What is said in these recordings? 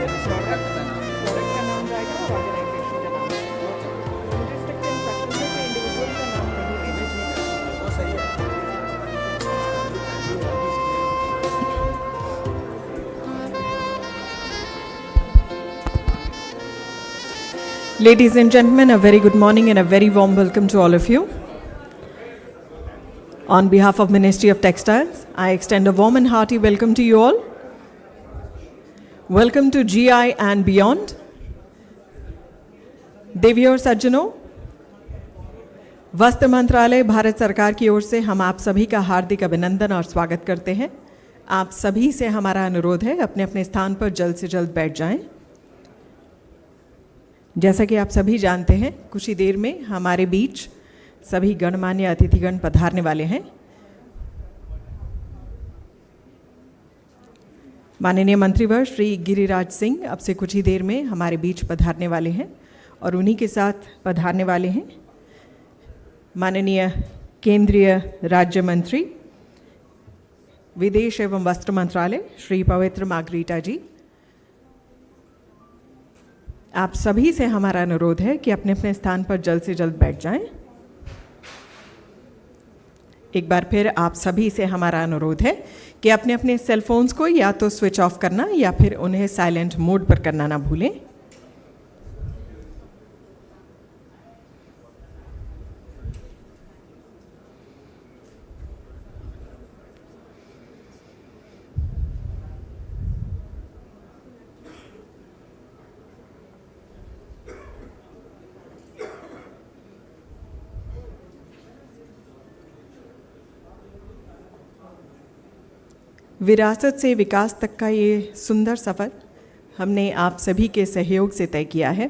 Product का नाम जाएगा और ऑर्गेनाइजेशन का नाम जाएगा। मुझे स्ट्रिक्ट इंस्ट्रक्शन है कि इंडिविजुअल का नाम नहीं देना। वो सही है। Ladies and gentlemen, a very good morning and a very warm welcome to all of you. On behalf of Ministry of Textiles, I extend a warm and hearty welcome to you all. Welcome to GI and beyond. देवियों और सज्जनों, वस्त्र मंत्रालय भारत सरकार की ओर से हम आप सभी का हार्दिक अभिनंदन और स्वागत करते हैं। आप सभी से हमारा अनुरोध है अपने अपने स्थान पर जल्द से जल्द बैठ जाएं। जैसा कि आप सभी जानते हैं, कुछ ही देर में हमारे बीच सभी गणमान्य अतिथिगण पधारने वाले हैं। माननीय मंत्रीवर श्री गिरिराज सिंह अब से कुछ ही देर में हमारे बीच पधारने वाले हैं और उन्हीं के साथ पधारने वाले हैं माननीय केंद्रीय राज्य मंत्री विदेश एवं वस्त्र मंत्रालय श्री पवित्र मार्गरीटा जी। आप सभी से हमारा अनुरोध है कि अपने अपने स्थान पर जल्द से जल्द बैठ जाएं। एक बार फिर आप सभी से हमारा अनुरोध है कि अपने अपने सेल फोन्स को या तो स्विच ऑफ करना या फिर उन्हें साइलेंट मोड पर करना ना भूलें। विरासत से विकास तक का ये सुंदर सफ़र हमने आप सभी के सहयोग से तय किया है।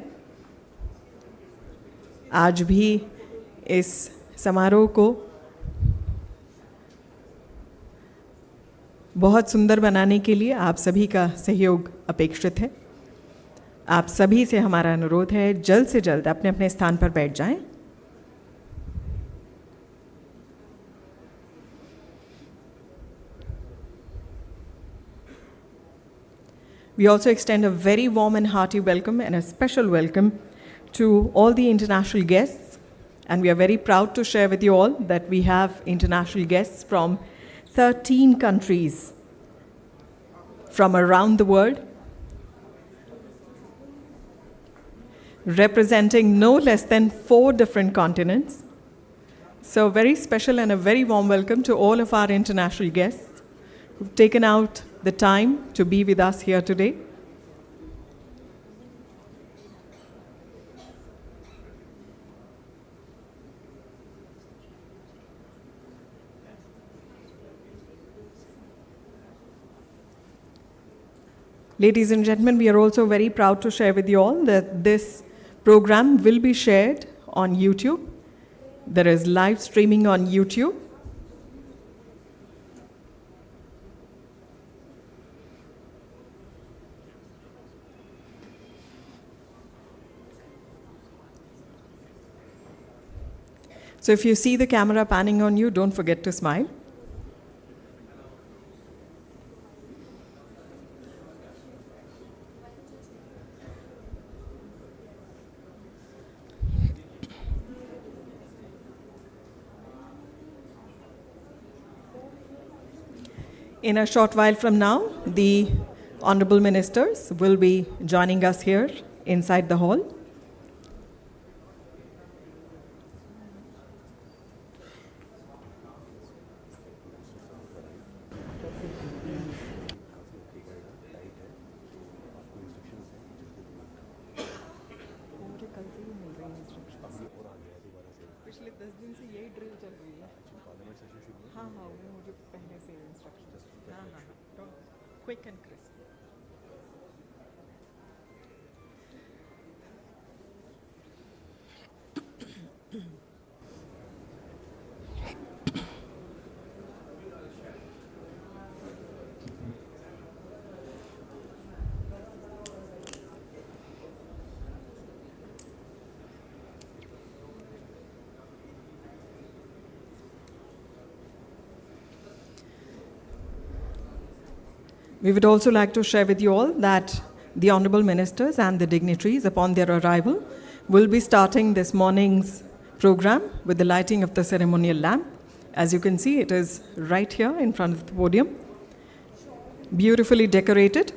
आज भी इस समारोह को बहुत सुंदर बनाने के लिए आप सभी का सहयोग अपेक्षित है। आप सभी से हमारा अनुरोध है जल्द से जल्द अपने अपने स्थान पर बैठ जाएं। We also extend a very warm and hearty welcome and a special welcome to all the international guests. And we are very proud to share with you all that we have international guests from 13 countries from around the world, representing no less than 4 different continents. So very special and a very warm welcome to all of our international guests who've taken out the time to be with us here today. Ladies and gentlemen, we are also very proud to share with you all that this program will be shared on YouTube. There is live streaming on YouTube. So if you see the camera panning on you, don't forget to smile. In a short while from now, the honorable ministers will be joining us here inside the hall. पिछले 10 दिन से यही drill चल रही है। हाँ हाँ, वो मुझे पहले से इंस्ट्रक्शन। हाँ हाँ, quick and crisp. We would also like to share with you all that the Honorable Ministers and the dignitaries upon their arrival will be starting this morning's program with the lighting of the ceremonial lamp. As you can see, it is right here in front of the podium, beautifully decorated.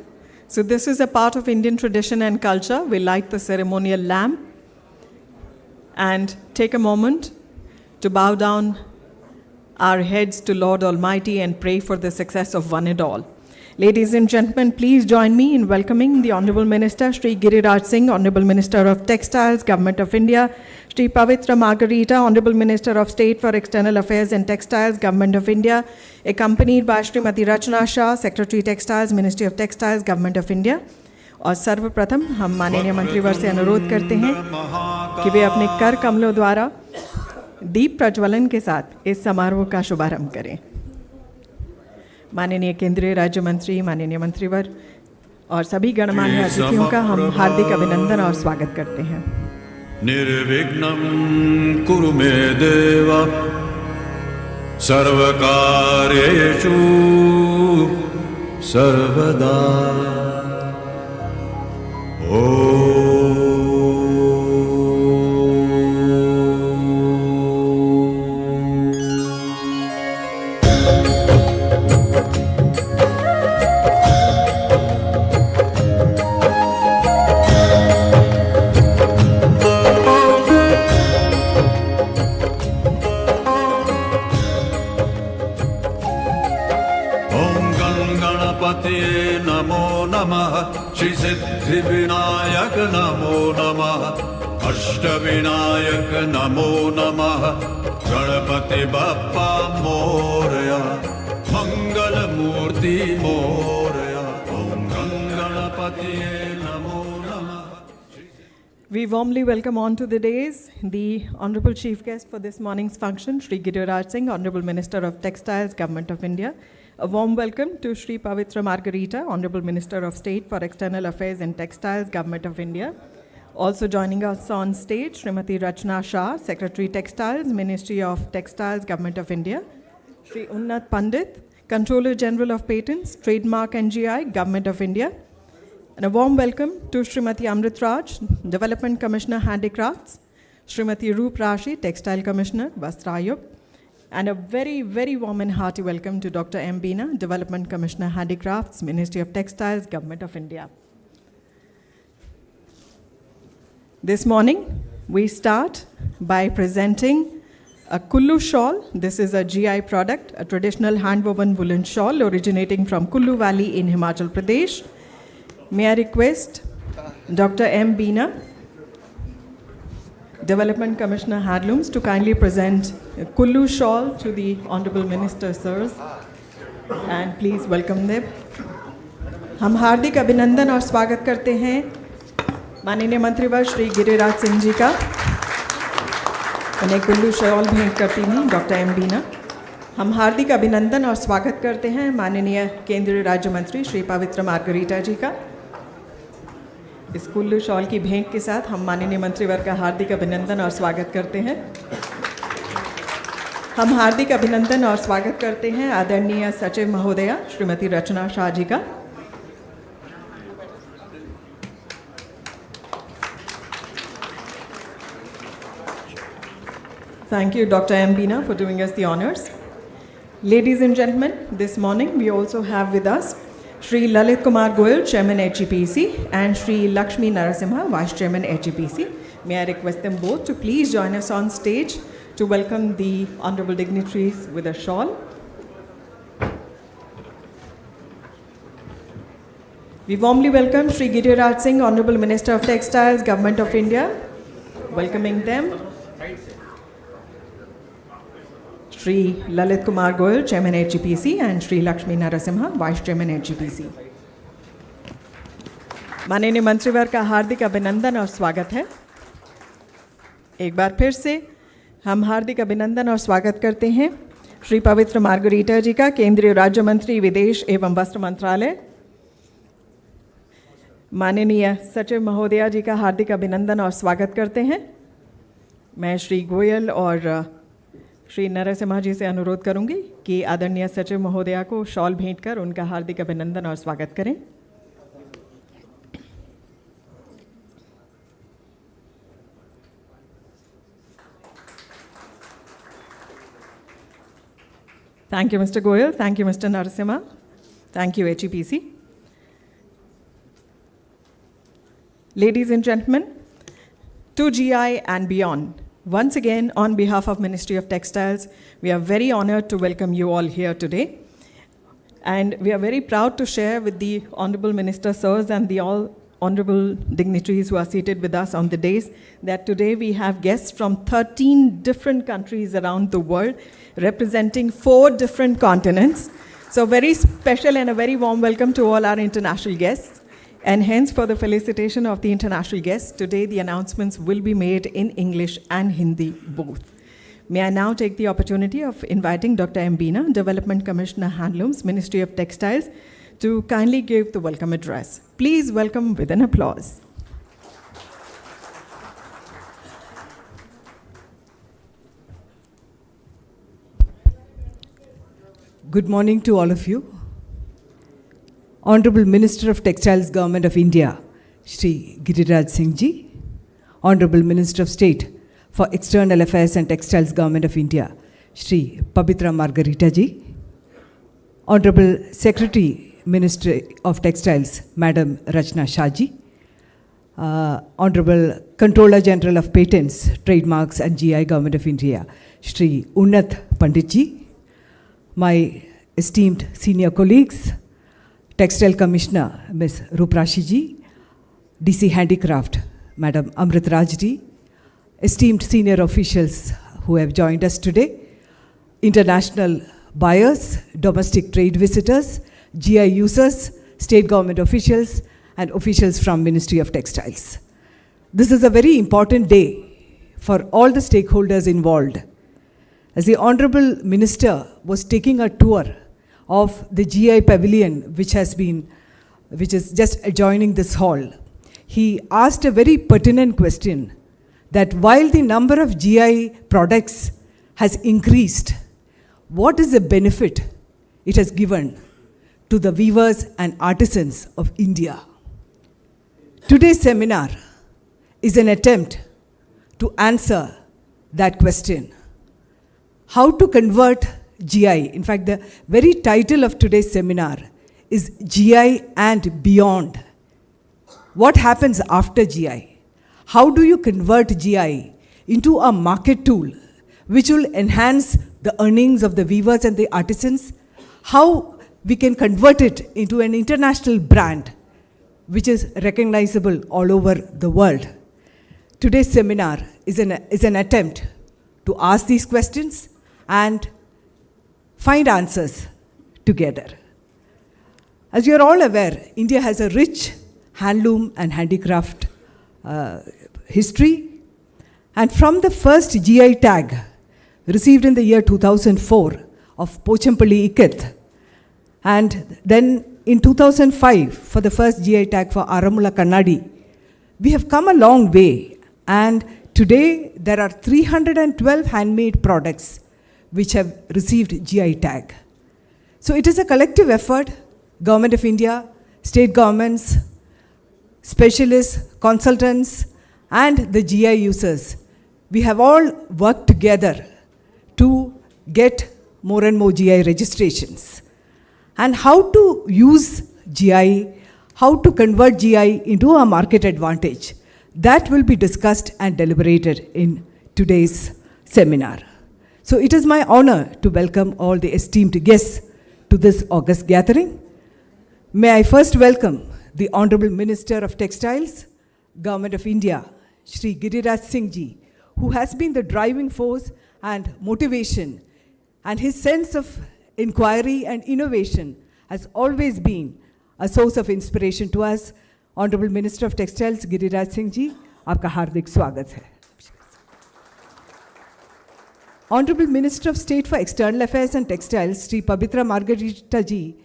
So this is a part of Indian tradition and culture. We light the ceremonial lamp and take a moment to bow down our heads to Lord Almighty and pray for the success of one and all. Ladies and gentlemen, please join me in welcoming the Honorable Minister, Shri Giriraj Singh, Honorable Minister of Textiles, Government of India, Shri Pavitra Margarita, Honorable Minister of State for External Affairs and Textiles, Government of India, accompanied by Srimati Rachna Shah, Secretary Textiles, Ministry of Textiles, Government of India. और सर्वप्रथम हम माननीय मंत्रीवर से अनुरोध करते हैं कि वे अपने कर कमलों द्वारा दीप प्रज्वलन के साथ इस समारोह का शुभारंभ करें। माननीय केंद्रीय राज्य मंत्री, माननीय मंत्रीवर और सभी गणमान्य अतिथियों का हम हार्दिक अभिनंदन और स्वागत करते हैं। निर्विघ्नं कुरु मे देव सर्वकार्येषु सर्वदा। नमो नमः श्री सिद्धिविनायक नमो नमः अष्टविनायक नमो नमः गणपति बप्पा मोरया मंगल मूर्ति मोरया ओम गणपतिये नमो नमः। We warmly welcome on to the days the Honorable Chief Guest for this morning's function, Shri Giriraj Singh, Honorable Minister of Textiles, Government of India. A warm welcome to Shri Pavitra Margarita, Honorable Minister of State for External Affairs and Textiles, Government of India. Also joining us on stage, Srimati Rachna Shah, Secretary Textiles, Ministry of Textiles, Government of India. Shri Unnat Pandit, Controller General of Patents, Trademark and GI, Government of India. And a warm welcome to Srimati Amrit Raj, Development Commissioner, Handicrafts, Srimati Roop Rashi, Textile Commissioner, Vastrayog. And a very, very warm and hearty welcome to Dr. M. Beena, Development Commissioner, Handicrafts, Ministry of Textiles, Government of India. This morning, we start by presenting a Kullu shawl. This is a GI product, a traditional hand-woven woolen shawl originating from Kullu Valley in Himachal Pradesh. May I request Dr. M. Beena, Development Commissioner, Handlooms, to kindly present a Kullu shawl to the Honorable Minister, sirs, and please welcome them. हम हार्दिक अभिनंदन और स्वागत करते हैं माननीय मंत्रीवर श्री गिरिराज सिंह जी का। उन्हें Kullu shawl भेंट करती हूँ डॉक्टर एम बीना। हम हार्दिक अभिनंदन और स्वागत करते हैं माननीय केंद्रीय राज्य मंत्री श्री पवित्र मार्गरीटा जी का। इस कुल्लू शॉल की भेंट के साथ हम माननीय मंत्रीवर का हार्दिक अभिनंदन और स्वागत करते हैं। हम हार्दिक अभिनंदन और स्वागत करते हैं आदरणीय सचिव महोदया श्रीमती रचना शाह जी का। Thank you, Dr. M. Beena, for doing us the honors. Ladies and gentlemen, this morning we also have with us Shri Lalit Kumar Goyal, Chairman HGPC, and Shri Lakshmi Narasimha, Vice Chairman HGPC. May I request them both to please join us on stage to welcome the honorable dignitaries with a shawl. We warmly welcome Shri Giriraj Singh, Honorable Minister of Textiles, Government of India. Welcoming them. Shri Lalit Kumar Goyal, Chairman HGPC, and Shri Lakshmi Narasimha, Vice Chairman HGPC. माननीय मंत्रीवर का हार्दिक अभिनंदन और स्वागत है। एक बार फिर से हम हार्दिक अभिनंदन और स्वागत करते हैं श्री पवित्र मार्गरीटा जी का, केंद्रीय राज्य मंत्री विदेश एवं वस्त्र मंत्रालय। माननीय सचिव महोदया जी का हार्दिक अभिनंदन और स्वागत करते हैं। मैं श्री गोयल और श्री नरसिम्हा जी से अनुरोध करूंगी कि आदरणीय सचिव महोदया को शॉल भेंट कर उनका हार्दिक अभिनंदन और स्वागत करें। Thank you, Mr. Goyal. Thank you, Mr. Narasimha. Thank you, HEPC. Ladies and gentlemen, to GI and beyond, once again, on behalf of Ministry of Textiles, we are very honored to welcome you all here today. And we are very proud to share with the Honorable Minister Sirs and the all honorable dignitaries who are seated with us on the dais that today we have guests from 13 different countries around the world representing 4 different continents. So very special and a very warm welcome to all our international guests. And hence, for the felicitation of the international guests, today the announcements will be made in English and Hindi both. May I now take the opportunity of inviting Dr. M. Beena, Development Commissioner, Handlooms, Ministry of Textiles, to kindly give the welcome address. Please welcome with an applause. Good morning to all of you. Honorable Minister of Textiles, Government of India, Shri Giriraj Singh Ji. Honorable Minister of State for External Affairs and Textiles, Government of India, Shri Pabitra Margarita Ji. Honorable Secretary, Ministry of Textiles, Madam Rachna Shah Ji. Honorable Controller General of Patents, Trademarks and GI, Government of India, Shri Unnat Pandit Ji. My esteemed senior colleagues, Textile Commissioner, Ms. Ruprashi Ji, DC Handicraft, Madam Amrit Raj Ji, esteemed senior officials who have joined us today, international buyers, domestic trade visitors, GI users, state government officials, and officials from Ministry of Textiles. This is a very important day for all the stakeholders involved. As the Honorable Minister was taking a tour of the GI Pavilion, which is just adjoining this hall, he asked a very pertinent question that while the number of GI products has increased, what is the benefit it has given to the weavers and artisans of India? Today's seminar is an attempt to answer that question. How to convert GI. In fact, the very title of today's seminar is GI and Beyond. What happens after GI? How do you convert GI into a market tool which will enhance the earnings of the weavers and the artisans? How we can convert it into an international brand which is recognizable all over the world. Today's seminar is an attempt to ask these questions and find answers together. As you are all aware, India has a rich handloom and handicraft history. And from the first GI tag received in the year 2004 of Pochampalli Ikat, and then in 2005 for the first GI tag for Aramula Kannadi, we have come a long way. And today there are 312 handmade products which have received GI tag. So it is a collective effort, Government of India, state governments, specialists, consultants, and the GI users. We have all worked together to get more and more GI registrations. And how to use GI, how to convert GI into a market advantage, that will be discussed and deliberated in today's seminar. So it is my honor to welcome all the esteemed guests to this august gathering. May I first welcome the Honorable Minister of Textiles, Government of India, Shri Giriraj Singh Ji, who has been the driving force and motivation, and his sense of inquiry and innovation has always been a source of inspiration to us. Honorable Minister of Textiles, Giriraj Singh Ji, आपका हार्दिक स्वागत है. Honorable Minister of State for External Affairs and Textiles, Shri Pabitra Margarita Ji,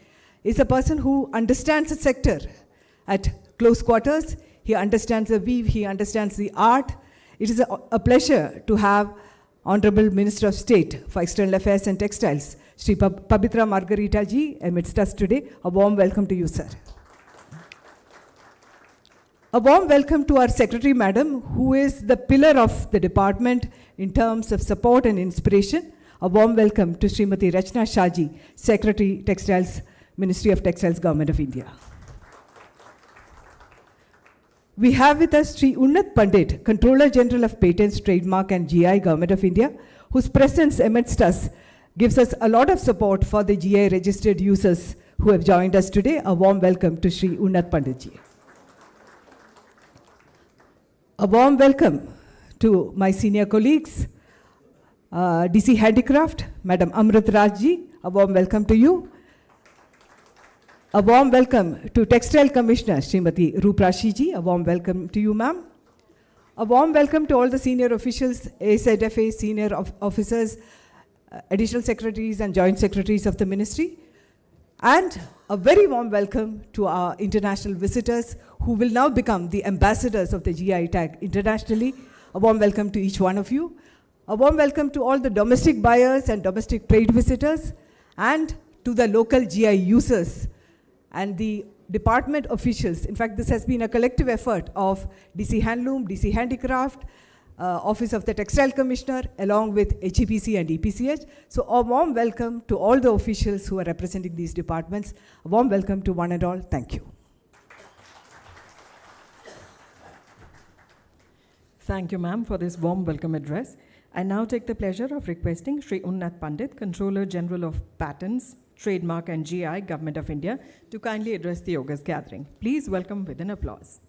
is a person who understands the sector at close quarters. He understands the weave, he understands the art. It is a pleasure to have Honorable Minister of State for External Affairs and Textiles, Shri Pabitra Margarita Ji, amidst us today. A warm welcome to you, sir. A warm welcome to our Secretary Madam, who is the pillar of the department in terms of support and inspiration. A warm welcome to Srimati Rachna Shaji, Secretary, Textiles, Ministry of Textiles, Government of India. We have with us Sri Unnat Pandit, Controller General of Patents, Trademark and GI, Government of India, whose presence amidst us gives us a lot of support for the GI registered users who have joined us today. A warm welcome to Sri Unnat Panditji. A warm welcome to my senior colleagues, DC Handicraft, Madam Amrit Rajji, a warm welcome to you. A warm welcome to Textile Commissioner, Srimati Ruprashi ji, a warm welcome to you, ma'am. A warm welcome to all the senior officials, ASFA senior officers, additional secretaries and joint secretaries of the ministry. And a very warm welcome to our international visitors who will now become the ambassadors of the GI tag internationally. A warm welcome to each one of you. A warm welcome to all the domestic buyers and domestic trade visitors, and to the local GI users and the department officials. In fact, this has been a collective effort of DC Handloom, DC Handicraft, Office of the Textile Commissioner, along with HEPC and EPCH. So a warm welcome to all the officials who are representing these departments. A warm welcome to one and all. Thank you. Thank you, ma'am, for this warm welcome address. I now take the pleasure of requesting Sri Unnat Pandit, Controller General of Patents, Trademark and GI, Government of India, to kindly address the August gathering. Please welcome with an applause.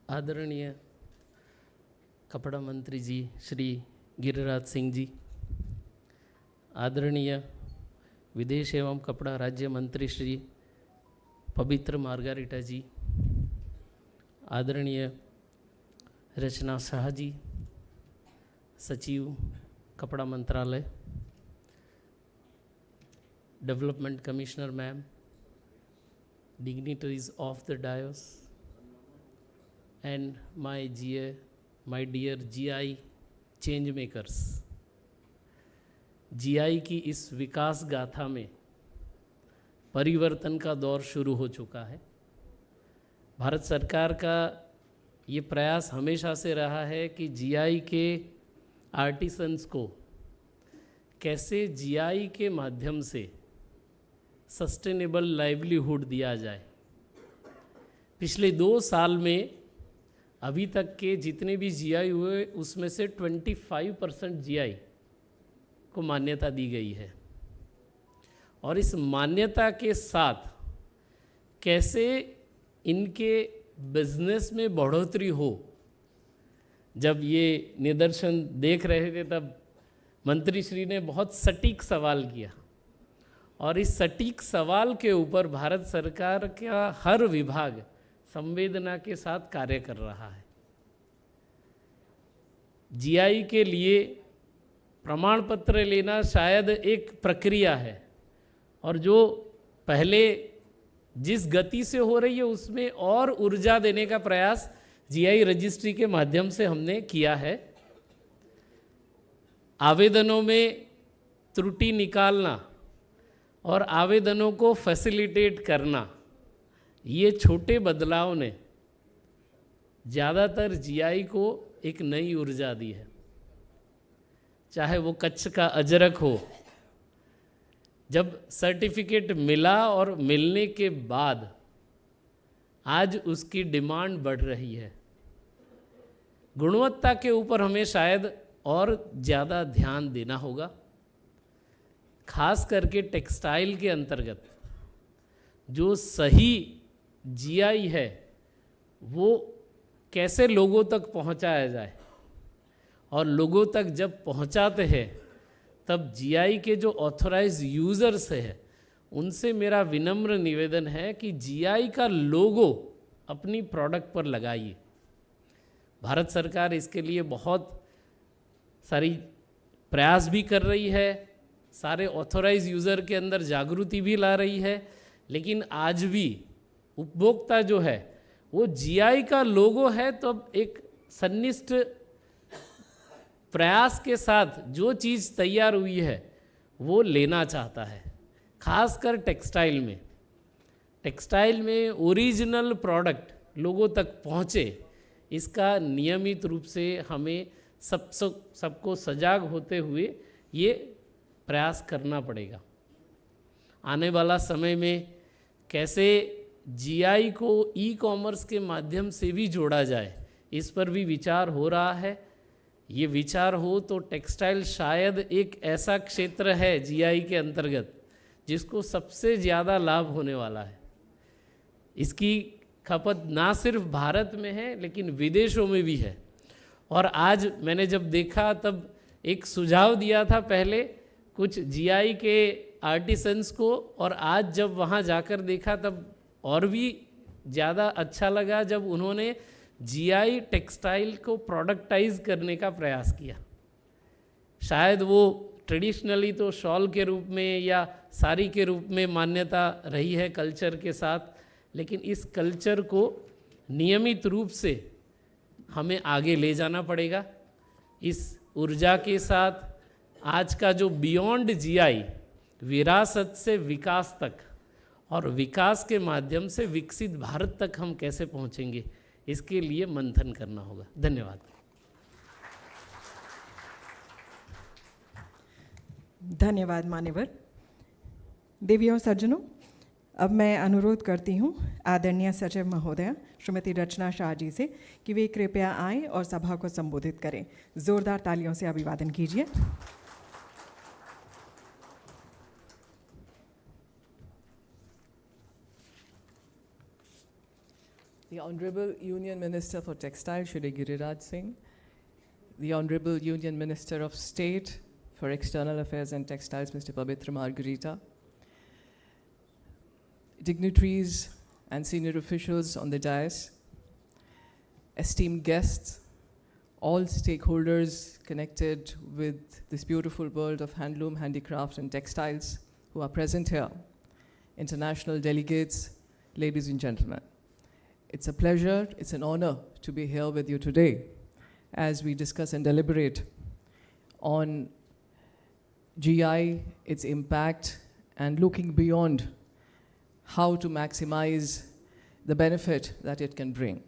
आदरणीय कपड़ा मंत्री जी श्री गिरिराज सिंह जी, आदरणीय विदेश एवं कपड़ा राज्य मंत्री श्री पवित्र मार्गारिटा जी, आदरणीय रचना शाह जी, सचिव कपड़ा मंत्रालय, development commissioner ma'am, dignitaries of the dais, and my dear GI change makers. GI की इस विकास गाथा में परिवर्तन का दौर शुरू हो चुका है। भारत सरकार का ये प्रयास हमेशा से रहा है कि GI के आर्टिसंस को कैसे GI के माध्यम से सस्टेनेबल लाइवलीहुड दिया जाए। पिछले 2 साल में अभी तक के जितने भी GI हुए उसमें से 25% GI को मान्यता दी गई है, और इस मान्यता के साथ कैसे इनके बिजनेस में बढ़ोतरी हो। जब ये निदर्शन देख रहे थे तब मंत्री श्री ने बहुत सटीक सवाल किया, और इस सटीक सवाल के ऊपर भारत सरकार का हर विभाग संवेदना के साथ कार्य कर रहा है। GI के लिए प्रमाण पत्र लेना शायद एक प्रक्रिया है, और जो पहले जिस गति से हो रही है उसमें और ऊर्जा देने का प्रयास GI रजिस्ट्री के माध्यम से हमने किया है। आवेदनों में त्रुटि निकालना और आवेदनों को फैसिलिटेट करना, ये छोटे बदलाव ने ज़्यादातर GI को एक नई ऊर्जा दी है। चाहे वो कच्छ का अजरक हो, जब सर्टिफिकेट मिला और मिलने के बाद आज उसकी डिमांड बढ़ रही है। गुणवत्ता के ऊपर हमें शायद और ज़्यादा ध्यान देना होगा, खास करके टेक्सटाइल के अंतर्गत जो सही GI है वो कैसे लोगों तक पहुंचाया जाए, और लोगों तक जब पहुंचाते हैं तब GI के जो ऑथराइज यूज़र्स हैं उनसे मेरा विनम्र निवेदन है कि GI का लोगो अपनी प्रोडक्ट पर लगाइए। भारत सरकार इसके लिए बहुत सारी प्रयास भी कर रही है, सारे ऑथराइज यूज़र के अंदर जागृति भी ला रही है, लेकिन आज भी उपभोक्ता जो है वो GI का लोगो है तो एक सन्निष्ठ प्रयास के साथ जो चीज़ तैयार हुई है वो लेना चाहता है। खासकर टेक्सटाइल में ओरिजिनल प्रोडक्ट लोगों तक पहुँचे, इसका नियमित रूप से हमें सबको सजाग होते हुए ये प्रयास करना पड़ेगा। आने वाला समय में कैसे जीआई को ई कॉमर्स के माध्यम से भी जोड़ा जाए, इस पर भी विचार हो रहा है। ये विचार हो तो टेक्सटाइल शायद एक ऐसा क्षेत्र है जीआई के अंतर्गत जिसको सबसे ज़्यादा लाभ होने वाला है। इसकी खपत ना सिर्फ भारत में है लेकिन विदेशों में भी है। और आज मैंने जब देखा तब एक सुझाव दिया था पहले कुछ जीआई के आर्टिसंस को, और आज जब वहाँ जाकर देखा तब और भी ज़्यादा अच्छा लगा जब उन्होंने जीआई टेक्सटाइल को प्रोडक्टाइज करने का प्रयास किया। शायद वो ट्रेडिशनली तो शॉल के रूप में या साड़ी के रूप में मान्यता रही है कल्चर के साथ, लेकिन इस कल्चर को नियमित रूप से हमें आगे ले जाना पड़ेगा। इस ऊर्जा के साथ आज का जो बियॉन्ड जीआई, विरासत से विकास तक और विकास के माध्यम से विकसित भारत तक हम कैसे पहुंचेंगे, इसके लिए मंथन करना होगा। धन्यवाद। धन्यवाद मान्यवर। देवी और सज्जनों, अब मैं अनुरोध करती हूँ आदरणीय सचिव महोदया श्रीमती रचना शाह जी से कि वे कृपया आएं और सभा को संबोधित करें। जोरदार तालियों से अभिवादन कीजिए। The Honorable Union Minister for Textile, Shri Giriraj Singh, the Honorable Union Minister of State for External Affairs and Textiles, Mr. Pavitra Margarita, dignitaries and senior officials on the dais, esteemed guests, all stakeholders connected with this beautiful world of handloom, handicraft, and textiles who are present here, international delegates, ladies and gentlemen. It's a pleasure, it's an honor to be here with you today as we discuss and deliberate on GI, its impact, and looking beyond how to maximize the benefit that it can bring.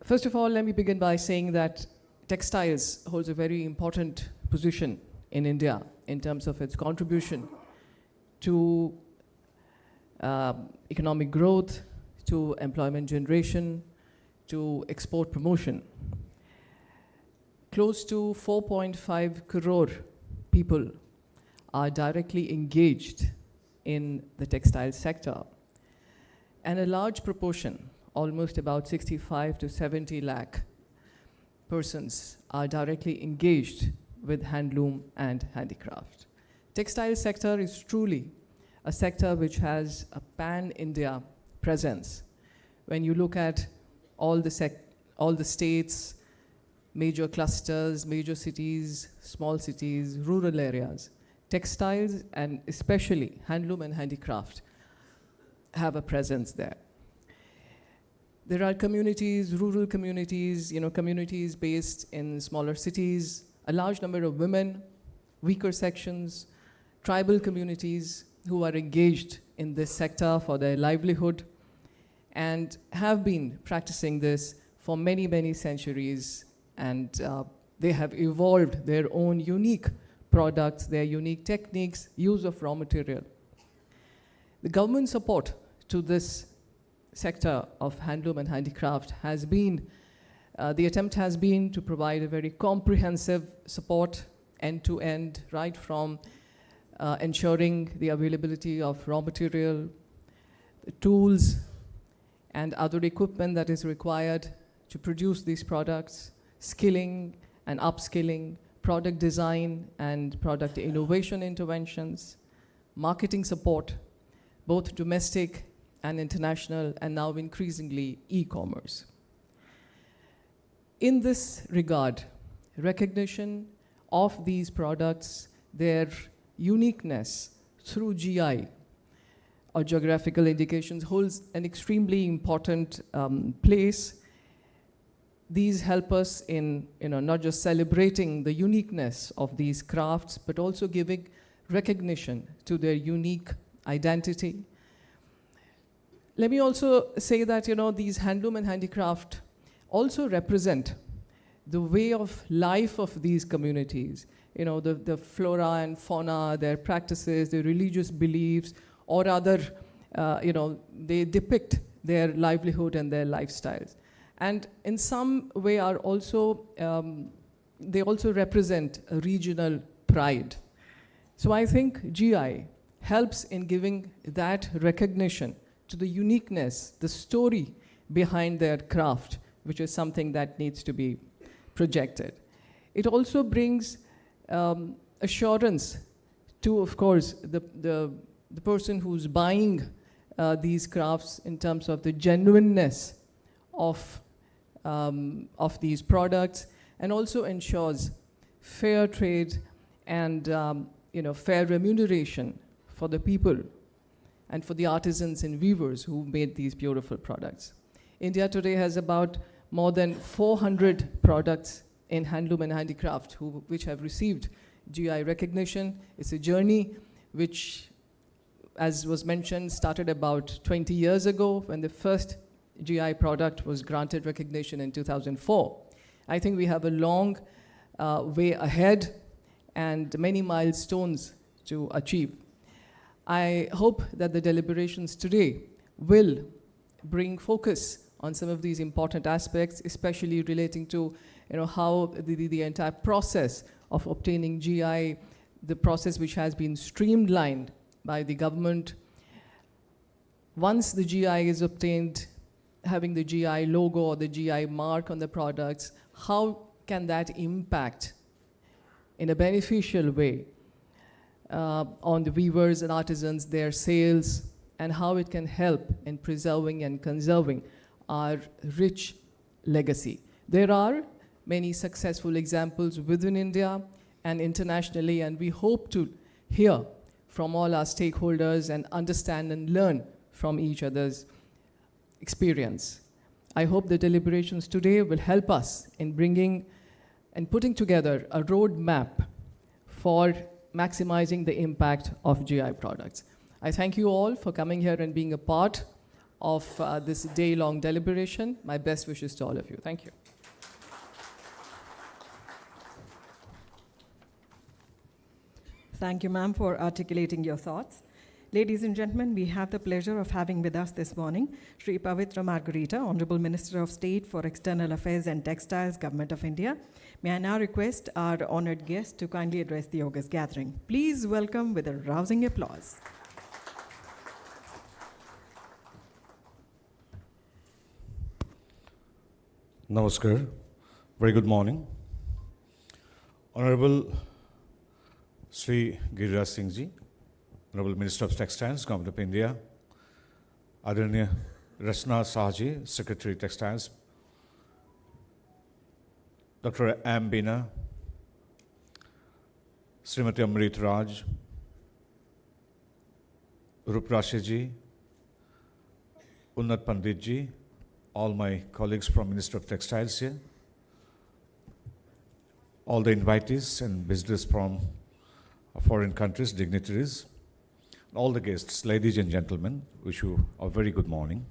First of all, let me begin by saying that textiles holds a very important position in India in terms of its contribution to economic growth, to employment generation, to export promotion. Close to 4.5 crore people are directly engaged in the textile sector, and a large proportion, almost about 65 to 70 lakh persons, are directly engaged with handloom and handicraft. Textile sector is truly a sector which has a pan-India presence. When you look at all the states, major clusters, major cities, small cities, rural areas, textiles and especially handloom and handicraft have a presence there. There are communities, rural communities, communities based in smaller cities, a large number of women, weaker sections, tribal communities who are engaged in this sector for their livelihood and have been practicing this for many, many centuries, and they have evolved their own unique products, their unique techniques, use of raw material. The government support to this sector of handloom and handicraft has been, the attempt has been to provide a very comprehensive support end-to-end, right from ensuring the availability of raw material, the tools, and other equipment that is required to produce these products, skilling and upskilling, product design and product innovation interventions, marketing support, both domestic and international, and now increasingly e-commerce. In this regard, recognition of these products, their uniqueness through GI or geographical indications holds an extremely important place. These help us in not just celebrating the uniqueness of these crafts, but also giving recognition to their unique identity. Let me also say that, these handloom and handicraft also represent the way of life of these communities. The flora and fauna, their practices, their religious beliefs, or other, they depict their livelihood and their lifestyles. And in some way are also, they also represent a regional pride. So I think GI helps in giving that recognition to the uniqueness, the story behind their craft, which is something that needs to be projected. It also brings assurance to, of course, the person who's buying these crafts in terms of the genuineness of these products, and also ensures fair trade and fair remuneration for the people and for the artisans and weavers who made these beautiful products. India today has about more than 400 products in handloom and handicraft which have received GI recognition. It's a journey which, as was mentioned, started about 20 years ago when the first GI product was granted recognition in 2004. I think we have a long way ahead and many milestones to achieve. I hope that the deliberations today will bring focus on some of these important aspects, especially relating to how the entire process of obtaining GI, the process which has been streamlined by the government. Once the GI is obtained, having the GI logo or the GI mark on the products, how can that impact in a beneficial way on the weavers and artisans, their sales, and how it can help in preserving and conserving our rich legacy. There are many successful examples within India and internationally, and we hope to hear from all our stakeholders and understand and learn from each other's experience. I hope the deliberations today will help us in bringing and putting together a roadmap for maximizing the impact of GI products. I thank you all for coming here and being a part of this day-long deliberation. My best wishes to all of you. Thank you. Thank you, ma'am, for articulating your thoughts. Ladies and gentlemen, we have the pleasure of having with us this morning Shri Pavitra Margarita, Honorable Minister of State for External Affairs and Textiles, Government of India. May I now request our honored guest to kindly address the August gathering. Please welcome with a rousing applause. Namaskar. Very good morning. Honorable Sri Giriraj Singh Ji, Honorable Minister of Textiles, Government of India, Adharaniya Rachna Sahaji, Secretary Textiles, Dr. M. Bina, Srimati Amrit Raj, Ruprashi Ji, Unnat Pandit Ji, all my colleagues from Ministry of Textiles here, all the invitees and visitors from foreign countries, dignitaries, all the guests, ladies and gentlemen, wish you a very good morning.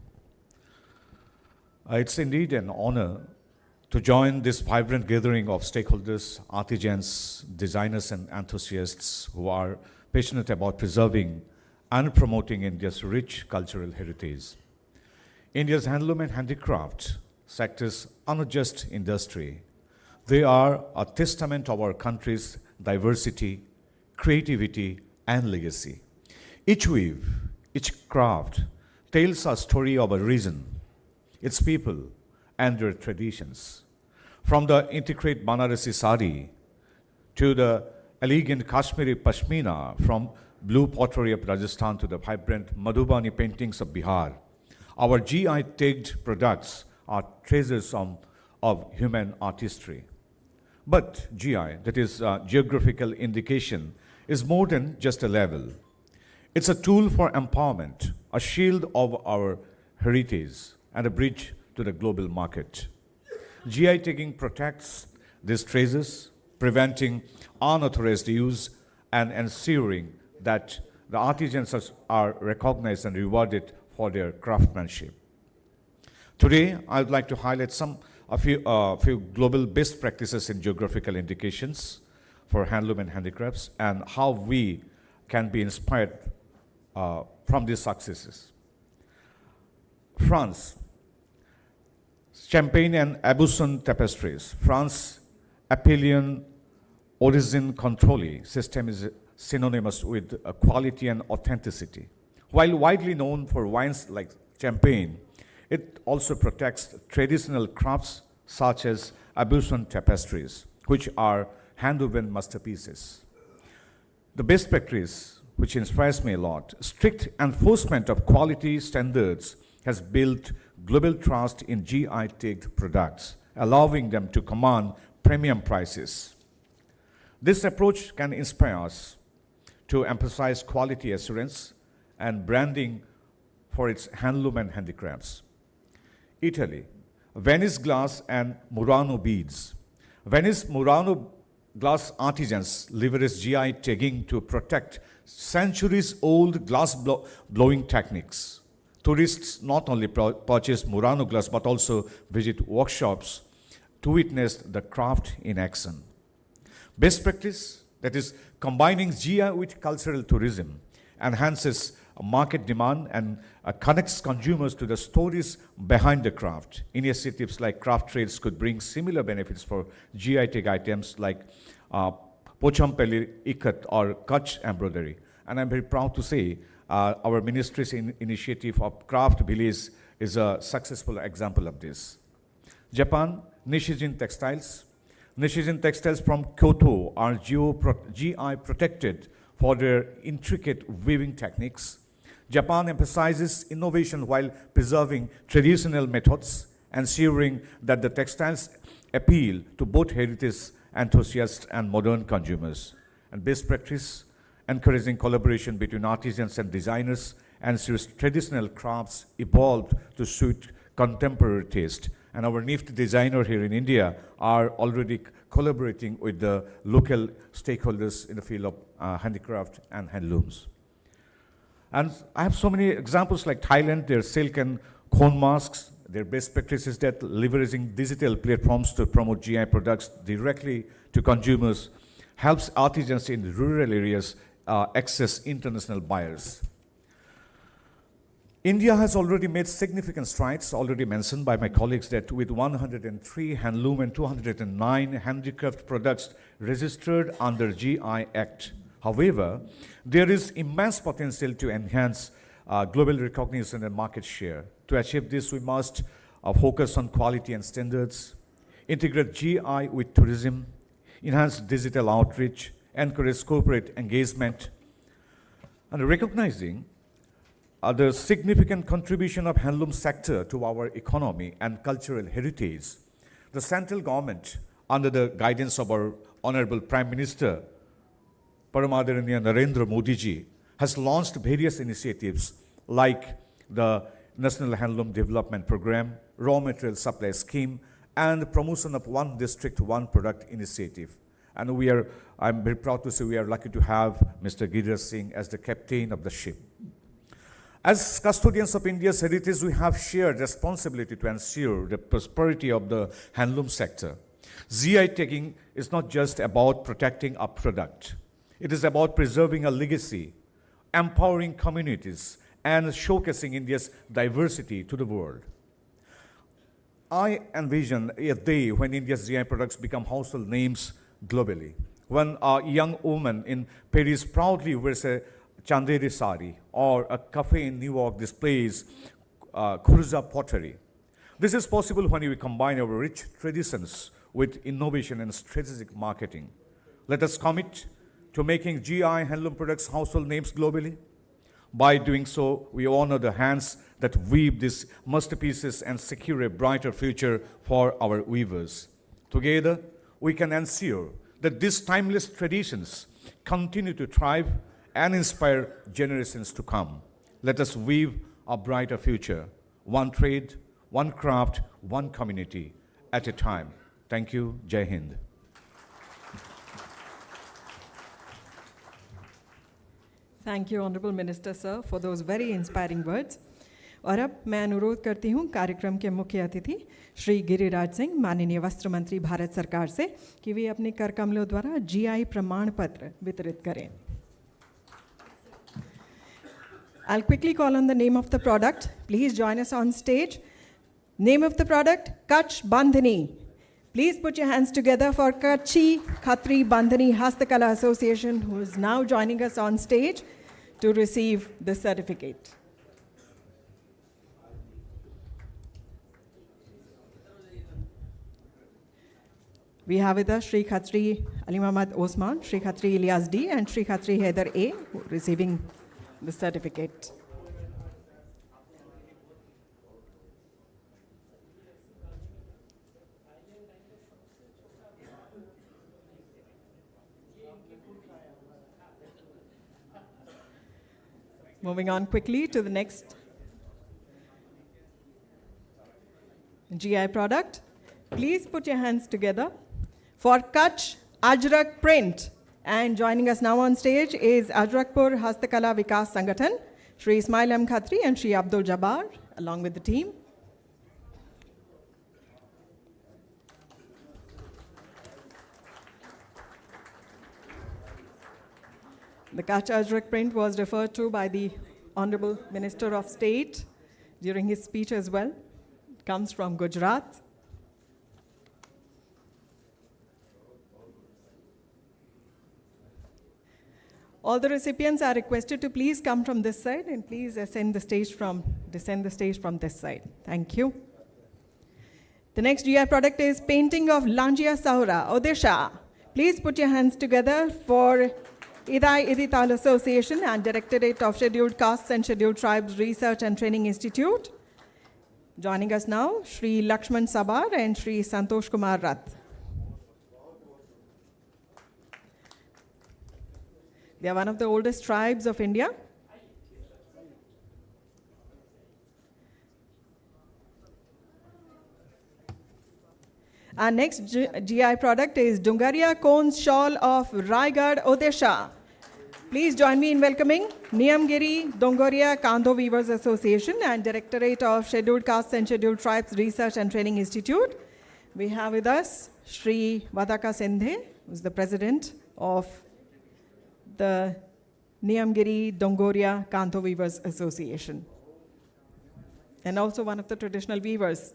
It's indeed an honor to join this vibrant gathering of stakeholders, artisans, designers, and enthusiasts who are passionate about preserving and promoting India's rich cultural heritage. India's handloom and handicraft sectors are not just industry. They are a testament of our country's diversity, creativity, and legacy. Each weave, each craft tells a story of a region, its people, and their traditions. From the intricate Banarasi sari to the elegant Kashmiri pashmina, from blue pottery of Rajasthan to the vibrant Madhubani paintings of Bihar, our GI-tagged products are treasures of human artistry. But GI, that is geographical indication, is more than just a label. It's a tool for empowerment, a shield of our heritage, and a bridge to the global market. GI tagging protects these treasures, preventing unauthorized use and ensuring that the artisans are recognized and rewarded for their craftsmanship. Today, I would like to highlight a few global best practices in geographical indications for handloom and handicrafts and how we can be inspired from these successes. France, Champagne and Aubusson tapestries. France Appelian origin control system is synonymous with quality and authenticity. While widely known for wines like Champagne, it also protects traditional crafts such as Aubusson tapestries, which are hand-woven masterpieces. The best practice, which inspires me a lot, strict enforcement of quality standards has built global trust in GI-tagged products, allowing them to command premium prices. This approach can inspire us to emphasize quality assurance and branding for its handloom and handicrafts. Italy, Venice glass and Murano beads. Venice Murano glass artisans leverage GI tagging to protect centuries-old glass blowing techniques. Tourists not only purchase Murano glass but also visit workshops to witness the craft in action. Best practice, that is combining GI with cultural tourism, enhances market demand and connects consumers to the stories behind the craft. Initiatives like craft trades could bring similar benefits for GI tag items like Pochampally Ikat or Kutch embroidery. And I'm very proud to say our ministry's initiative of Craft Village is a successful example of this. Japan, Nishijin Textiles. Nishijin Textiles from Kyoto are GI protected for their intricate weaving techniques. Japan emphasizes innovation while preserving traditional methods, ensuring that the textiles appeal to both heritage enthusiasts and modern consumers. And best practice, encouraging collaboration between artisans and designers, ensures traditional crafts evolved to suit contemporary taste. And our NIFT designer here in India are already collaborating with the local stakeholders in the field of handicraft and handlooms. And I have so many examples like Thailand, their silk and cone masks, their best practices that leveraging digital platforms to promote GI products directly to consumers helps artisans in rural areas access international buyers. India has already made significant strides, already mentioned by my colleagues, that with 103 handloom and 209 handicraft products registered under GI Act. However, there is immense potential to enhance global recognition and market share. To achieve this, we must focus on quality and standards, integrate GI with tourism, enhance digital outreach, encourage corporate engagement, and recognizing the significant contribution of handloom sector to our economy and cultural heritage. The central government, under the guidance of our Honorable Prime Minister, Paramadaraniya Narendra Modi ji, has launched various initiatives like the National Handloom Development Program, Raw Material Supply Scheme, and the promotion of One District, One Product initiative. And I'm very proud to say we are lucky to have Mr. Giriraj Singh as the captain of the ship. As custodians of India's heritage, we have shared responsibility to ensure the prosperity of the handloom sector. GI tagging is not just about protecting a product. It is about preserving a legacy, empowering communities, and showcasing India's diversity to the world. I envision a day when India's GI products become household names globally. When a young woman in Paris proudly wears a Chanderi sari, or a cafe in New York displays Khuruza pottery. This is possible when we combine our rich traditions with innovation and strategic marketing. Let us commit to making GI handloom products household names globally. By doing so, we honor the hands that weave these masterpieces and secure a brighter future for our weavers. Together, we can ensure that these timeless traditions continue to thrive and inspire generations to come. Let us weave a brighter future, one trade, one craft, one community at a time. Thank you. Jai Hind. Thank you, Honorable Minister, sir, for those very inspiring words. और अब मैं अनुरोध करती हूँ कार्यक्रम के मुख्य अतिथि श्री गिरिराज सिंह, माननीय वस्त्र मंत्री भारत सरकार से, कि वे अपने कर कमलों द्वारा जीआई प्रमाण पत्र वितरित करें. I'll quickly call on the name of the product. Please join us on stage. Name of the product, Kutch Bandhani. Please put your hands together for Kutchi Khatri Bandhani Hastakala Association, who is now joining us on stage to receive the certificate. We have with us Shri Khatri Ali Muhammad Osman, Shri Khatri Ilyas D, and Shri Khatri Haider A, who are receiving the certificate. Moving on quickly to the next GI product. Please put your hands together for Kutch Ajrak Print. And joining us now on stage is Ajrakpur Hastakala Vikas Sangathan, Shri Ismail M. Khatri and Shri Abdul Jabbar, along with the team. The Kutch Ajrak print was referred to by the Honorable Minister of State during his speech as well. It comes from Gujarat. All the recipients are requested to please come from this side and please descend the stage from this side. Thank you. The next GI product is painting of Lanjia Sahura, Odisha. Please put your hands together for Idai Idital Association and Directorate of Scheduled Castes and Scheduled Tribes Research and Training Institute. Joining us now, Shri Lakshman Sabar and Shri Santosh Kumar Rath. They are one of the oldest tribes of India. Our next GI product is Dungaria Cones Shawl of Raigad, Odisha. Please join me in welcoming Niyamgiri Dongoria Kando Weavers Association and Directorate of Scheduled Castes and Scheduled Tribes Research and Training Institute. We have with us Shri Vadaka Sindhe, who is the president of the Niyamgiri Dongoria Kanto Weavers Association, and also one of the traditional weavers.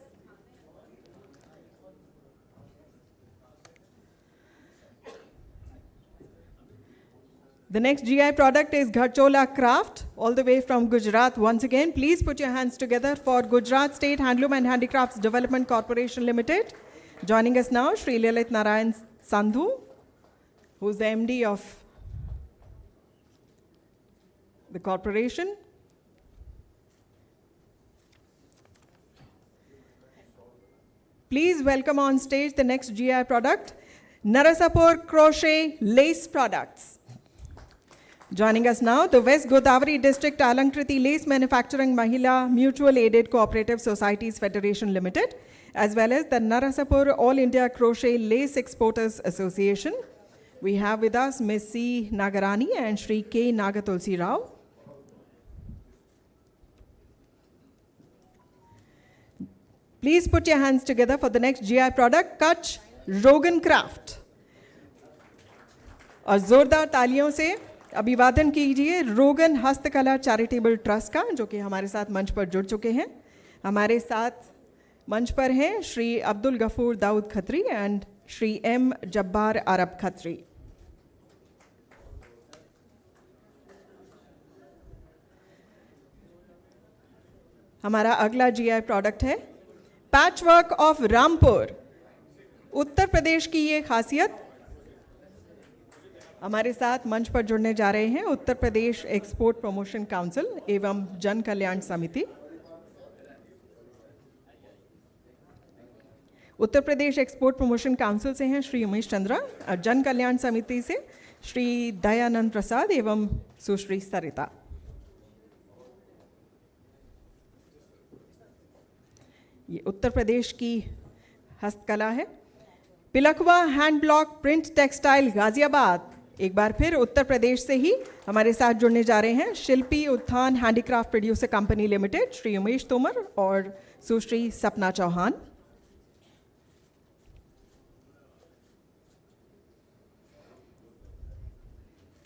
The next GI product is Gharchola Craft, all the way from Gujarat. Once again, please put your hands together for Gujarat State Handloom and Handicrafts Development Corporation Limited. Joining us now, Shri Lalit Narayan Sandhu, who is the MD of the corporation. Please welcome on stage the next GI product, Narasapur Crochet Lace Products. Joining us now, the West Godavari District Alankriti Lace Manufacturing Mahila Mutual Aided Cooperative Societies Federation Limited, as well as the Narasapur All India Crochet Lace Exporters Association. We have with us Ms. C. Nagarani and Shri K. Nagatulsi Rao. Please put your hands together for the next GI product, Kutch Rogan Craft. और जोरदार तालियों से अभिवादन कीजिए रोगन हस्तकला charitable trust का, जो कि हमारे साथ मंच पर जुड़ चुके हैं. हमारे साथ मंच पर हैं श्री अब्दुल गफूर दाऊद खत्री एंड श्री एम जब्बार अरब खत्री. हमारा अगला जीआई प्रोडक्ट है पैचवर्क ऑफ रामपुर. उत्तर प्रदेश की ये खासियत. हमारे साथ मंच पर जुड़ने जा रहे हैं Uttar Pradesh export promotion council एवं जन कल्याण समिति. Uttar Pradesh export promotion council से हैं श्री उमेश चंद्रा और जन कल्याण समिति से श्री दयानंद प्रसाद एवं सुश्री सरिता. ये उत्तर प्रदेश की हस्तकला है. Pilkhuwa hand block print textile Ghaziabad. एक बार फिर उत्तर प्रदेश से ही हमारे साथ जुड़ने जा रहे हैं शिल्पी उत्थान handicraft producer company limited Shri Umesh Tomar और सुश्री सपना चौहान।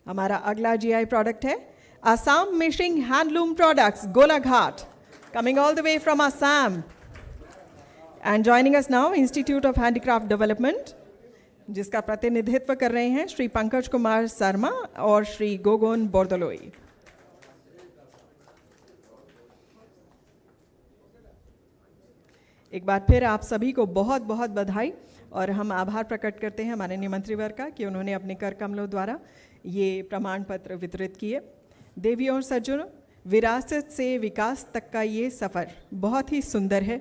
हमारा अगला जीआई प्रोडक्ट है Assam Mishing Handloom Products, Golaghat, coming all the way from Assam. And joining us now, Institute of Handicraft Development, जिसका प्रतिनिधित्व कर रहे हैं श्री पंकज कुमार शर्मा और श्री गोगोन बोर्दलोई। एक बार फिर आप सभी को बहुत बहुत बधाई और हम आभार प्रकट करते हैं माननीय मंत्रीवर्ग का कि उन्होंने अपने कर कमलों द्वारा ये प्रमाण पत्र वितरित किए। देवियों और सज्जनों, विरासत से विकास तक का ये सफ़र बहुत ही सुंदर है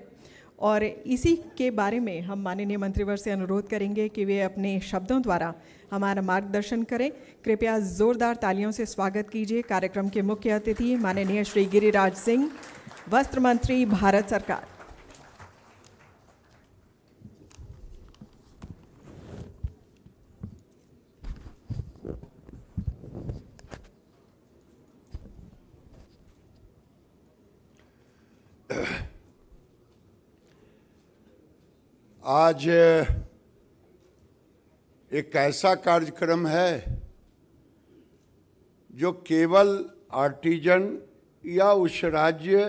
और इसी के बारे में हम माननीय मंत्रीवर्ग से अनुरोध करेंगे कि वे अपने शब्दों द्वारा हमारा मार्गदर्शन करें। कृपया जोरदार तालियों से स्वागत कीजिए कार्यक्रम के मुख्य अतिथि माननीय श्री गिरिराज सिंह, वस्त्र मंत्री, भारत सरकार। आज एक ऐसा कार्यक्रम है जो केवल आर्टिजन या उस राज्य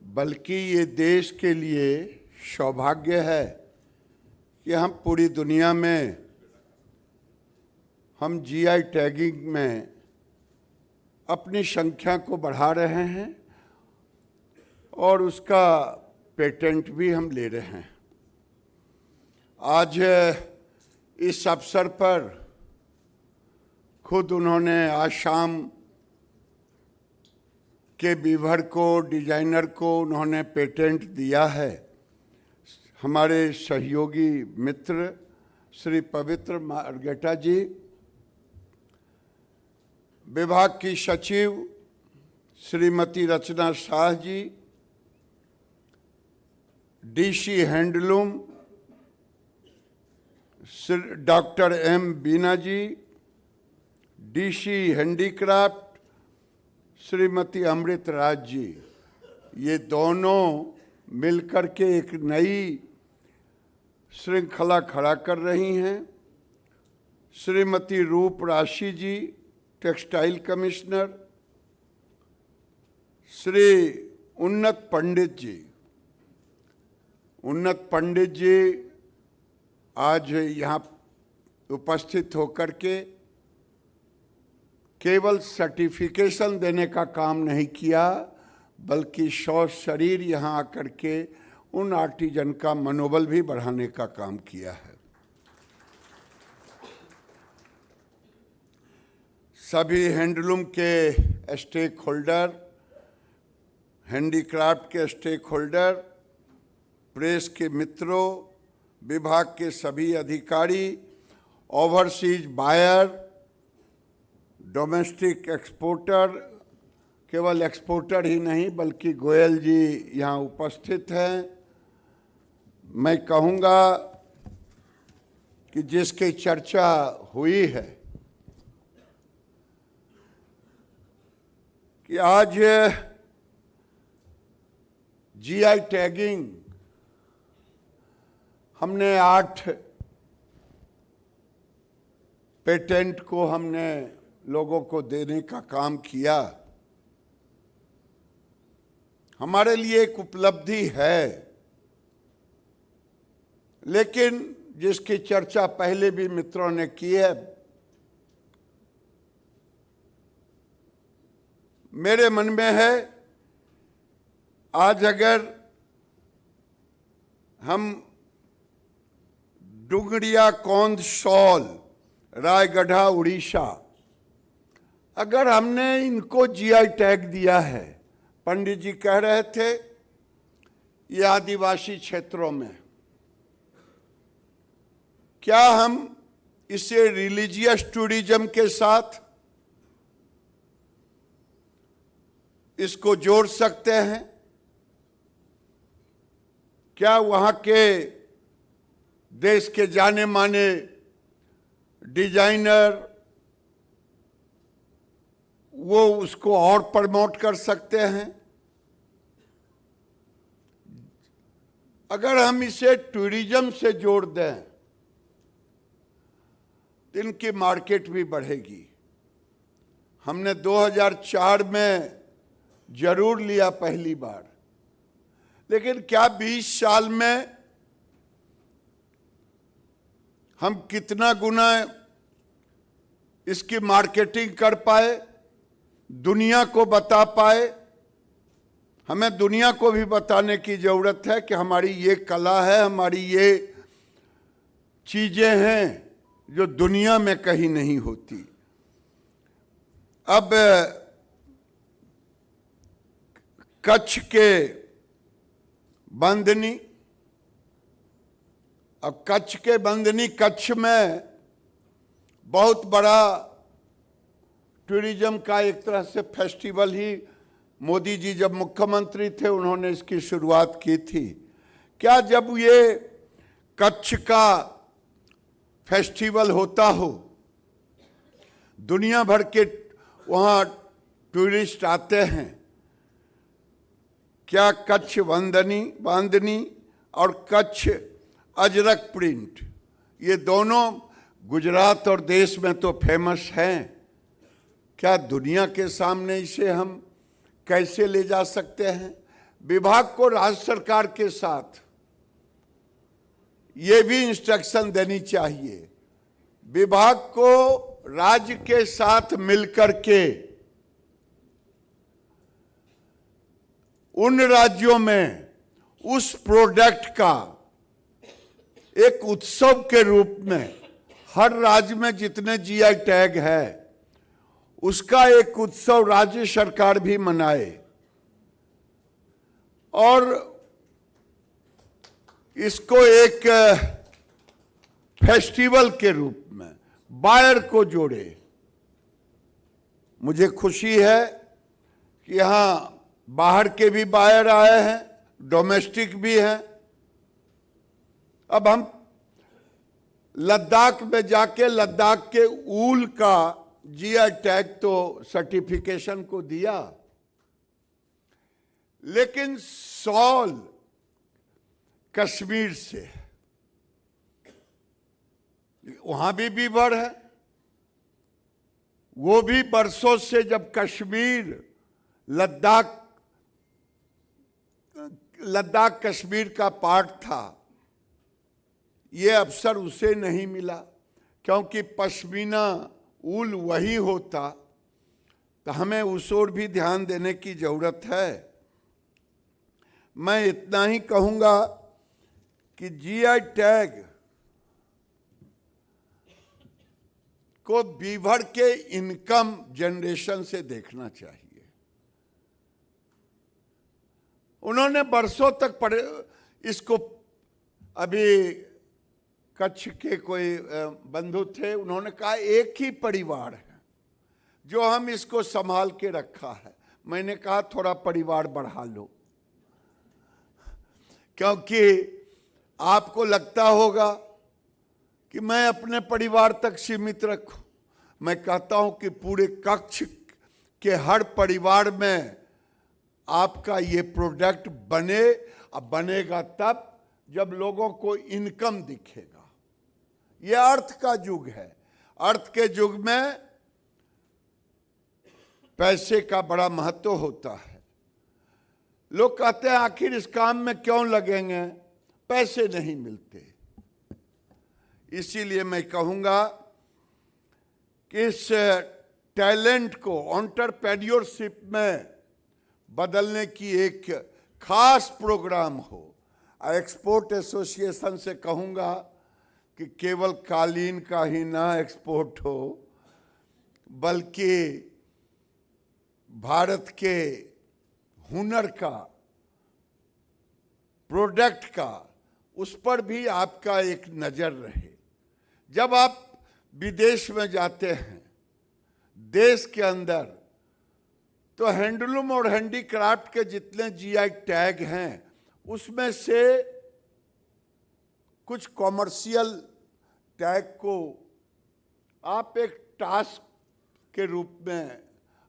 बल्कि ये देश के लिए सौभाग्य है कि हम पूरी दुनिया में हम जीआई टैगिंग में अपनी संख्या को बढ़ा रहे हैं और उसका पेटेंट भी हम ले रहे हैं। आज इस अवसर पर खुद उन्होंने आज शाम के वीवर को, डिजाइनर को उन्होंने पेटेंट दिया है। हमारे सहयोगी मित्र श्री पवित्र मार्गेटा जी, विभाग की सचिव श्रीमती रचना Shah ji, DC handloom doctor M बीना जी, डीसी हैंडीक्राफ्ट श्रीमती अमृत राज जी, ये दोनों मिलकर के एक नई श्रृंखला खड़ा कर रही हैं। श्रीमती रूप राशि जी, टेक्सटाइल कमिश्नर, श्री उन्नत पंडित जी, आज यहाँ उपस्थित होकर के केवल सर्टिफिकेशन देने का काम नहीं किया बल्कि शरीर यहाँ आकर के उन आर्टिजन का मनोबल भी बढ़ाने का काम किया है। सभी हैंडलूम के स्टेक होल्डर, हैंडीक्राफ्ट के स्टेक होल्डर, प्रेस के मित्रों, विभाग के सभी अधिकारी, ओवरसीज बायर, डोमेस्टिक एक्सपोर्टर, केवल एक्सपोर्टर ही नहीं बल्कि गोयल जी यहाँ उपस्थित हैं। मैं कहूँगा कि जिसकी चर्चा हुई है कि आज जीआई टैगिंग हमने 8 पेटेंट को हमने लोगों को देने का काम किया। हमारे लिए एक उपलब्धि है, लेकिन जिसकी चर्चा पहले भी मित्रों ने की है, मेरे मन में है आज अगर हम डुंगरिया कौंद शॉल, रायगढ़ा उड़ीसा, अगर हमने इनको जीआई टैग दिया है, पंडित जी कह रहे थे ये आदिवासी क्षेत्रों में, क्या हम इसे रिलीजियस टूरिज्म के साथ इसको जोड़ सकते हैं? क्या वहाँ के देश के जाने माने डिजाइनर वो उसको और प्रमोट कर सकते हैं। अगर हम इसे टूरिज्म से जोड़ दें तो इनकी मार्केट भी बढ़ेगी। हमने 2004 में जरूर लिया पहली बार, लेकिन क्या 20 साल में हम कितना गुना इसकी मार्केटिंग कर पाए, दुनिया को बता पाए। हमें दुनिया को भी बताने की जरूरत है कि हमारी ये कला है, हमारी ये चीजें हैं जो दुनिया में कहीं नहीं होती। अब कच्छ के बंदनी, अब कच्छ के बंदनी, कच्छ में बहुत बड़ा टूरिज्म का एक तरह से फेस्टिवल ही मोदी जी जब मुख्यमंत्री थे उन्होंने इसकी शुरुआत की थी। क्या जब ये कच्छ का फेस्टिवल होता हो, दुनिया भर के वहाँ टूरिस्ट आते हैं, क्या कच्छ बांधनी और कच्छ अजरक प्रिंट ये दोनों गुजरात और देश में तो फेमस हैं, क्या दुनिया के सामने इसे हम कैसे ले जा सकते हैं? विभाग को राज्य सरकार के साथ ये भी इंस्ट्रक्शन देनी चाहिए। विभाग को राज्य के साथ मिलकर के उन राज्यों में उस प्रोडक्ट का एक उत्सव के रूप में, हर राज्य में जितने जीआई टैग है उसका एक उत्सव राज्य सरकार भी मनाए और इसको एक फेस्टिवल के रूप में बायर को जोड़े। मुझे खुशी है कि यहाँ बाहर के भी बायर आए हैं, डोमेस्टिक भी हैं। अब हम लद्दाख में जाके लद्दाख के ऊल का जीआई टैग तो सर्टिफिकेशन को दिया, लेकिन शॉल कश्मीर से, वहां भी बीवर है, वो भी बरसों से जब कश्मीर लद्दाख कश्मीर का पार्ट था, ये अवसर उसे नहीं मिला क्योंकि पश्मीना ऊल वही होता, तो हमें उस ओर भी ध्यान देने की जरूरत है। मैं इतना ही कहूंगा कि जीआई टैग को बीवर के इनकम जनरेशन से देखना चाहिए। उन्होंने बरसों तक इसको, अभी कच्छ के कोई बंधु थे, उन्होंने कहा एक ही परिवार है जो हम इसको संभाल के रखा है। मैंने कहा थोड़ा परिवार बढ़ा लो, क्योंकि आपको लगता होगा कि मैं अपने परिवार तक सीमित रखूं। मैं कहता हूं कि पूरे कच्छ के हर परिवार में आपका ये प्रोडक्ट बने, अब बनेगा तब जब लोगों को इनकम दिखेगा। ये अर्थ का युग है, अर्थ के युग में पैसे का बड़ा महत्व होता है। लोग कहते हैं आखिर इस काम में क्यों लगेंगे, पैसे नहीं मिलते। इसीलिए मैं कहूंगा कि इस टैलेंट को एंटरप्रेन्योरशिप में बदलने की एक खास प्रोग्राम हो। एक्सपोर्ट एसोसिएशन से कहूंगा कि केवल कालीन का ही ना एक्सपोर्ट हो, बल्कि भारत के हुनर का, प्रोडक्ट का, उस पर भी आपका एक नज़र रहे। जब आप विदेश में जाते हैं, देश के अंदर, तो हैंडलूम और हैंडीक्राफ्ट के जितने जीआई टैग हैं उसमें से कुछ कॉमर्शियल टैग को आप एक टास्क के रूप में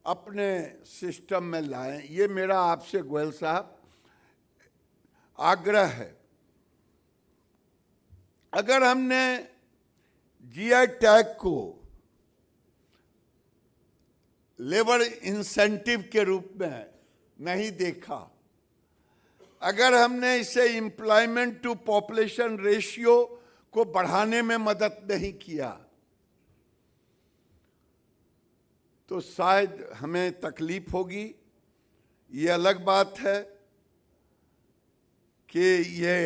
अपने सिस्टम में लाएं। ये मेरा आपसे गोयल साहब आग्रह है। अगर हमने जीआई टैग को लेबर इंसेंटिव के रूप में नहीं देखा, अगर हमने इसे एम्प्लॉयमेंट टू पॉपुलेशन रेशियो को बढ़ाने में मदद नहीं किया, तो शायद हमें तकलीफ होगी। ये अलग बात है कि ये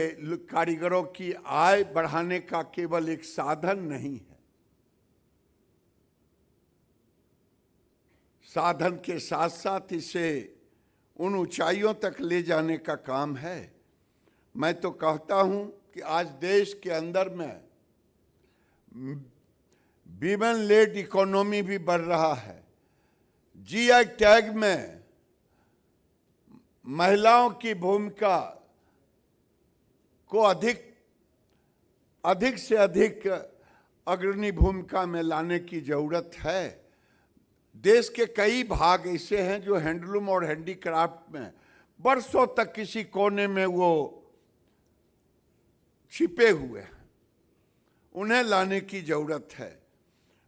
कारीगरों की आय बढ़ाने का केवल एक साधन नहीं है, साधन के साथ साथ इसे उन ऊंचाइयों तक ले जाने का काम है। मैं तो कहता हूं कि आज देश के अंदर में वीमेन लेड इकोनॉमी भी बढ़ रहा है। जीआई टैग में महिलाओं की भूमिका को अधिक से अधिक अग्रणी भूमिका में लाने की जरूरत है। देश के कई भाग ऐसे हैं जो हैंडलूम और हैंडीक्राफ्ट में बरसों तक किसी कोने में वो छिपे हुए हैं, उन्हें लाने की जरूरत है।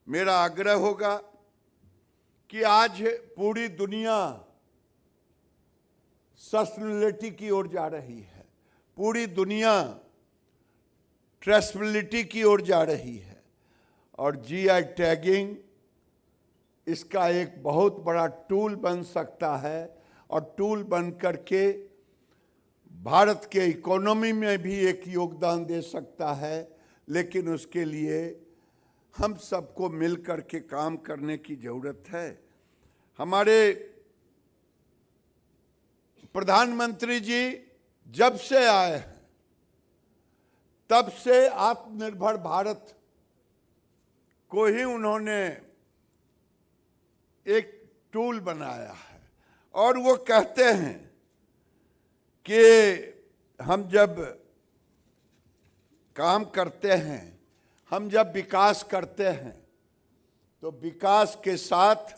मेरा आग्रह होगा कि आज पूरी दुनिया सस्टेनेबिलिटी की ओर जा रही है, पूरी दुनिया ट्रेसेबिलिटी की ओर जा रही है, और जीआई टैगिंग इसका एक बहुत बड़ा टूल बन सकता है, और टूल बन करके भारत के इकोनॉमी में भी एक योगदान दे सकता है। लेकिन उसके लिए हम सबको मिल कर के काम करने की जरूरत है। हमारे प्रधानमंत्री जी जब से आए हैं तब से आत्मनिर्भर भारत को ही उन्होंने एक टूल बनाया है, और वो कहते हैं कि हम जब काम करते हैं, हम जब विकास करते हैं, तो विकास के साथ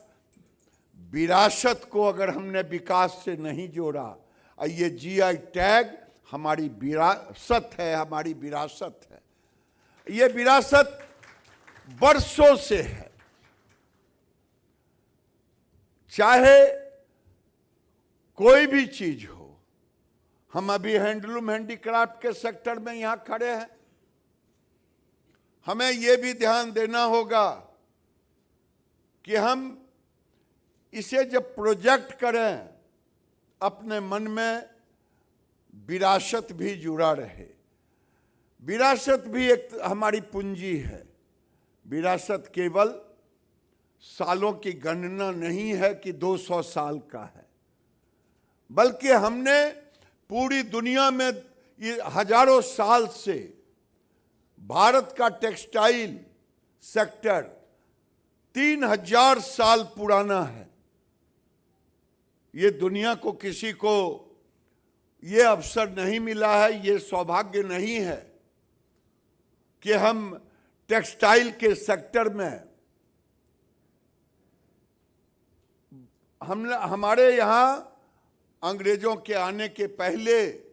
विरासत को अगर हमने विकास से नहीं जोड़ा, और ये जीआई टैग हमारी विरासत है, हमारी विरासत है। ये विरासत वर्षों से है। चाहे कोई भी चीज हो, हम अभी हैंडलूम हैंडीक्राफ्ट के सेक्टर में यहां खड़े हैं, हमें यह भी ध्यान देना होगा कि हम इसे जब प्रोजेक्ट करें, अपने मन में विरासत भी जुड़ा रहे। विरासत भी एक हमारी पूंजी है। विरासत केवल सालों की गणना नहीं है कि 200 साल का है, बल्कि हमने पूरी दुनिया में ये हजारों साल से भारत का टेक्सटाइल सेक्टर 3000 साल पुराना है। ये दुनिया को किसी को ये अवसर नहीं मिला है, ये सौभाग्य नहीं है कि हम टेक्सटाइल के सेक्टर में हमारे यहाँ अंग्रेजों के आने के पहले,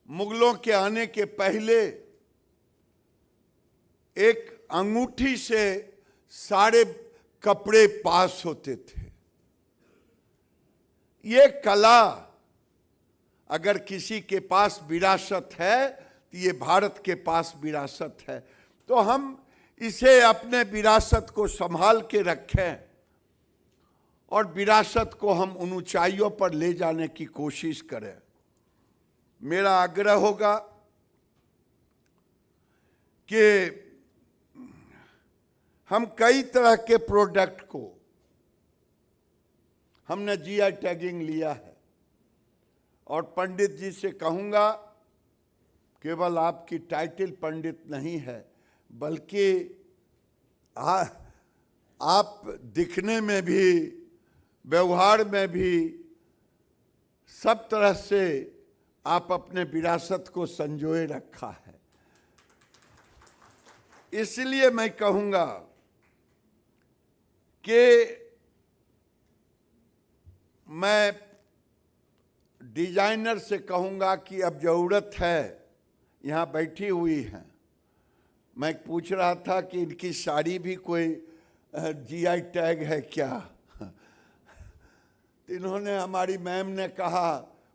मुगलों के आने के पहले एक अंगूठी से सारे कपड़े पास होते थे। ये कला अगर किसी के पास विरासत है तो ये भारत के पास विरासत है। तो हम इसे अपने विरासत को संभाल के रखें और विरासत को हम उन ऊंचाइयों पर ले जाने की कोशिश करें। मेरा आग्रह होगा कि हम कई तरह के प्रोडक्ट को हमने जीआई टैगिंग लिया है, और पंडित जी से कहूँगा केवल आपकी टाइटल पंडित नहीं है, बल्कि आप दिखने में भी, व्यवहार में भी, सब तरह से आप अपने विरासत को संजोए रखा है। इसलिए मैं कहूंगा कि मैं डिजाइनर से कहूंगा कि अब जरूरत है, यहाँ बैठी हुई हैं, मैं पूछ रहा था कि इनकी साड़ी भी कोई जीआई टैग है क्या? तो इन्होंने, हमारी मैम ने कहा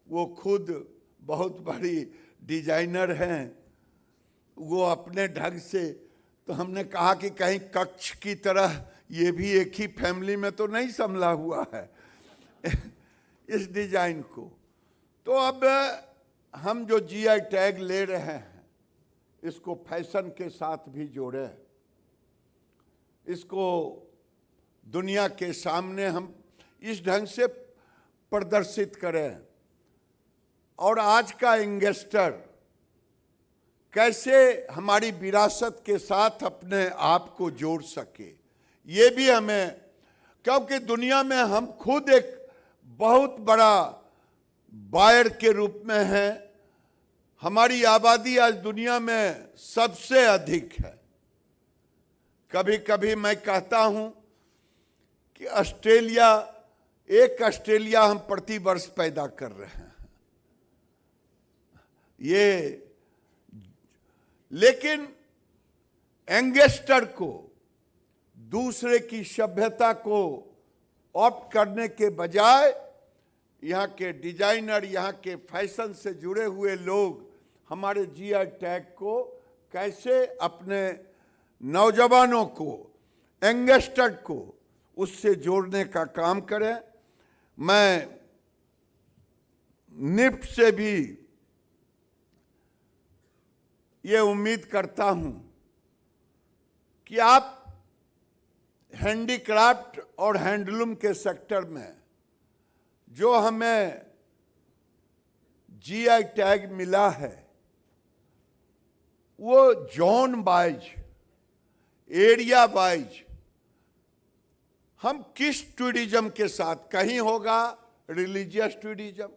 वो खुद बहुत बड़ी डिजाइनर हैं, वो अपने ढंग से, तो हमने कहा कि कहीं कक्ष की तरह ये भी एक ही फैमिली में तो नहीं संभला हुआ है इस डिजाइन को। तो अब हम जो जीआई टैग ले रहे हैं इसको फैशन के साथ भी जोड़े, इसको दुनिया के सामने हम इस ढंग से प्रदर्शित करें, और आज का यंगस्टर कैसे हमारी विरासत के साथ अपने आप को जोड़ सके, ये भी हमें, क्योंकि दुनिया में हम खुद एक बहुत बड़ा बायर के रूप में हैं। हमारी आबादी आज दुनिया में सबसे अधिक है। कभी कभी मैं कहता हूं कि एक ऑस्ट्रेलिया हम प्रति वर्ष पैदा कर रहे हैं। ये, लेकिन यंगस्टर को दूसरे की सभ्यता को ऑप्ट करने के बजाय यहाँ के डिजाइनर, यहाँ के फैशन से जुड़े हुए लोग हमारे जीआई टैग को कैसे अपने नौजवानों को, यंगस्टर को उससे जोड़ने का काम करें। मैं निफ्ट से भी ये उम्मीद करता हूं कि आप हैंडीक्राफ्ट और हैंडलूम के सेक्टर में जो हमें जीआई टैग मिला है वो जोन वाइज, एरिया वाइज, हम किस टूरिज्म के साथ, कहीं होगा रिलीजियस टूरिज्म,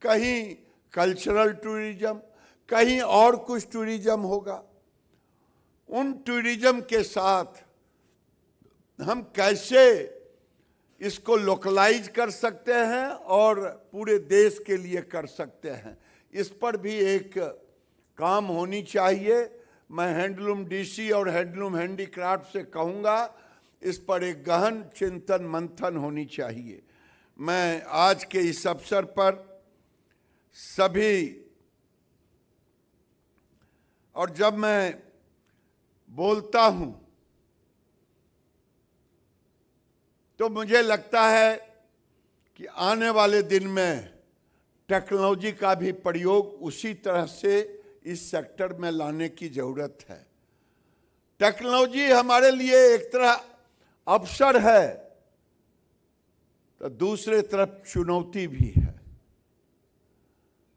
कहीं कल्चरल टूरिज्म, कहीं और कुछ टूरिज्म होगा, उन टूरिज्म के साथ हम कैसे इसको लोकलाइज कर सकते हैं और पूरे देश के लिए कर सकते हैं, इस पर भी एक काम होनी चाहिए। मैं हैंडलूम डीसी और हैंडलूम हैंडीक्राफ्ट से कहूँगा इस पर एक गहन चिंतन मंथन होनी चाहिए। मैं आज के इस अवसर पर सभी, और जब मैं बोलता हूं तो मुझे लगता है कि आने वाले दिन में टेक्नोलॉजी का भी प्रयोग उसी तरह से इस सेक्टर में लाने की जरूरत है। टेक्नोलॉजी हमारे लिए एक तरह अवसर है तो दूसरे तरफ चुनौती भी है।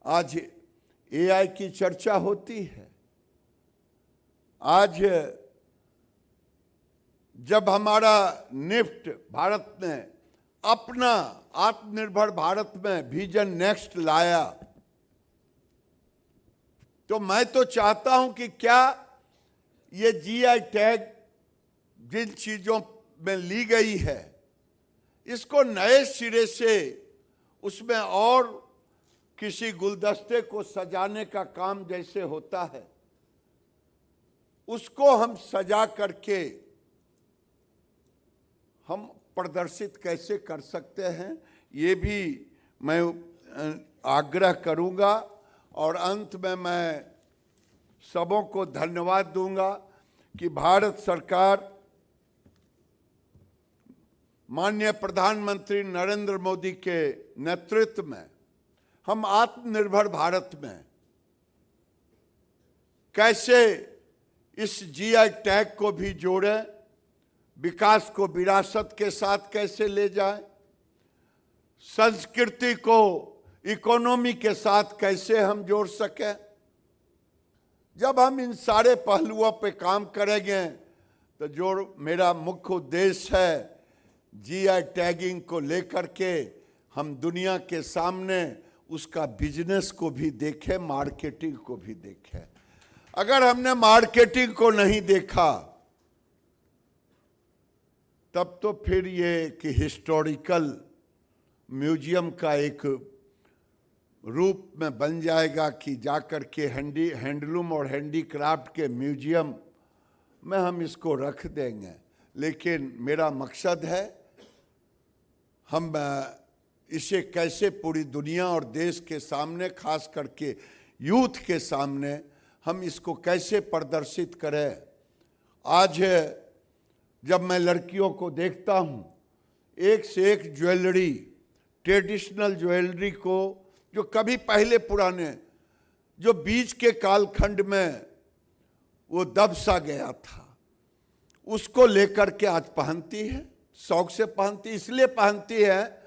आज एआई की चर्चा होती है। आज जब हमारा निफ्ट भारत ने अपना आत्मनिर्भर भारत में विजन नेक्स्ट लाया, तो मैं तो चाहता हूं कि क्या ये जीआई टैग जिन चीजों में ली गई है इसको नए सिरे से उसमें और किसी गुलदस्ते को सजाने का काम जैसे होता है उसको हम सजा करके हम प्रदर्शित कैसे कर सकते हैं, ये भी मैं आग्रह करूंगा। और अंत में मैं सबों को धन्यवाद दूंगा कि भारत सरकार, माननीय प्रधानमंत्री नरेंद्र मोदी के नेतृत्व में हम आत्मनिर्भर भारत में कैसे इस जीआई टैग को भी जोड़ें, विकास को विरासत के साथ कैसे ले जाएं, संस्कृति को इकोनॉमी के साथ कैसे हम जोड़ सकें। जब हम इन सारे पहलुओं पे काम करेंगे तो जो मेरा मुख्य उद्देश्य है जीआई टैगिंग को लेकर के हम दुनिया के सामने उसका बिजनेस को भी देखें, मार्केटिंग को भी देखें। अगर हमने मार्केटिंग को नहीं देखा तब तो फिर ये कि हिस्टोरिकल म्यूजियम का एक रूप में बन जाएगा कि जाकर के हैंडलूम और हैंडीक्राफ्ट के म्यूजियम में हम इसको रख देंगे। लेकिन मेरा मकसद है हम इसे कैसे पूरी दुनिया और देश के सामने, खास करके यूथ के सामने, हम इसको कैसे प्रदर्शित करें। आज जब मैं लड़कियों को देखता हूँ, एक से एक ज्वेलरी, ट्रेडिशनल ज्वेलरी को, जो कभी पहले पुराने, जो बीच के कालखंड में वो दब सा गया था, उसको लेकर के आज पहनती है, शौक से पहनती, इसलिए पहनती है,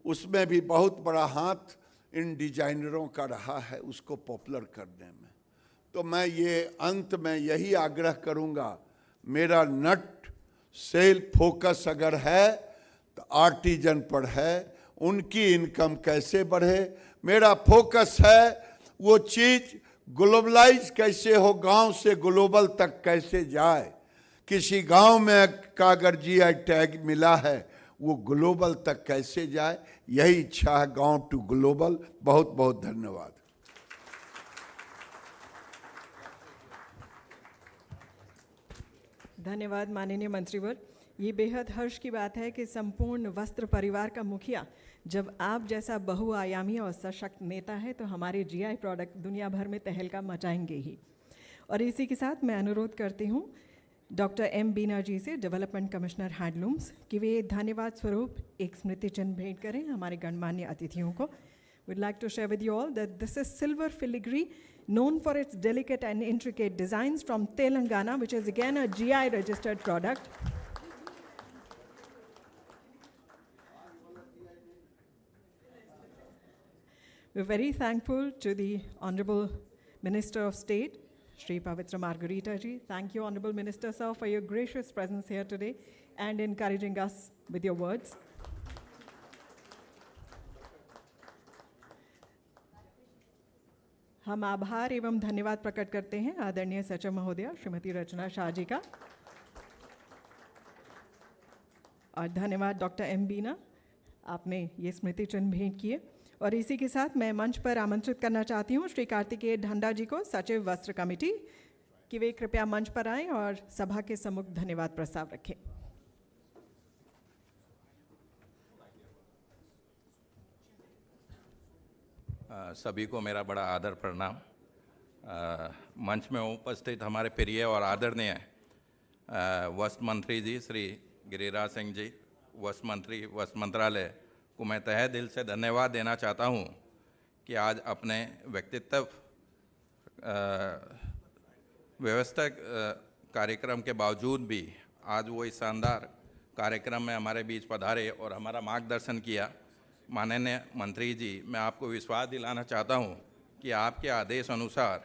उसमें भी बहुत बड़ा हाथ इन डिजाइनरों का रहा है उसको पॉपुलर करने में। तो मैं ये अंत में यही आग्रह करूंगा, मेरा नट सेल फोकस अगर है तो आर्टिजन पर है, उनकी इनकम कैसे बढ़े। मेरा फोकस है वो चीज़ ग्लोबलाइज कैसे हो, गांव से ग्लोबल तक कैसे जाए। किसी गांव में का अगर जीआई टैग मिला है, वो ग्लोबल तक कैसे जाए, यही इच्छा है, गांव टू ग्लोबल। बहुत बहुत धन्यवाद। धन्यवाद माननीय मंत्रीवर। ये बेहद हर्ष की बात है कि संपूर्ण वस्त्र परिवार का मुखिया जब आप जैसा बहुआयामी और सशक्त नेता है तो हमारे जीआई प्रोडक्ट दुनिया भर में तहलका मचाएंगे ही। और इसी के साथ मैं अनुरोध करती हूँ डॉक्टर एम बीना जी से, डेवलपमेंट कमिश्नर हैंडलूम्स, कि वे धन्यवाद स्वरूप एक स्मृति चिन्ह भेंट करें हमारे गणमान्य अतिथियों को। We'd like to share with you all that this is silver filigree, known for its delicate and intricate designs, from Telangana, which is again a GI registered product. We're very thankful to the Honorable Minister of State, Shri Pavitra Margarita ji. Thank you, Honorable Minister Sir, for your gracious presence here today and encouraging us with your words. हम आभार एवं धन्यवाद प्रकट करते हैं आदरणीय सचिव महोदया श्रीमती रचना शाह जी का, और धन्यवाद डॉक्टर एम बीना, आपने ये स्मृति चिन्ह भेंट किए। और इसी के साथ मैं मंच पर आमंत्रित करना चाहती हूँ श्री कार्तिकेय ढंडा जी को, सचिव वस्त्र कमेटी, कि वे कृपया मंच पर आएं और सभा के सम्मुख धन्यवाद प्रस्ताव रखें। सभी को मेरा बड़ा आदर प्रणाम। मंच में उपस्थित हमारे प्रिय और आदरणीय वस्त्र मंत्री जी श्री गिरिराज सिंह जी, वस्त्र मंत्री, वस्त्र मंत्रालय को मैं तहे दिल से धन्यवाद देना चाहता हूं कि आज अपने व्यक्तित्व व्यवस्था कार्यक्रम के बावजूद भी आज वो इस शानदार कार्यक्रम में हमारे बीच पधारे और हमारा मार्गदर्शन किया। माननीय मंत्री जी, मैं आपको विश्वास दिलाना चाहता हूं कि आपके आदेश अनुसार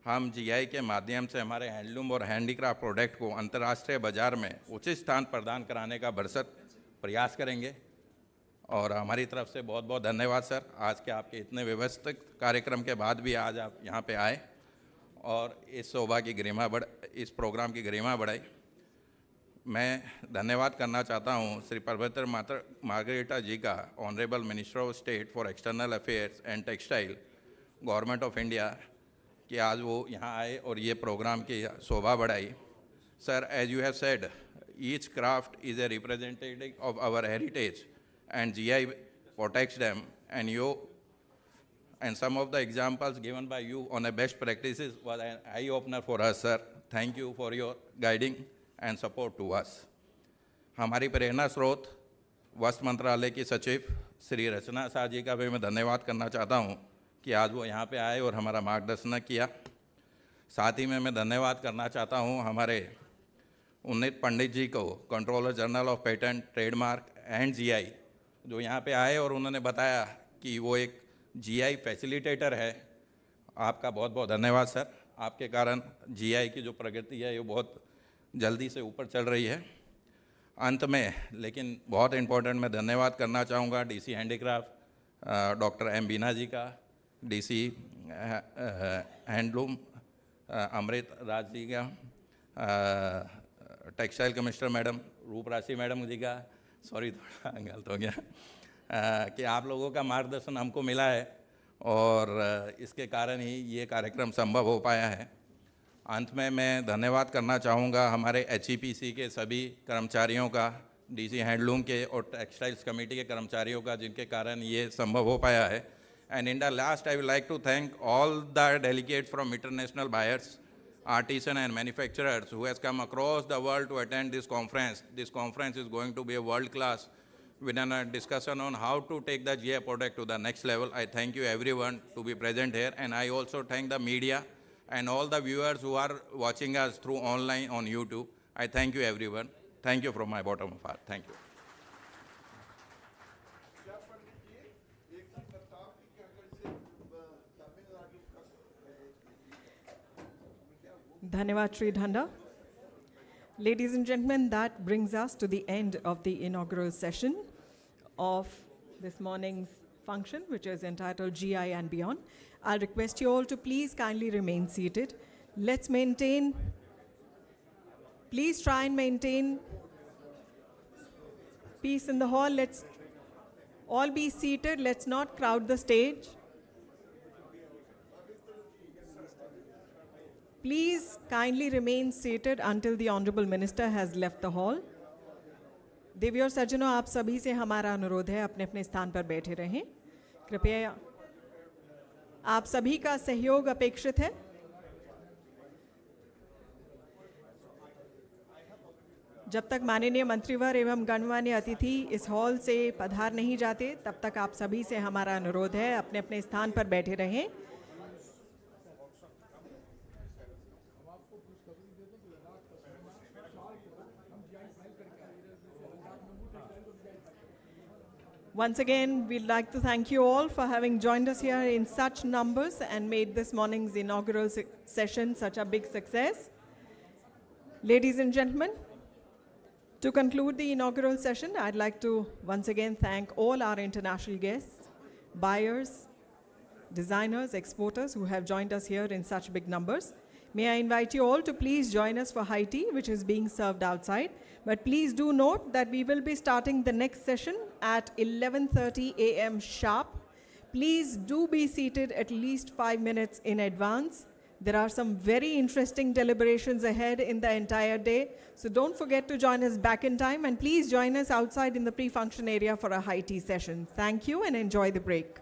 हम जीआई के माध्यम से हमारे हैंडलूम और हैंडीक्राफ्ट प्रोडक्ट को अंतर्राष्ट्रीय बाजार में उचित स्थान प्रदान कराने का भरसक प्रयास करेंगे। और हमारी तरफ से बहुत बहुत धन्यवाद सर, आज के आपके इतने व्यवस्थित कार्यक्रम के बाद भी आज आप यहाँ पे आए और इस शोभा की गरिमा इस प्रोग्राम की गरिमा बढ़ाई। मैं धन्यवाद करना चाहता हूँ श्री पवित्र मार्गरेटा जी का, honourable minister of state for external affairs and textile, government of India, कि आज वो यहाँ आए और ये प्रोग्राम की शोभा बढ़ाई। Sir, as you have said, each craft is a representative of our heritage and GI protects them, and some of the examples given by you on the best practices was an eye-opener for us, sir. Thank you for your guiding and support to us. हमारी प्रेरणा स्रोत वस्त्र मंत्रालय की सचिव श्री रचना शाह जी का भी मैं धन्यवाद करना चाहता हूँ कि आज वो यहाँ पे आए और हमारा मार्गदर्शन किया। साथ ही में मैं धन्यवाद करना चाहता हूँ हमारे उन्नीत पंडित जी को, controller general of patent, trademark and GI, जो यहाँ पे आए और उन्होंने बताया कि वो एक जीआई फैसिलिटेटर है। आपका बहुत बहुत धन्यवाद सर, आपके कारण जीआई की जो प्रगति है वो बहुत जल्दी से ऊपर चल रही है। अंत में लेकिन बहुत इम्पोर्टेंट मैं धन्यवाद करना चाहूँगा डीसी हैंडीक्राफ्ट डॉक्टर एम बीना जी का, डीसी हैंडलूम अमृत राज जी का, टेक्सटाइल कमिश्नर मैडम रूपराशि मैडम जी का, सॉरी थोड़ा गलत हो गया, कि आप लोगों का मार्गदर्शन हमको मिला है और इसके कारण ही ये कार्यक्रम संभव हो पाया है। अंत में मैं धन्यवाद करना चाहूँगा हमारे HEPC के सभी कर्मचारियों का, DC हैंडलूम के और टेक्सटाइल्स कमेटी के कर्मचारियों का, जिनके कारण ये संभव हो पाया है। And in the last I would like to thank all the delegates from international buyers, artisan and manufacturers who has come across the world to attend this conference. This conference is going to be a world class with a discussion on how to take the GI product to the next level. I thank you everyone to be present here, and I also thank the media and all the viewers who are watching us through online on YouTube. I thank you everyone. Thank you from my bottom of heart. Thank you. Dhanyavad Shri Dhanda. Ladies and gentlemen, that brings us to the end of the inaugural session of this morning's function, which is entitled GI and Beyond. I'll request you all to please kindly remain seated. Let's maintain, please try and maintain peace in the hall. Let's all be seated. Let's not crowd the stage. Please kindly remain seated until the Honorable Minister has left the hall. देवी और सज्जनों, आप सभी से हमारा अनुरोध है, अपने अपने स्थान पर बैठे रहें। कृपया आप सभी का सहयोग अपेक्षित है। जब तक माननीय मंत्रीवर एवं गणमान्य अतिथि इस हॉल से पधार नहीं जाते, तब तक आप सभी से हमारा अनुरोध है, अपने अपने स्थान पर बैठे रहें। Once again, we'd like to thank you all for having joined us here in such numbers and made this morning's inaugural session such a big success. Ladies and gentlemen, to conclude the inaugural session, I'd like to once again thank all our international guests, buyers, designers, exporters who have joined us here in such big numbers. May I invite you all to please join us for high tea, which is being served outside. But please do note that we will be starting the next session at 11:30 a.m. sharp. Please do be seated at least 5 minutes in advance. There are some very interesting deliberations ahead in the entire day. So don't forget to join us back in time, and please join us outside in the pre-function area for a high tea session. Thank you and enjoy the break.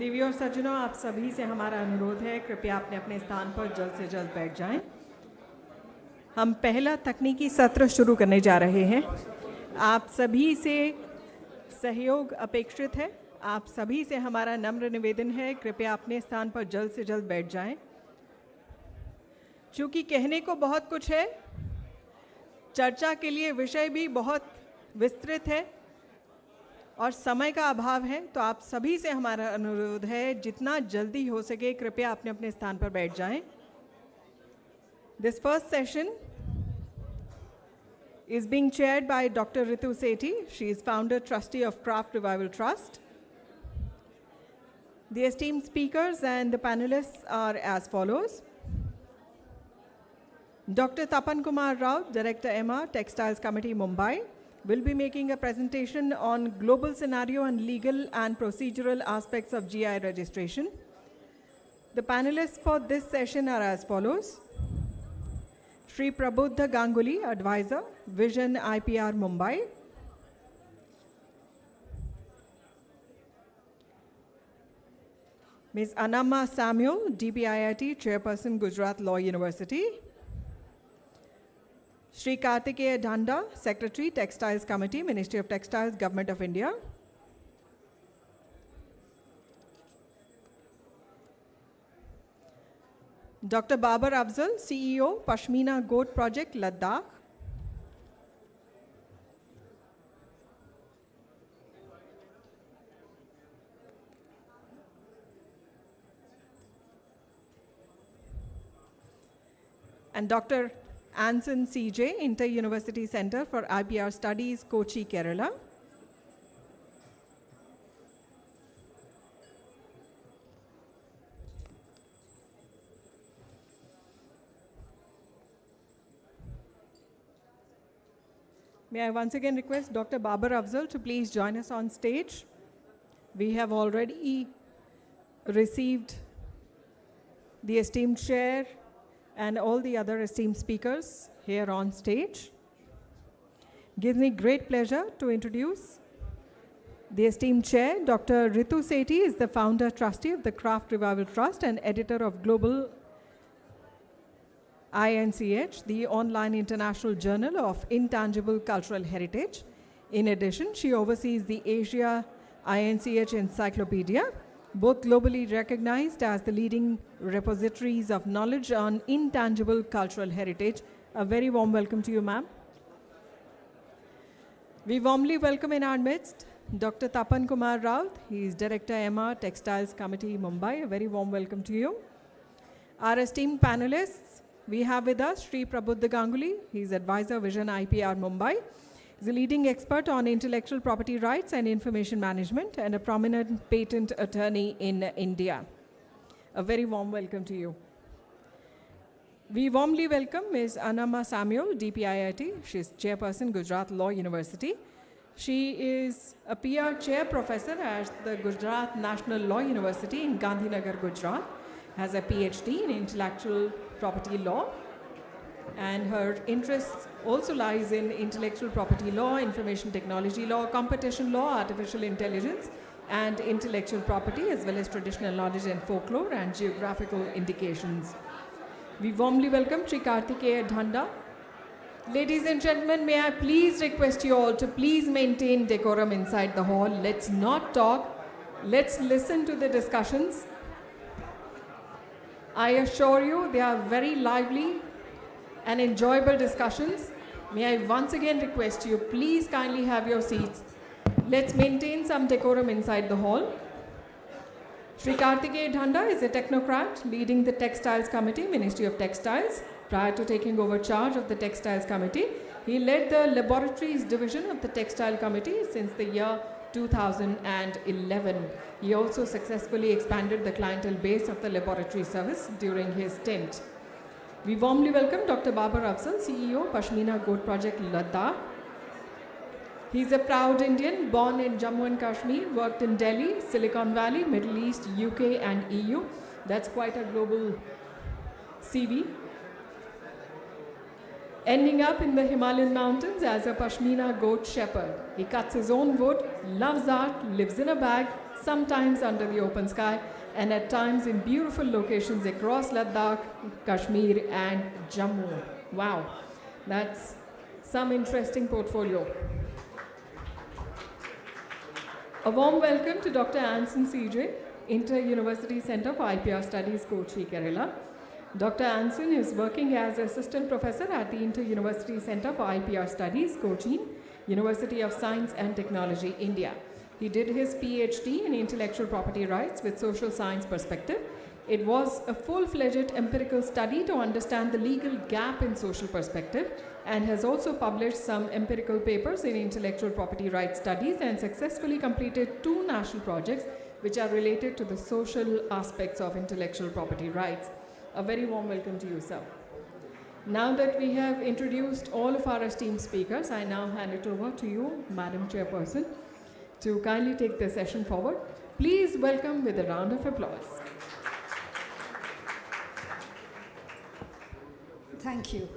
देवी और सज्जनों, आप सभी से हमारा अनुरोध है, कृपया अपने अपने स्थान पर जल्द से जल्द बैठ जाएं। हम पहला तकनीकी सत्र शुरू करने जा रहे हैं। आप सभी से सहयोग अपेक्षित है। आप सभी से हमारा नम्र निवेदन है, कृपया अपने स्थान पर जल्द से जल्द बैठ जाएं। चूँकि कहने को बहुत कुछ है, चर्चा के लिए विषय भी बहुत विस्तृत है और समय का अभाव है, तो आप सभी से हमारा अनुरोध है, जितना जल्दी हो सके कृपया अपने अपने स्थान पर बैठ जाएं। This first session is being chaired by Dr. Ritu Sethi. She is founder trustee of Craft Revival Trust. The esteemed speakers and the panelists are as follows. Dr. Tapan Kumar Rao, Director MR, Textiles Committee, Mumbai, will be making a presentation on global scenario and legal and procedural aspects of GI registration. The panelists for this session are as follows. Shri Prabuddha Ganguly, Advisor, Vision IPR, Mumbai. Ms. Anamma Samuel, DPIIT, Chairperson, Gujarat Law University. Shri Kartikeya Dhanda, Secretary, Textiles Committee, Ministry of Textiles, Government of India. Dr. Babar Afzal, CEO, Pashmina Goat Project, Ladakh. And Dr. Anson CJ, Inter-University Center for IPR Studies, Kochi, Kerala. May I once again request Dr. Babar Afzal to please join us on stage. We have already received the esteemed chair and all the other esteemed speakers here on stage. Gives me great pleasure to introduce the esteemed chair. Dr. Ritu Sethi is the founder trustee of the Craft Revival Trust and editor of Global INCH, the online international journal of intangible cultural heritage. In addition, she oversees the Asia INCH Encyclopedia, both globally recognized as the leading repositories of knowledge on intangible cultural heritage. A very warm welcome to you, ma'am. We warmly welcome in our midst Dr. Tapan Kumar Rao. He is Director MR, Textiles Committee, Mumbai. A very warm welcome to you. Our esteemed panelists, we have with us Shri Prabuddha Ganguly. He is Advisor, Vision IPR, Mumbai. He's a leading expert on intellectual property rights and information management and a prominent patent attorney in India. A very warm welcome to you. We warmly welcome Ms. Anamma Samuel, DPIIT. She's Chairperson, Gujarat Law University. She is a PR Chair Professor at the Gujarat National Law University in Gandhinagar, Gujarat. Has a PhD in intellectual property law. And her interests also lies in intellectual property law, information technology law, competition law, artificial intelligence, and intellectual property, as well as traditional knowledge and folklore and geographical indications. We warmly welcome Shri Kartikeya Dhanda. Ladies and gentlemen, may I please request you all to please maintain decorum inside the hall. Let's not talk. Let's listen to the discussions. I assure you they are very lively and enjoyable discussions. May I once again request you, please kindly have your seats. Let's maintain some decorum inside the hall. Shri Kartikeya Dhanda is a technocrat leading the Textiles Committee, Ministry of Textiles. Prior to taking over charge of the Textiles Committee, he led the Laboratories Division of the Textile Committee since the year 2011. He also successfully expanded the clientele base of the laboratory service during his stint. We warmly welcome Dr. Babar Afzal, CEO, Pashmina Goat Project, Ladakh. He's a proud Indian, born in Jammu and Kashmir, worked in Delhi, Silicon Valley, Middle East, UK and EU. That's quite a global CV. Ending up in the Himalayan mountains as a Pashmina goat shepherd. He cuts his own wood, loves art, lives in a bag, sometimes under the open sky, and at times in beautiful locations across Ladakh, Kashmir, and Jammu. Wow, that's some interesting portfolio. A warm welcome to Dr. Anson CJ, Inter-University Center for IPR Studies, Kochi, Kerala. Dr. Anson is working as Assistant Professor at the Inter-University Center for IPR Studies, Cochin, University of Science and Technology, India. He did his PhD in Intellectual Property Rights with Social Science Perspective. It was a full-fledged empirical study to understand the legal gap in social perspective, and has also published some empirical papers in intellectual property rights studies and successfully completed 2 national projects which are related to the social aspects of intellectual property rights. A very warm welcome to you, sir. Now that we have introduced all of our esteemed speakers, I now hand it over to you, Madam Chairperson, to kindly take the session forward. Please welcome with a round of applause. Thank you,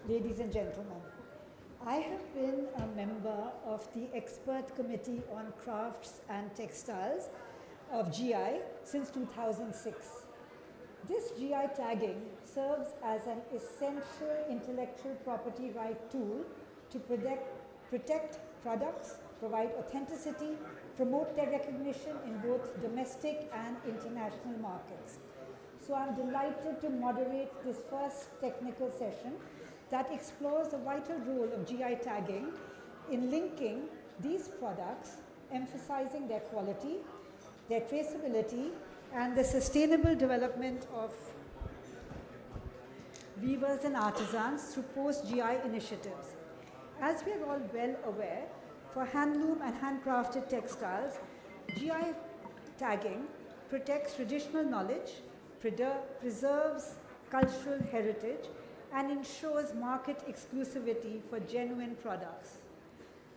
ladies and gentlemen. I have been a member of the Expert Committee on Crafts and Textiles of GI since 2006. This GI tagging serves as an essential intellectual property right tool to protect products, provide authenticity, promote their recognition in both domestic and international markets. So I'm delighted to moderate this first technical session that explores the vital role of GI tagging in linking these products, emphasizing their quality, their traceability, and the sustainable development of weavers and artisans through post-GI initiatives. As we are all well aware, for handloom and handcrafted textiles, GI tagging protects traditional knowledge, preserves cultural heritage, and ensures market exclusivity for genuine products.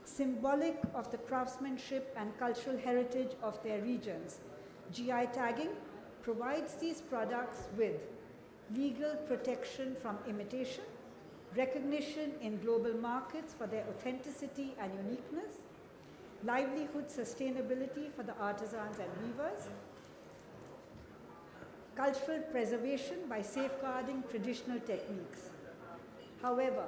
Symbolic of the craftsmanship and cultural heritage of their regions, GI tagging provides these products with legal protection from imitation, recognition in global markets for their authenticity and uniqueness, livelihood sustainability for the artisans and weavers, cultural preservation by safeguarding traditional techniques. However,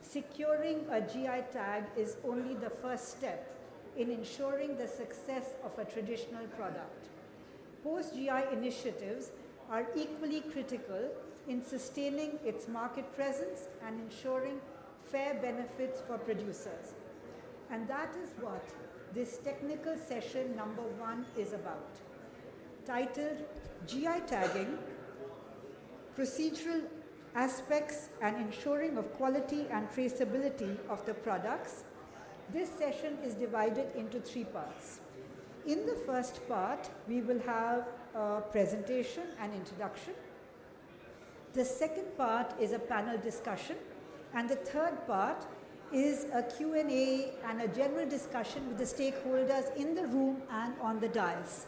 securing a GI tag is only the first step in ensuring the success of a traditional product. Post-GI initiatives are equally critical in sustaining its market presence and ensuring fair benefits for producers. And that is what this technical session number 1 is about, titled GI Tagging, Procedural Aspects and Ensuring of Quality and Traceability of the Products. This session is divided into 3 parts. In the first part, we will have a presentation and introduction. The second part is a panel discussion, and the third part is a Q&A and a general discussion with the stakeholders in the room and on the dais.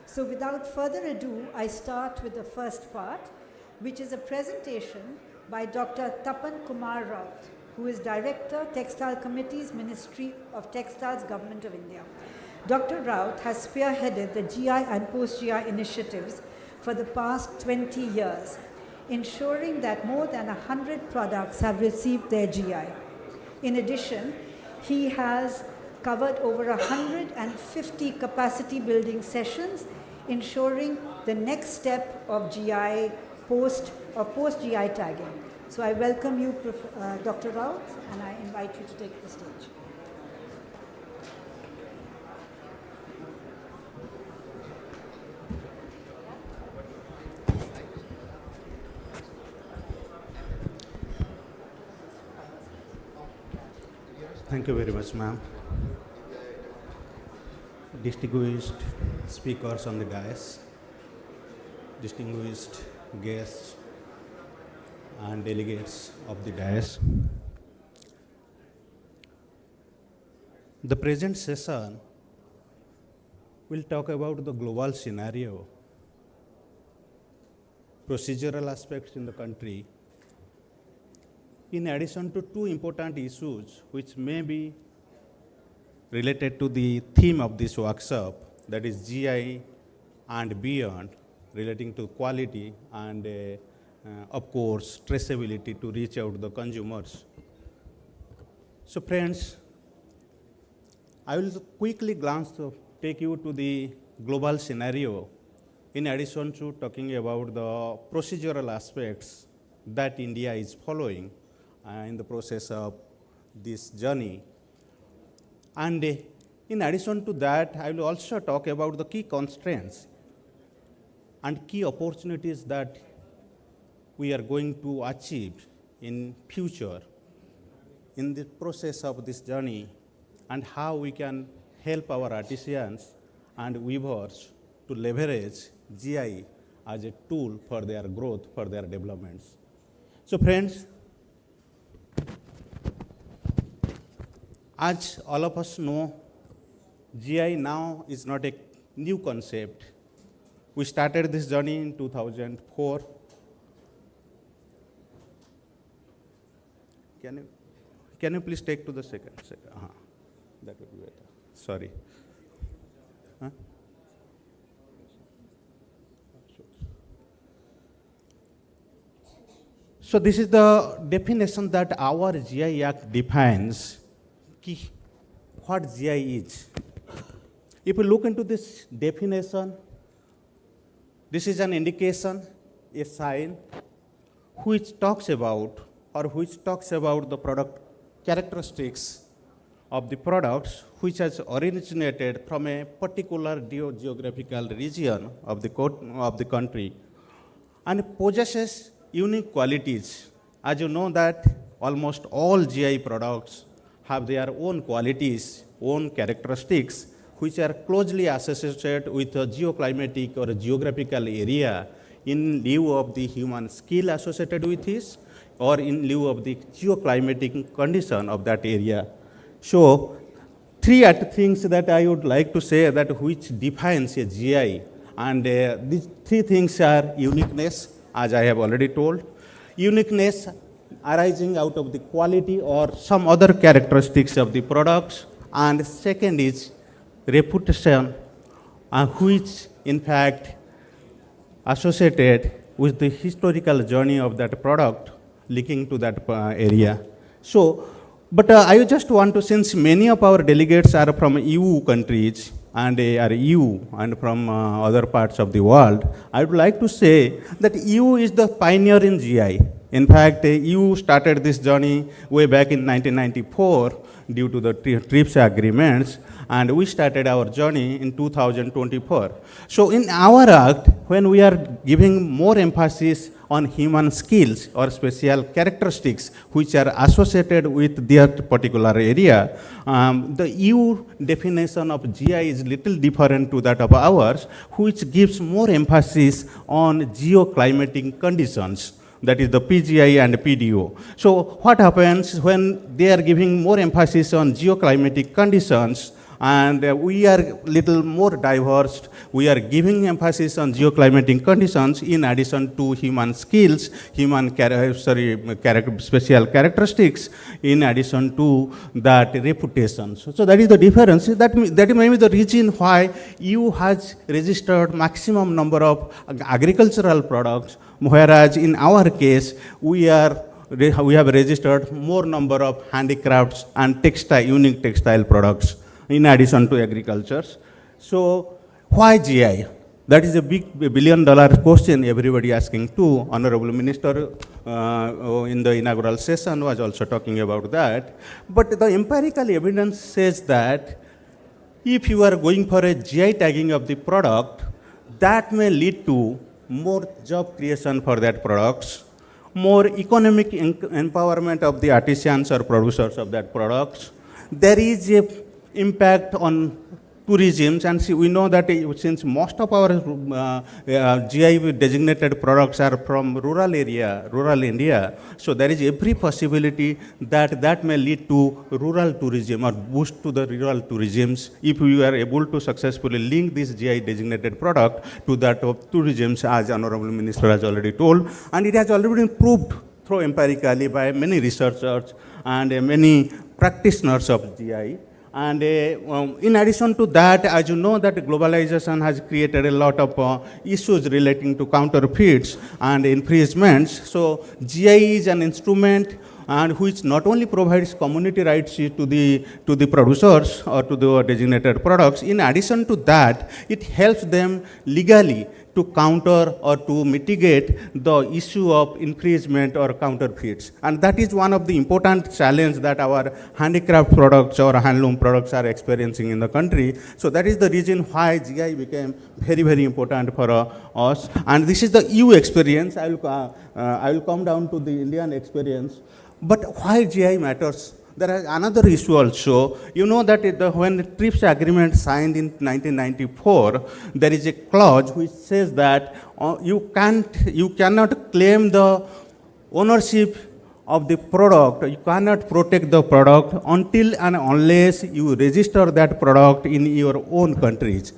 So without further ado, I start with the first part, which is a presentation by Dr. Tapan Kumar Raut, who is Director, Textile Committees, Ministry of Textiles, Government of India. Dr. Raut has spearheaded the GI and post-GI initiatives for the past 20 years, ensuring that more than 100 products have received their GI. In addition, he has covered over 150 capacity building sessions, ensuring the next step of GI post-GI tagging. So I welcome you, Dr. Raut, and I invite you to take the stage. Thank you very much, ma'am. Distinguished speakers on the dais, distinguished guests and delegates of the dais. The present session will talk about the global scenario, procedural aspects in the country, in addition to 2 important issues which may be related to the theme of this workshop, that is GI and beyond, relating to quality and, of course, traceability to reach out to the consumers. So friends, I will quickly take you to the global scenario in addition to talking about the procedural aspects that India is following in the process of this journey. And in addition to that, I will also talk about the key constraints and key opportunities that we are going to achieve in future in the process of this journey, and how we can help our artisans and weavers to leverage GI as a tool for their growth, for their developments. So friends, as all of us know, GI now is not a new concept. We started this journey in 2004. Can you please take to the second? That would be better. Sorry. Huh? So this is the definition that our GI Act defines what GI is. If you look into this definition, this is an indication, a sign, which talks about the product characteristics of the products which has originated from a particular geographical region of the country and possesses unique qualities. As you know that almost all GI products have their own qualities, own characteristics, which are closely associated with a geoclimatic or a geographical area in lieu of the human skill associated with this, or in lieu of the geoclimatic condition of that area. So, three things that I would like to say that which defines a GI, and these three things are uniqueness, as I have already told, uniqueness arising out of the quality or some other characteristics of the products, and second is reputation, which in fact associated with the historical journey of that product linking to that area. So, but I just want to, since many of our delegates are from EU countries and are EU and from other parts of the world, I would like to say that EU is the pioneer in GI. In fact, EU started this journey way back in 1994 due to the TRIPS agreements, and we started our journey in 2024. So in our act, when we are giving more emphasis on human skills or special characteristics which are associated with their particular area, the EU definition of GI is little different to that of ours, which gives more emphasis on geoclimatic conditions. That is the PGI and PDO. So what happens when they are giving more emphasis on geoclimatic conditions, and we are little more diverse, we are giving emphasis on geoclimatic conditions in addition to human skills, special characteristics, in addition to that reputation. So that is the difference. That may be the reason why EU has registered maximum number of agricultural products, whereas in our case, we have registered more number of handicrafts and unique textile products in addition to agriculture. So why GI? That is a big billion-dollar question everybody asking too. Honorable Minister in the inaugural session was also talking about that. But the empirical evidence says that if you are going for a GI tagging of the product, that may lead to more job creation for that products, more economic empowerment of the artisans or producers of that products. There is a impact on tourism, and we know that since most of our GI designated products are from rural India, so there is every possibility that may lead to rural tourism or boost to the rural tourism if we are able to successfully link this GI designated product to that of tourism, as Honorable Minister has already told, and it has already been proved through empirically by many researchers and many practitioners of GI. And in addition to that, as you know, that globalization has created a lot of issues relating to counterfeits and infringements. So GI is an instrument and which not only provides community rights to the producers or to the designated products. In addition to that, it helps them legally to counter or to mitigate the issue of infringement or counterfeits. And that is one of the important challenges that our handicraft products or handloom products are experiencing in the country. So that is the reason why GI became very, very important for us. And this is the EU experience. I will come down to the Indian experience. But why GI matters? There is another issue also. You know that when the TRIPS agreement signed in 1994, there is a clause which says that you cannot claim the ownership of the product, you cannot protect the product until and unless you register that product in your own countries.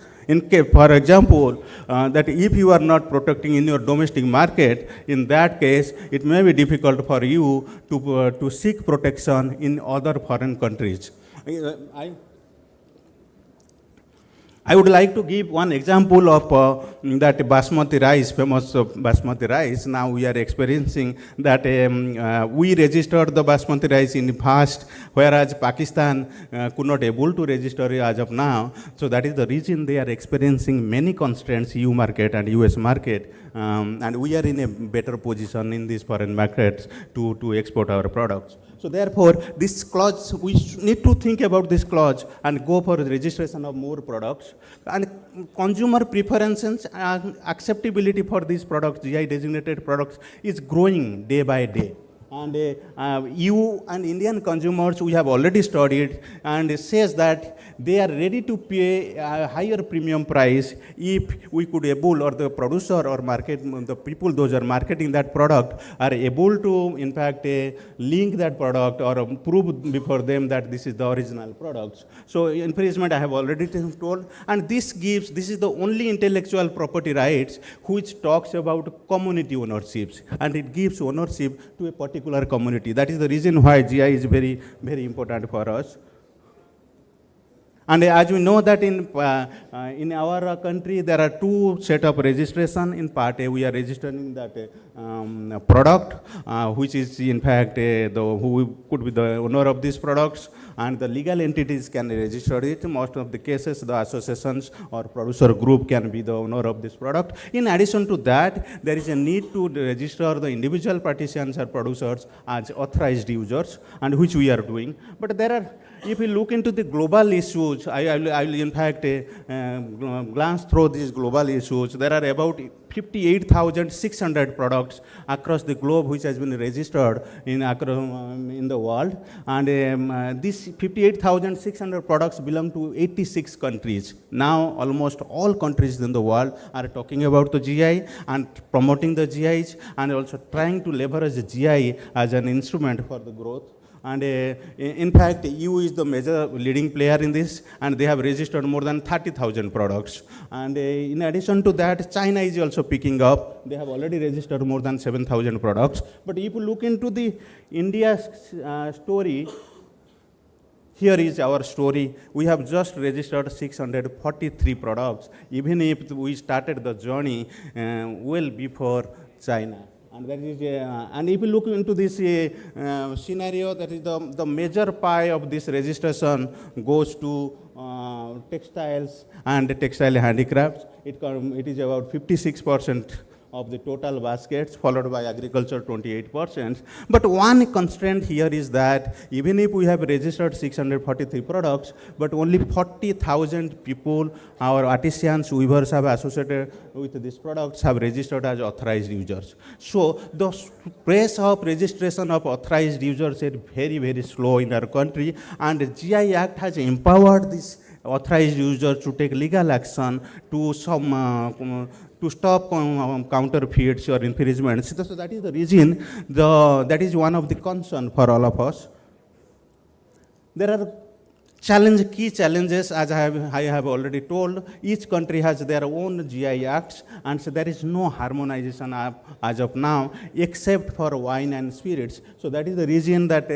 For example, that if you are not protecting in your domestic market, in that case, it may be difficult for you to seek protection in other foreign countries. I would like to give one example of that basmati rice, famous basmati rice. Now we are experiencing that we registered the basmati rice in the past, whereas Pakistan could not able to register it as of now. So that is the reason they are experiencing many constraints, EU market and US market. And we are in a better position in these foreign markets to export our products. So therefore, this clause, we need to think about this clause and go for the registration of more products. And consumer preferences and acceptability for these products, GI designated products, is growing day by day. And EU and Indian consumers, we have already studied, and it says that they are ready to pay a higher premium price if we could able, or the producer or market, the people, those are marketing that product, are able to, in fact, link that product or prove before them that this is the original products. So infringement I have already told, and this is the only intellectual property rights which talks about community ownerships, and it gives ownership to a particular community. That is the reason why GI is very, very important for us. And as we know that in our country, there are two set of registration. In Part A, we are registering that product, which is in fact who could be the owner of these products, and the legal entities can register it. Most of the cases, the associations or producer group can be the owner of this product. In addition to that, there is a need to register the individual participants or producers as authorized users, and which we are doing. But there are, if you look into the global issues, I will in fact glance through these global issues. There are about 58,600 products across the globe which has been registered in the world, and these 58,600 products belong to 86 countries. Now almost all countries in the world are talking about the GI and promoting the GIs, and also trying to leverage the GI as an instrument for the growth. And in fact, EU is the major leading player in this, and they have registered more than 30,000 products. And in addition to that, China is also picking up. They have already registered more than 7,000 products. But if you look into the India's story, here is our story. We have just registered 643 products, even if we started the journey well before China. And that is, and if you look into this scenario, that is the major pie of this registration goes to textiles and textile handicrafts. It is about 56% of the total baskets, followed by agriculture 28%. But one constraint here is that even if we have registered 643 products, but only 40,000 people, our artisans, weavers have associated with these products, have registered as authorized users. So the pace of registration of authorized users is very, very slow in our country, and the GI Act has empowered these authorized users to take legal action to to stop counterfeits or infringements. So that is the reason, that is one of the concern for all of us. There are key challenges, as I have already told, each country has their own GI acts, and so there is no harmonization as of now, except for wine and spirits. So that is the reason that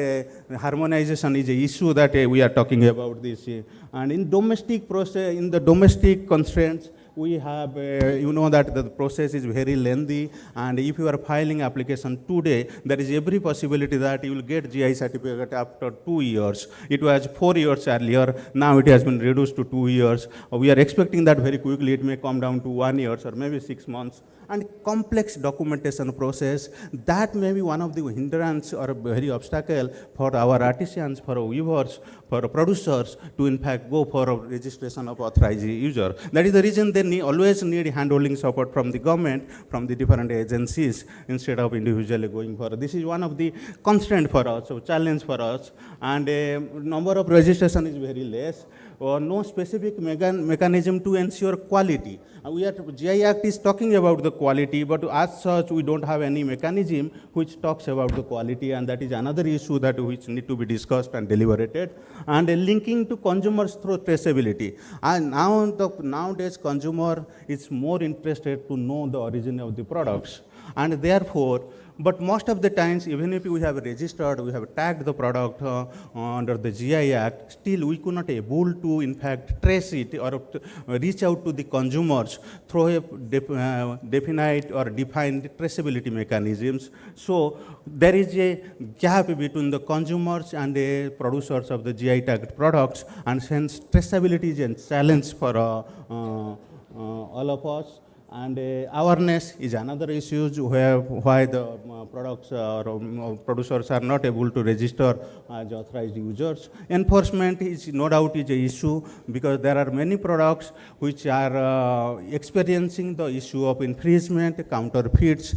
harmonization is an issue that we are talking about this. And in domestic process, in the domestic constraints, we have, you know that the process is very lengthy, and if you are filing application today, there is every possibility that you will get GI certificate after 2 years. It was 4 years earlier, now it has been reduced to 2 years. We are expecting that very quickly it may come down to 1 year or maybe 6 months. And complex documentation process, that may be one of the hindrance or a very obstacle for our artisans, for weavers, for producers to in fact go for a registration of authorized user. That is the reason they always need hand-holding support from the government, from the different agencies, instead of individually going for. This is one of the constraint for us, so challenge for us, and number of registration is very less, or no specific mechanism to ensure quality. GI Act is talking about the quality, but as such, we don't have any mechanism which talks about the quality, and that is another issue that which need to be discussed and deliberated. And linking to consumers through traceability. And nowadays, consumer is more interested to know the origin of the products, and therefore, but most of the times, even if we have registered, we have tagged the product under the GI Act, still we could not able to, in fact, trace it or reach out to the consumers through a definite or defined traceability mechanisms. So there is a gap between the consumers and the producers of the GI tagged products, and hence traceability is a challenge for all of us. And awareness is another issue why the products or producers are not able to register as authorized users. Enforcement is no doubt is an issue, because there are many products which are experiencing the issue of infringement, counterfeits.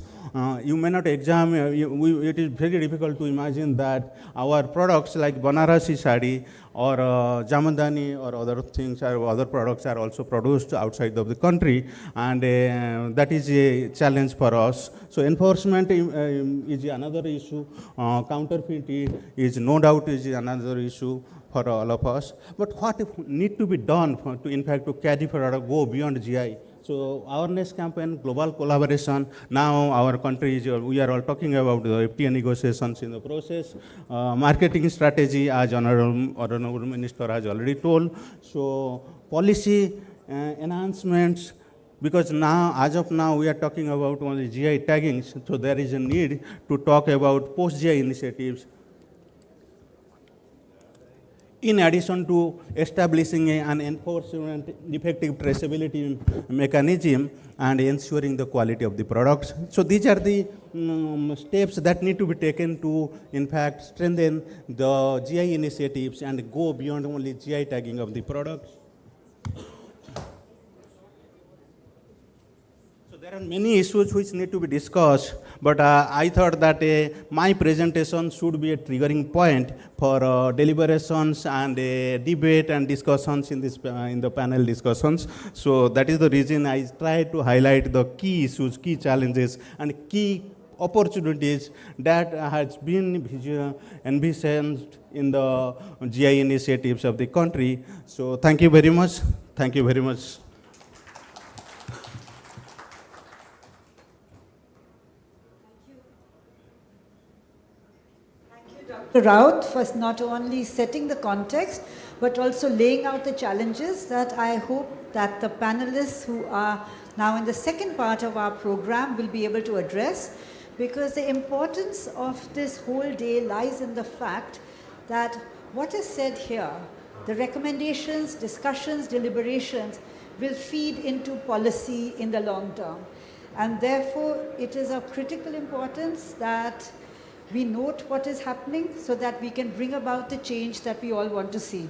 You may not examine, it is very difficult to imagine that our products like Banarasi Sari or Jamandani or other things or other products are also produced outside of the country, and that is a challenge for us. So enforcement is another issue. Counterfeit is no doubt is another issue for all of us. But what need to be done to, in fact, to carry forward, go beyond GI? So awareness campaign, global collaboration. Now our country is, we are all talking about the FTA negotiations in the process. Marketing strategy, as Honorable Minister has already told. So policy enhancements, because now, as of now, we are talking about only GI tagging. So there is a need to talk about post-GI initiatives, in addition to establishing an enforcement effective traceability mechanism and ensuring the quality of the products. So these are the steps that need to be taken to, in fact, strengthen the GI initiatives and go beyond only GI tagging of the products. There are many issues which need to be discussed, but I thought that my presentation should be a triggering point for deliberations and debate and discussions in the panel discussions. So that is the reason I tried to highlight the key issues, key challenges, and key opportunities that has been envisioned in the GI initiatives of the country. So thank you very much. Thank you very much. Dr. Raut for not only setting the context, but also laying out the challenges that I hope that the panelists who are now in the second part of our program will be able to address, because the importance of this whole day lies in the fact that what is said here, the recommendations, discussions, deliberations will feed into policy in the long term. And therefore, it is of critical importance that we note what is happening so that we can bring about the change that we all want to see.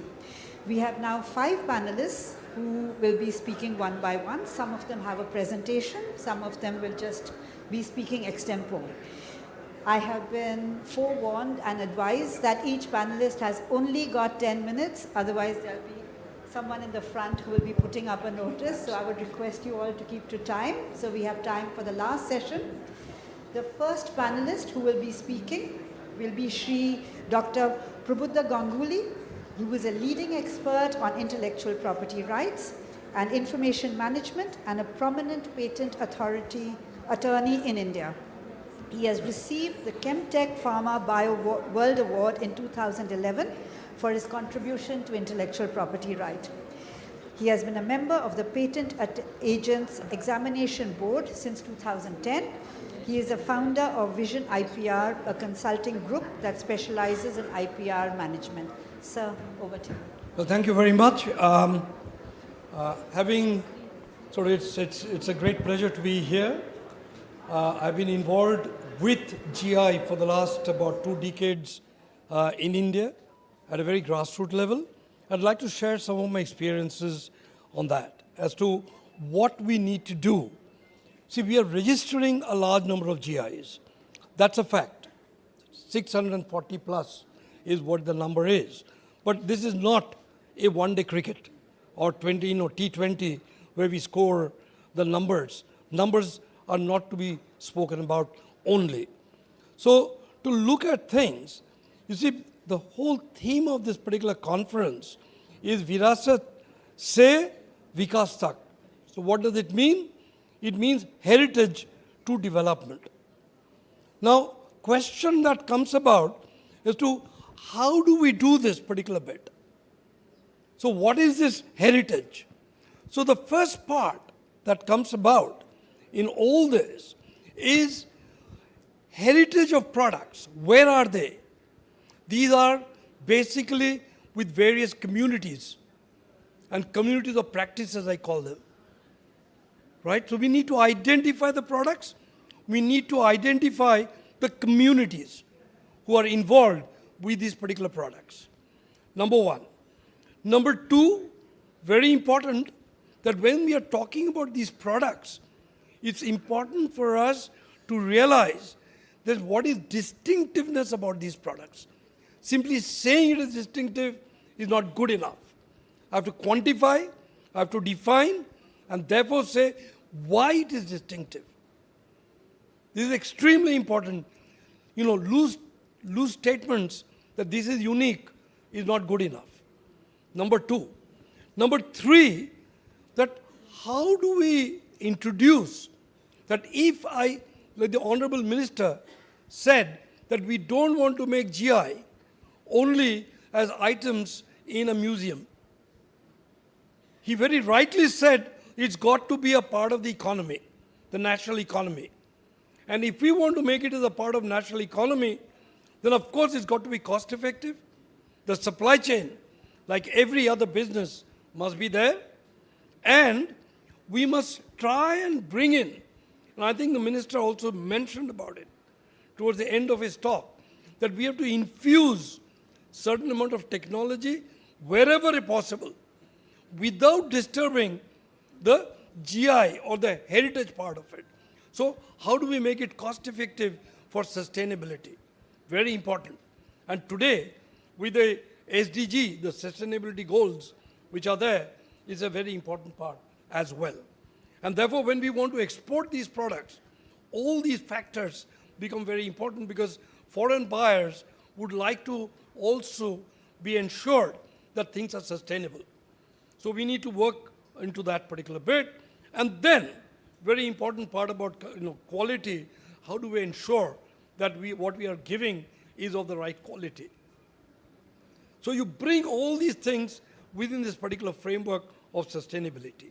We have now 5 panelists who will be speaking one by one. Some of them have a presentation, some of them will just be speaking extempore. I have been forewarned and advised that each panelist has only got 10 minutes, otherwise there'll be someone in the front who will be putting up a notice, so I would request you all to keep to time. So we have time for the last session. The first panelist who will be speaking will be Shri Dr. Prabuddha Ganguly. He was a leading expert on intellectual property rights and information management and a prominent patent attorney in India. He has received the Chemtech Pharma Bio World Award in 2011 for his contribution to intellectual property right. He has been a member of the Patent Agents Examination Board since 2010. He is a founder of Vision IPR, a consulting group that specializes in IPR management. Sir, over to you. Well, thank you very much. It's a great pleasure to be here. I've been involved with GI for the last about 2 decades in India at a very grassroots level. I'd like to share some of my experiences on that as to what we need to do. See, we are registering a large number of GIs. That's a fact. 640 plus is what the number is. But this is not a one-day cricket or T20 where we score the numbers. Numbers are not to be spoken about only. So to look at things, you see, the whole theme of this particular conference is Virasat Se Vikas Tak. So what does it mean? It means heritage to development. Now, question that comes about is to how do we do this particular bit? So what is this heritage? So the first part that comes about in all this is heritage of products. Where are they? These are basically with various communities and communities of practice, as I call them. Right? So we need to identify the products. We need to identify the communities who are involved with these particular products. Number 1. Number 2, very important, that when we are talking about these products, it's important for us to realize that what is distinctiveness about these products. Simply saying it is distinctive is not good enough. I have to quantify, I have to define, and therefore say why it is distinctive. This is extremely important. Loose statements that this is unique is not good enough. Number 2. Number 3, that how do we introduce that like the Honorable Minister said, that we don't want to make GI only as items in a museum. He very rightly said it's got to be a part of the economy, the national economy. And if we want to make it as a part of national economy, then of course it's got to be cost effective. The supply chain, like every other business, must be there. And we must try and bring in, and I think the minister also mentioned about it towards the end of his talk, that we have to infuse certain amount of technology wherever possible without disturbing the GI or the heritage part of it. So how do we make it cost effective for sustainability? Very important. And today, with the SDG, the sustainability goals, which are there, is a very important part as well. And therefore, when we want to export these products, all these factors become very important because foreign buyers would like to also be ensured that things are sustainable. So we need to work into that particular bit. And then, very important part about quality, how do we ensure that what we are giving is of the right quality? So you bring all these things within this particular framework of sustainability.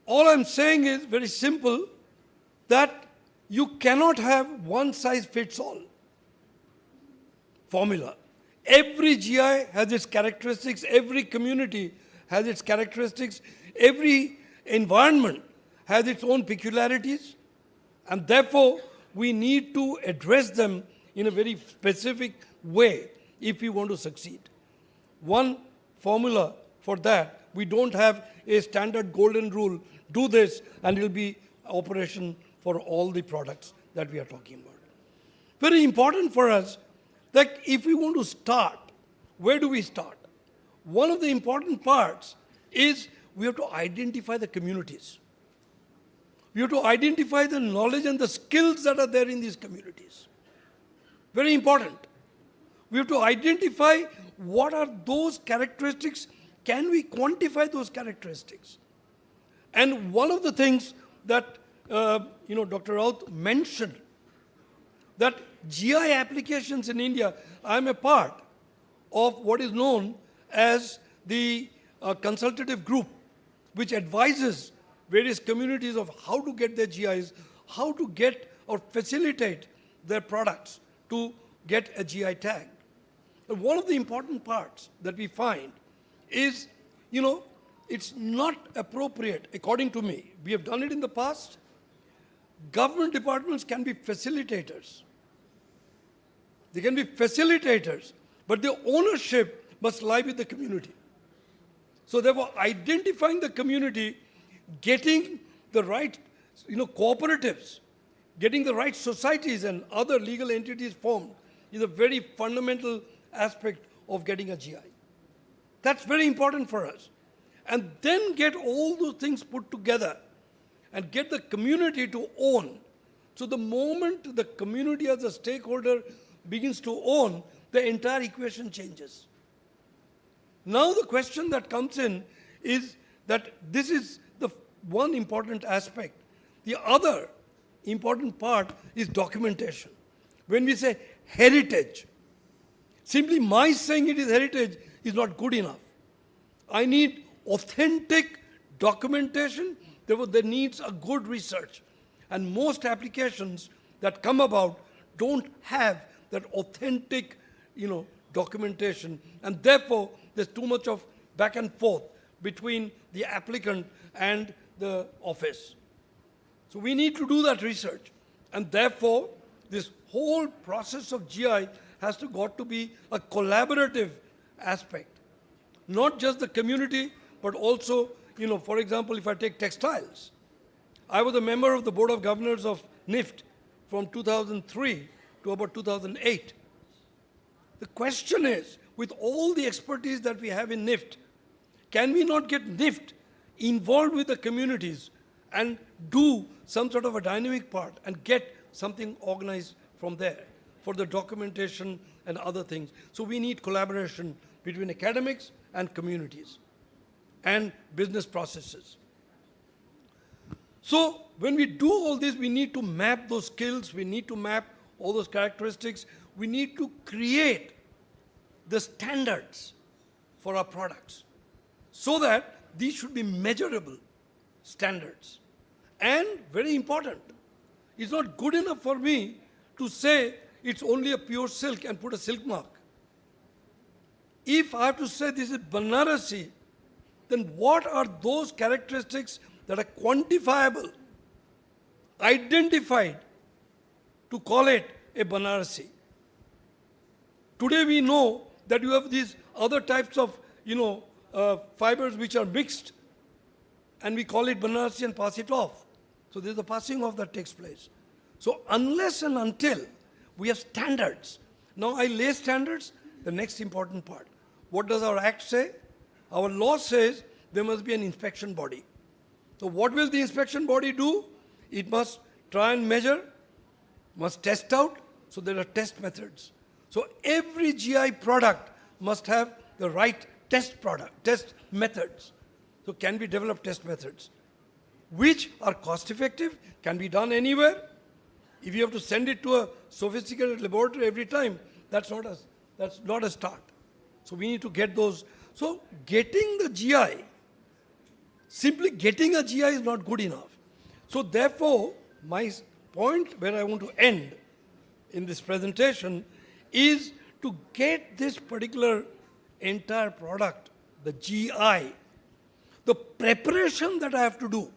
All I'm saying is very simple, that you cannot have one size fits all formula. Every GI has its characteristics, every community has its characteristics, every environment has its own peculiarities, and therefore we need to address them in a very specific way if we want to succeed. One formula for that, we don't have a standard golden rule, do this and it will be operation for all the products that we are talking about. Very important for us that if we want to start, where do we start? One of the important parts is we have to identify the communities. We have to identify the knowledge and the skills that are there in these communities. Very important. We have to identify what are those characteristics, can we quantify those characteristics? And one of the things that Dr. Raut mentioned, that GI applications in India, I'm a part of what is known as the consultative group, which advises various communities of how to get their GIs, how to get or facilitate their products to get a GI tag. And one of the important parts that we find is, it's not appropriate, according to me. We have done it in the past. Government departments can be facilitators. They can be facilitators, but the ownership must lie with the community. So therefore, identifying the community, getting the right cooperatives, getting the right societies and other legal entities formed is a very fundamental aspect of getting a GI. That's very important for us. And then get all those things put together and get the community to own. So the moment the community as a stakeholder begins to own, the entire equation changes. Now the question that comes in is that this is the one important aspect. The other important part is documentation. When we say heritage, simply my saying it is heritage is not good enough. I need authentic documentation. Therefore, there needs a good research. And most applications that come about don't have that authentic, documentation. And therefore, there's too much of back and forth between the applicant and the office. So we need to do that research. And therefore, this whole process of GI has got to be a collaborative aspect. Not just the community, but also, for example, if I take textiles. I was a member of the Board of Governors of NIFT from 2003 to about 2008. The question is, with all the expertise that we have in NIFT, can we not get NIFT involved with the communities and do some sort of a dynamic part and get something organized from there for the documentation and other things? So we need collaboration between academics and communities and business processes. So when we do all this, we need to map those skills, we need to map all those characteristics, we need to create the standards for our products so that these should be measurable standards. And very important, it's not good enough for me to say it's only a pure silk and put a silk mark. If I have to say this is Banarasi, then what are those characteristics that are quantifiable, identified, to call it a Banarasi? Today we know that you have these other types of, fibers which are mixed, and we call it Banarasi and pass it off. So there's a passing off that takes place. So unless and until we have standards, now I lay standards, the next important part. What does our Act say? Our law says there must be an inspection body. So what will the inspection body do? It must try and measure, must test out, so there are test methods. So every GI product must have the right test methods. So can we develop test methods which are cost effective, can be done anywhere? If you have to send it to a sophisticated laboratory every time, that's not a start. So we need to get those. So getting the GI, simply getting a GI is not good enough. So therefore, my point where I want to end in this presentation is to get this particular entire product, the GI, the preparation that I have to do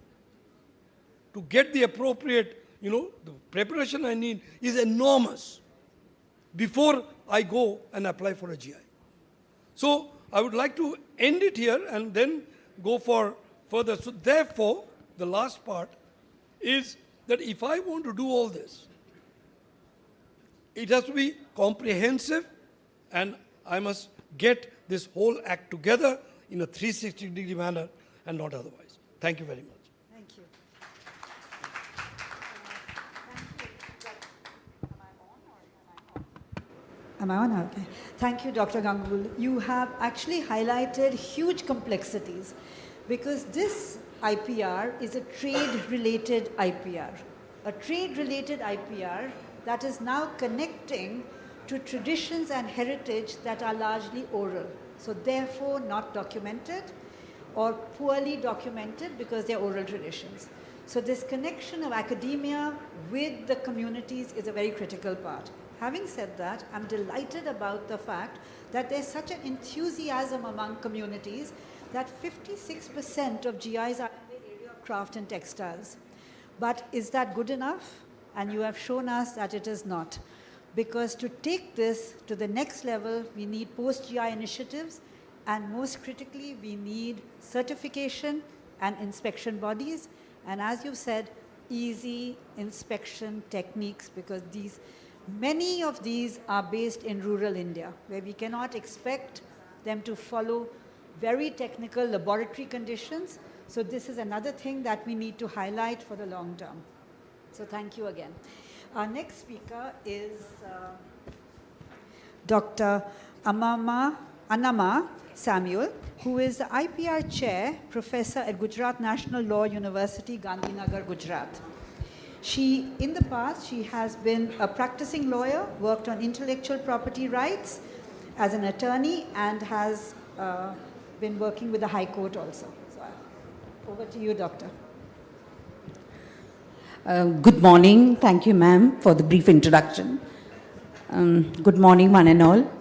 to get the appropriate, the preparation I need is enormous before I go and apply for a GI. So I would like to end it here and then go for further. So therefore, the last part is that if I want to do all this, it has to be comprehensive, and I must get this whole act together in a 360-degree manner and not otherwise. Thank you very much. Thank you. Am I on? Okay. Thank you, Dr. Ganguly. You have actually highlighted huge complexities because this IPR is a trade-related IPR. A trade-related IPR that is now connecting to traditions and heritage that are largely oral. So therefore not documented or poorly documented because they're oral traditions. So this connection of academia with the communities is a very critical part. Having said that, I'm delighted about the fact that there's such an enthusiasm among communities that 56% of GIs are in the area of craft and textiles. But is that good enough? And you have shown us that it is not. Because to take this to the next level, we need post-GI initiatives, and most critically, we need certification and inspection bodies. And as you said, easy inspection techniques, because many of these are based in rural India, where we cannot expect them to follow very technical laboratory conditions. So this is another thing that we need to highlight for the long term. So thank you again. Our next speaker is Dr. Anama Samuel, who is the IPR Chair, Professor at Gujarat National Law University, Gandhinagar, Gujarat. In the past, she has been a practicing lawyer, worked on intellectual property rights as an attorney, and has been working with the High Court also. So, over to you, Doctor. Good morning. Thank you, ma'am, for the brief introduction. Good morning, one and all.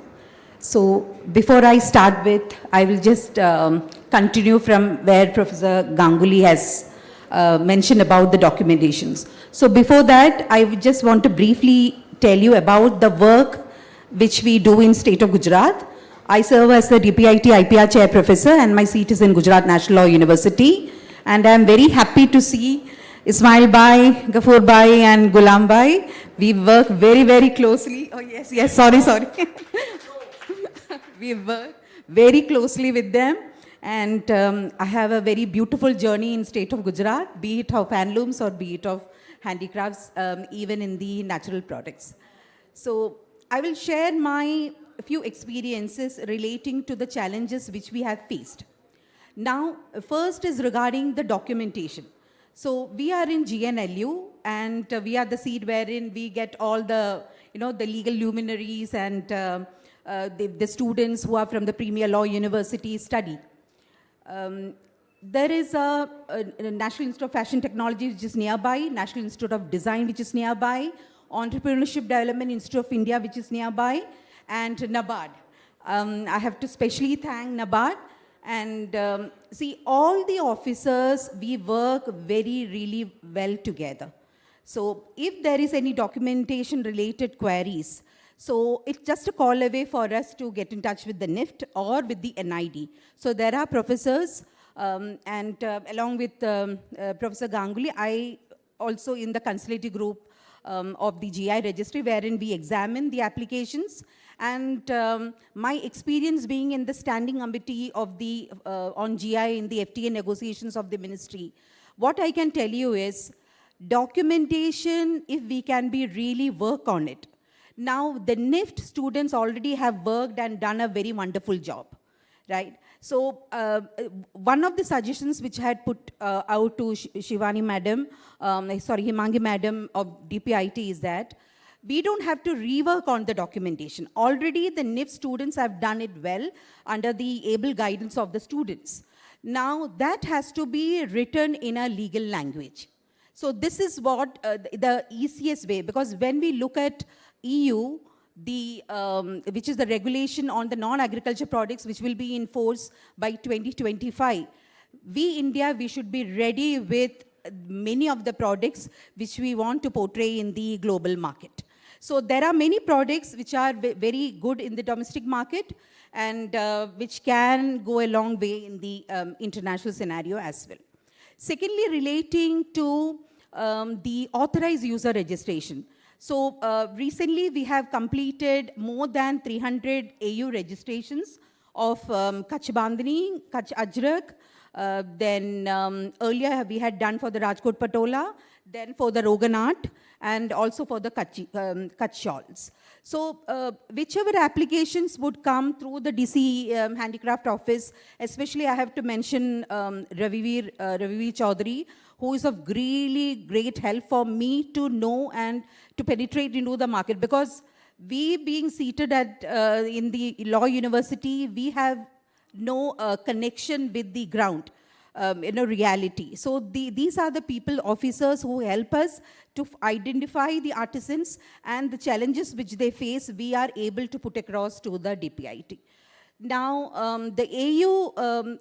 So, before I start with, I will just continue from where Professor Ganguly has mentioned about the documentations. So before that, I would just want to briefly tell you about the work which we do in state of Gujarat. I serve as the DPIT IPR Chair Professor, and my seat is in Gujarat National Law University. And I am very happy to see Ismail Bhai, Ghafoor Bhai and Gulam Bhai. We work very, very closely. Oh yes, sorry. We work very closely with them. And I have a very beautiful journey in state of Gujarat, be it of handlooms or be it of handicrafts, even in the natural products. So I will share my few experiences relating to the challenges which we have faced. Now, first is regarding the documentation. So we are in GNLU, and we are the seat wherein we get all the, the legal luminaries and the students who are from the Premier Law University study. There is a National Institute of Fashion Technology which is nearby, National Institute of Design which is nearby, Entrepreneurship Development Institute of India which is nearby, and NABARD. I have to specially thank NABARD. And see, all the officers, we work really well together. So if there is any documentation related queries, so it's just a call away for us to get in touch with the NIFT or with the NID. So there are professors, and along with Professor Ganguly, I also in the consultative group of the GI registry, wherein we examine the applications. And my experience being in the standing committee of the on GI in the FTA negotiations of the ministry, what I can tell you is documentation, if we can be really work on it. Now, the NIFT students already have worked and done a very wonderful job, right? So, one of the suggestions which I had put out to Himangi Madam of DPIT is that we don't have to rework on the documentation. Already, the NIFT students have done it well under the able guidance of the students. Now, that has to be written in a legal language. So, this is what the easiest way, because when we look at EU, which is the regulation on the non-agriculture products, which will be in force by 2025. India, we should be ready with many of the products which we want to portray in the global market. So there are many products which are very good in the domestic market and which can go a long way in the international scenario as well. Secondly, relating to the authorized user registration. So recently we have completed more than 300 AU registrations of Kutch Bandhani, Kutch Ajrak, then earlier we had done for the Rajkot Patola, then for the Rogan art, and also for the Kutch shawls. So whichever applications would come through the DC Handicraft Office, especially I have to mention Ravivir Chaudhary, who is of really great help for me to know and to penetrate into the market, because we being seated at in the law university, we have no connection with the ground, reality. So these are the people, officers, who help us to identify the artisans and the challenges which they face, we are able to put across to the DPIT. Now, the AU,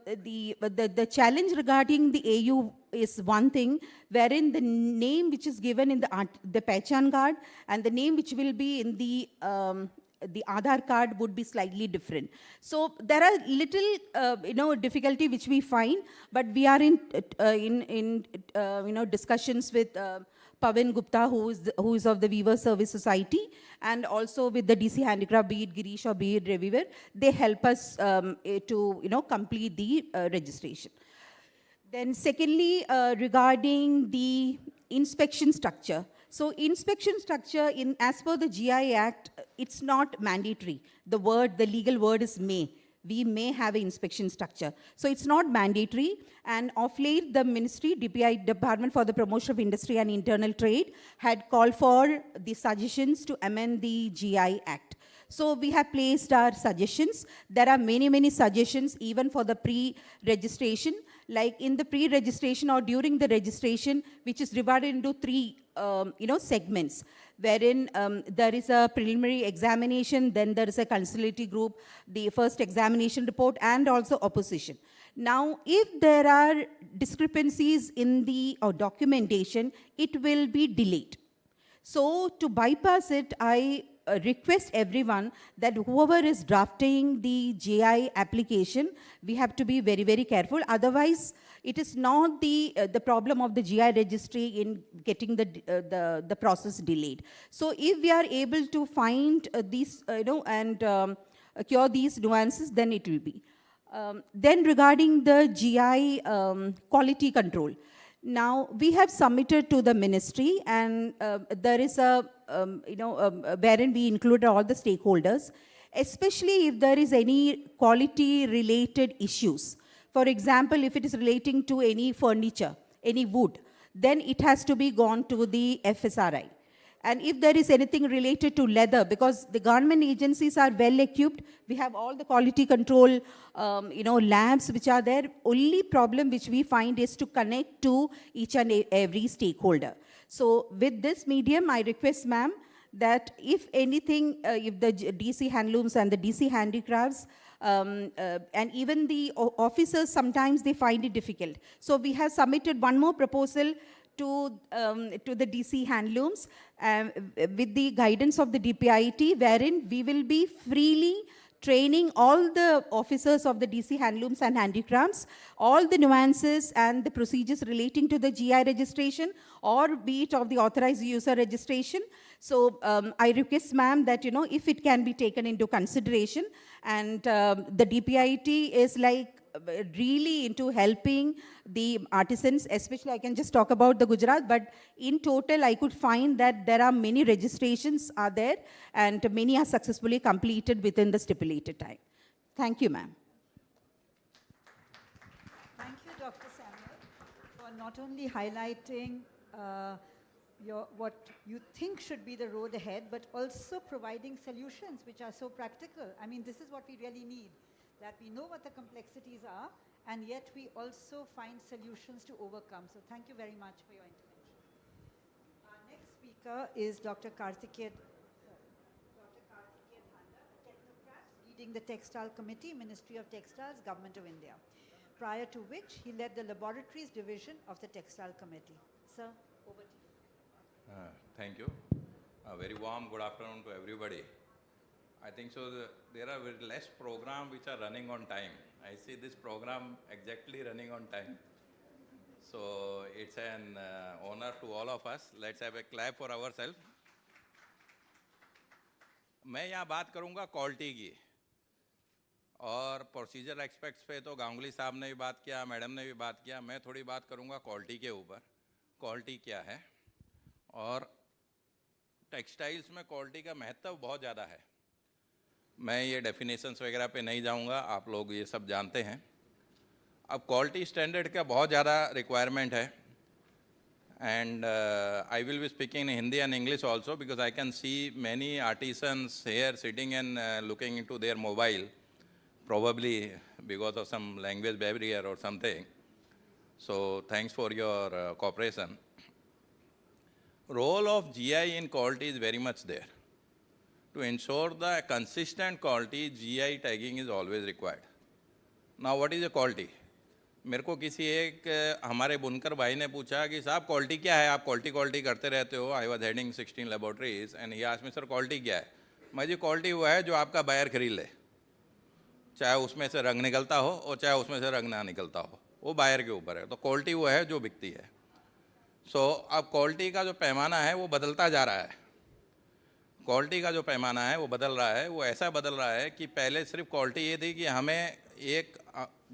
the challenge regarding the AU is one thing, wherein the name which is given in the Pehchan card and the name which will be in the Aadhaar card would be slightly different. So there are little, difficulty which we find, but we are in discussions with Pavan Gupta, who is of the Weaver Service Society, and also with the DC Handicraft, be it Girish or be it Reviver. They help us to complete the registration. Then secondly, regarding the inspection structure. So inspection structure, as per the GI Act, it's not mandatory. The legal word is may. We may have an inspection structure. So it's not mandatory. And of late, the Ministry, DPI, Department for the Promotion of Industry and Internal Trade, had called for the suggestions to amend the GI Act. So we have placed our suggestions. There are many, many suggestions, even for the pre-registration. Like in the pre-registration or during the registration, which is divided into three segments, wherein there is a preliminary examination, then there is a conciliatory group, the first examination report, and also opposition. Now, if there are discrepancies in the documentation, it will be delayed. So to bypass it, I request everyone that whoever is drafting the GI application, we have to be very, very careful. Otherwise, it is not the problem of the GI registry in getting the process delayed. So if we are able to find these, and cure these nuances, then it will be. Then regarding the GI quality control. Now, we have submitted to the ministry, and there is a, wherein we included all the stakeholders, especially if there is any quality-related issues. For example, if it is relating to any furniture, any wood, then it has to be gone to the FSRI. And if there is anything related to leather, because the government agencies are well equipped, we have all the quality control, labs which are there. Only problem which we find is to connect to each and every stakeholder. So with this medium, I request, ma'am, that if anything, if the DC Handlooms and the DC Handicrafts, and even the officers, sometimes they find it difficult. So we have submitted one more proposal to the DC Handlooms with the guidance of the DPIT, wherein we will be freely training all the officers of the DC Handlooms and Handicrafts, all the nuances and the procedures relating to the GI registration, or be it of the authorized user registration. So I request, ma'am, that, if it can be taken into consideration, and the DPIT is like really into helping the artisans, especially I can just talk about the Gujarat, but in total I could find that there are many registrations are there, and many are successfully completed within the stipulated time. Thank you, ma'am. Thank you, Dr. Samuel, for not only highlighting what you think should be the road ahead, but also providing solutions which are so practical. I mean, this is what we really need, that we know what the complexities are, and yet we also find solutions to overcome. So thank you very much for your intervention. Our next speaker is Dr. Karthikeyan Dhanda, a technocrat leading the Textile Committee, Ministry of Textiles, Government of India, prior to which he led the Laboratories Division of the Textile Committee. Sir, over to you. Thank you. A very warm good afternoon to everybody. I think so. There are very less programs which are running on time. I see this program exactly running on time. So it's an honor to all of us. Let's have a clap for ourselves. मैं यहाँ बात करूँगा quality की, और procedure aspects पे तो गांगुली साहब ने भी बात किया, मैडम ने भी बात किया. मैं थोड़ी बात करूँगा क्वालिटी के ऊपर. क्वालिटी क्या है? और टेक्सटाइल्स में क्वालिटी का महत्व बहुत ज़्यादा है। मैं ये डेफिनेशंस वगैरह पे नहीं जाऊंगा, आप लोग ये सब जानते हैं। अब क्वालिटी स्टैंडर्ड का बहुत ज़्यादा रिक्वायरमेंट है, and I will be speaking in Hindi and English also, because I can see many artisans here sitting and looking into their mobile, probably because of some language barrier or something. So thanks for your cooperation. Role of GI in quality is very much there. To ensure the consistent quality, GI tagging is always required. Now what is a quality? मेरे को किसी एक हमारे बुनकर भाई ने पूछा कि साहब क्वालिटी क्या है, आप क्वालिटी करते रहते हो। I was heading 16 laboratories and he asked me sir quality क्या है। मैं जी क्वालिटी वो है जो आपका बायर खरीद ले, चाहे उसमें से रंग निकलता हो और चाहे उसमें से रंग ना निकलता हो, वो बायर के ऊपर है। तो क्वालिटी वो है जो बिकती है। सो अब क्वालिटी का जो पैमाना है वो बदलता जा रहा है। क्वालिटी का जो पैमाना है वो बदल रहा है। वो ऐसा बदल रहा है कि पहले सिर्फ क्वालिटी ये थी कि हमें एक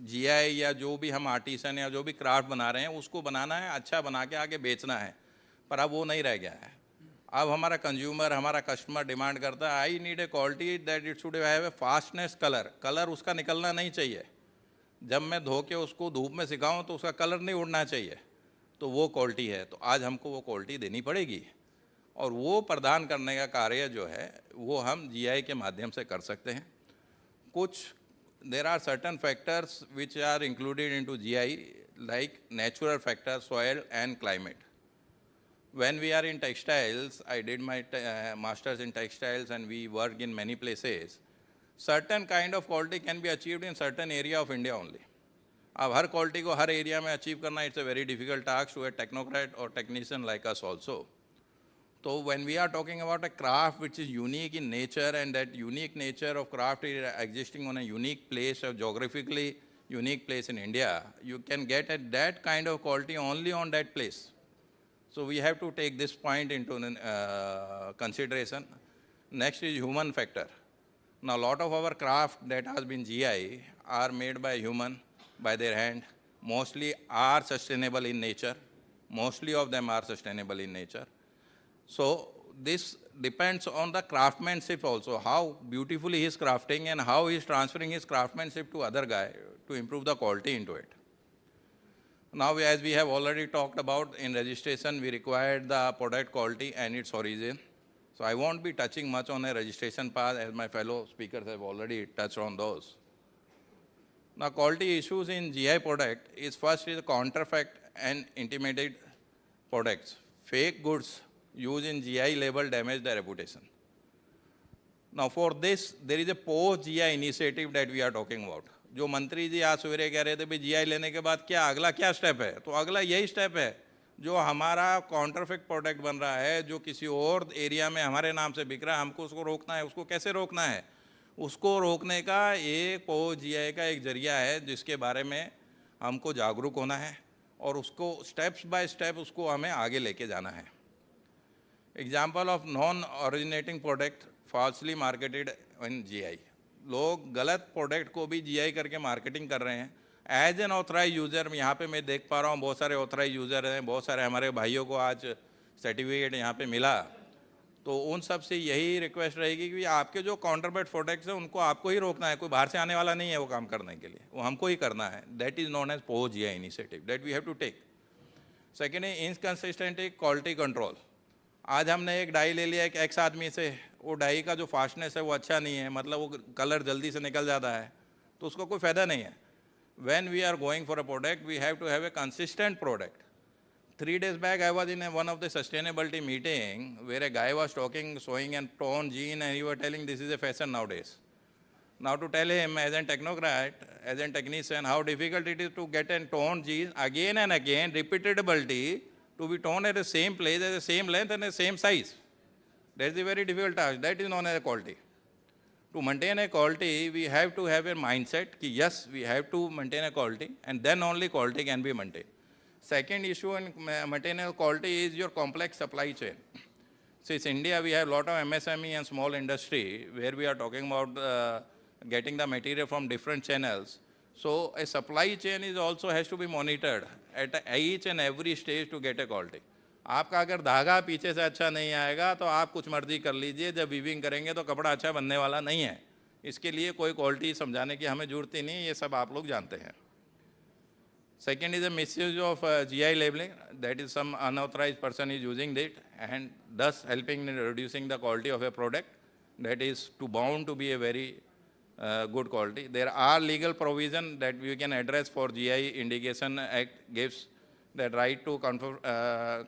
जीआई या जो भी हम आर्टिसन या जो भी क्राफ्ट बना रहे हैं उसको बनाना है, अच्छा बना के आगे बेचना है। पर अब वो नहीं रह गया है। अब हमारा कंज्यूमर, हमारा कस्टमर डिमांड करता है I need a quality that it should have a fastness colour उसका निकलना नहीं चाहिए। जब मैं धो के उसको धूप में सिखाऊं तो उसका कलर नहीं उड़ना चाहिए। तो वो क्वालिटी है। तो आज हमको वो क्वालिटी देनी पड़ेगी और वो प्रदान करने का कार्य जो है वो हम जीआई के माध्यम से कर सकते हैं। कुछ there are certain factors which are included into GI, like natural factors, soil and climate. When we are in textiles, I did my master's in textiles and we work in many places. Certain kind of quality can be achieved in certain area of India only. अब हर quality को हर area में achieve करना, it's a very difficult task to a technocrat or technician like us also. So when we are talking about a craft which is unique in nature, and that unique nature of craft is existing on a unique place, a geographically unique place in India, you can get at that kind of quality only on that place. So we have to take this point into consideration. Next is human factor. Now a lot of our craft that has been GI are made by human, by their hand, mostly are sustainable in nature. Mostly of them are sustainable in nature. So this depends on the craftsmanship also, how beautifully he is crafting and how he is transferring his craftsmanship to other guy to improve the quality into it. Now as we have already talked about, in registration we required the product quality and its origin. So I won't be touching much on a registration part as my fellow speakers have already touched on those. Now quality issues in GI product is first is counterfeit and intimidated products. Fake goods used in GI label damage the reputation. Now for this, there is a post-GI initiative that we are talking about. जो मंत्री जी आज सवेरे कह रहे थे भाई GI लेने के बाद क्या अगला क्या स्टेप है, तो अगला यही स्टेप है जो हमारा काउंटरफेक्ट प्रोडक्ट बन रहा है, जो किसी और एरिया में हमारे नाम से बिक रहा है, हमको उसको रोकना है। उसको कैसे रोकना है? उसको रोकने का एक पोस्ट-GI का एक जरिया है जिसके बारे में हमको जागरूक होना है और उसको स्टेप्स बाय स्टेप उसको हमें आगे लेके जाना है। Example of non originating product falsely marketed in GI। लोग गलत प्रोडक्ट को भी GI करके मार्केटिंग कर रहे हैं। एज एन ऑथराइज यूज़र यहाँ पे मैं देख पा रहा हूँ बहुत सारे ऑथराइज यूज़र हैं, बहुत सारे हमारे भाइयों को आज सर्टिफिकेट यहाँ पे मिला। तो उन सब से यही रिक्वेस्ट रहेगी कि आपके जो काउंटरफेट प्रोडक्ट्स हैं उनको आपको ही रोकना है, कोई बाहर से आने वाला नहीं है वो काम करने के लिए, वो हमको ही करना है। That is known as post GI initiative that we have to take. Second है इनकन्सिस्टेंट क्वालिटी कंट्रोल। आज हमने एक डाई ले लिया एक एक्स आदमी से, वो डाई का जो फास्टनेस है वो अच्छा नहीं है, मतलब वो कलर जल्दी से निकल जाता है, तो उसका कोई फ़ायदा नहीं है। When we are going for a product, we have to have a consistent product. 3 days back, I was in one of the sustainability meeting where a guy was talking, showing a torn jean, and he was telling this is a fashion nowadays. Now to tell him as a technocrat, as a technician, how difficult it is to get a torn jean again and again, repeatability, to be torn at the same place, at the same length and the same size. That is a very difficult task. That is known as quality. To maintain a quality, we have to have a mindset that yes, we have to maintain a quality, and then only quality can be maintained. Second issue in maintaining quality is your complex supply chain. Since India, we have a lot of MSME and small industry where we are talking about getting the material from different channels. So a supply chain is also has to be monitored at each and every stage to get a quality. आपका अगर धागा पीछे से अच्छा नहीं आएगा तो आप कुछ मर्जी कर लीजिए, जब वीविंग करेंगे तो कपड़ा अच्छा बनने वाला नहीं है। इसके लिए कोई क्वालिटी समझाने की हमें जरूरत ही नहीं, ये सब आप लोग जानते हैं। Second is a misuse of GI labeling, that is some unauthorized person is using it and thus helping in reducing the quality of a product that is bound to be a very good quality. There are legal provision that we can address for GI Indication Act gives that right to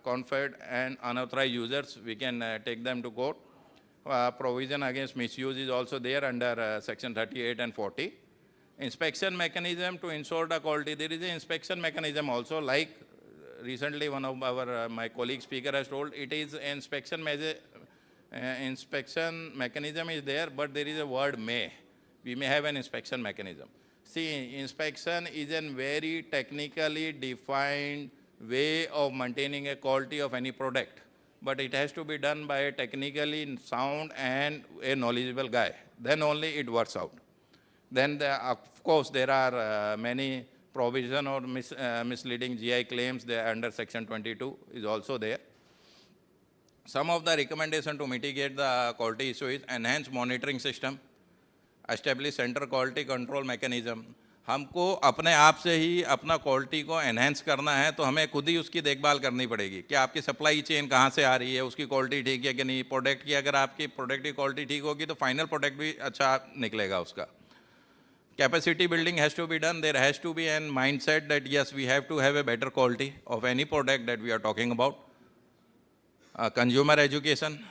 conferred and unauthorized users, we can take them to court. Provision against misuse is also there under section 38 and 40. Inspection mechanism to ensure the quality. There is an inspection mechanism also, like recently one of our my colleague speaker has told, it is inspection mechanism is there, but there is a word may. We may have an inspection mechanism. See, inspection is a very technically defined way of maintaining a quality of any product, but it has to be done by a technically sound and a knowledgeable guy. Then only it works out. Then, of course, there are many provision or misleading GI claims there under section 22 is also there. Some of the recommendation to mitigate the quality issue is enhance monitoring system, establish center quality control mechanism. हमको अपने आप से ही अपना quality को enhance करना है तो हमें खुद ही उसकी देखभाल करनी पड़ेगी कि आपकी सप्लाई चेन कहाँ से आ रही है, उसकी क्वालिटी ठीक है कि नहीं। प्रोडक्ट की अगर आपकी प्रोडक्ट की क्वालिटी ठीक होगी तो फाइनल प्रोडक्ट भी अच्छा निकलेगा उसका। Capacity building has to be done. There has to be a mindset that yes, we have to have a better quality of any product that we are talking about. Consumer education.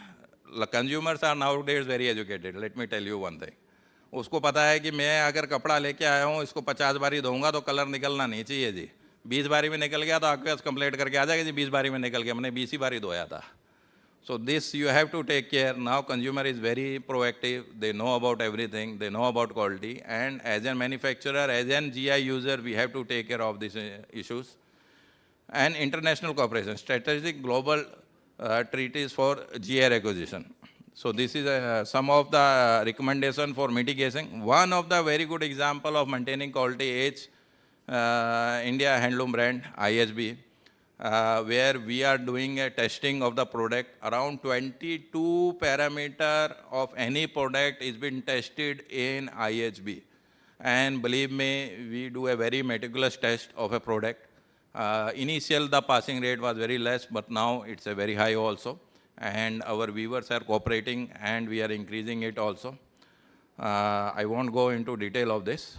Consumers are nowadays very educated. Let me tell you one thing. उसको पता है कि मैं अगर कपड़ा लेके आया हूँ, इसको 50 बारी धोऊंगा तो कलर निकलना नहीं चाहिए जी। 20 बारी में निकल गया तो आपके पास कंप्लेंट करके आ जाएगा जी 20 बारी में निकल गया, मैंने 20 ही बारी धोया था। So this you have to take care. Now consumer is very proactive. They know about everything. They know about quality. And as a manufacturer, as an GI user, we have to take care of these issues. And international cooperation, strategic global treaties for GI acquisition. So this is some of the recommendation for mitigating. One of the very good example of maintaining quality is India Handloom Brand, IHB. Where we are doing a testing of the product. Around 22 parameter of any product is been tested in IHB. And believe me, we do a very meticulous test of a product. Initial the passing rate was very less, but now it's a very high also. And our viewers are cooperating and we are increasing it also. I won't go into detail of this.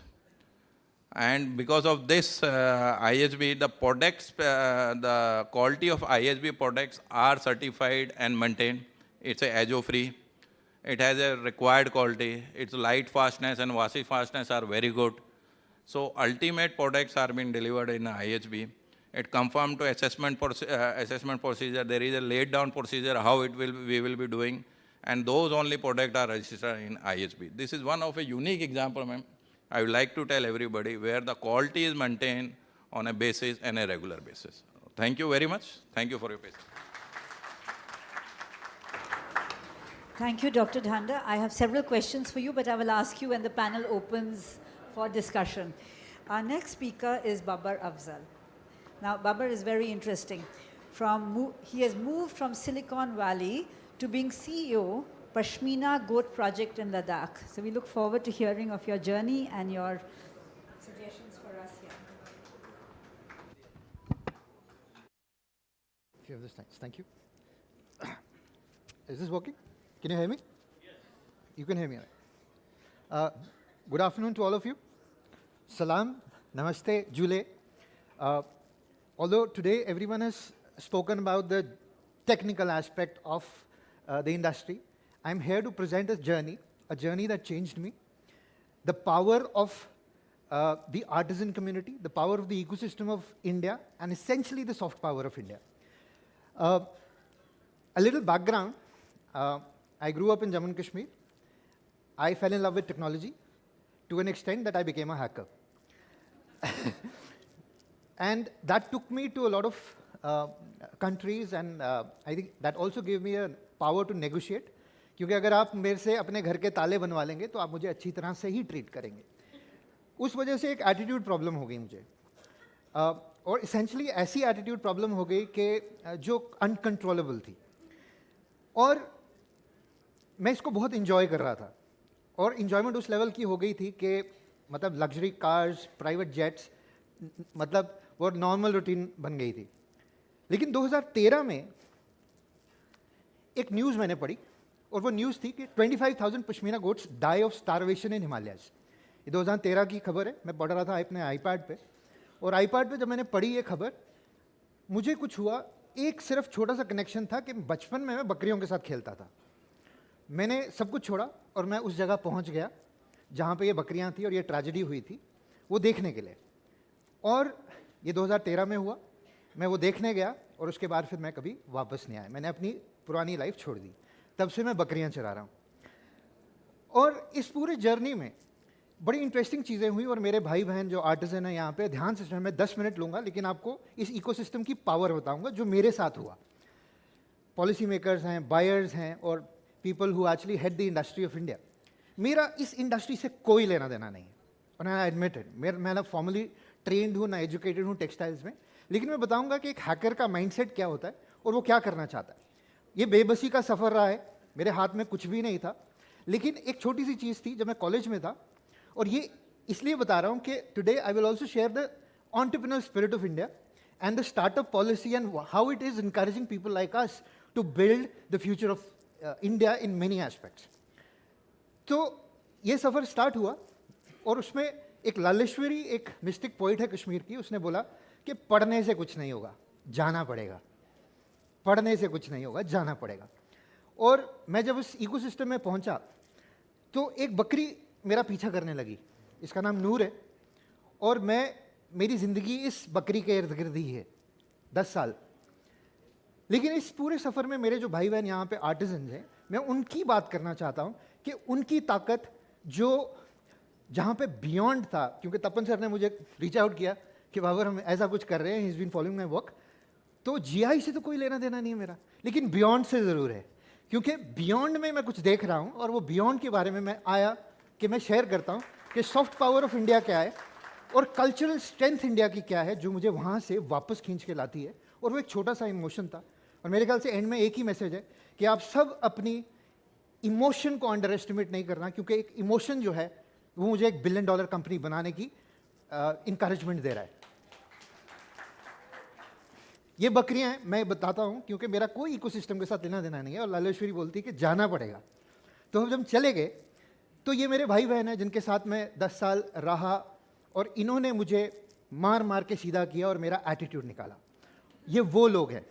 And because of this IHB, the products, the quality of IHB products are certified and maintained. It's a AJO-free. It has a required quality. Its light fastness and washi fastness are very good. So ultimate products are being delivered in IHB. It conforms to assessment procedure. There is a laid down procedure how we will be doing. And those only products are registered in IHB. This is one of a unique example, ma'am. I would like to tell everybody where the quality is maintained on a basis and a regular basis. Thank you very much. Thank you for your patience. Thank you, Dr. Dhanda. I have several questions for you, but I will ask you when the panel opens for discussion. Our next speaker is Babar Afzal. Now, Babar is very interesting. He has moved from Silicon Valley to being CEO Pashmina Goat Project in Ladakh. So we look forward to hearing of your journey and your suggestions for us here. If you have this, thank you. Is this working? Can you hear me? Yes. You can hear me. Good afternoon to all of you. Salam, Namaste, Jule. Although today everyone has spoken about the technical aspect of the industry, I'm here to present a journey that changed me. The power of the artisan community, the power of the ecosystem of India, and essentially the soft power of India. A little background, I grew up in Jammu and Kashmir. I fell in love with technology to an extent that I became a hacker. And that took me to a lot of countries, and I think that also gave me a power to negotiate. क्योंकि अगर आप मेरे से अपने घर के ताले बनवा लेंगे तो आप मुझे अच्छी तरह से ही ट्रीट करेंगे। उस वजह से एक एटीट्यूड प्रॉब्लम हो गई मुझे। और इसेंशली ऐसी एटीट्यूड प्रॉब्लम हो गई कि जो अनकंट्रोलेबल थी, और मैं इसको बहुत इंजॉय कर रहा था, और इन्जॉयमेंट उस लेवल की हो गई थी कि मतलब लग्जरी कार्स, प्राइवेट जेट्स, मतलब वो नॉर्मल रूटीन बन गई थी। लेकिन 2013 में एक न्यूज़ मैंने पढ़ी, और वो न्यूज़ थी कि 25,000 pashmina goats die of starvation in Himalayas. ये 2013 की खबर है, मैं पढ़ रहा था अपने आईपैड पे, और आईपैड पे जब मैंने पढ़ी ये खबर, मुझे कुछ हुआ, एक सिर्फ छोटा सा कनेक्शन था कि बचपन में मैं बकरियों के साथ खेलता था। मैंने सब कुछ छोड़ा और मैं उस जगह पहुंच गया जहाँ पे ये बकरियाँ थी और ये ट्रेजेडी हुई थी, वो देखने के लिए। और ये 2013 में हुआ, मैं वो देखने गया, और उसके बाद फिर मैं कभी वापस नहीं आया। मैंने अपनी पुरानी लाइफ छोड़ दी, तब से मैं बकरियाँ चरा रहा हूँ। और इस पूरे जर्नी में बड़ी इंटरेस्टिंग चीज़ें हुई, और मेरे भाई बहन जो आर्टिजन है यहाँ पे, ध्यान से सुनें, मैं 10 मिनट लूँगा, लेकिन आपको इस इकोसिस्टम की पावर बताऊँगा जो मेरे साथ हुआ। पॉलिसी मेकर्स हैं, बायर्स हैं, और people who actually head the industry of India. मेरा इस इंडस्ट्री से कोई लेना देना नहीं है, और आई एडमिटेड, मैं ना फॉर्मली ट्रेंड हूँ, ना एजुकेटेड हूँ टेक्सटाइल्स में, लेकिन मैं बताऊँगा कि एक हैकर का माइंडसेट क्या होता है और वो क्या करना चाहता है। ये बेबसी का सफ़र रहा है, मेरे हाथ में कुछ भी नहीं था, लेकिन एक छोटी सी चीज़ थी जब मैं कॉलेज में था, और ये इसलिए बता रहा हूँ कि today I will also share the entrepreneur spirit of India and the startup policy and how it is encouraging people like us to build the future of India in many aspects. तो ये सफ़र start हुआ, और उसमें एक लालेश्वरी, एक mistake poet है कश्मीर की, उसने बोला कि पढ़ने से कुछ नहीं होगा, जाना पड़ेगा। पढ़ने से कुछ नहीं होगा, जाना पड़ेगा। और मैं जब उस इकोसिस्टम में पहुंचा तो एक बकरी मेरा पीछा करने लगी, इसका नाम नूर है, और मेरी ज़िंदगी इस बकरी के इर्द गिर्द ही है 10 साल। लेकिन इस पूरे सफ़र में मेरे जो भाई बहन यहाँ पे आर्टिजन हैं, मैं उनकी बात करना चाहता हूँ कि उनकी ताकत जो जहाँ पे बियॉन्ड था, क्योंकि तपन सर ने मुझे रीच आउट किया कि बाबर हम ऐसा कुछ कर रहे हैं, he is been following my work, तो जीआई से तो कोई लेना देना नहीं है मेरा, लेकिन बियॉन्ड से ज़रूर है, क्योंकि बियॉन्ड में मैं कुछ देख रहा हूँ, और वो बियॉन्ड के बारे में मैं आया कि मैं शेयर करता हूँ कि सॉफ्ट पावर ऑफ इंडिया क्या है और कल्चरल स्ट्रेंथ इंडिया की क्या है, जो मुझे वहाँ से वापस खींच के लाती है। और वो एक छोटा सा इमोशन था, और मेरे ख्याल से एंड में एक ही मैसेज है कि आप सब अपनी इमोशन को अंडर एस्टिमेट नहीं करना, क्योंकि एक इमोशन जो है वो मुझे $1 बिलियन कंपनी बनाने की इंकरेजमेंट दे रहा है। ये बकरियां हैं, मैं बताता हूँ, क्योंकि मेरा कोई इकोसिस्टम के साथ लेना देना नहीं है, और लालेश्वरी बोलती है कि जाना पड़ेगा। तो हम जब चले गए तो ये मेरे भाई बहन हैं जिनके साथ मैं 10 साल रहा, और इन्होंने मुझे मार मार के सीधा किया और मेरा एटीट्यूड निकाला। ये वो लोग हैं।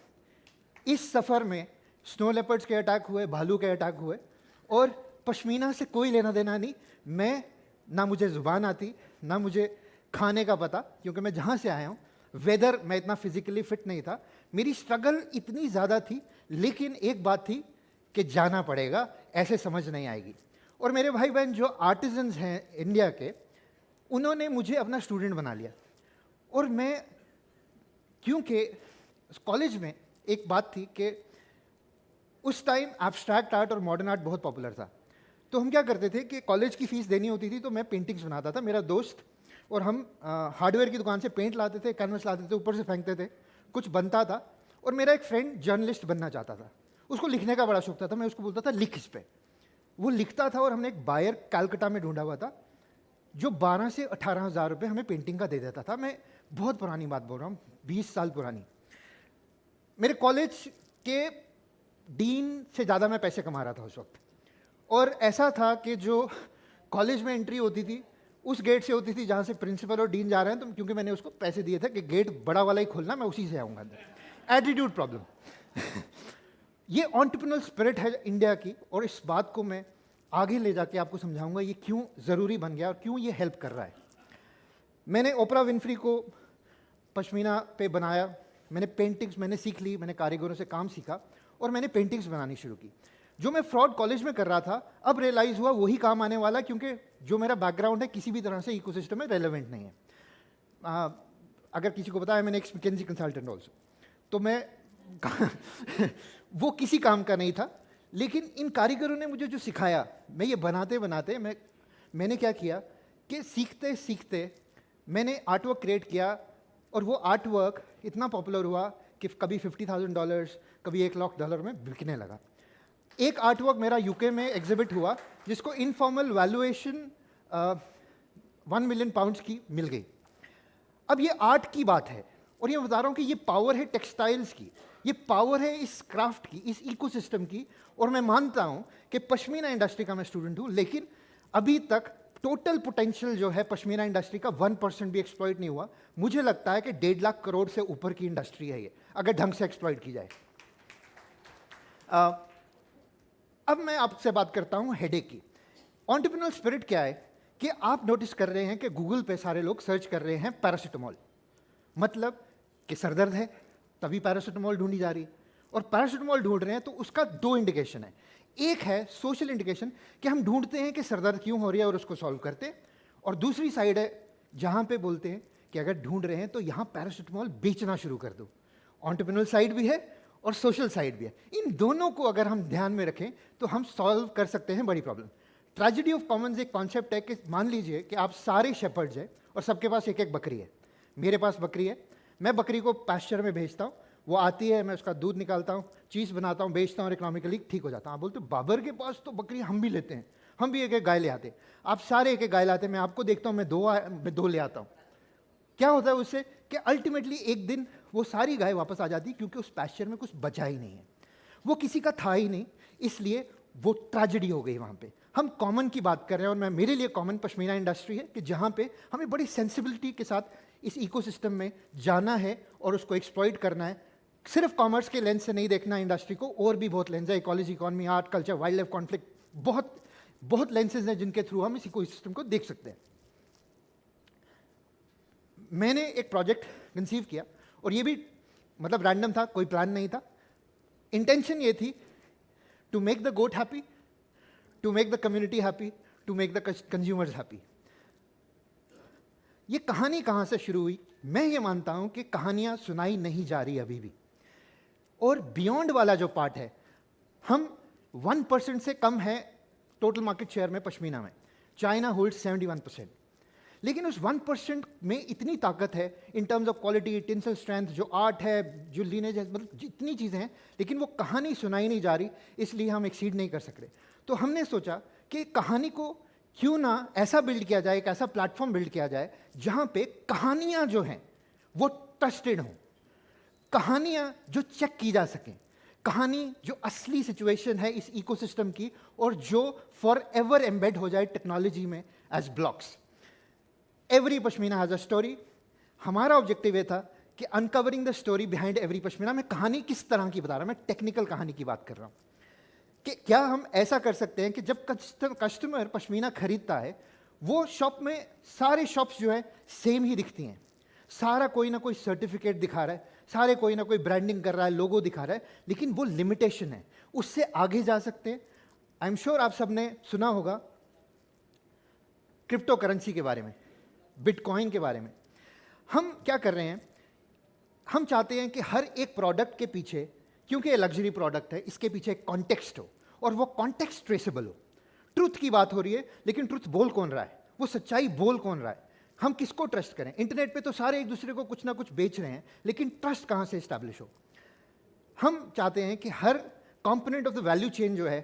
इस सफ़र में स्नो लेपर्ड्स के अटैक हुए, भालू के अटैक हुए, और पश्मीना से कोई लेना देना नहीं। मैं ना मुझे ज़ुबान आती, ना मुझे खाने का पता, क्योंकि मैं जहाँ से आया हूँ, वेदर मैं इतना फिजिकली फिट नहीं था, मेरी स्ट्रगल इतनी ज़्यादा थी, लेकिन एक बात थी कि जाना पड़ेगा, ऐसे समझ नहीं आएगी। और मेरे भाई बहन जो आर्टिजन्स हैं इंडिया के, उन्होंने मुझे अपना स्टूडेंट बना लिया। और मैं, क्योंकि कॉलेज में एक बात थी कि उस टाइम एब्स्ट्रैक्ट आर्ट और मॉडर्न आर्ट बहुत पॉपुलर था, तो हम क्या करते थे कि कॉलेज की फ़ीस देनी होती थी, तो मैं पेंटिंग्स बनाता था, मेरा दोस्त और हम हार्डवेयर की दुकान से पेंट लाते थे, कैनवस लाते थे, ऊपर से फेंकते थे, कुछ बनता था। और मेरा एक फ्रेंड जर्नलिस्ट बनना चाहता था, उसको लिखने का बड़ा शौक था, मैं उसको बोलता था लिख इस पे, वो लिखता था। और हमने एक बायर कलकत्ता में ढूंढा हुआ था जो 12 से 18 हज़ार रुपये हमें पेंटिंग का दे देता था। मैं बहुत पुरानी बात बोल रहा हूँ, 20 साल पुरानी। मेरे कॉलेज के डीन से ज़्यादा मैं पैसे कमा रहा था उस वक्त, और ऐसा था कि जो कॉलेज में एंट्री होती थी उस गेट से होती थी जहाँ से प्रिंसिपल और डीन जा रहे हैं, तो क्योंकि मैंने उसको पैसे दिए थे कि गेट बड़ा वाला ही खोलना, मैं उसी से आऊँगा अंदर। एटीट्यूड प्रॉब्लम ये एंटरप्रेन्योर स्पिरिट है इंडिया की, और इस बात को मैं आगे ले जाके आपको समझाऊंगा ये क्यों ज़रूरी बन गया और क्यों ये हेल्प कर रहा है। मैंने ओपरा विनफ्री को पश्मीना पे बनाया, मैंने पेंटिंग्स मैंने सीख ली, मैंने कारीगरों से काम सीखा और मैंने पेंटिंग्स बनानी शुरू की। जो मैं फ्रॉड कॉलेज में कर रहा था, अब रियलाइज़ हुआ वही काम आने वाला, क्योंकि जो मेरा बैकग्राउंड है किसी भी तरह से इकोसिस्टम में रेलेवेंट नहीं है। अगर किसी को बताया, मैंने एक मैकेंजी कंसल्टेंट ऑल्सो, तो मैं वो किसी काम का नहीं था। लेकिन इन कारीगरों ने मुझे जो सिखाया, मैं ये बनाते बनाते मैंने क्या किया कि सीखते सीखते मैंने आर्टवर्क क्रिएट किया और वो आर्ट वर्क इतना पॉपुलर हुआ कि कभी $50,000, कभी $1,00,000 में बिकने लगा। एक आर्ट वर्क मेरा यूके में एग्जिबिट हुआ जिसको इनफॉर्मल वैल्यूएशन 1 मिलियन पाउंड्स की मिल गई। अब ये आर्ट की बात है और ये बता रहा हूँ कि ये पावर है टेक्सटाइल्स की, ये पावर है इस क्राफ्ट की, इस इकोसिस्टम की। और मैं मानता हूँ कि पश्मीना इंडस्ट्री का मैं स्टूडेंट हूँ, लेकिन अभी तक टोटल पोटेंशियल जो है पश्मीना इंडस्ट्री का 1% भी एक्सप्लॉइट नहीं हुआ। मुझे लगता है कि 1.5 लाख करोड़ से ऊपर की इंडस्ट्री है ये, अगर ढंग से एक्सप्लॉइट की जाए। अब मैं आपसे बात करता हूँ हेडेक की। एंटरप्रेन्योर स्पिरिट क्या है कि आप नोटिस कर रहे हैं कि गूगल पे सारे लोग सर्च कर रहे हैं पैरासिटामोल, मतलब कि सर दर्द है तभी पैरासिटामोल ढूंढी जा रही है। और पैरासिटामोल ढूंढ रहे हैं तो उसका 2 इंडिकेशन है। एक है सोशल इंडिकेशन कि हम ढूंढते हैं कि सर दर्द क्यों हो रही है और उसको सॉल्व करते हैं, और दूसरी साइड है जहां पे बोलते हैं कि अगर ढूंढ रहे हैं तो यहां पैरासिटामोल बेचना शुरू कर दो। एंटरप्रेन्योर साइड भी है और सोशल साइड भी है। इन दोनों को अगर हम ध्यान में रखें तो हम सॉल्व कर सकते हैं बड़ी प्रॉब्लम। ट्रेजेडी ऑफ कॉमन्स एक कॉन्सेप्ट है कि मान लीजिए कि आप सारे शेपर्ड्स हैं और सबके पास एक एक बकरी है। मेरे पास बकरी है, मैं बकरी को पैस्चर में भेजता हूँ, वो आती है, मैं उसका दूध निकालता हूँ, चीज़ बनाता हूँ, बेचता हूँ और इकोनॉमिकली ठीक हो जाता हूँ। आप बोलते बाबर के पास तो बकरी हम भी लेते हैं, हम भी एक एक गाय ले आते हैं। आप सारे एक एक गाय लाते हैं, मैं आपको देखता हूँ मैं दो ले आता हूँ। क्या होता है उससे कि अल्टीमेटली एक दिन वो सारी गाय वापस आ जाती क्योंकि उस पैस्चर में कुछ बचा ही नहीं है, वो किसी का था ही नहीं, इसलिए वो ट्रेजेडी हो गई वहाँ पे। हम कॉमन की बात कर रहे हैं और मैं मेरे लिए कॉमन पश्मीना इंडस्ट्री है कि जहाँ पे हमें बड़ी सेंसिबिलिटी के साथ इस इकोसिस्टम में जाना है और उसको एक्सप्लॉइट करना है। सिर्फ कॉमर्स के लेंस से नहीं देखना इंडस्ट्री को, और भी बहुत लेंस है, ecology, economy, art, culture, wild life, conflict, बहुत लेंसेज हैं जिनके थ्रू हम इस इकोसिस्टम को देख सकते हैं। मैंने एक प्रोजेक्ट कंसीव किया और ये भी मतलब रैंडम था, कोई प्लान नहीं था। इंटेंशन ये थी to make the goat happy, to make the community happy, to make the consumers happy. ये कहानी कहाँ से शुरू हुई? मैं ये मानता हूँ कि कहानियाँ सुनाई नहीं जा रही अभी भी, और बियॉन्ड वाला जो पार्ट है, हम 1% से कम है टोटल मार्केट शेयर में पश्मीना में। चाइना होल्ड्स 71%, लेकिन उस 1% में इतनी ताकत है in terms of quality, tensile strength, जो आर्ट है, जो लीनेज है, मतलब जितनी चीज़ें हैं, लेकिन वो कहानी सुनाई नहीं जा रही, इसलिए हम एक्सीड नहीं कर सकते। तो हमने सोचा कि कहानी को क्यों ना ऐसा बिल्ड किया जाए, एक ऐसा प्लेटफॉर्म बिल्ड किया जाए जहाँ पे कहानियाँ जो हैं वो ट्रस्टेड हों, कहानियाँ जो चेक की जा सकें, कहानी जो असली सिचुएशन है इस इकोसिस्टम की और जो फॉर एवर एम्बेड हो जाए टेक्नोलॉजी में as blocks. Every pashmina has a story. हमारा ऑब्जेक्टिव ये था कि uncovering the story behind every pashmina. मैं कहानी किस तरह की बता रहा हूँ, मैं टेक्निकल कहानी की बात कर रहा हूँ कि क्या हम ऐसा कर सकते हैं कि जब कस्टमर पश्मीना खरीदता है, वो शॉप में सारे शॉप्स जो है सेम ही दिखती हैं, सारा कोई ना कोई सर्टिफिकेट दिखा रहा है, सारे कोई ना कोई ब्रांडिंग कर रहा है, लोगो दिखा रहा है, लेकिन वो लिमिटेशन है, उससे आगे जा सकते हैं। आई एम श्योर आप सबने सुना होगा क्रिप्टो करेंसी के बारे में, बिटकॉइन के बारे में। हम क्या कर रहे हैं, हम चाहते हैं कि हर एक प्रोडक्ट के पीछे, क्योंकि ये लग्जरी प्रोडक्ट है, इसके पीछे एक कॉन्टेक्स्ट हो और वो कॉन्टेक्स्ट ट्रेसेबल हो। ट्रुथ की बात हो रही है, लेकिन ट्रुथ बोल कौन रहा है, वो सच्चाई बोल कौन रहा है, हम किसको ट्रस्ट करें? इंटरनेट पे तो सारे एक दूसरे को कुछ ना कुछ बेच रहे हैं, लेकिन ट्रस्ट कहाँ से इस्टेब्लिश हो? हम चाहते हैं कि हर component of the value chain जो है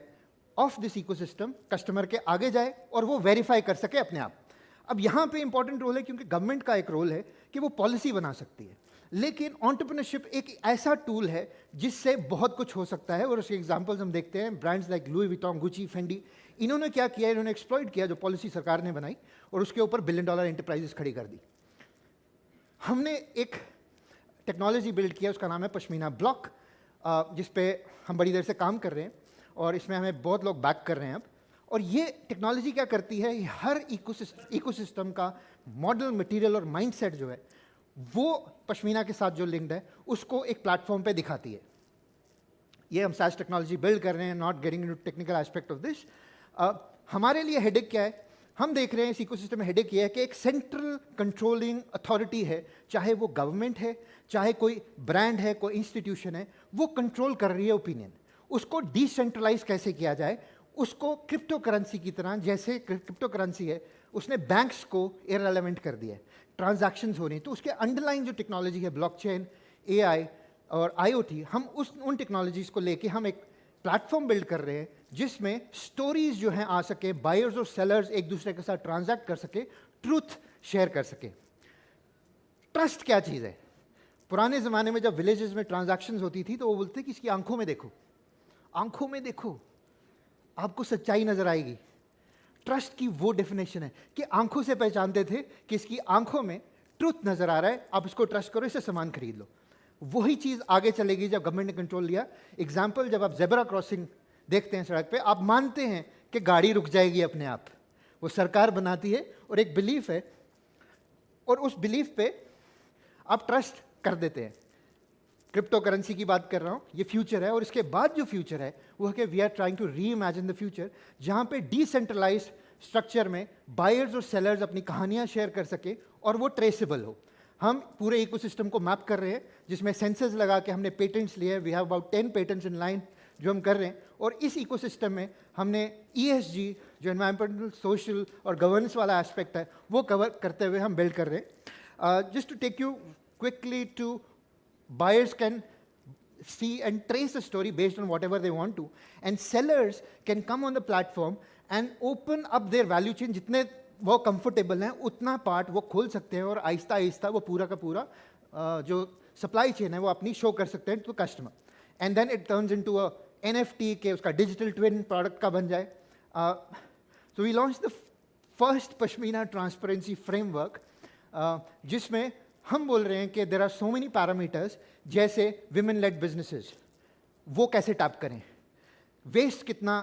ऑफ दिस इकोसिस्टम कस्टमर के आगे जाए और वो वेरीफाई कर सके अपने आप। अब यहाँ पे इंपॉर्टेंट रोल है क्योंकि गवर्नमेंट का एक रोल है कि वो पॉलिसी बना सकती है, लेकिन एंटरप्रेन्योरशिप एक ऐसा टूल है जिससे बहुत कुछ हो सकता है। और उसके एग्जांपल्स हम देखते हैं, brands like Louis Vuitton, Gucci, Fendi, इन्होंने क्या किया, इन्होंने एक्सप्लॉइट किया जो पॉलिसी सरकार ने बनाई और उसके ऊपर $1 बिलियन एंटरप्राइजेस खड़ी कर दी। हमने एक टेक्नोलॉजी बिल्ड किया, उसका नाम है पश्मीना ब्लॉक, जिस पे हम बड़ी देर से काम कर रहे हैं और इसमें हमें बहुत लोग बैक कर रहे हैं अब। और ये टेक्नोलॉजी क्या करती है, हर इकोसिस्टम का मॉडल, मटेरियल और माइंडसेट जो है वो पश्मीना के साथ जो लिंक्ड है उसको एक प्लेटफॉर्म पे दिखाती है। ये हम SaaS टेक्नोलॉजी बिल्ड कर रहे हैं, not getting into technical aspect of this. हमारे लिए हेडेक क्या है, हम देख रहे हैं इस इकोसिस्टम में हेडेक ये है कि एक सेंट्रल कंट्रोलिंग अथॉरिटी है, चाहे वो गवर्नमेंट है, चाहे कोई ब्रांड है, कोई इंस्टीट्यूशन है, वो कंट्रोल कर रही है ओपिनियन। उसको डिसेंट्रलाइज कैसे किया जाए, उसको क्रिप्टो करेंसी की तरह, जैसे क्रिप्टो करेंसी है, उसने बैंक्स को इररिलेवेंट कर दिया है, ट्रांजैक्शंस हो रही हैं। तो उसके अंडरलाइन जो टेक्नोलॉजी है, ब्लॉकचेन, एआई और आईओटी, हम उन टेक्नोलॉजीज को लेके हम एक प्लेटफॉर्म बिल्ड कर रहे हैं जिसमें स्टोरीज जो हैं आ सके, बायर्स और सेलर्स एक दूसरे के साथ ट्रांजैक्ट कर सके, ट्रूथ शेयर कर सके। ट्रस्ट क्या चीज़ है? पुराने ज़माने में जब विलेजेस में ट्रांजैक्शंस होती थी तो वो बोलते कि इसकी आंखों में देखो, आंखों में देखो, आपको सच्चाई नजर आएगी। ट्रस्ट की वो डेफिनेशन है कि आंखों से पहचानते थे कि इसकी आंखों में ट्रुथ नजर आ रहा है, आप इसको ट्रस्ट करो, इससे सामान खरीद लो। वही चीज़ आगे चलेगी जब गवर्नमेंट ने कंट्रोल लिया। एग्जाम्पल, जब आप जेब्रा क्रॉसिंग देखते हैं सड़क पे, आप मानते हैं कि गाड़ी रुक जाएगी अपने आप, वो सरकार बनाती है और एक बिलीफ है, और उस बिलीफ पे आप ट्रस्ट कर देते हैं। क्रिप्टो करेंसी की बात कर रहा हूँ, ये फ्यूचर है, और इसके बाद जो फ्यूचर है वो है कि we are trying to reimagine the future, जहाँ पे डिसेंट्रलाइज्ड स्ट्रक्चर में बायर्स और सेलर्स अपनी कहानियाँ शेयर कर सके और वो ट्रेसेबल हो। हम पूरे इकोसिस्टम को मैप कर रहे हैं, जिसमें सेंसर्स लगा के हमने पेटेंट्स लिए हैं। We have about 10 patents in line जो हम कर रहे हैं, और इस इकोसिस्टम में हमने ESG, जो एनवायरमेंटल, सोशल और गवर्नेंस वाला एस्पेक्ट है, वो कवर करते हुए हम बिल्ड कर रहे हैं। Just to take you quickly to, buyers can see and trace the story based on whatever they want to, and sellers can come on the platform and open up their value chain. जितने वो comfortable हैं उतना part वो खोल सकते हैं, और आहिस्ता आहिस्ता वो पूरा का पूरा जो सप्लाई चेन है वो अपनी शो कर सकते हैं to customer, and then it turns into a NFT के उसका डिजिटल ट्विन प्रोडक्ट का बन जाए। So we launch the first pashmina transparency framework, जिसमें हम बोल रहे हैं कि there are so many parameters, जैसे विमेन लेड बिजनेसेस, वो कैसे टैप करें, वेस्ट कितना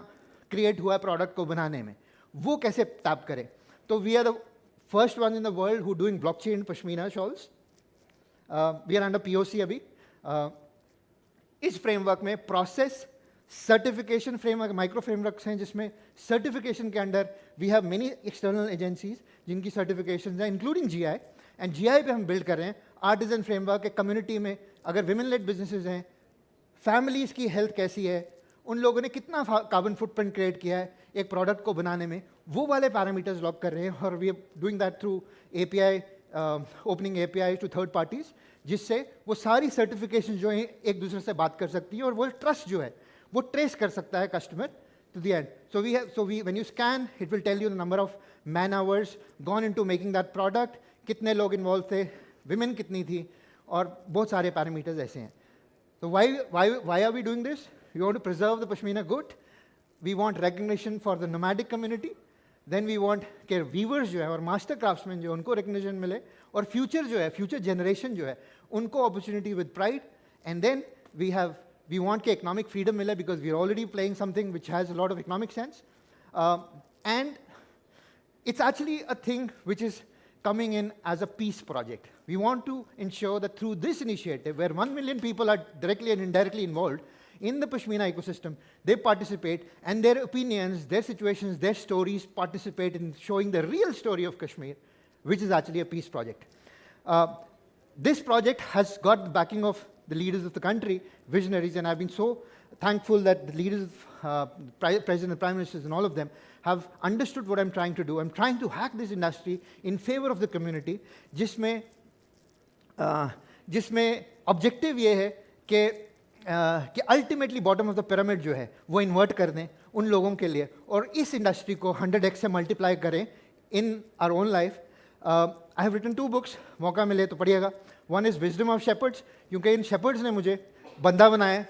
क्रिएट हुआ है प्रोडक्ट को बनाने में, वो कैसे टैप करें। तो we are the first one in the world who doing blockchain pashmina shawls. We are under POC अभी। इस फ्रेमवर्क में process certification framework, micro frameworks हैं, जिसमें सर्टिफिकेशन के under we have many external agencies जिनकी सर्टिफिकेशन है, इंक्लूडिंग GI, एंड GI पे हम बिल्ड कर रहे हैं आर्टिजन फ्रेमवर्क। एक कम्युनिटी में अगर विमेन लेड बिजनेसेस हैं, फैमिलीज़ की हेल्थ कैसी है, उन लोगों ने कितना कार्बन फुटप्रिंट क्रिएट किया है एक प्रोडक्ट को बनाने में, वो वाले पैरामीटर्स लॉक कर रहे हैं, और we are doing that through API, opening API to third parties, जिससे वो सारी सर्टिफिकेशन जो है एक दूसरे से बात कर सकती है, और वो ट्रस्ट जो है वो ट्रेस कर सकता है customer to the end. When you scan, it will tell you the number of man hours gone into making that product, कितने लोग इन्वॉल्व थे, विमेन कितनी थी, और बहुत सारे पैरामीटर्स ऐसे हैं। तो why are we doing this? We want to preserve the Pashmina goat. We want recognition for the nomadic community. Then we want कि weavers जो है और master craftsmen जो है उनको recognition मिले, और future जो है, future generation जो है, उनको opportunity with pride. And then we want कि economic freedom मिले, because we are already playing something which has a lot of economic sense. And it's actually a thing which is coming in as a peace project. We want to ensure that through this initiative, where 1 million people are directly and indirectly involved in the Pashmina ecosystem, they participate, and their opinions, their situations, their stories participate in showing the real story of Kashmir, which is actually a peace project. This project has got the backing of the leaders of the country, visionaries, and I've been so thankful that the leaders, President, Prime Ministers, and all of them have understood what I'm trying to do. I'm trying to hack this industry in favor of the community, जिसमें objective ये है कि ultimately bottom of the pyramid जो है वो invert कर दें उन लोगों के लिए, और इस industry को 100x से multiply करें in our own life. I have written 2 books, मौका मिले तो पढ़िएगा. One is Wisdom of Shepherds, क्योंकि इन shepherds ने मुझे बंदा बनाया है,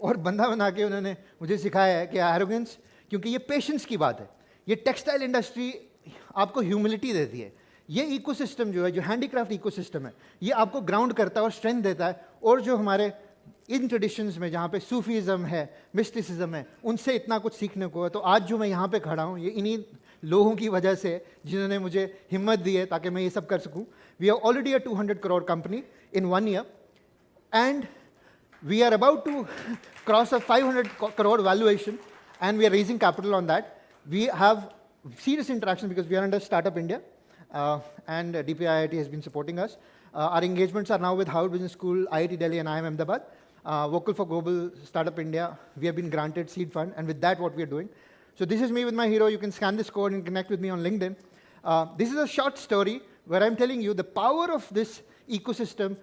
और बंदा बना के उन्होंने मुझे सिखाया है कि arrogance, क्योंकि ये पेशेंस की बात है. ये टेक्सटाइल इंडस्ट्री आपको ह्यूमिलिटी देती है. ये इकोसिस्टम जो है, जो हैंडीक्राफ्ट इकोसिस्टम है, ये आपको ग्राउंड करता है और स्ट्रेंथ देता है. और जो हमारे इन ट्रेडिशंस में जहाँ पे सूफीज़म है, मिस्टिसिज्म है, उनसे इतना कुछ सीखने को है. तो आज जो मैं यहाँ पे खड़ा हूँ, ये इन्हीं लोगों की वजह से, जिन्होंने मुझे हिम्मत दी है ताकि मैं ये सब कर सकूँ. We are already a 200 crore company in 1 year, and we are about to cross a 500 crore valuation, and we are raising capital on that. We have serious interaction because we are under Startup India, and DPIIT has been supporting us. Our engagements are now with Harvard Business School, IIT Delhi, and IIM Ahmedabad. Vocal for Global Startup India, we have been granted seed fund, and with that what we are doing. So this is me with my hero. You can scan this code and connect with me on LinkedIn. This is a short story where I'm telling you the power of this ecosystem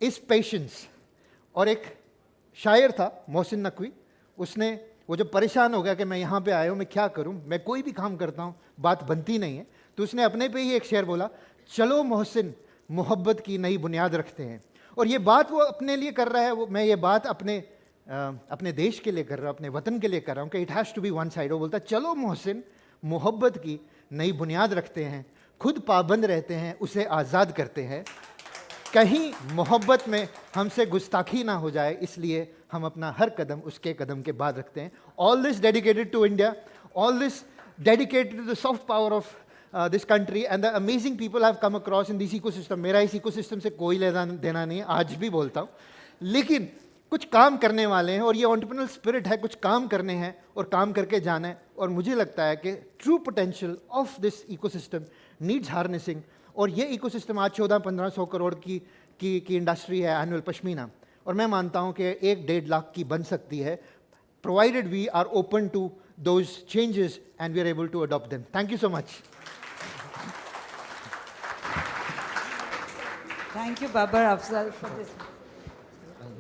is patience. और एक शायर था मोहसिन नकवी, उसने वो जब परेशान हो गया कि मैं यहाँ पे आया हूँ, मैं क्या करूँ, मैं कोई भी काम करता हूँ बात बनती नहीं है, तो उसने अपने पे ही एक शेर बोला, चलो मोहसिन मोहब्बत की नई बुनियाद रखते हैं। और ये बात वो अपने लिए कर रहा है, वो मैं ये बात अपने देश के लिए कर रहा हूँ, अपने वतन के लिए कर रहा हूँ कि it has to be one side. वो बोलता चलो मोहसिन मोहब्बत की नई बुनियाद रखते हैं, खुद पाबंद रहते हैं, उसे आज़ाद करते हैं, कहीं मोहब्बत में हमसे गुस्ताखी ना हो जाए, इसलिए हम अपना हर कदम उसके कदम के बाद रखते हैं। All this dedicated to India, all this dedicated to the soft power of this country and the amazing people I've come across in this ecosystem. मेरा इस ecosystem से कोई लेना देना नहीं है, आज भी बोलता हूँ, लेकिन कुछ काम करने वाले हैं और ये entrepreneurial spirit है, कुछ काम करने हैं और काम करके जाना है। और मुझे लगता है कि true potential of this ecosystem needs harnessing। और ये ecosystem आज 1400-1500 करोड़ की इंडस्ट्री है एनुअल पश्मीना, और मैं मानता हूँ कि 1-1.5 लाख की बन सकती है, provided we are open to those changes and we are able to adopt them. Thank you so much. Thank you, Babar Afzal, for this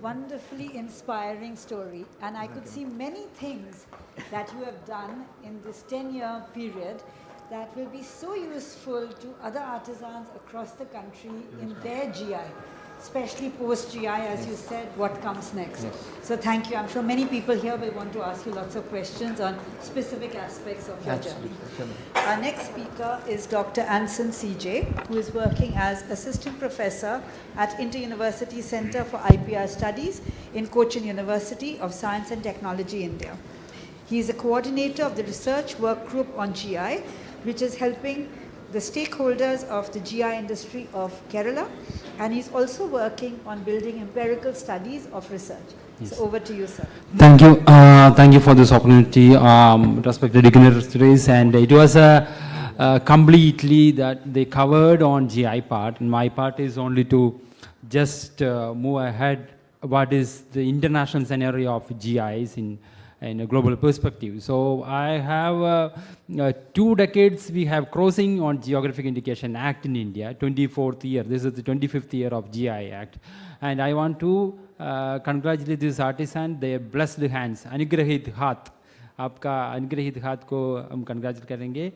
wonderfully inspiring story. And I could see many things that you have done in this 10-year period that will be so useful to other artisans across the country in their GI, especially post-GI, as you said, what comes next. So thank you. I'm sure many people here will want to ask you lots of questions on specific aspects of your journey. Our next speaker is Dr. Anson CJ, who is working as Assistant Professor at Inter-University Center for IPR Studies in Cochin University of Science and Technology, India. He is a coordinator of the research work group on GI, which is helping the stakeholders of the GI industry of Kerala, and he's also working on building empirical studies of research. Yes. So over to you, sir. Thank you. Thank you for this opportunity, respected dignitaries, and it was completely that they covered on GI part, and my part is only to just move ahead what is the international scenario of GIs in a global perspective. So I have 2 decades we have crossing on Geographic Indication Act in India, 24th year. This is the 25th year of GI Act. And I want to congratulate this artisan, their blessed hands, Anugrahit Hath. आपका अनुग्रहित हाथ को हम congratulate करेंगे.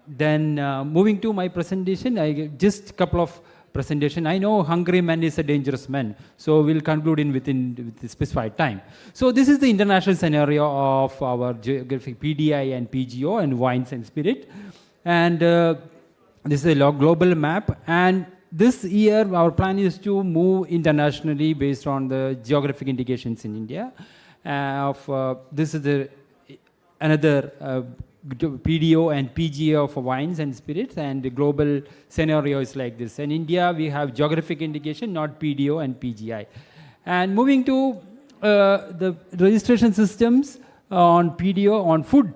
Then moving to my presentation, I just couple of presentation. I know hungry man is a dangerous man, so we'll conclude within the specified time. So this is the international scenario of our geographic PDI and PGO and wines and spirit, and this is a global map. And this year our plan is to move internationally based on the geographic indications in India. This is another PDO and PGO for wines and spirits, and the global scenario is like this. In India, we have geographic indication, not PDO and PGI. And moving to the registration systems on PDO on food.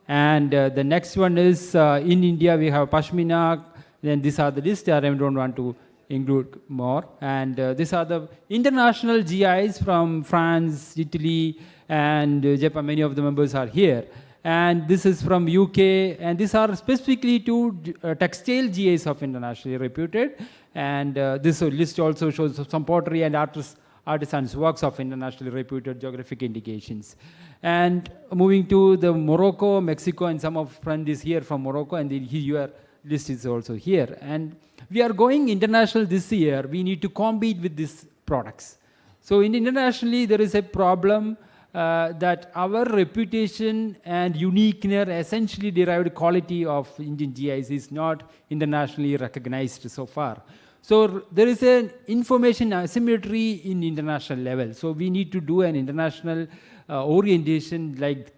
And the next one is in India, we have Pashmina. Then these are the list. I don't want to include more. And these are the international GIs from France, Italy, and Japan. Many of the members are here. And this is from UK, and these are specifically to textile GIs of internationally reputed. And this list also shows some pottery and artisans' works of internationally reputed geographic indications. And moving to the Morocco, Mexico, and some of friend is here from Morocco, and your list is also here. And we are going international this year. We need to compete with these products. So internationally, there is a problem that our reputation and uniqueness, essentially derived quality of Indian GIs, is not internationally recognized so far. So there is an information asymmetry in international level. So we need to do an international orientation, like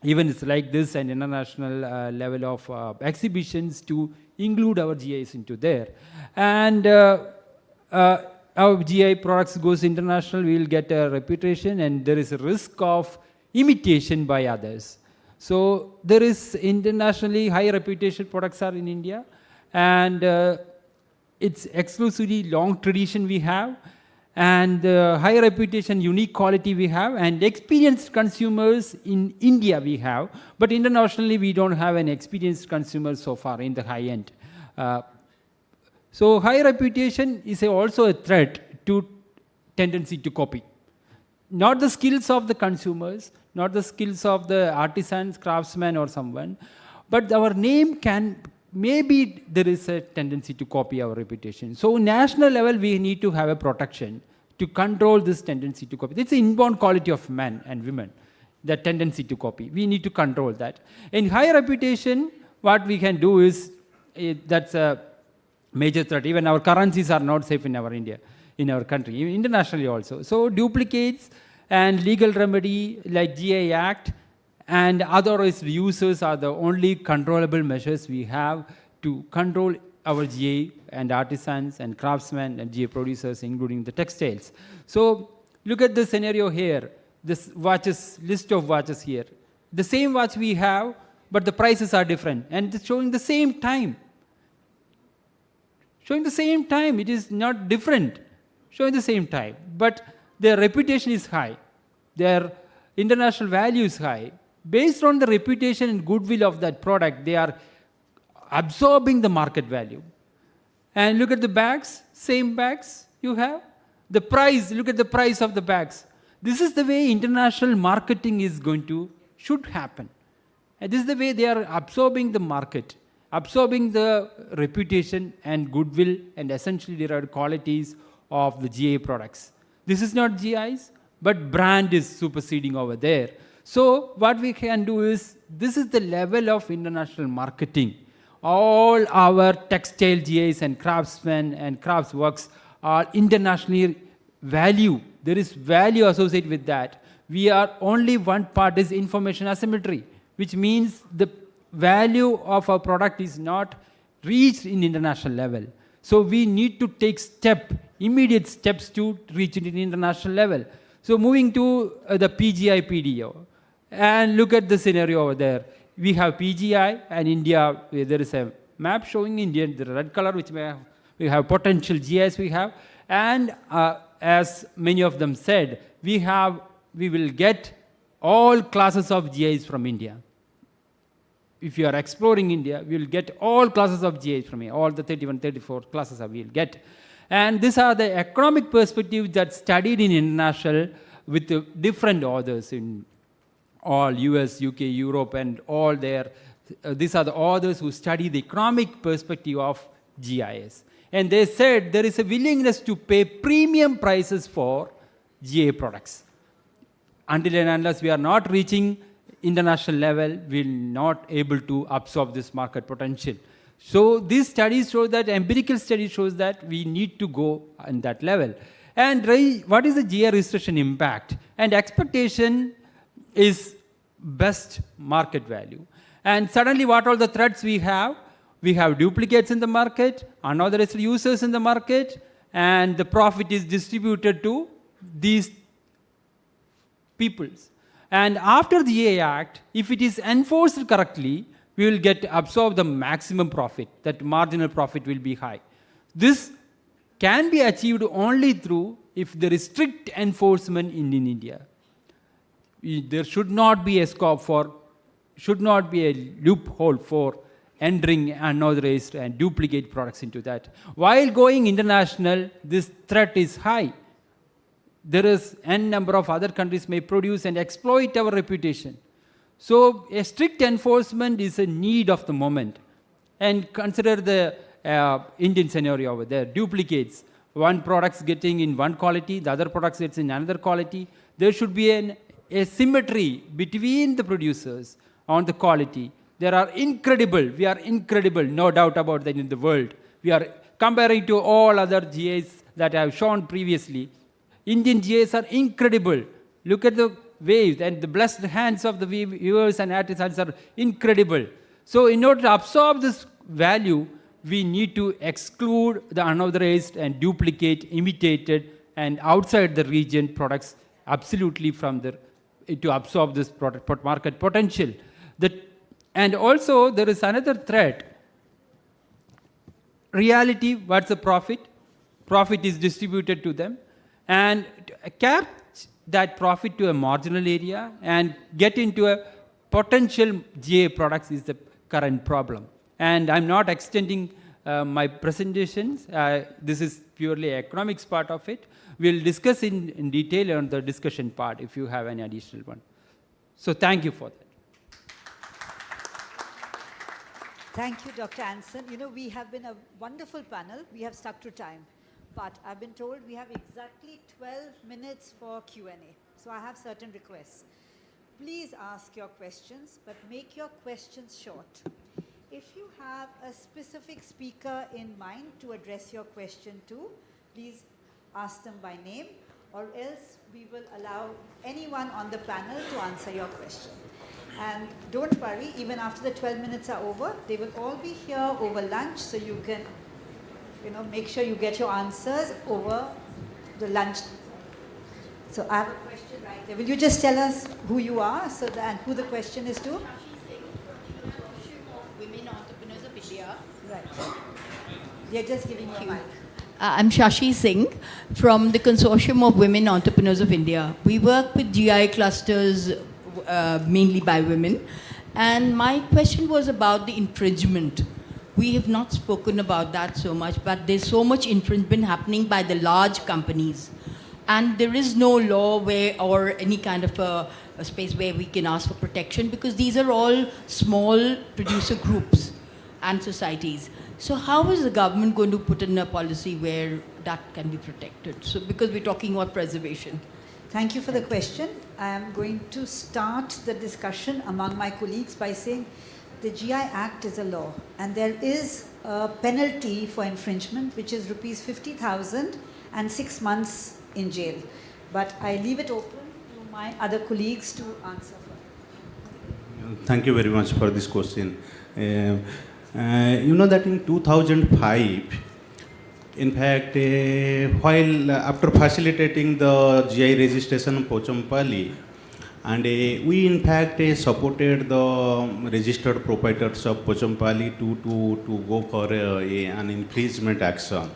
even it's like this, an international level of exhibitions to include our GIs into there. And our GI products goes international, we will get a reputation, and there is a risk of imitation by others. So there is internationally high reputation products are in India, and it's exclusively long tradition we have, and high reputation, unique quality we have, and experienced consumers in India we have, but internationally we don't have an experienced consumer so far in the high end. So high reputation is also a threat to tendency to copy. Not the skills of the consumers, not the skills of the artisans, craftsmen or someone, but our name can, maybe there is a tendency to copy our reputation. So national level we need to have a protection to control this tendency to copy. It's an inborn quality of men and women, the tendency to copy. We need to control that. In high reputation, what we can do is, that's a major threat. Even our currencies are not safe in our India, in our country, even internationally also. So duplicates and legal remedy like GI Act and authorized users are the only controllable measures we have to control our GI and artisans and craftsmen and GI producers, including the textiles. So look at the scenario here, this watches, list of watches here. The same watch we have, but the prices are different, and it's showing the same time. Showing the same time, it is not different, showing the same time. But their reputation is high, their international value is high. Based on the reputation and goodwill of that product, they are absorbing the market value. And look at the bags, same bags you have. The price, look at the price of the bags. This is the way international marketing is going to, should happen. And this is the way they are absorbing the market, absorbing the reputation and goodwill and essentially derived qualities of the GI products. This is not GIs, but brand is superseding over there. So what we can do is, this is the level of international marketing. All our textile GIs and craftsmen and crafts works are internationally value. There is value associated with that. We are only one part is information asymmetry, which means the value of our product is not reached in international level. So we need to take immediate steps to reach it in international level. So moving to the PGI PDO, and look at the scenario over there. We have PGI and India, there is a map showing India, the red color, which we have potential GIs we have, and as many of them said, we will get all classes of GIs from India. If you are exploring India, we will get all classes of GIs from here, all the 31, 34 classes we will get. And these are the economic perspectives that studied in international with different authors in all US, UK, Europe, and all there. These are the authors who study the economic perspective of GIS. And they said there is a willingness to pay premium prices for GI products. Until and unless we are not reaching international level, we will not able to absorb this market potential. So these studies show that, empirical study shows that we need to go on that level. And what is the GI registration impact? And expectation is best market value. And suddenly what are the threats we have? We have duplicates in the market, unauthorized users in the market, and the profit is distributed to these peoples. And after the GI Act, if it is enforced correctly, we will absorb the maximum profit, that marginal profit will be high. This can be achieved only through if there is strict enforcement in India. There should not be a scope for, should not be a loophole for entering unauthorized and duplicate products into that. While going international, this threat is high. There is n number of other countries may produce and exploit our reputation. So a strict enforcement is a need of the moment. And consider the Indian scenario over there, duplicates. One product's getting in one quality, the other products gets in another quality. There should be a symmetry between the producers on the quality. We are incredible, no doubt about that in the world. We are comparing to all other GIs that I have shown previously. Indian GIs are incredible. Look at the waves, and the blessed hands of the weavers and artisans are incredible. So in order to absorb this value, we need to exclude the unauthorized and duplicate, imitated, and outside the region products absolutely from to absorb this product market potential. And also there is another threat. Reality, what's the profit? Profit is distributed to them. and cap that profit to a marginal area and get into a potential GI products is the current problem. And I'm not extending my presentations. This is purely economics part of it. We'll discuss in detail on the discussion part if you have any additional one. So thank you for that. Thank you, Dr. Anson. You know, we have been a wonderful panel. We have stuck to time. But I've been told we have exactly 12 minutes for Q&A. So I have certain requests. Please ask your questions, but make your questions short. If you have a specific speaker in mind to address your question to, please ask them by name, or else we will allow anyone on the panel to answer your question. And don't worry, even after the 12 minutes are over, they will all be here over lunch, so you can, make sure you get your answers over the lunch. So I have a question right there. Will you just tell us who you are and who the question is to? Women Entrepreneurs of India. Right. They're just giving you a mic. I'm Shashi Singh from the Consortium of Women Entrepreneurs of India. We work with GI clusters mainly by women. And my question was about the infringement. We have not spoken about that so much, but there's so much infringement happening by the large companies. And there is no law or any kind of a space where we can ask for protection, because these are all small producer groups and societies. So how is the government going to put in a policy where that can be protected? So because we're talking about preservation. Thank you for the question. I am going to start the discussion among my colleagues by saying the GI Act is a law, and there is a penalty for infringement, which is rupees 50,000 and 6 months in jail. But I leave it open to my other colleagues to answer. Thank you very much for this question. You know that in 2005, in fact, while after facilitating the GI registration of Pochampally, and we in fact supported the registered proprietors of Pochampally to go for an infringement action.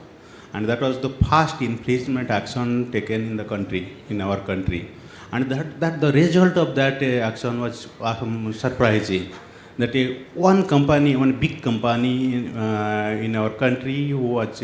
And that was the first infringement action taken in the country, in our country. And that the result of that action was surprising. That one big company in our country who was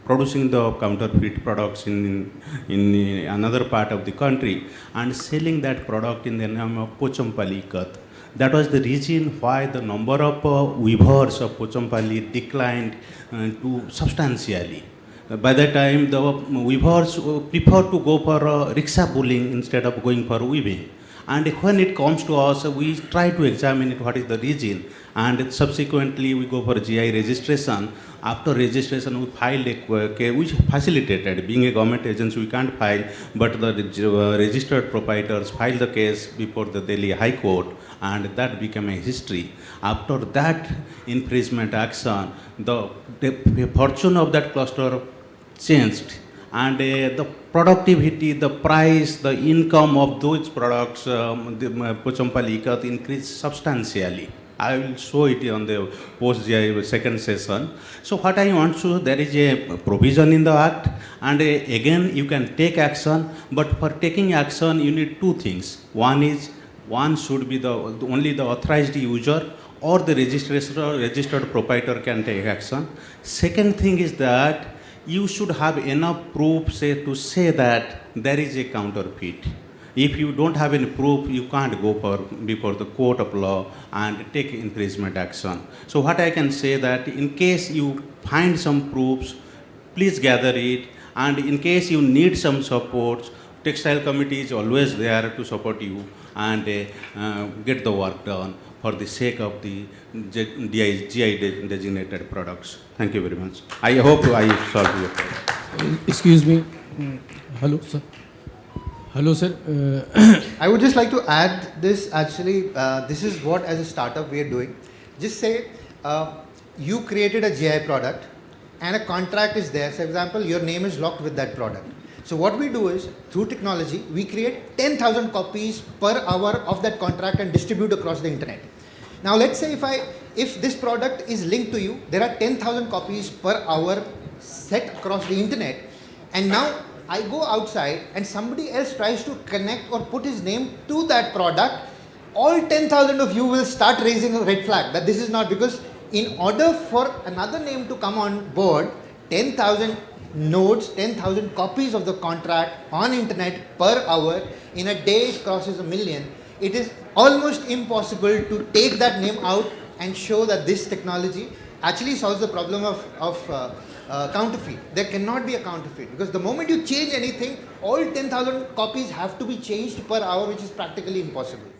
producing the counterfeit products in another part of the country and selling that product in the name of Pochampally Ikat. That was the reason why the number of weavers of Pochampally declined to substantially. By that time, the weavers prefer to go for rickshaw pulling instead of going for weaving. And when it comes to us, we try to examine it, what is the reason, and subsequently we go for GI registration. After registration, we file a case, which facilitated. Being a government agency, we can't file, but the registered proprietors filed the case before the Delhi High Court, and that became a history. After that infringement action, the fortune of that cluster changed. And the productivity, the price, the income of those products, the Pochampally Ikat increased substantially. I will show it on the post-GI second session. So what I want to, there is a provision in the Act, and again you can take action, but for taking action you need two things. One should be only the authorized user or the registered proprietor can take action. Second thing is that you should have enough proof to say that there is a counterfeit. If you don't have any proof, you can't go before the court of law and take infringement action. So what I can say that in case you find some proofs, please gather it, and in case you need some support, Textile Committee is always there to support you and get the work done for the sake of the GI designated products. Thank you very much. I hope I solved your problem. Excuse me. Hello, sir. Hello, sir. I would just like to add this. Actually, this is what as a startup we are doing. Just say you created a GI product and a contract is there. For example, your name is locked with that product. So what we do is, through technology, we create 10,000 copies per hour of that contract and distribute across the internet. Now let's say if this product is linked to you, there are 10,000 copies per hour set across the internet. And now I go outside and somebody else tries to connect or put his name to that product, all 10,000 of you will start raising a red flag that this is not, because in order for another name to come on board, 10,000 nodes, 10,000 copies of the contract on internet per hour, in a day it crosses 1 million. It is almost impossible to take that name out and show that this technology actually solves the problem of counterfeit. There cannot be a counterfeit, because the moment you change anything, all 10,000 copies have to be changed per hour, which is practically impossible.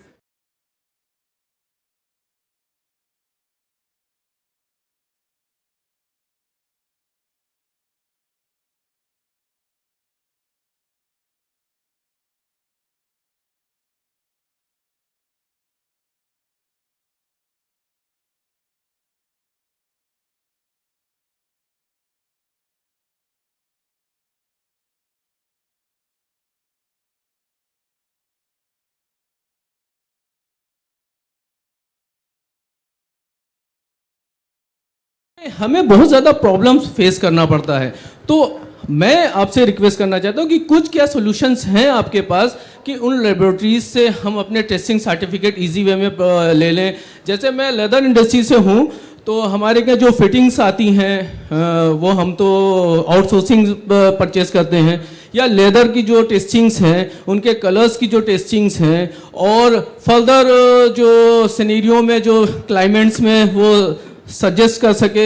हमें बहुत ज़्यादा problems face करना पड़ता है, तो मैं आपसे request करना चाहता हूँ कि कुछ क्या सॉल्यूशंस हैं आपके पास कि उन लेबोरेटरीज से हम अपने टेस्टिंग सर्टिफिकेट इजी वे में ले लें। जैसे मैं लेदर इंडस्ट्री से हूँ, तो हमारे क्या जो फिटिंग्स आती हैं वो हम तो आउटसोर्सिंग परचेज करते हैं, या लेदर की जो टेस्टिंग्स हैं उनके कलर्स की जो टेस्टिंग्स हैं, और फर्दर जो सिनेरियो में जो क्लाइमेट्स में वो सजेस्ट कर सके,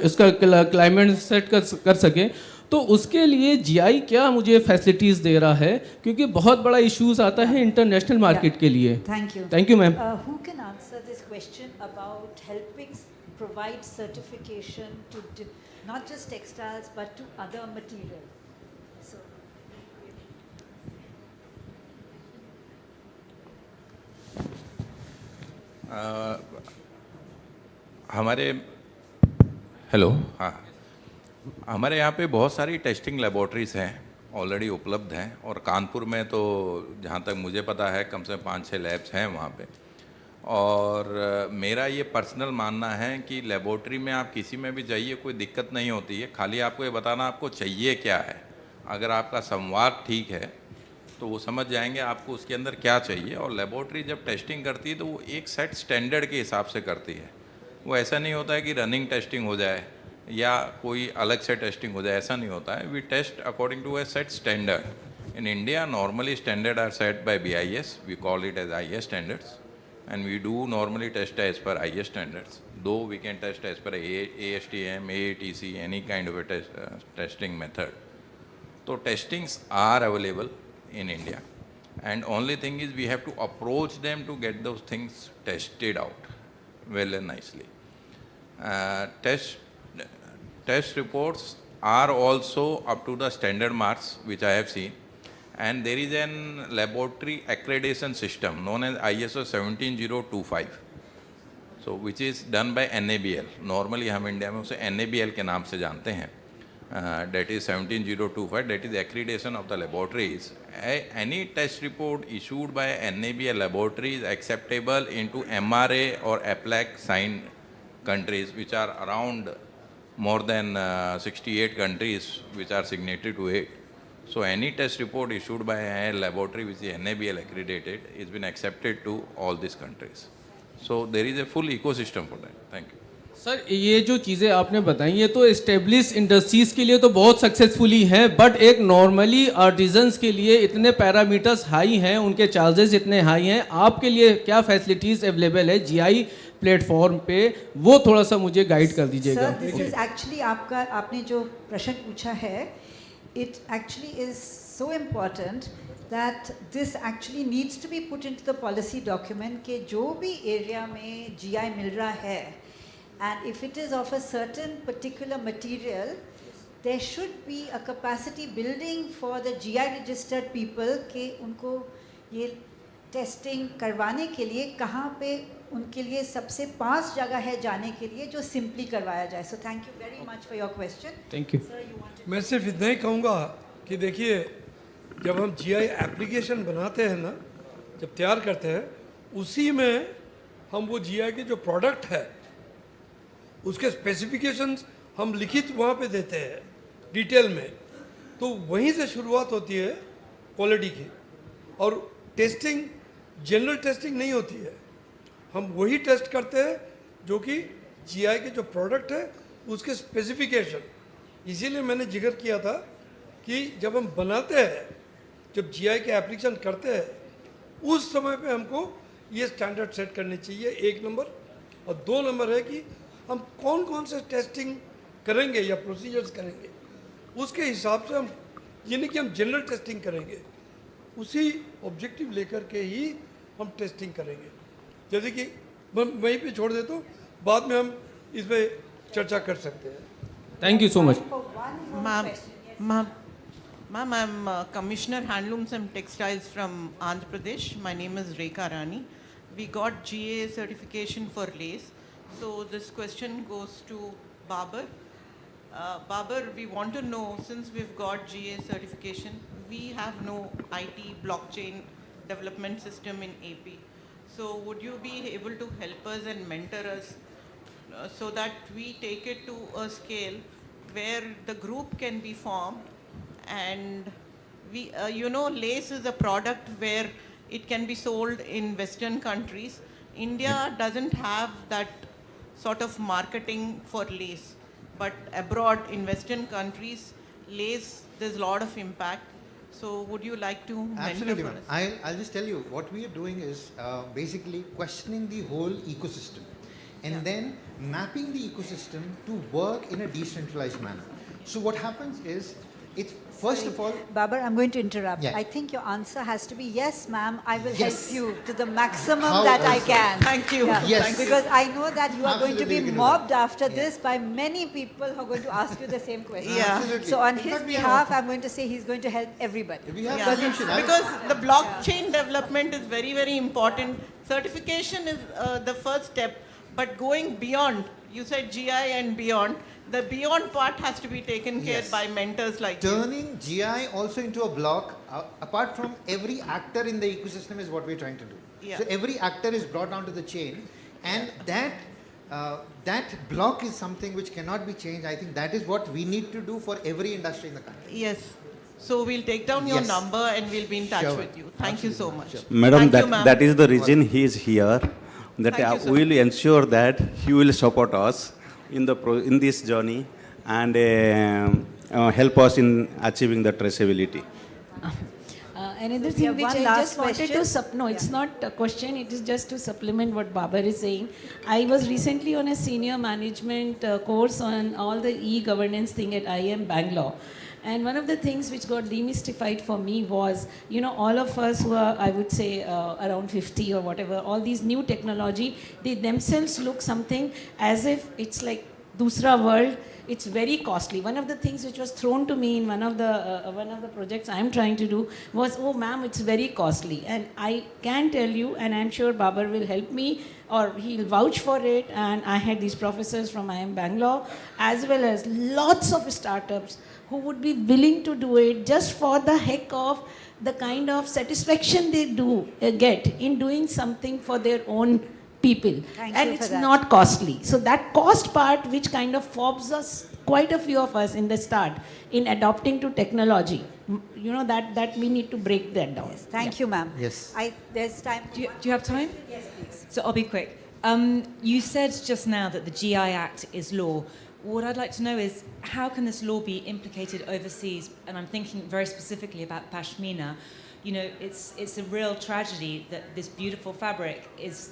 इसका क्लाइमेट सेट कर सके, तो उसके लिए जीआई क्या मुझे फैसिलिटीज़ दे रहा है, क्योंकि बहुत बड़ा इश्यूज आता है इंटरनेशनल मार्केट के लिए। Thank you ma'am. Who can answer this question about helping provide certification to not just textiles but to other materials? So, हमारे यहाँ पे बहुत सारी टेस्टिंग लेबॉर्ट्रीज़ हैं, ऑलरेडी उपलब्ध हैं, और कानपुर में तो जहाँ तक मुझे पता है कम से कम 5-6 लैब्स हैं वहाँ पे। और मेरा ये पर्सनल मानना है कि लेबॉर्ट्री में आप किसी में भी जाइए, कोई दिक्कत नहीं होती है, खाली आपको ये बताना आपको चाहिए क्या है। अगर आपका संवाद ठीक है तो वो समझ जाएंगे आपको उसके अंदर क्या चाहिए। और लेबॉर्ट्री जब टेस्टिंग करती है तो वो एक सेट स्टैंडर्ड के हिसाब से करती है। वो ऐसा नहीं होता है कि रनिंग टेस्टिंग हो जाए या कोई अलग से टेस्टिंग हो जाए, ऐसा नहीं होता है। We test according to a set standard. In India normally standard are set by BIS, we call it as IS standards, and we do normally test as per IS standards, though we can test as per ASTM, AATC, any kind of a testing method. So testings are available in India, and only thing is we have to approach them to get those things tested out well and nicely. Test reports are also up to the standard marks which I have seen, and there is an laboratory accreditation system known as ISO 17025, so which is done by NABL. Normally हम India में उसे NABL के नाम से जानते हैं. That is 17025, that is accreditation of the laboratories. Any test report issued by NABL laboratory is acceptable into MRA or APLAC signed countries, which are around more than 68 countries which are signatory to it. So any test report issued by a laboratory which is NABL accredited is been accepted to all these countries. So there is a full ecosystem for that. Thank you. Sir, ये जो चीज़ें आपने बताई ये तो establish industries के लिए तो बहुत सक्सेसफुली हैं, बट एक नॉर्मली आर्टिजन्स के लिए इतने पैरामीटर्स हाई हैं, उनके चार्जेस इतने हाई हैं, आपके लिए क्या फैसिलिटीज़ अवेलेबल है जीआई प्लेटफॉर्म पे, वो थोड़ा सा मुझे गाइड कर दीजिएगा। सर, दिस इज एक्चुअली आपने जो प्रश्न पूछा है, it actually is so important that this actually needs to be put into the policy document कि जो भी एरिया में GI मिल रहा है, and if it is of a certain particular material, there should be a capacity building for the GI registered people कि उनको ये testing करवाने के लिए कहाँ पे उनके लिए सबसे पास जगह है जाने के लिए जो सिंपली करवाया जाए। So thank you very much for your question. Thank you. मैं सिर्फ इतना ही कहूँगा कि देखिए, जब हम GI एप्लीकेशन बनाते हैं ना, जब तैयार करते हैं, उसी में हम वो GI के जो प्रोडक्ट है उसके स्पेसिफिकेशंस हम लिखित वहाँ पे देते हैं डिटेल में, तो वहीं से शुरुआत होती है क्वालिटी की। और टेस्टिंग जनरल टेस्टिंग नहीं होती है, हम वही टेस्ट करते हैं जो कि जीआई के जो प्रोडक्ट है उसके स्पेसिफिकेशन। इसीलिए मैंने जिक्र किया था कि जब हम बनाते हैं, जब जीआई के एप्लीकेशन करते हैं, उस समय पे हमको ये स्टैंडर्ड सेट करने चाहिए, 1 नंबर। और 2 नंबर है कि हम कौन कौन से टेस्टिंग करेंगे या प्रोसीजर्स करेंगे, उसके हिसाब से हम, ये नहीं कि हम जनरल टेस्टिंग करेंगे, उसी ऑब्जेक्टिव लेकर के ही हम टेस्टिंग करेंगे। जैसे कि मैं वहीं पे छोड़ देता हूँ, बाद में हम इस पर चर्चा कर सकते हैं। Thank you so much. Ma'am, I'm Commissioner Handlooms and Textiles from Andhra Pradesh. My name is Rekha Rani. We got GA certification for lace. So this question goes to Babar. Babar, we want to know, since we've got GA certification, we have no IT blockchain development system in AP. So would you be able to help us and mentor us so that we take it to a scale where the group can be formed, and we, lace is a product where it can be sold in Western countries. India doesn't have that sort of marketing for lace, but abroad in Western countries, lace, there's a lot of impact. So would you like to Absolutely, mentor ma'am. for us? I'll just tell you, what we are doing is basically questioning the whole ecosystem and then mapping the ecosystem to work in a decentralized manner. So what happens is, it's first of all, Babar, I'm going to interrupt. Yeah. I think your answer has to be yes, ma'am. I will Yes. help you to the maximum How that I also? can. Thank you. Yes. Thank you. Because I know that you are going to Absolutely, be we can do mobbed that. after this by many people who are going to ask you the same question. Yeah. Absolutely. So on In his fact, we have- behalf, I'm going to say he's going to help everybody. we have Yeah, solution. I- because the blockchain development is very, very important. Certification is the first step, but going beyond, you said GI and beyond, the beyond part has to be taken care Yes. by mentors like you. Turning GI also into a block, apart from every actor in the ecosystem, is what we're trying to do. Yeah. So every actor is brought down to the chain, and that block is something which cannot be changed. I think that is what we need to do for every industry in the country. Yes. So we'll take down your Yes. number and we'll be in touch Sure. with you. Thank you so much. Madam, Thank you, that, ma'am. that is the reason he is here. That Thank you, sir. we will ensure that he will support us in in this journey and help us in achieving the traceability. Another We thing have which one I last just wanted question. to no, it's not a question, it is just to supplement what Babar is saying. I was recently on a senior management course on all the e-governance thing at IIM Bangalore. And one of the things which got demystified for me was, all of us who are, I would say, around 50 or whatever, all these new technology, they themselves look something as if it's like Dusra world. It's very costly. One of the things which was thrown to me in one of the projects I'm trying to do was, oh ma'am, it's very costly. And I can tell you, and I'm sure Babar will help me, or he'll vouch for it. And I had these professors from IIM Bangalore, as well as lots of startups who would be willing to do it just for the heck of the kind of satisfaction they do get in doing something for their own people. Thank And you for it's that. not costly. So that cost part, which kind of fobs us, quite a few of us in the start, in adopting to technology, that we need to break that down. Thank you, ma'am. Yes. There's time. Do you have time? Yes, please. So I'll be quick. You said just now that the GI Act is law. What I'd like to know is, how can this law be implicated overseas? And I'm thinking very specifically about Pashmina. It's a real tragedy that this beautiful fabric is...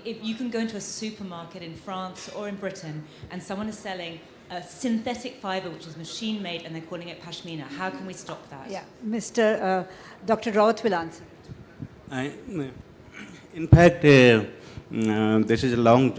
If you can go into a supermarket in France or in Britain and someone is selling a synthetic fiber which is machine made and they're calling it Pashmina, how can we stop that? Yeah, Dr. Rawat will answer. In fact, this is a long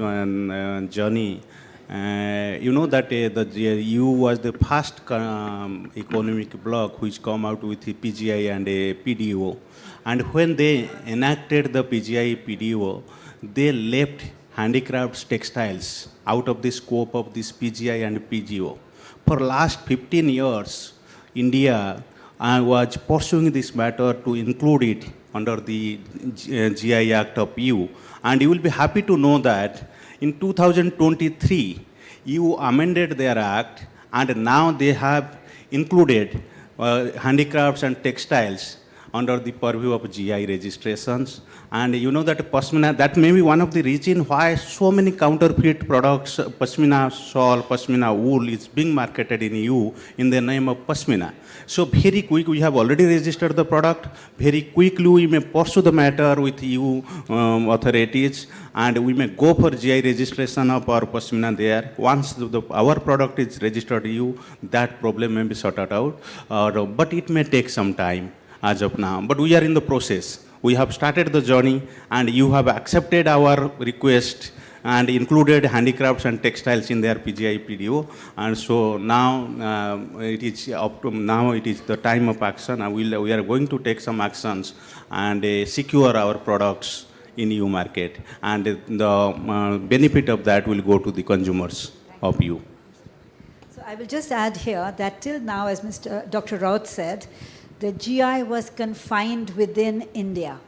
journey. You know that the EU was the first economic bloc which come out with the PGI and a PDO. And when they enacted the PGI PDO, they left handicrafts textiles out of the scope of this PGI and PGO. For last 15 years, India was pursuing this matter to include it under the GI Act of EU. And you will be happy to know that in 2023, EU amended their act, and now they have included handicrafts and textiles under the purview of GI registrations. And you know that Pashmina, that may be one of the reasons why so many counterfeit products, Pashmina shawl, Pashmina wool is being marketed in EU in the name of Pashmina. So very quick, we have already registered the product. Very quickly, we may pursue the matter with EU authorities, and we may go for GI registration of our Pashmina there. Once our product is registered EU, that problem may be sorted out, but it may take some time as of now. But we are in the process. We have started the journey, and you have accepted our request and included handicrafts and textiles in their PGI PDO. And so now it is up to now. It is the time of action, and we are going to take some actions and secure our products in EU market. And the benefit of that will go to the consumers of EU. So I will just add here that till now, as Dr. Raut said, the GI was confined within India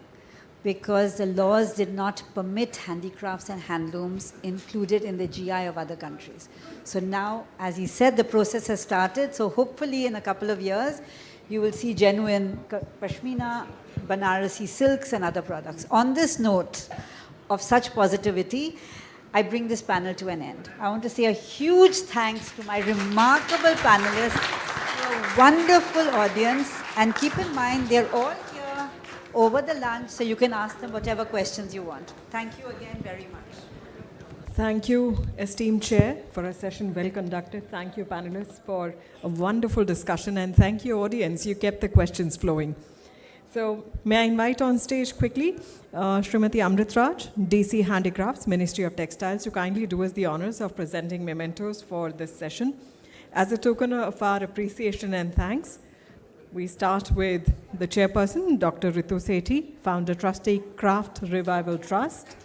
because the laws did not permit handicrafts and handlooms included in the GI of other countries. So now, as he said, the process has started. So hopefully in a couple of years, you will see genuine Pashmina, Banarasi silks and other products. On this note of such positivity, I bring this panel to an end. I want to say a huge thanks to my remarkable panelists, a wonderful audience, and keep in mind they're all here over the lunch, so you can ask them whatever questions you want. Thank you again very much. Thank you, esteemed Chair, for a session well conducted. Thank you, panelists, for a wonderful discussion. And thank you, audience. You kept the questions flowing. So may I invite on stage quickly Srimati Amrit Raj, DC Handicrafts, Ministry of Textiles, to kindly do us the honors of presenting mementos for this session. As a token of our appreciation and thanks, we start with the chairperson, Dr. Ritu Sethi, founder trustee, Craft Revival Trust.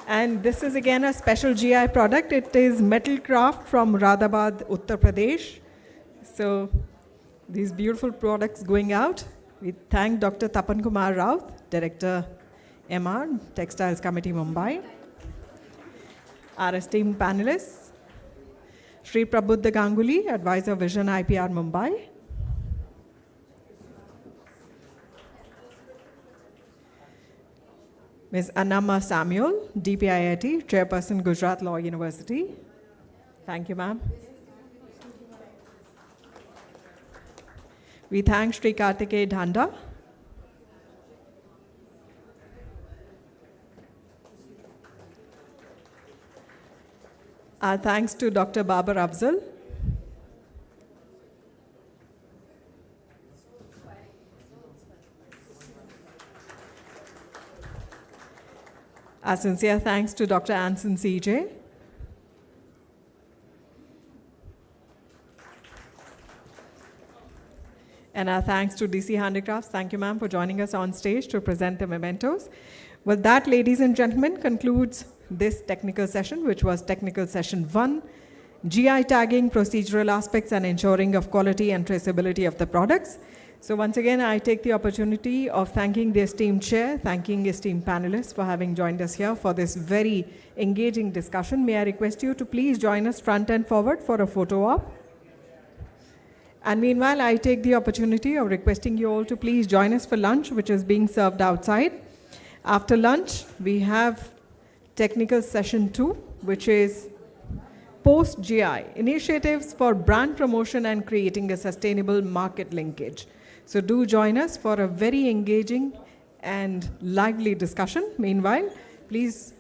And this is again a special GI product. It is metal craft from Radhabad, Uttar Pradesh. So these beautiful products going out. We thank Dr. Tapan Kumar Raut, Director, MR, Textiles Committee, Mumbai. Our esteemed panelists, Shri Prabuddha Ganguly, Advisor, Vision IPR, Mumbai. Ms. Annamma Samuel, DPIIT, Chairperson, Gujarat Law University. Thank you, ma'am. We thank Shri Kartikeya Dhanda. Our thanks to Dr. Babar Afzal. Our sincere thanks to Dr. Anson CJ. And our thanks to DC Handicrafts. Thank you, ma'am, for joining us on stage to present the mementos. With that, ladies and gentlemen, concludes this technical session, which was technical session 1, GI tagging, procedural aspects, and ensuring of quality and traceability of the products. So once again, I take the opportunity of thanking the esteemed chair, thanking esteemed panelists for having joined us here for this very engaging discussion. May I request you to please join us front and forward for a photo op. And meanwhile, I take the opportunity of requesting you all to please join us for lunch, which is being served outside. After lunch, we have technical session 2, which is post-GI, initiatives for brand promotion and creating a sustainable market linkage. So do join us for a very engaging and lively discussion. Meanwhile, please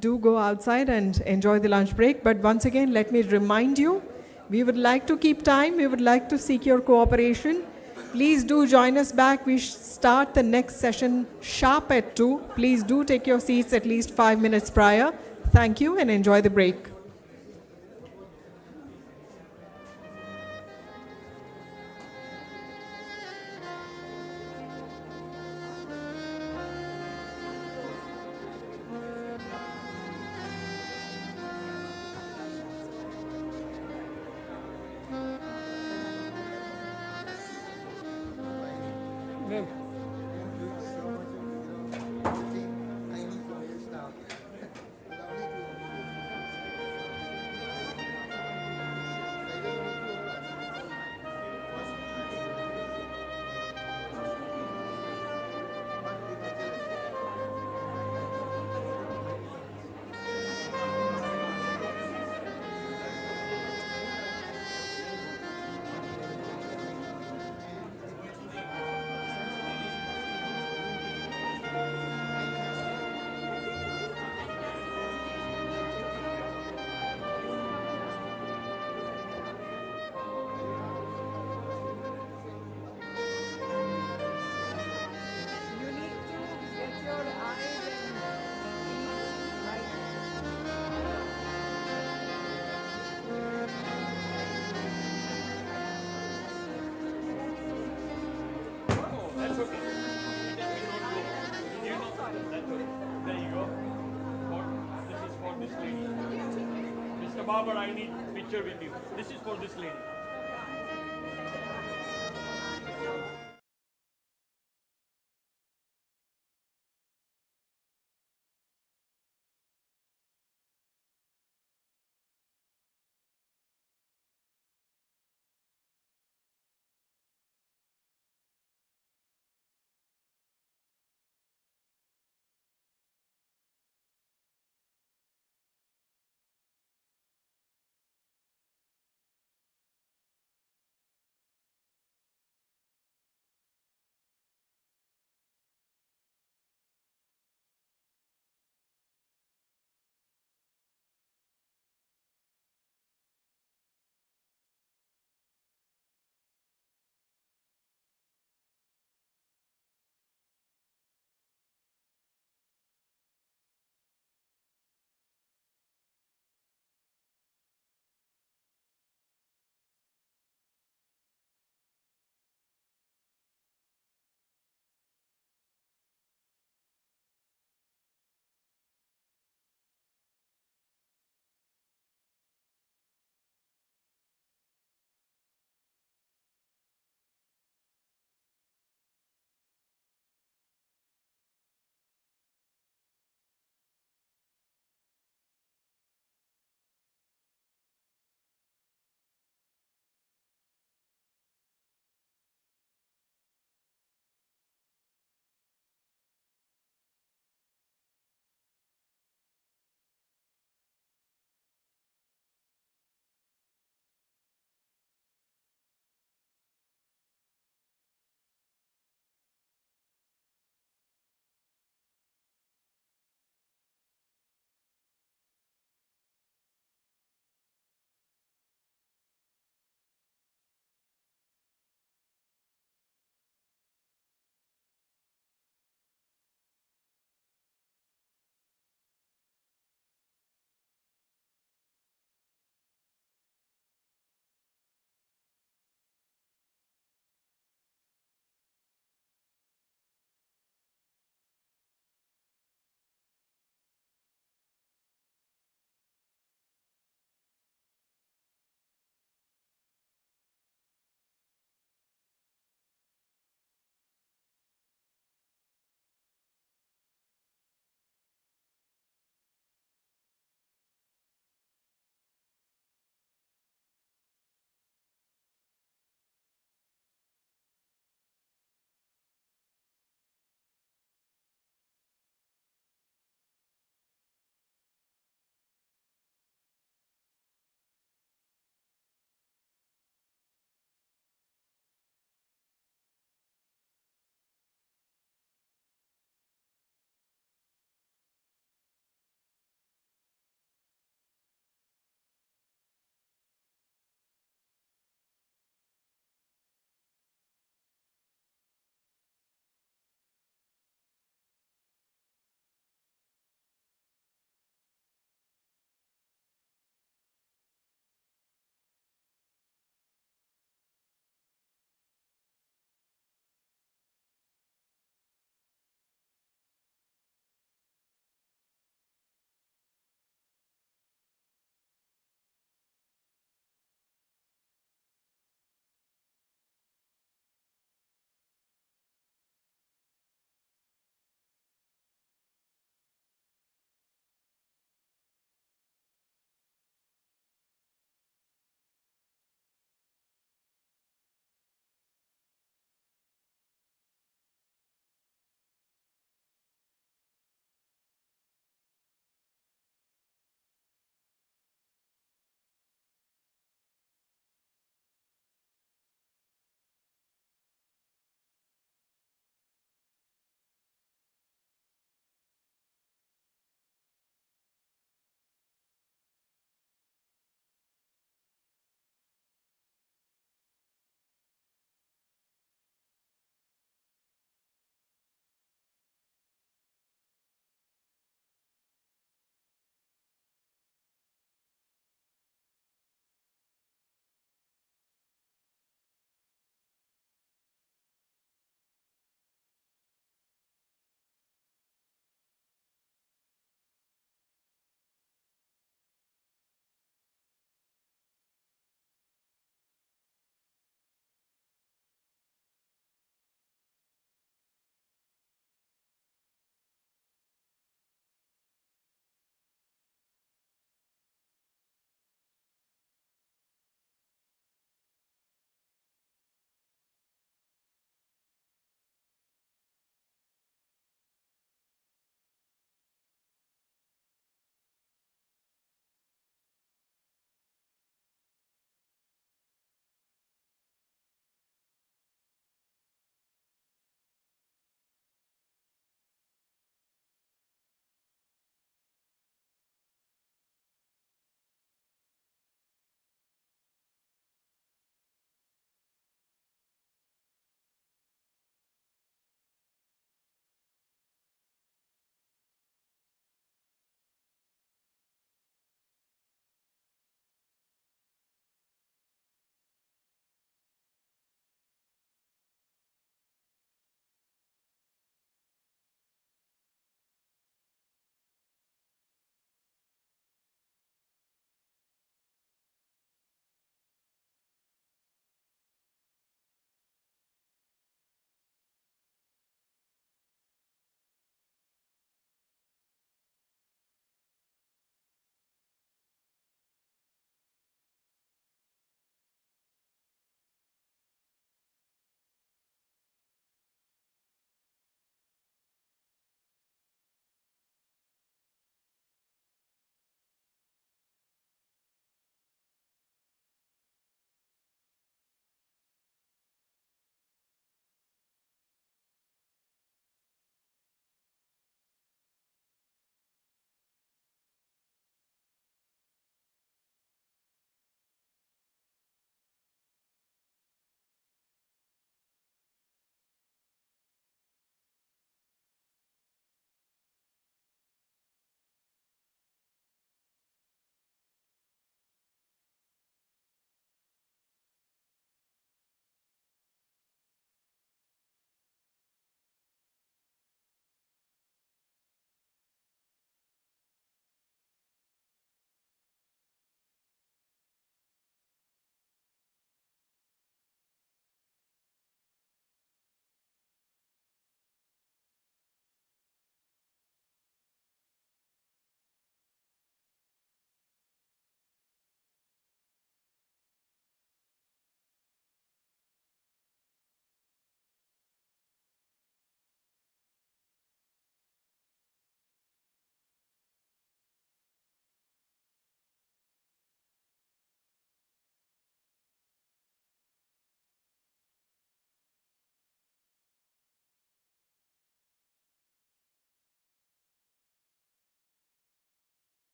do go outside and enjoy the lunch break. But once again, let me remind you, we would like to keep time. We would like to seek your cooperation. Please do join us back. We start the next session sharp at 2. Please do take your seats at least 5 minutes prior. Thank you and enjoy the break. There you go. This is for this lady. Mr. Babar, I need picture with you. This is for this lady.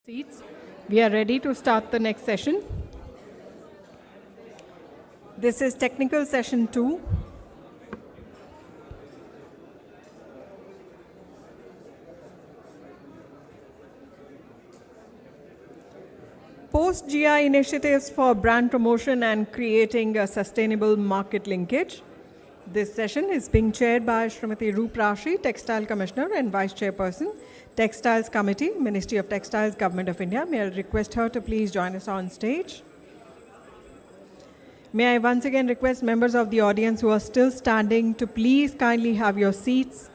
Seats. We are ready to start the next session. This is technical session 2. Post-GI initiatives for brand promotion and creating a sustainable market linkage. This session is being chaired by Srimati Roop Rashi, Textile Commissioner and Vice Chairperson, Textiles Committee, Ministry of Textiles, Government of India. May I request her to please join us on stage. May I once again request members of the audience who are still standing to please kindly have your seats.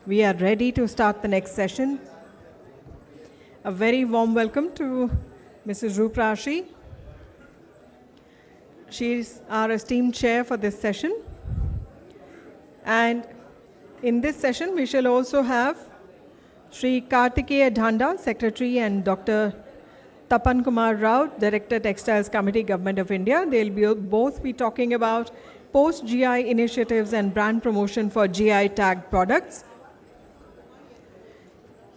We are ready to start the next session. A very warm welcome to Mrs. Roop Rashi. She is our esteemed chair for this session. And in this session, we shall also have Sri Kartikeya Dhanda, Secretary, and Dr. Tapan Kumar Rao, Director, Textiles Committee, Government of India. They'll both be talking about post-GI initiatives and brand promotion for GI tagged products.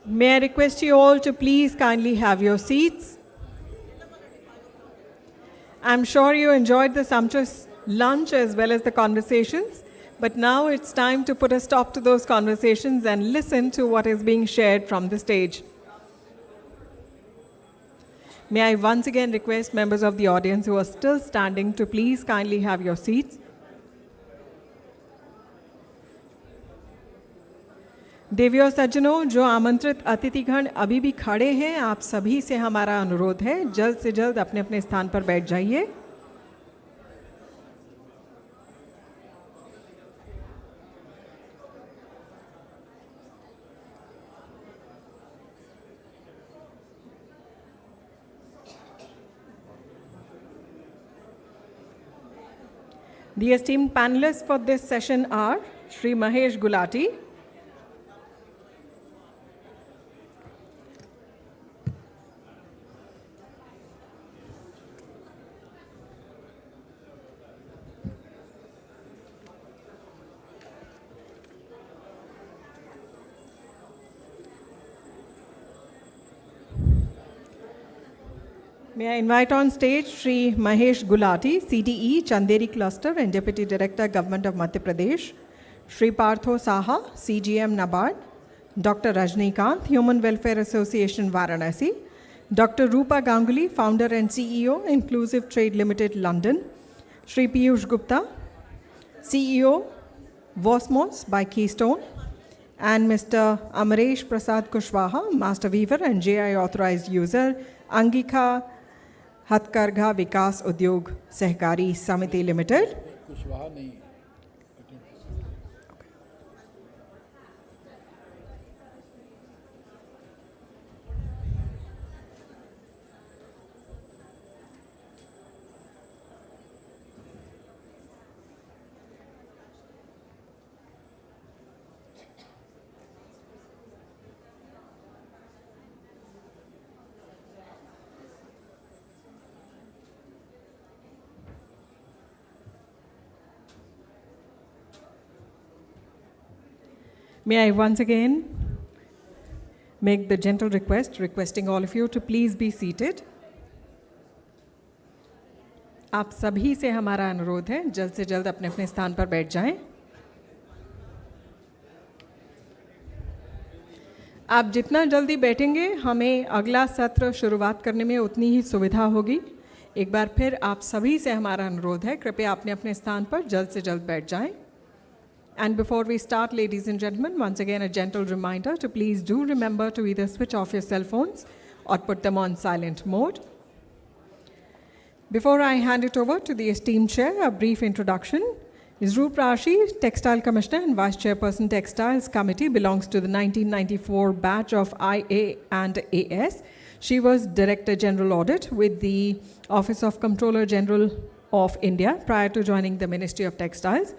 May I request you all to please kindly have your seats. I'm sure you enjoyed the sumptuous lunch as well as the conversations, but now it's time to put a stop to those conversations and listen to what is being shared from the stage. May I once again request members of the audience who are still standing to please kindly have your seats. देवियों सज्जनों, जो आमंत्रित अतिथिगण अभी भी खड़े हैं, आप सभी से हमारा अनुरोध है, जल्द से जल्द अपने अपने स्थान पर बैठ जाइए. The esteemed panelists for this session are Sri Mahesh Gulati, May I invite on stage Sri Mahesh Gulati, CDE, Chanderi Cluster and Deputy Director, Government of Madhya Pradesh, Sri Partho Saha, CGM NABARD, Dr. Rajnikant, Human Welfare Association, Varanasi, Dr. Rupa Ganguly, Founder and CEO, Inclusive Trade Limited, London, Sri Piyush Gupta, CEO, Vosmos by Keystone, and Mr. Amaresh Prasad Kushwaha, Master Weaver and JI Authorized User, Angika Hatkargha Vikas Udyog Sehkari Samiti Limited. May I once again make the gentle request, requesting all of you to please be seated. आप सभी से हमारा अनुरोध है, जल्द से जल्द अपने अपने स्थान पर बैठ जाएं. आप जितना जल्दी बैठेंगे, हमें अगला सत्र शुरुआत करने में उतनी ही सुविधा होगी. एक बार फिर आप सभी से हमारा अनुरोध है, कृपया अपने अपने स्थान पर जल्द से जल्द बैठ जाएं. And before we start, ladies and gentlemen, once again a gentle reminder to please do remember to either switch off your cell phones or put them on silent mode. Before I hand it over to the esteemed chair, a brief introduction. Ms. Roop Rashi, Textile Commissioner and Vice Chairperson, Textiles Committee, belongs to the 1994 batch of IA and AS. She was Director General Audit with the Office of Comptroller General of India prior to joining the Ministry of Textiles.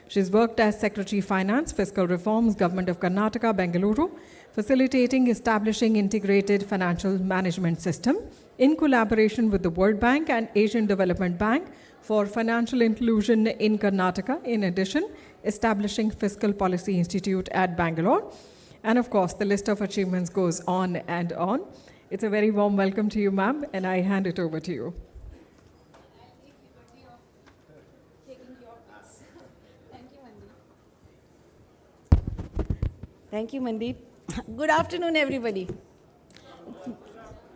She's worked as Secretary Finance, Fiscal Reforms, Government of Karnataka, Bengaluru, facilitating establishing integrated financial management system in collaboration with the World Bank and Asian Development Bank for financial inclusion in Karnataka. In addition, establishing Fiscal Policy Institute at Bangalore. And of course, the list of achievements goes on and on. It's a very warm welcome to you, ma'am, and I hand it over to you. Thank you, Mandeep. Good afternoon, everybody.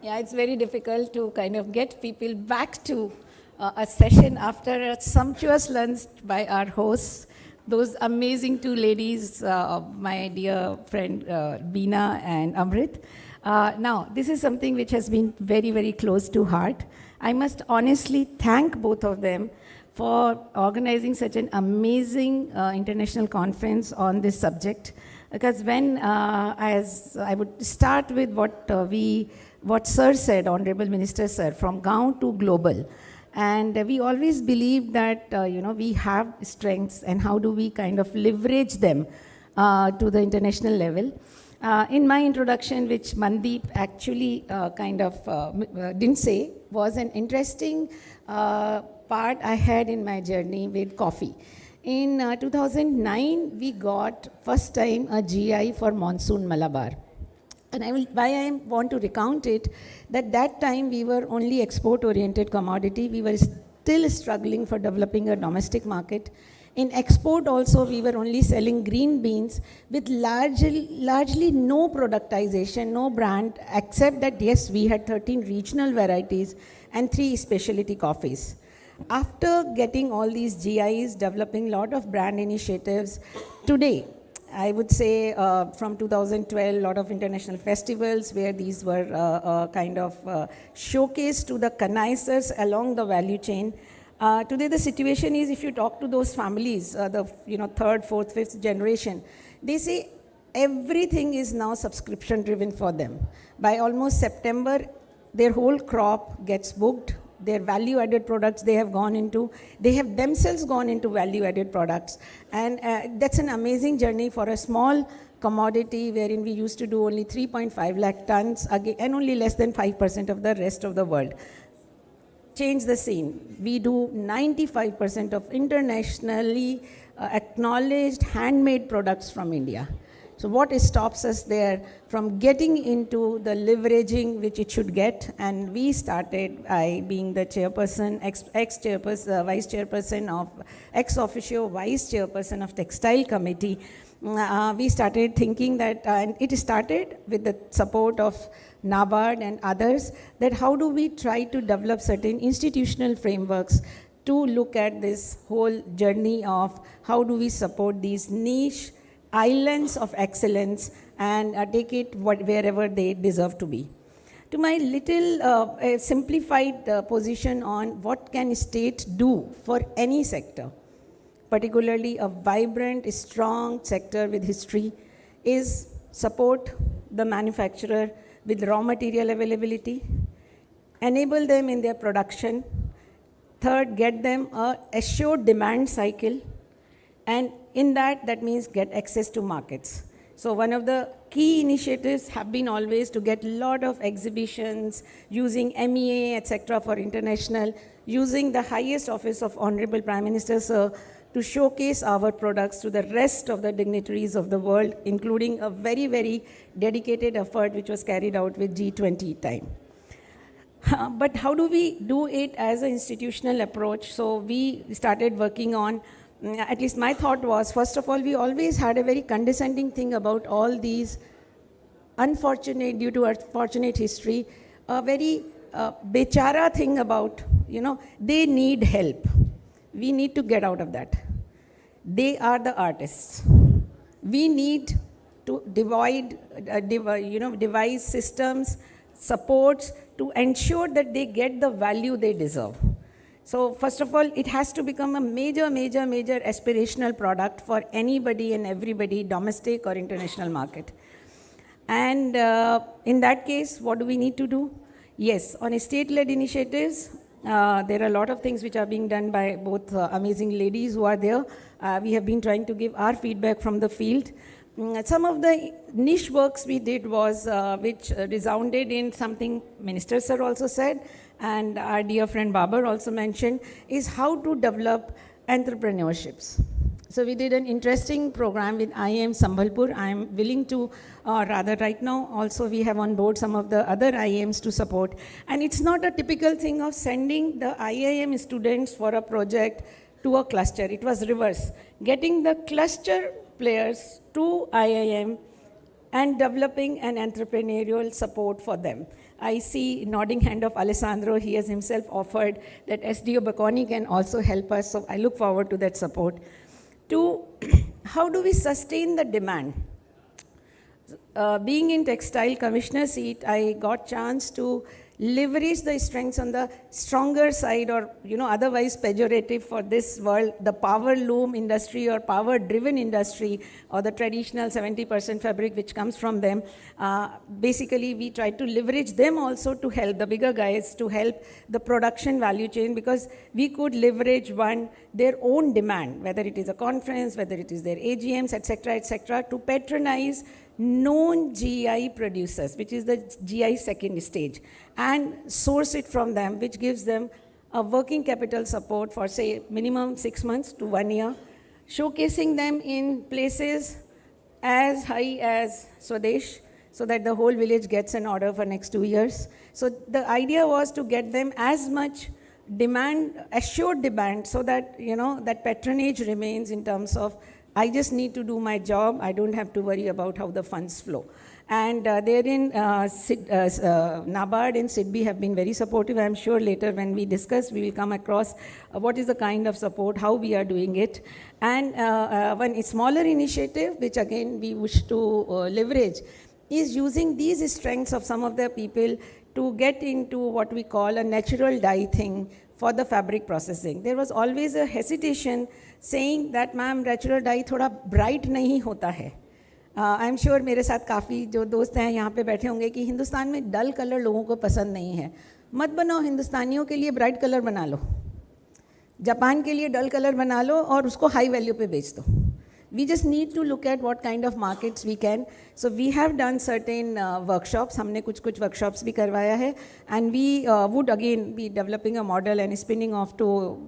Yeah, it's very difficult to kind of get people back to a session after a sumptuous lunch by our hosts, those amazing two ladies, my dear friend Beena and Amrit. Now, this is something which has been very, very close to heart. I must honestly thank both of them for organizing such an amazing international conference on this subject. Because when, as I would start with what Sir said, Honorable Minister Sir, from Gaon to global. And we always believe that, we have strengths and how do we kind of leverage them to the international level. In my introduction, which Mandeep actually didn't say, was an interesting part I had in my journey with coffee. In 2009, we got first time a GI for Monsoon Malabar. And why I want to recount it, that time we were only export-oriented commodity. We were still struggling for developing a domestic market. In export also, we were only selling green beans with largely no productization, no brand, except that, yes, we had 13 regional varieties and 3 specialty coffees. After getting all these GIs, developing a lot of brand initiatives, today, I would say from 2012, a lot of international festivals where these were showcased to the connoisseurs along the value chain. Today the situation is, if you talk to those families, the third, fourth, fifth generation, they say everything is now subscription driven for them. By almost September, their whole crop gets booked. Their value-added products they have themselves gone into value-added products. And that's an amazing journey for a small commodity wherein we used to do only 3.5 lakh tons and only less than 5% of the rest of the world. Change the scene. We do 95% of internationally acknowledged handmade products from India. So what stops us there from getting into the leveraging which it should get? And we started, I being the chairperson, ex-chairperson, vice chairperson of, ex-officio vice chairperson of Textile Committee, we started thinking that, and it started with the support of NABARD and others, that how do we try to develop certain institutional frameworks to look at this whole journey of how do we support these niche islands of excellence and take it wherever they deserve to be. To my little simplified position on what can state do for any sector, particularly a vibrant, strong sector with history, is support the manufacturer with raw material availability, enable them in their production, third, get them a assured demand cycle, and in that means get access to markets. So one of the key initiatives have been always to get a lot of exhibitions using MEA, etc. for international, using the highest office of Honorable Prime Minister, Sir, to showcase our products to the rest of the dignitaries of the world, including a very, very dedicated effort which was carried out with G20 time. But how do we do it as an institutional approach? So we started working on, at least my thought was, first of all, we always had a very condescending thing about all these unfortunate, due to unfortunate history, a very bechara thing about, they need help. We need to get out of that. They are the artists. We need to devise systems, supports to ensure that they get the value they deserve. So first of all, it has to become a major aspirational product for anybody and everybody, domestic or international market. And in that case, what do we need to do? Yes, on state-led initiatives, there are a lot of things which are being done by both amazing ladies who are there. We have been trying to give our feedback from the field. Some of the niche works we did was, which resounded in something Minister Sir also said, and our dear friend Babar also mentioned, is how to develop entrepreneurships. So we did an interesting program with IIM Sambalpur. I am willing to, rather right now, also we have on board some of the other IIMs to support. And it's not a typical thing of sending the IIM students for a project to a cluster. It was reverse. Getting the cluster players to IIM and developing an entrepreneurial support for them. I see nodding hand of Alessandro. He has himself offered that SDO Bocconi can also help us. So I look forward to that support. To how do we sustain the demand? Being in textile commissioner seat, I got chance to leverage the strengths on the stronger side, or otherwise pejorative for this world, the power loom industry or power driven industry, or the traditional 70% fabric which comes from them. Basically we try to leverage them also to help the bigger guys, to help the production value chain, because we could leverage their own demand, whether it is a conference, whether it is their AGMs, etc., to patronize known GI producers, which is the GI second stage, and source it from them, which gives them a working capital support for, say, minimum 6 months to 1 year, showcasing them in places as high as Swadesh, so that the whole village gets an order for next 2 years. So the idea was to get them as much demand, assured demand, so that, that patronage remains in terms of, I just need to do my job. I don't have to worry about how the funds flow. And therein, NABARD and SIDBI have been very supportive. I'm sure later when we discuss, we will come across what is the kind of support, how we are doing it. And one smaller initiative, which again we wish to leverage, is using these strengths of some of the people to get into what we call a natural dye thing for the fabric processing. There was always a hesitation saying that, ma'am, natural dye थोड़ा bright नहीं होता है. I'm sure मेरे साथ काफ़ी जो दोस्त हैं यहाँ पे बैठे होंगे कि हिंदुस्तान में डल कलर लोगों को पसंद नहीं है. मत बनाओ, हिंदुस्तानियों के लिए ब्राइट कलर बना लो, जापान के लिए डल कलर बना लो और उसको हाई वैल्यू पे बेच दो. We just need to look at what kind of markets we can. So we have done certain workshops. हमने कुछ workshops भी करवाया है, and we would again be developing a model and spinning off to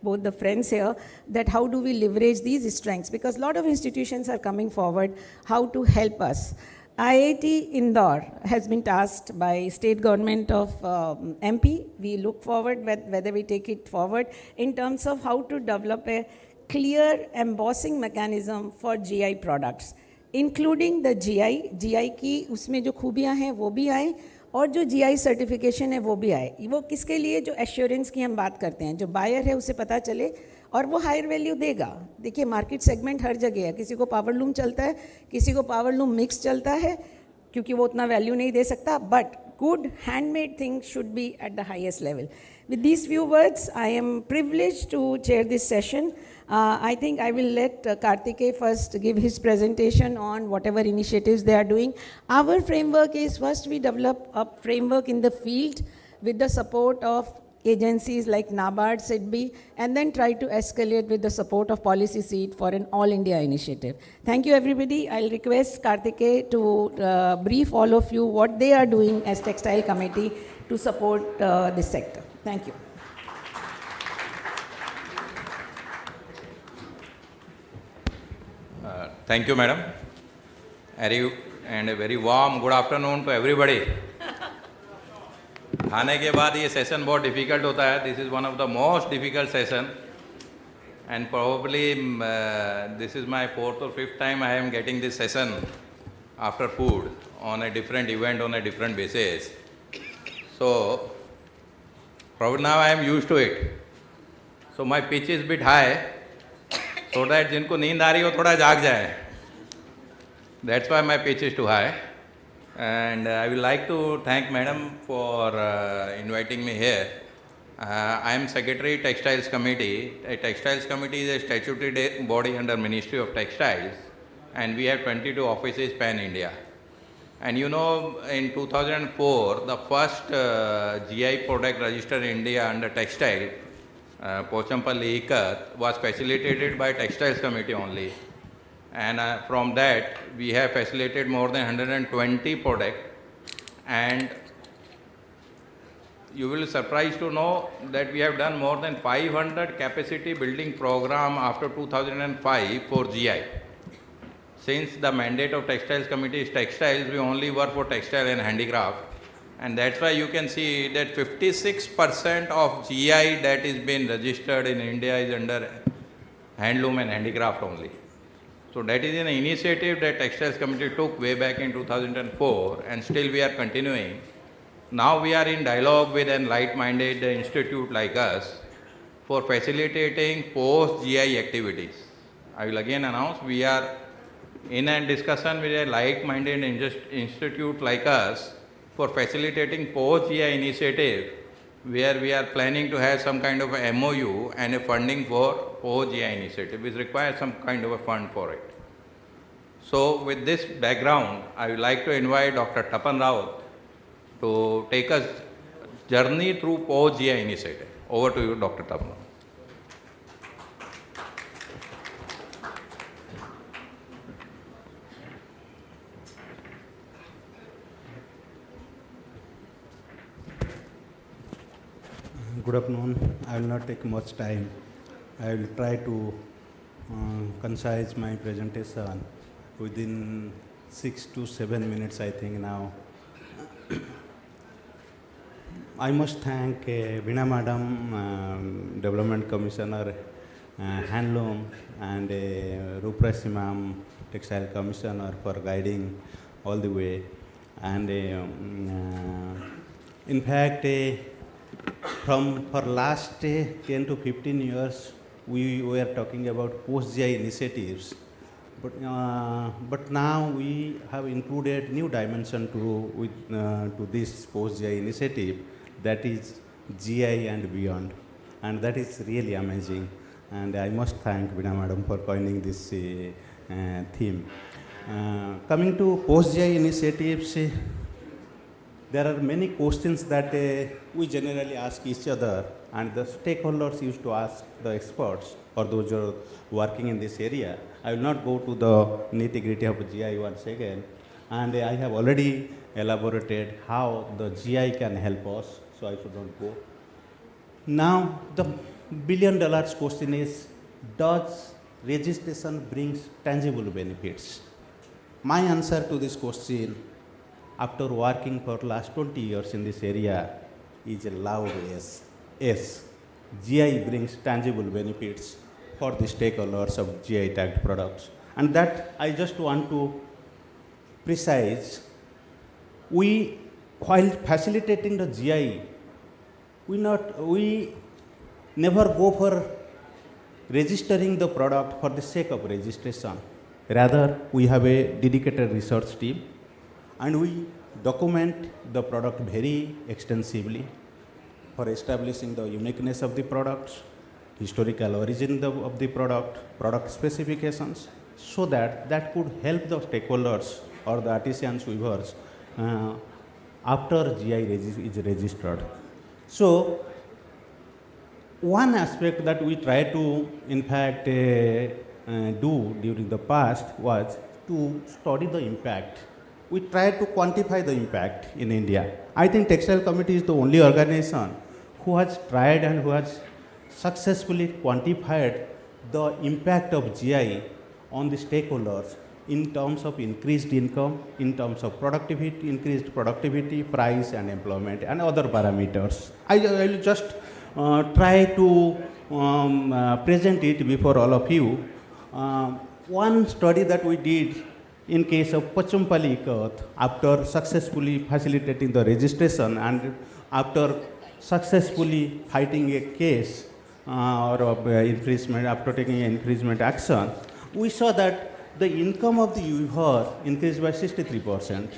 both the friends here, that how do we leverage these strengths, because a lot of institutions are coming forward how to help us. IIT Indore has been tasked by state government of MP. We look forward whether we take it forward in terms of how to develop a clear embossing mechanism for GI products, including the GI की उसमें जो खूबियाँ हैं वो भी आए, और जो GI certification है वो भी आए. वो किसके लिए? जो एश्योरेंस की हम बात करते हैं, जो बायर है उसे पता चले और वो हायर वैल्यू देगा. देखिए मार्केट सेगमेंट हर जगह है, किसी को पावर लूम चलता है, किसी को पावर लूम मिक्स चलता है, क्योंकि वो उतना वैल्यू नहीं दे सकता, but good handmade things should be at the highest level. With these few words, I am privileged to chair this session. I think I will let Karthikeya first give his presentation on whatever initiatives they are doing. Our framework is, first we develop a framework in the field with the support of agencies like NABARD, SIDBI, and then try to escalate with the support of Policy Seat for an All India initiative. Thank you, everybody. I'll request Karthikeya to brief all of you what they are doing as Textile Committee to support this sector. Thank you. Thank you, madam. And a very warm good afternoon to everybody. खाने के बाद ये session बहुत difficult होता है. This is one of the most difficult session, and probably this is my 4th or 5th time I am getting this session after food on a different event on a different basis. So probably now I am used to it. So my pitch is bit high, so that जिनको नींद आ रही हो थोड़ा जाग जाए. That's why my pitch is too high. And I would like to thank Madam for inviting me here. I am Secretary Textiles Committee. A Textiles Committee is a statutory body under Ministry of Textiles, and we have 22 offices pan-India. And you know, in 2004, the first GI product registered in India under textile, Pochampalli Ikat, was facilitated by Textiles Committee only. And from that, we have facilitated more than 120 products, and you will be surprised to know that we have done more than 500 capacity building program after 2005 for GI. Since the mandate of Textiles Committee is textiles, we only work for textile and handicraft. And that's why you can see that 56% of GI that is being registered in India is under handloom and handicraft only. So that is an initiative that Textiles Committee took way back in 2004, and still we are continuing. Now we are in dialogue with a like-minded institute like us for facilitating post-GI activities. I will again announce we are in a discussion with a like-minded institute like us for facilitating post-GI initiative, where we are planning to have some kind of a MOU and a funding for post-GI initiative, which requires some kind of a fund for it. So with this background, I would like to invite Dr. Tapan Raut to take us journey through post-GI initiative. Over to you, Dr. Tapan. Good afternoon. I will not take much time. I will try to concise my presentation within 6 to 7 minutes, I think now. I must thank Veena Madam, Development Commissioner, Handloom, and Rupresh Ma'am, Textile Commissioner, for guiding all the way. And in fact, for last 10 to 15 years, we were talking about post-GI initiatives. But now we have included new dimension to this post-GI initiative, that is GI and beyond. And that is really amazing. And I must thank Veena Madam for coining this theme. Coming to post-GI initiatives, there are many questions that we generally ask each other, and the stakeholders used to ask the experts or those who are working in this area. I will not go to the nitty-gritty of GI once again, and I have already elaborated how the GI can help us, so I should not go. Now, the billion-dollar question is, does registration bring tangible benefits? My answer to this question, after working for last 20 years in this area, is a loud yes. Yes, GI brings tangible benefits for the stakeholders of GI tagged products. And that I just want to precise, while facilitating the GI, we never go for registering the product for the sake of registration. Rather, we have a dedicated research team, and we document the product very extensively for establishing the uniqueness of the products, historical origin of the product specifications, so that could help the stakeholders or the artisans, weavers after GI is registered. So, one aspect that we try to, in fact, do during the past was to study the impact. We try to quantify the impact in India. I think Textile Committee is the only organization who has tried and who has successfully quantified the impact of GI on the stakeholders in terms of increased income, in terms of productivity, increased productivity, price and employment and other parameters. I will just try to present it before all of you. One study that we did in case of Pachampali Ikat, after successfully facilitating the registration and after successfully fighting a case or of infringement, after taking an infringement action, we saw that the income of the weaver increased by 63%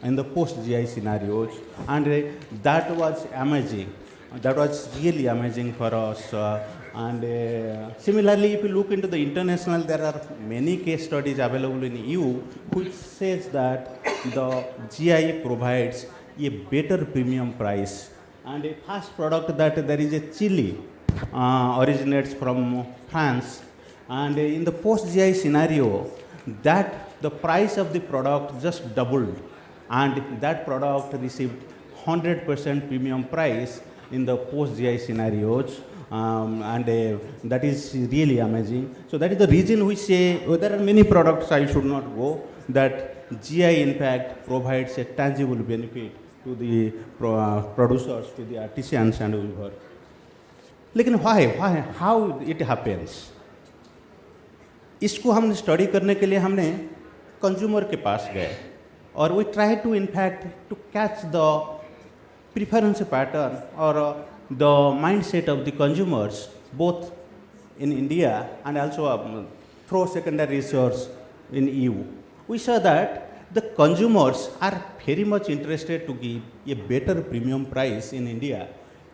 in the post-GI scenarios, and that was amazing. That was really amazing for us. Similarly, if you look into the international, there are many case studies available in EU which says that the GI provides a better premium price. And a first product that there is a chili originates from France, and in the post-GI scenario, that the price of the product just doubled, and that product received 100% premium price in the post-GI scenarios. That is really amazing. So that is the reason we say, there are many products I should not go, that GI in fact provides a tangible benefit to the producers, to the artisans and weaver. लेकिन why, how it happens? इसको हमने study करने के लिए हमने consumer के पास गए और we try to in fact to catch the preference pattern or the mindset of the consumers both in India and also through secondary research in EU. We saw that the consumers are very much interested to give a better premium price in India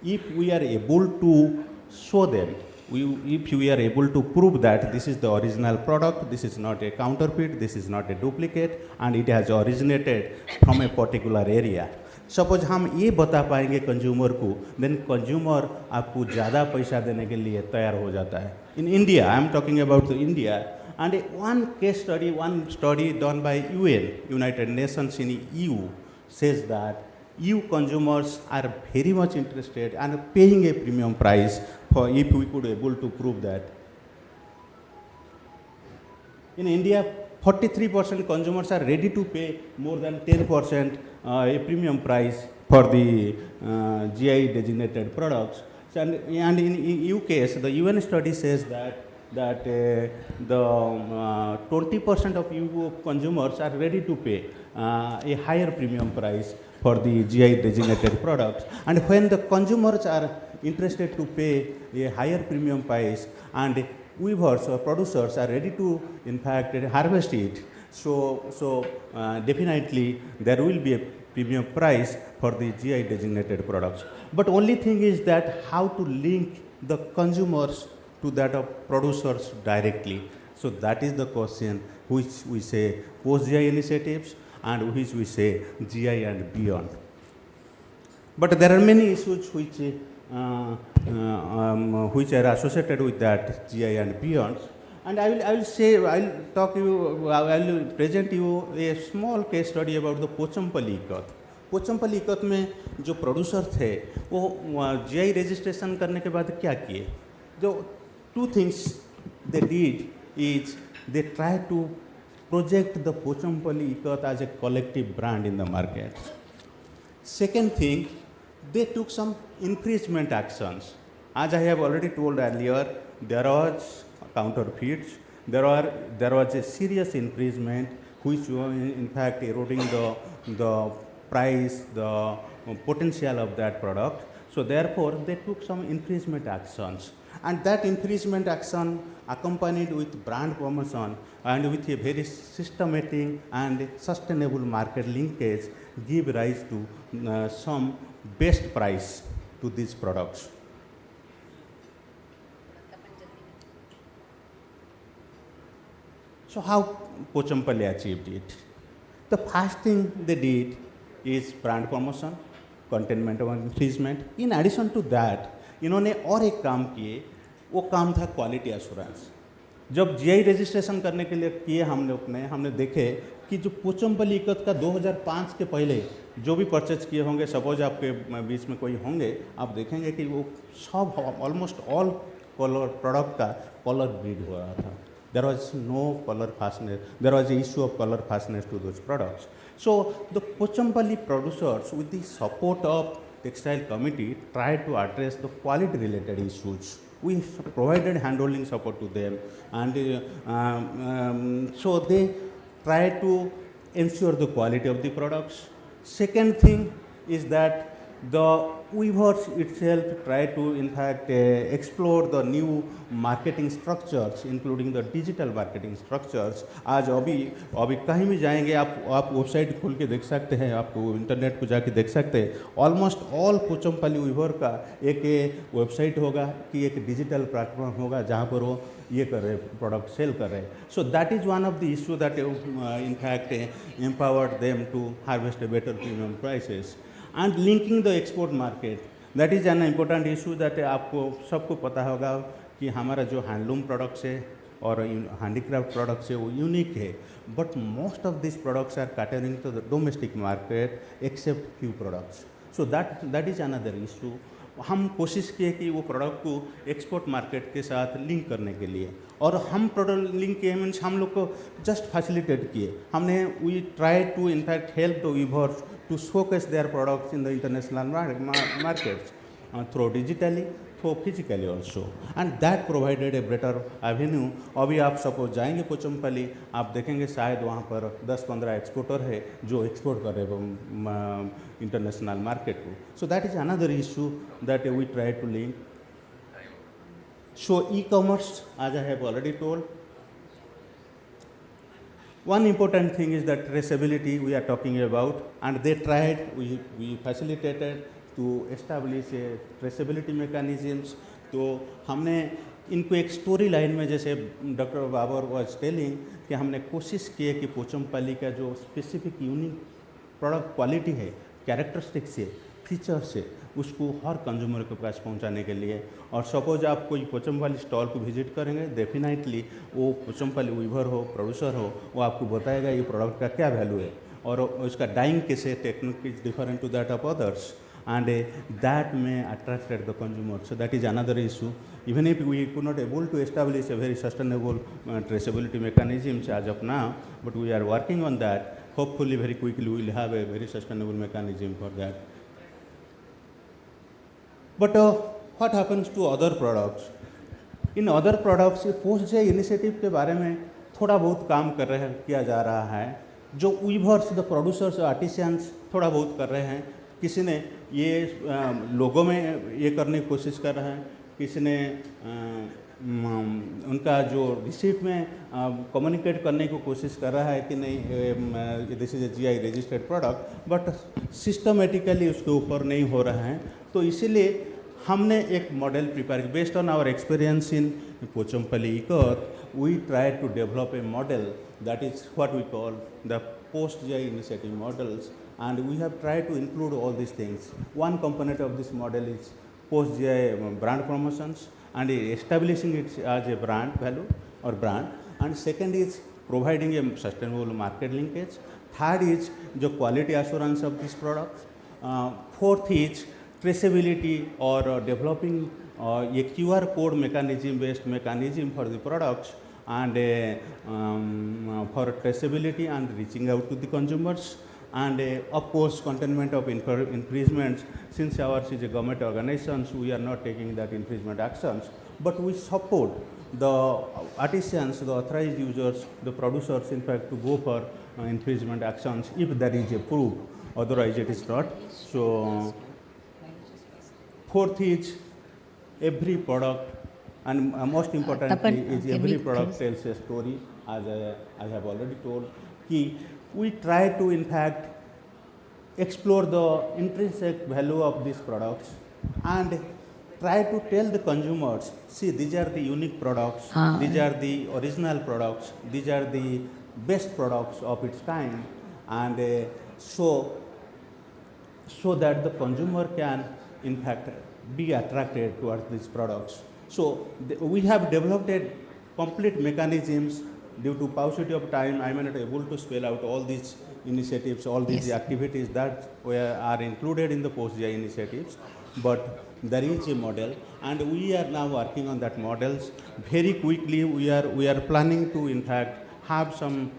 if we are able to show them, if we are able to prove that this is the original product, this is not a counterfeit, this is not a duplicate, and it has originated from a particular area. Suppose हम ये बता पाएंगे consumer को, then consumer आपको ज़्यादा पैसा देने के लिए तैयार हो जाता है. In India, I am talking about India, and one case study, one study done by UN, United Nations in EU, says that EU consumers are very much interested and paying a premium price for if we could able to prove that. In India, 43% consumers are ready to pay more than 10% a premium price for the GI designated products. So, and in EU case, the UN study says that the 20% of EU consumers are ready to pay a higher premium price for the GI designated products. And when the consumers are interested to pay a higher premium price and weavers or producers are ready to in fact harvest it, so definitely there will be a premium price for the GI designated products. But only thing is that how to link the consumers to that of producers directly. So that is the question which we say post-GI initiatives and which we say GI and beyond. But there are many issues which are associated with that GI and beyond. And I will present you a small case study about the Pochampally ikat. Pochampally ikat में जो producer थे वो GI registration करने के बाद क्या किए? जो two things they did is they tried to project the Pochampally ikat as a collective brand in the market. Second thing, they took some infringement actions. As I have already told earlier, there was counterfeits, there was a serious infringement which was in fact eroding the price, the potential of that product. So therefore, they took some infringement actions. And that infringement action accompanied with brand promotion and with a very systematic and sustainable market linkage give rise to some best price to these products. So how Pochampally achieved it? The first thing they did is brand promotion, containment of infringement. In addition to that, इन्होंने और एक काम किए, वो काम था quality assurance. जब GI registration करने के लिए किए हमने देखे कि जो पोचम्पली इकत का 2005 के पहले जो भी परचेज किए होंगे, सपोज आपके बीच में कोई होंगे, आप देखेंगे कि वो सब ऑलमोस्ट ऑल कलर प्रोडक्ट का कलर ब्रीड हो रहा था. There was no color fastness. There was an issue of color fastness to those products. So the Pochampally producers, with the support of textile committee, tried to address the quality related issues. We provided handholding support to them, and so they tried to ensure the quality of the products. Second thing is that the weavers itself try to in fact explore the new marketing structures, including the digital marketing structures. आज अभी कहीं भी जाएंगे आप website खोल के देख सकते हैं, आपको इंटरनेट को जाके देख सकते हैं. ऑलमोस्ट ऑल पोचम्पली वीवर का एक वेबसाइट होगा कि एक डिजिटल प्लेटफॉर्म होगा जहाँ पर वो ये कर रहे प्रोडक्ट सेल कर रहे. सो that is one of the issue that in fact empowered them to harvest a better premium prices. And linking the export market, that is an important issue that आपको सबको पता होगा कि हमारा जो हैंडलूम प्रोडक्ट्स है और हैंडीक्राफ्ट प्रोडक्ट्स है वो यूनिक है, but most of this products are catering to the domestic market except few products. So that is another issue. हम कोशिश किए कि वो प्रोडक्ट को एक्सपोर्ट मार्केट के साथ लिंक करने के लिए, और हम प्रोडक्ट लिंक किए मीन्स हम लोग को जस्ट फैसिलिटेट किए. हमने we try to in fact help the weavers to showcase their products in the international markets through digitally, through physically also, and that provided a better avenue. अभी आप suppose जाएंगे पोचमपल्ली, आप देखेंगे शायद वहाँ पर 10-15 एक्सपोर्टर है जो एक्सपोर्ट कर रहे हैं इंटरनेशनल मार्केट को. So that is another issue that we try to link. So e-commerce, as I have already told, one important thing is that traceability we are talking about, and they tried, we facilitated to establish a traceability mechanisms. तो हमने इनको एक story line में, जैसे doctor Babar was telling, कि हमने कोशिश की है कि पोचमपल्ली का जो स्पेसिफिक यूनिक प्रोडक्ट क्वालिटी है, कैरेक्टरिस्टिक्स है, फीचर्स है, उसको हर कंज्यूमर के पास पहुंचाने के लिए. और सपोज आप कोई पोचमपल्ली स्टॉल को विजिट करेंगे, डेफिनेटली वो पोचमपल्ली वीवर हो, प्रोड्यूसर हो, वो आपको बताएगा ये प्रोडक्ट का क्या वैल्यू है, और उसका डाइंग कैसे technique is different to that of others, and that may attracted the consumer. So that is another issue. Even if we could not able to establish a very sustainable traceability mechanisms as of now, but we are working on that. Hopefully very quickly we will have a very sustainable mechanism for that. But what happens to other products? In other products, post J initiative के बारे में थोड़ा बहुत काम किया जा रहा है. जो वीवर्स, द प्रोड्यूसर्स, आर्टिसियंस थोड़ा बहुत कर रहे हैं. किसी ने ये लोगों में ये करने की कोशिश कर रहा है, किसी ने उनका जो रिसीप्ट में कम्युनिकेट करने की कोशिश कर रहा है कि नहीं this is a GI registered product, but systematically उसके ऊपर नहीं हो रहा है. तो इसीलिए हमने एक model prepare, based on our experience in Pochampally Ikat, we try to develop a model that is what we call the post GI initiative models. And we have tried to include all these things. One component of this model is post-GI brand promotions and establishing it as a brand value or brand. And second is providing a sustainable market linkage. Third is the quality assurance of these products. Fourth is traceability or developing a QR code mechanism-based mechanism for the products, and for traceability and reaching out to the consumers. And of course containment of infringements. Since ours is a government organization, we are not taking that infringement actions, but we support the artisans, the authorized users, the producers, in fact, to go for infringement actions if that is approved, otherwise it is not. So fourth is every product, and most importantly is every product tells a story, as I have already told. Ki we try to in fact explore the intrinsic value of these products and try to tell the consumers, see, these are the unique products, these are the original products, these are the best products of its kind, and so that the consumer can in fact be attracted towards these products. So we have developed a complete mechanisms. Due to paucity of time, I am not able to spell out all these initiatives, all these activities that are included in the post-GI initiatives. But there is a model, and we are now working on that models. Very quickly, we are planning to, in fact, have some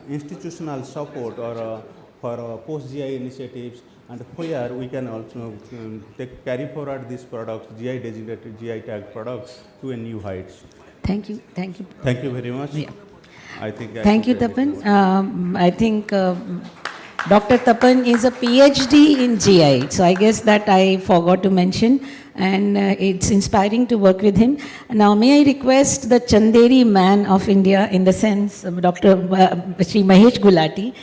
institutional support or for post-GI initiatives, and where we can also carry forward these products, GI designated, GI tag products, to a new heights. Thank you. Thank you. Thank you very much. Yeah. I think. Thank you, Tapan. I think Dr. Tapan is a PhD in GI, so I guess that I forgot to mention, and it's inspiring to work with him. Now, may I request the Chanderi man of India, in the sense of Dr. Shri Mahesh Gulati.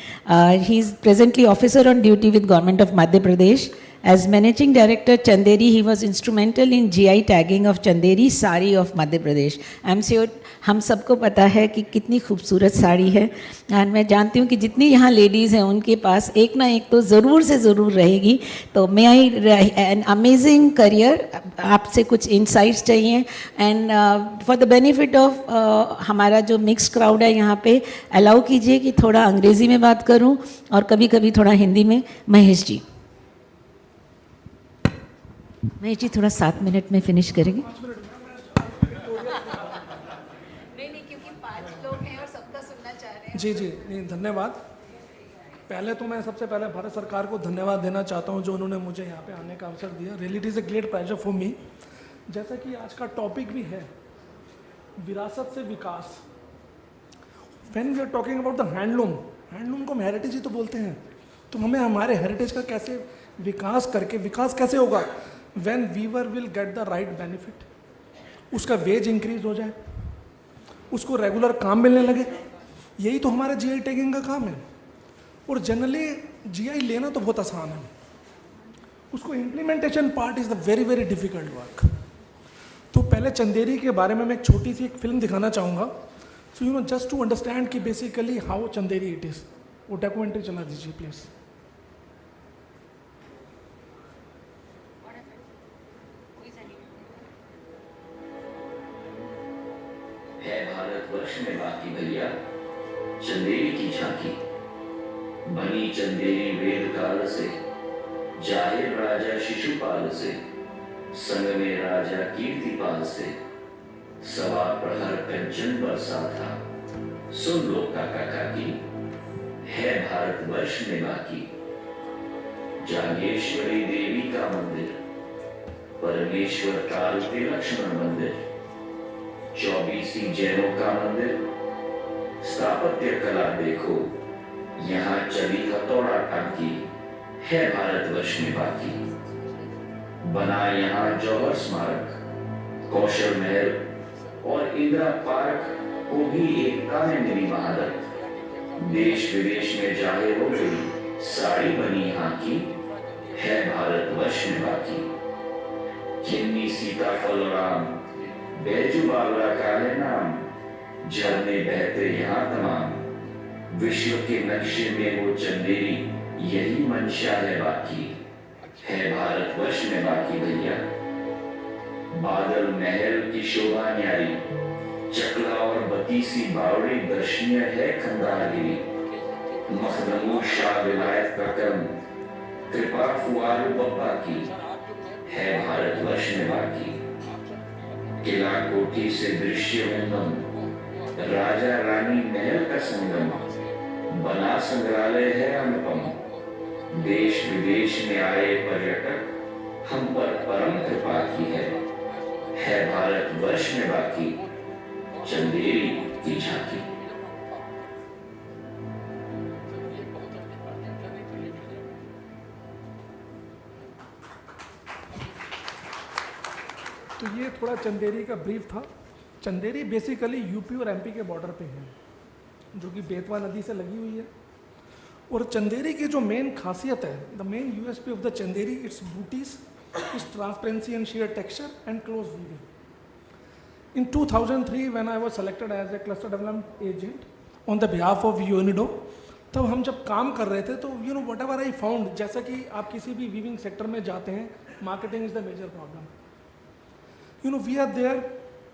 He's presently officer on duty with Government of Madhya Pradesh. As Managing Director Chanderi, he was instrumental in GI tagging of Chanderi sari of Madhya Pradesh. I'm sure हम सबको पता है कि कितनी खूबसूरत साड़ी है, और मैं जानती हूँ कि जितनी यहाँ लेडीज़ हैं उनके पास एक ना एक तो ज़रूर से ज़रूर रहेगी. तो मे आई एन अमेजिंग करियर, आपसे कुछ इंसाइट्स चाहिए, and for the benefit of हमारा जो मिक्स क्राउड है यहाँ पे, अलाउ कीजिए कि थोड़ा अंग्रेज़ी में बात करूँ और कभी कभी थोड़ा हिंदी में. महेश जी. मैं जी थोड़ा 7 मिनट में फिनिश करेंगे। नहीं क्योंकि 5 लोग हैं और सबका सुनना चाह रहे हैं। जी नहीं, धन्यवाद। पहले तो मैं सबसे पहले भारत सरकार को धन्यवाद देना चाहता हूं जो उन्होंने मुझे यहाँ पे आने का अवसर दिया। Really it is a great pleasure for me. जैसा कि आज का टॉपिक भी है विरासत से विकास। When we are talking about the handloom को हम हेरिटेज ही तो बोलते हैं। तो हमें हमारे हेरिटेज का कैसे विकास कैसे होगा? When weaver will get the right benefit, उसका वेज इंक्रीज हो जाए, उसको रेगुलर काम मिलने लगे। यही तो हमारे जीआई टैगिंग का काम है। और जनरली जीआई लेना तो बहुत आसान है, उसको implementation part is the very very difficult work. तो पहले चंदेरी के बारे में मैं एक छोटी सी एक फिल्म दिखाना चाहूँगा, so you know just to understand कि basically how Chanderi it is. वो डॉक्यूमेंट्री चला दीजिए प्लीज़। है भारतवर्ष में बाकी भैया चंदेरी की झांकी, बनी चंदेरी वेद काल से, जाहिर राजा शिशुपाल से, संग में राजा कीर्तिपाल से, सवा प्रहर कंचन बरसा था। सुन लो काका काकी, है भारतवर्ष में बाकी। जागेश्वरी देवी का मंदिर, परमेश्वर काल के लक्ष्मण मंदिर, 24 जैनों का मंदिर, स्थापत्य कला देखो, यहाँ चली हथौड़ा टांकी, है भारतवर्ष में बाकी। बना यहाँ जौहर स्मारक, कौशल महल और इंदिरा पार्क को भी एकता में मिली महारत। देश विदेश में जाहिर हो गई साड़ी बनी यहाँ की, है भारतवर्ष में बाकी। किन्नी सीताफल राम, बैजू बावरा का है नाम, झरने बहते यहाँ तमाम। विश्व के नक्शे में वो चंदेरी, यही मंशा है बाकी। है भारतवर्ष में बाकी भैया। बादल महल की शोभा न्यारी, चकला और बतीसी बावड़ी दर्शनीय है खंडारगिरी। मखदमू शाह विलायत का कर्म, कृपा फुआरू बप्पा की, है भारतवर्ष में बाकी। किला कोठी से दृश्य मुंदम, राजा रानी महल का संगम, बना संग्रहालय है अनुपम। देश विदेश में आए पर्यटक, हम पर परम कृपा की है भारतवर्ष में बाकी चंदेरी की झांकी। तो ये थोड़ा चंदेरी का ब्रीफ था। चंदेरी बेसिकली यूपी और एमपी के बॉर्डर पे है, जो कि बेतवा नदी से लगी हुई है। और चंदेरी की जो मेन खासियत है, the main USP of the Chanderi, it's booties, it's transparency and sheer texture and close weaving. In 2003 when I was selected as a cluster development agent on the behalf of UNIDO, तब हम जब काम कर रहे थे तो you know what ever I found, जैसा कि आप किसी भी वीविंग सेक्टर में जाते हैं, marketing is the major problem. You know we are there,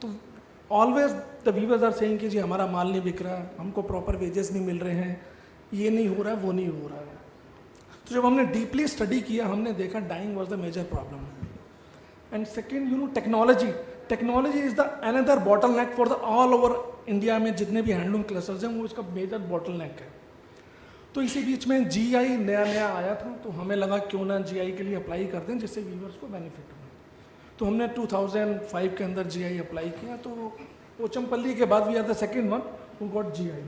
तो always the weavers are saying कि जी हमारा माल नहीं बिक रहा है, हमको प्रॉपर वेजेस नहीं मिल रहे हैं, ये नहीं हो रहा है, वो नहीं हो रहा है। तो जब हमने डीपली स्टडी किया, हमने देखा dyeing was the major problem. And second, you know technology is the another bottleneck for the all over India में जितने भी हैंडलूम क्लस्टर्स हैं, वो इसका मेजर बॉटल नेक है। तो इसी बीच में जीआई नया आया था, तो हमें लगा क्यों ना जीआई के लिए अप्लाई कर दें जिससे व्यूअर्स को बेनिफिट हो। तो हमने 2005 के अंदर जीआई अप्लाई किया। तो पोचमपल्ली के बाद we are the second one who got GI.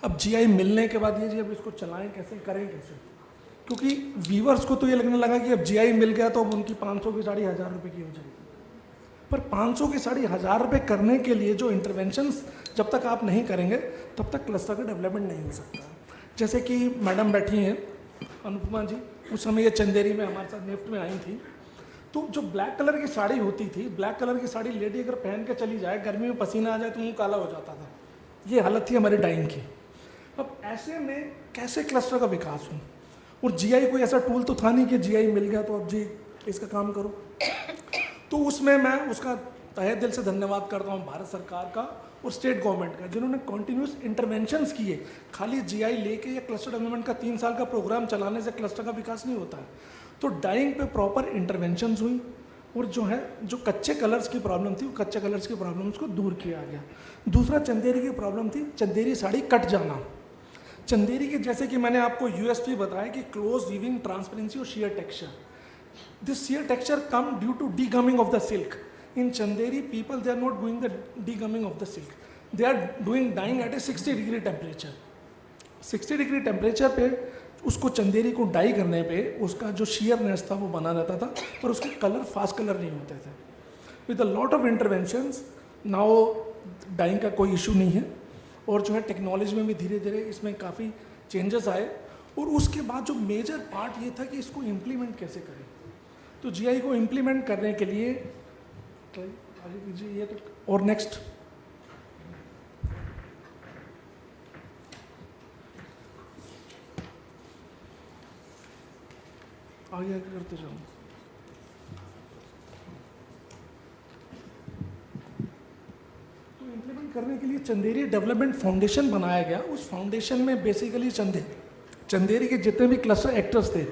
अब जीआई मिलने के बाद ये जी अब इसको चलाएं कैसे, करें कैसे, क्योंकि व्यूअर्स को तो ये लगने लगा कि अब जीआई मिल गया तो अब उनकी 500 की साड़ी 1000 रुपये की हो जाएगी। पर 500 की साड़ी 1000 रुपये करने के लिए जो इंटरवेंशंस जब तक आप नहीं करेंगे तब तक क्लस्टर का डेवलपमेंट नहीं हो सकता। जैसे कि मैडम बैठी हैं अनुपमा जी, उस समय ये चंदेरी में हमारे साथ निफ्ट में आई थी। तो जो ब्लैक कलर की साड़ी होती थी, ब्लैक कलर की साड़ी लेडी अगर पहन के चली जाए, गर्मी में पसीना आ जाए तो मुँह काला हो जाता था। ये हालत थी हमारी डाइंग की। अब ऐसे में कैसे क्लस्टर का विकास हो, और जीआई कोई ऐसा टूल तो था नहीं कि जीआई मिल गया तो अब जी इसका काम करो। तो उसमें मैं उसका तहे दिल से धन्यवाद करता हूँ भारत सरकार का और स्टेट गवर्नमेंट का, जिन्होंने कॉन्टिन्यूस इंटरवेंशंस किए। खाली जीआई लेके या क्लस्टर डेवलपमेंट का 3 साल का प्रोग्राम चलाने से क्लस्टर का विकास नहीं होता है। तो डाइंग पे प्रॉपर इंटरवेंशंस हुई और जो कच्चे कलर्स की प्रॉब्लम थी, वो कच्चे कलर्स की प्रॉब्लम्स को दूर किया गया। दूसरा चंदेरी की प्रॉब्लम थी चंदेरी साड़ी कट जाना। चंदेरी के जैसे कि मैंने आपको यूएसपी बताया कि क्लोज वीविंग, ट्रांसपेरेंसी और sheer texture. This sheer texture come due to degumming of the silk. In Chanderi, people, they are not doing the degumming of the silk. They are doing dyeing at a 60-degree temperature. 60-degree temperature पे उसको चंदेरी को die करने पे उसका जो sheerness था वो बना रहता था, पर उसके कलर फास्ट कलर नहीं होते थे। With a lot of interventions, now dyeing का कोई इशू नहीं है, और जो है टेक्नोलॉजी में भी धीरे धीरे इसमें काफ़ी चेंजेस आए। और उसके बाद जो मेजर पार्ट ये था कि इसको इम्प्लीमेंट कैसे करें। तो जीआई को इम्प्लीमेंट करने के लिए आगे कीजिए ये तो, और नेक्स्ट आगे आगे करते जाऊँ। तो इम्प्लीमेंट करने के लिए चंदेरी डेवलपमेंट फाउंडेशन बनाया गया। उस फाउंडेशन में बेसिकली चंदेरी के जितने भी क्लस्टर एक्टर्स थे,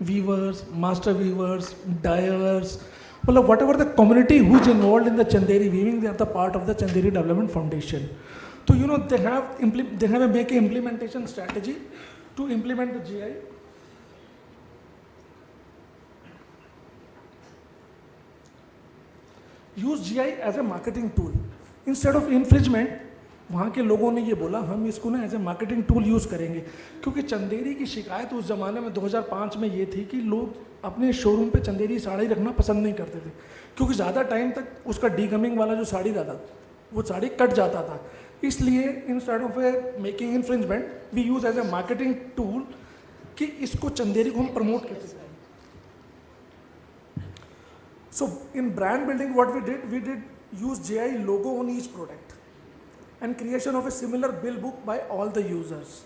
वीवर्स, मास्टर वीवर्स, डायर्स, मतलब whatever the community who is involve in the Chanderi weaving, they are the part of the Chanderi development foundation. तो you know they have a make a implementation strategy to implement the GI. Use GI as a marketing tool instead of infringement. वहाँ के लोगों ने ये बोला हम इसको ना as a marketing tool use करेंगे, क्योंकि चंदेरी की शिकायत उस ज़माने में 2005 में ये थी कि लोग अपने शोरूम पे चंदेरी साड़ी रखना पसंद नहीं करते थे, क्योंकि ज़्यादा टाइम तक उसका डीगमिंग वाला जो साड़ी रहता वो साड़ी कट जाता था। इसलिए instead of a making infringement we use as a marketing tool कि इसको चंदेरी को हम प्रमोट कैसे करें। So in brand building, what we did use GI logo on each product and creation of a similar bill book by all the users.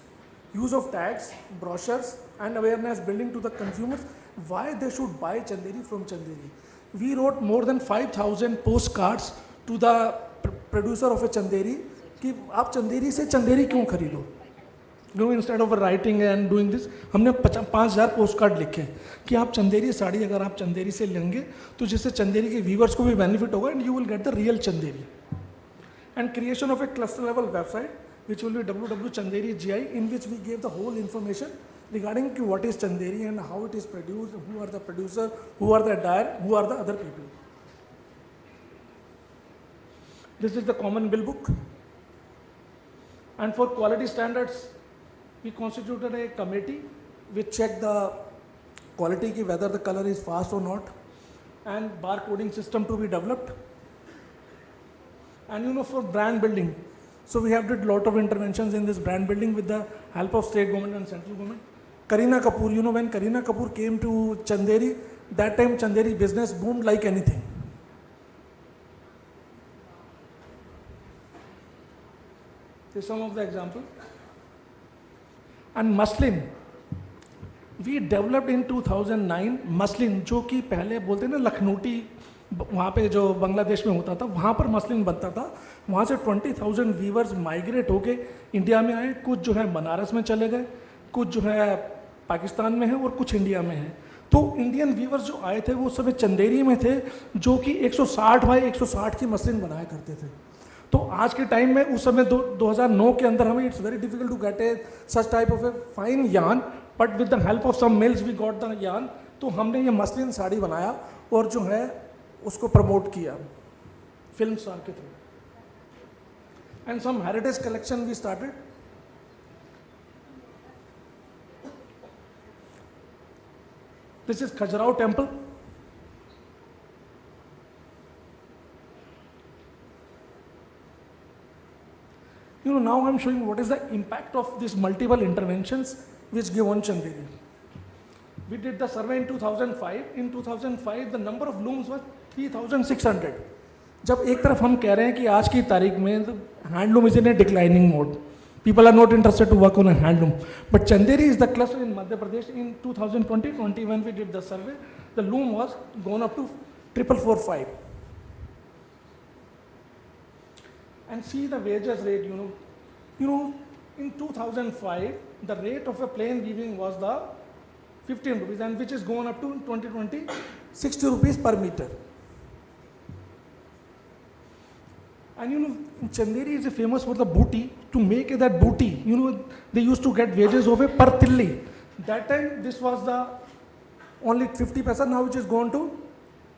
Use of tags, brochures and awareness building to the consumers why they should buy Chanderi from Chanderi. We wrote more than 5,000 postcards to the producer of a Chanderi कि आप चंदेरी से चंदेरी क्यों खरीदो। No instead of writing and doing this, हमने 5,000 post card लिखे कि आप चंदेरी साड़ी अगर आप चंदेरी से लेंगे तो जिससे चंदेरी के व्यूवर्स को भी बेनिफिट होगा and you will get the real Chanderi. And creation of A cluster level website which will be www.chanderi.gi in which we gave the whole information regarding what is Chanderi and how it is produced, who are the producer, who are the dyer, who are the other people. This is the common bill book. And for quality standards, we constituted a committee which checked the quality ki whether the color is fast or not, and barcoding system to be developed. And you know, for brand building, so we have did lot of interventions in this brand building with the help of state government and central government. Kareena Kapoor, you know, when Kareena Kapoor came to Chanderi, that time Chanderi business boomed like anything. This is some of the examples. And muslin, we developed in 2009 muslin, जो कि पहले बोलते हैं ना लखनऊटी, वहाँ पे जो बांग्लादेश में होता था वहाँ पर मसलिन बनता था। वहाँ से 20,000 वीवर्स माइग्रेट होके इंडिया में आए, कुछ जो है बनारस में चले गए, कुछ जो है पाकिस्तान में है और कुछ इंडिया में है। तो इंडियन वीवर्स जो आए थे वो सब चंदेरी में थे, जो कि 160 बाई 160 की मसलिन बनाया करते थे। तो आज के टाइम में उस समय 2009 के अंदर हमें it's very difficult to get a such type of a fine yarn, but with the help of some mills we got the yarn. तो हमने ये मसलिन साड़ी बनाया और जो है उसको प्रमोट किया फिल्म स्टार के थ्रू। And some heritage collection we started. This is Khajuraho temple. You know, now I'm showing what is the impact of these multiple interventions which give on Chanderi. We did the survey in 2005. In 2005, the number of looms was 3,600. जब एक तरफ हम कह रहे हैं कि आज की तारीख में handloom is in A declining mode, people are not interested to work on a handloom, but Chanderi is the cluster in Madhya Pradesh. In 2020 when we did the survey, the loom was gone up to 445. And see the wages rate, you know, in 2005, the rate of a plain weaving was the 15 rupees, and which is gone up to 2020 60 rupees per meter. And you know, Chanderi is famous for the booty. To make that booty, you know, they used to get wages of a per tilli. That time this was the only 50 paisa, now which is gone to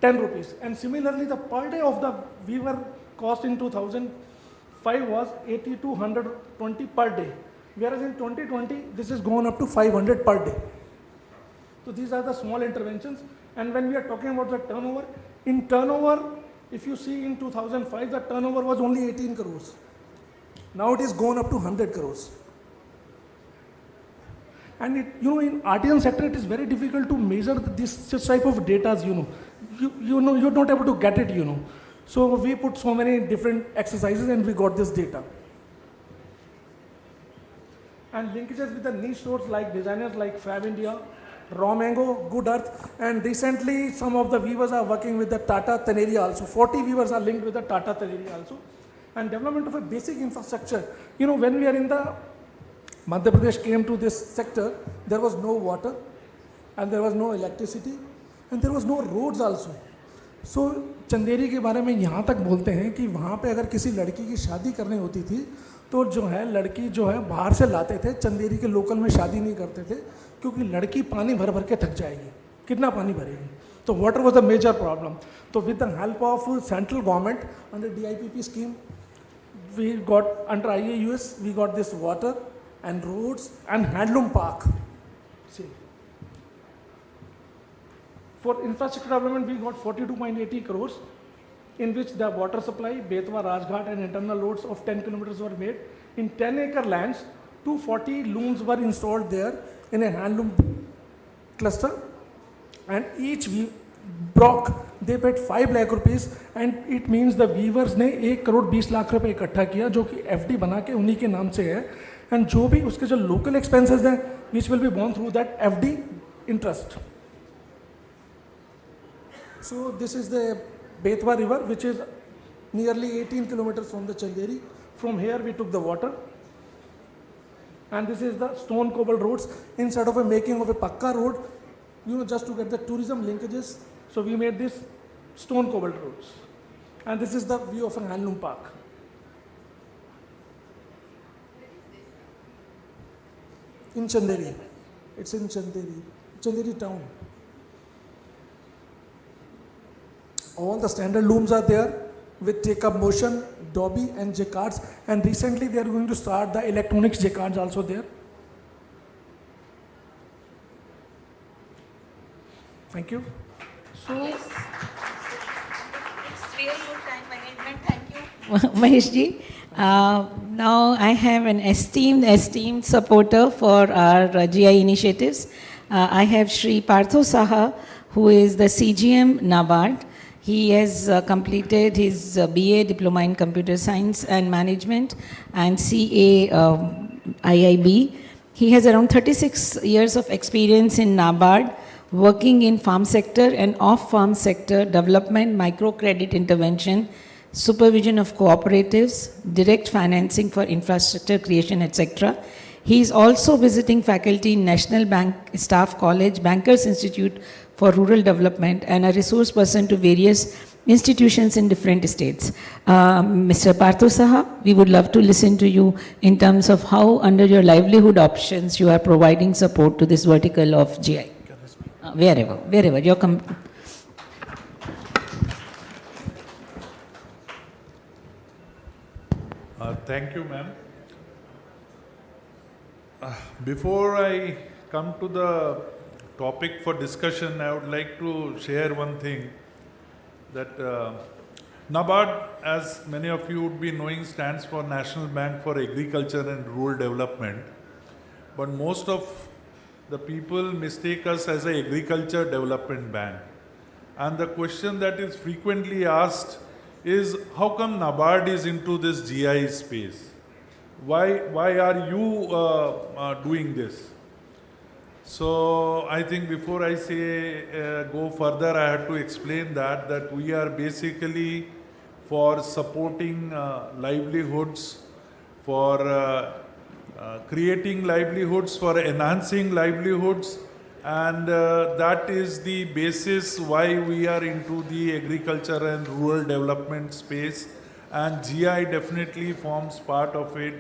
10 rupees. And similarly, the per day of the weaver cost in 2005 was 80 to 120 per day. Whereas in 2020, this has gone up to 500 per day. So these are the small interventions. And when we are talking about the turnover, in turnover, if you see in 2005, the turnover was only 18 crores. Now it is gone up to 100 crores. And it, you know, in RTM sector, it is very difficult to measure this type of data, you know. You're not able to get it, you know. So we put so many different exercises and we got this data. And linkages with the niche stores like designers like Fab India, Raw Mango, Good Earth, and recently some of the weavers are working with the Tata Taneri also. 40 weavers are linked with the Tata Taneri also. And development of a basic infrastructure. You know, when we are in the Madhya Pradesh came to this sector, there was no water, and there was no electricity, and there was no roads also. So Chanderi के बारे में यहाँ तक बोलते हैं कि वहाँ पे अगर किसी लड़की की शादी करनी होती थी तो जो है लड़की जो है बाहर से लाते थे, चंदेरी के लोकल में शादी नहीं करते थे क्योंकि लड़की पानी भर भर के थक जाएगी, कितना पानी भरेगी. तो water was the major problem. तो with the help of central government under DIPP scheme, we got under IAUS, we got this water and roads and handloom park. See. For infrastructure development, we got 42.80 crores, in which the water supply, Betwa, Rajghat and internal roads of 10 kilometers were made. In 10-acre lands, 240 looms were installed there in a handloom cluster, and each block they paid 5 lakh rupees, and it means the weavers ने 1 करोड़ 20 लाख रुपए इकट्ठा किया जो कि FD बना के उन्हीं के नाम से है, and जो भी उसके जो local expenses हैं which will be borne through that FD interest. So this is the Betwa river, which is nearly 18 kilometers from the Chanderi. From here we took the water, and this is the stone cobble roads. Instead of a making of a pakka road, you know, just to get the tourism linkages, so we made this stone cobbled roads. And this is the view of a handloom park. In Chanderi. It's in Chanderi. Chanderi town. All the standard looms are there with take-up motion, Dobby and jacquards. And recently they are going to start the electronics jacquards also there. Thank you. So, it's really good time management. Thank you, Maheshji. Now I have an esteemed supporter for our GI initiatives. I have Shri Partho Saha, who is the CGM NABARD. He has completed his BA Diploma in Computer Science and Management and CA IIB. He has around 36 years of experience in NABARD, working in farm sector and off-farm sector development, microcredit intervention, supervision of cooperatives, direct financing for infrastructure creation, etc. He is also visiting faculty in National Bank Staff College, Bankers Institute for Rural Development, and a resource person to various institutions in different states. Mr. Partho Saha, we would love to listen to you in terms of how, under your livelihood options, you are providing support to this vertical of GI. Wherever, you're Thank you, ma'am. Before I come to the topic for discussion, I would like to share one thing that NABARD, as many of you would be knowing, stands for National Bank for Agriculture and Rural Development. But most of the people mistake us as an agriculture development bank. And the question that is frequently asked is, how come NABARD is into this GI space? Why are you doing this? So I think before I say go further, I have to explain that we are basically for supporting livelihoods, for creating livelihoods, for enhancing livelihoods, And that is the basis why we are into the agriculture and rural development space, and GI definitely forms part of it.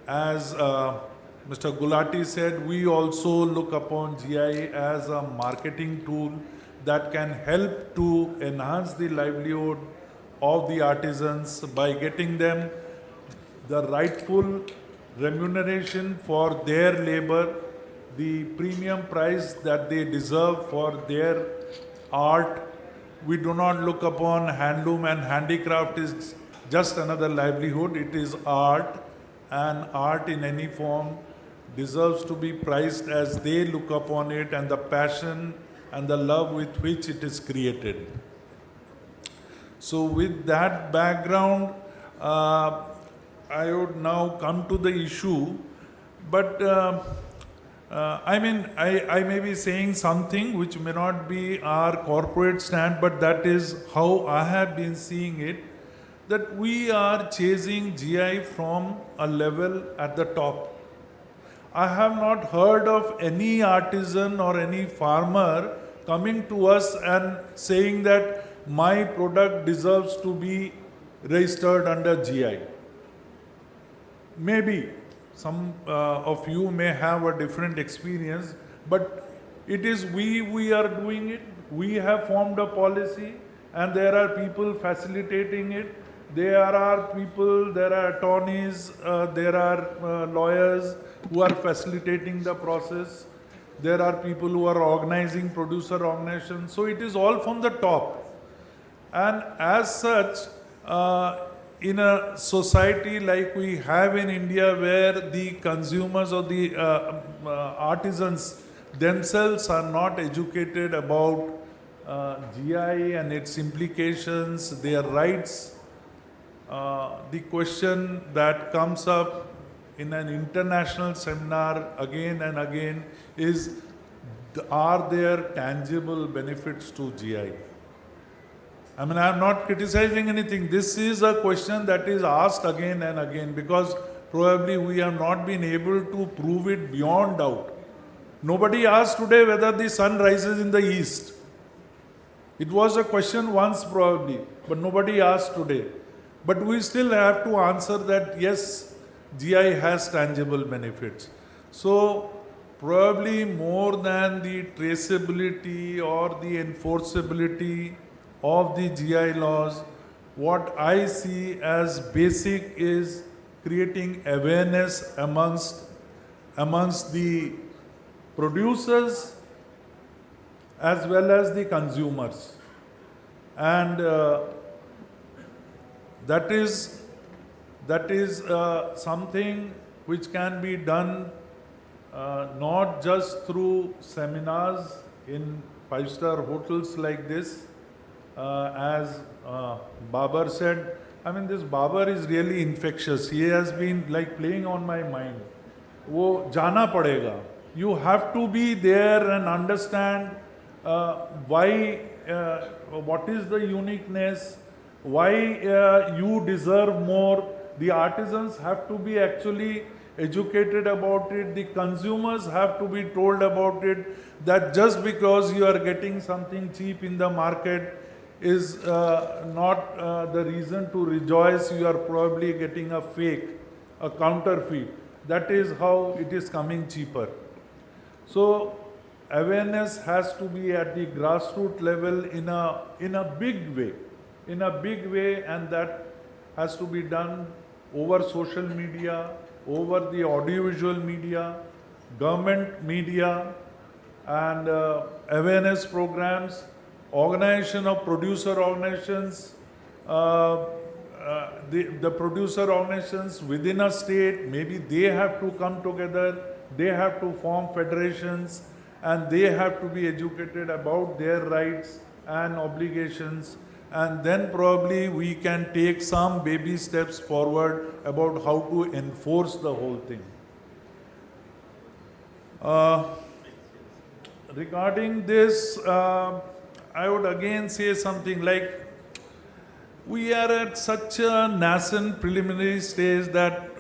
As Mr. Gulati said, we also look upon GI as a marketing tool that can help to enhance the livelihood of the artisans by getting them the rightful remuneration for their labor, the premium price that they deserve for their art. We do not look upon handloom and handicraft is just another livelihood. It is art, and art in any form deserves to be priced as they look upon it, and the passion and the love with which it is created. So with that background, I would now come to the issue, but I mean, I may be saying something which may not be our corporate stand, but that is how I have been seeing it, that we are chasing GI from a level at the top. I have not heard of any artisan or any farmer coming to us and saying that my product deserves to be registered under GI. Maybe some of you may have a different experience, but it is we are doing it. We have formed a policy, and there are people facilitating it. There are people, there are attorneys, there are lawyers who are facilitating the process. There are people who are organizing producer organizations. So it is all from the top. And as such, in a society like we have in India, where the consumers or the artisans themselves are not educated about GI and its implications, their rights, the question that comes up in an international seminar again and again is, are there tangible benefits to GI? I mean, I am not criticizing anything. This is a question that is asked again and again because probably we have not been able to prove it beyond doubt. Nobody asked today whether the sun rises in the east. It was a question once probably, but nobody asked today. But we still have to answer that yes, GI has tangible benefits. So probably more than the traceability or the enforceability of the GI laws, what I see as basic is creating awareness amongst the producers as well as the consumers. And that is something which can be done not just through seminars in five-star hotels like this, as Babar said. I mean, this Babar is really infectious. He has been like playing on my mind. वो जाना पड़ेगा. You have to be there and understand why, what is the uniqueness, why you deserve more. The artisans have to be actually educated about it. The consumers have to be told about it, that just because you are getting something cheap in the market is not the reason to rejoice. You are probably getting a fake, a counterfeit. That is how it is coming cheaper. So awareness has to be at the grassroots level in a big way, and that has to be done over social media, over the audiovisual media, government media, and awareness programs, organization of producer organizations, the producer organizations within a state, maybe they have to come together, they have to form federations, and they have to be educated about their rights and obligations, and then probably we can take some baby steps forward about how to enforce the whole thing. Regarding this, I would again say something like, we are at such a nascent preliminary stage that,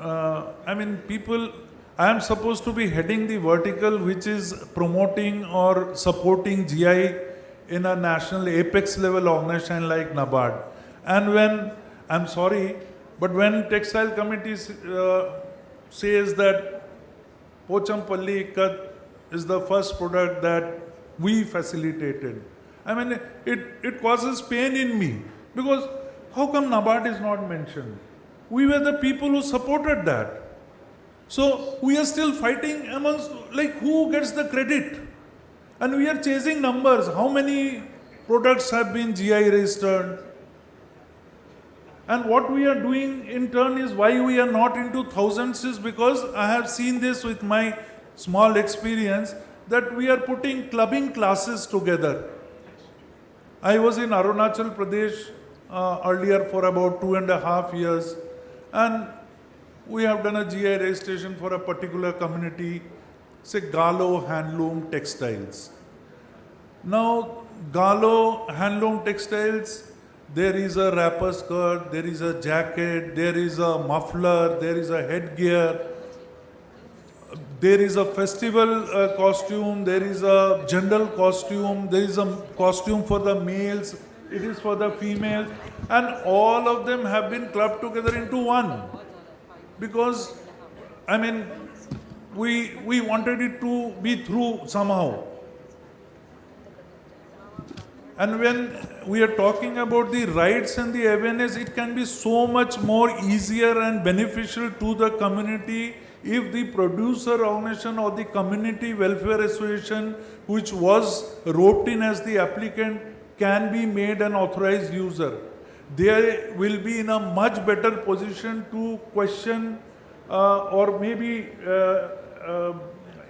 I mean, people, I am supposed to be heading the vertical which is promoting or supporting GI in a national apex level organization like NABARD. And when, I'm sorry, but when textile committee says that Pochampalli Ikat is the first product that we facilitated, I mean, it causes pain in me, because how come NABARD is not mentioned? We were the people who supported that. So we are still fighting amongst, like, who gets the credit? And we are chasing numbers. How many products have been GI registered? And what we are doing in turn is why we are not into thousands is because I have seen this with my small experience, that we are putting clubbing classes together. I was in Arunachal Pradesh earlier for about 2.5 years, and we have done a GI registration for a particular community, say Galo Handloom Textiles. Now, Galo Handloom Textiles, there is a wrapper skirt, there is a jacket, there is a muffler, there is a headgear, there is a festival costume, there is a general costume, there is a costume for the males, it is for the females, and all of them have been clubbed together into one. Because, I mean, we wanted it to be through somehow. And when we are talking about the rights and the awareness, it can be so much more easier and beneficial to the community if the producer organization or the community welfare association, which was roped in as the applicant, can be made an authorized user. They will be in a much better position to question or maybe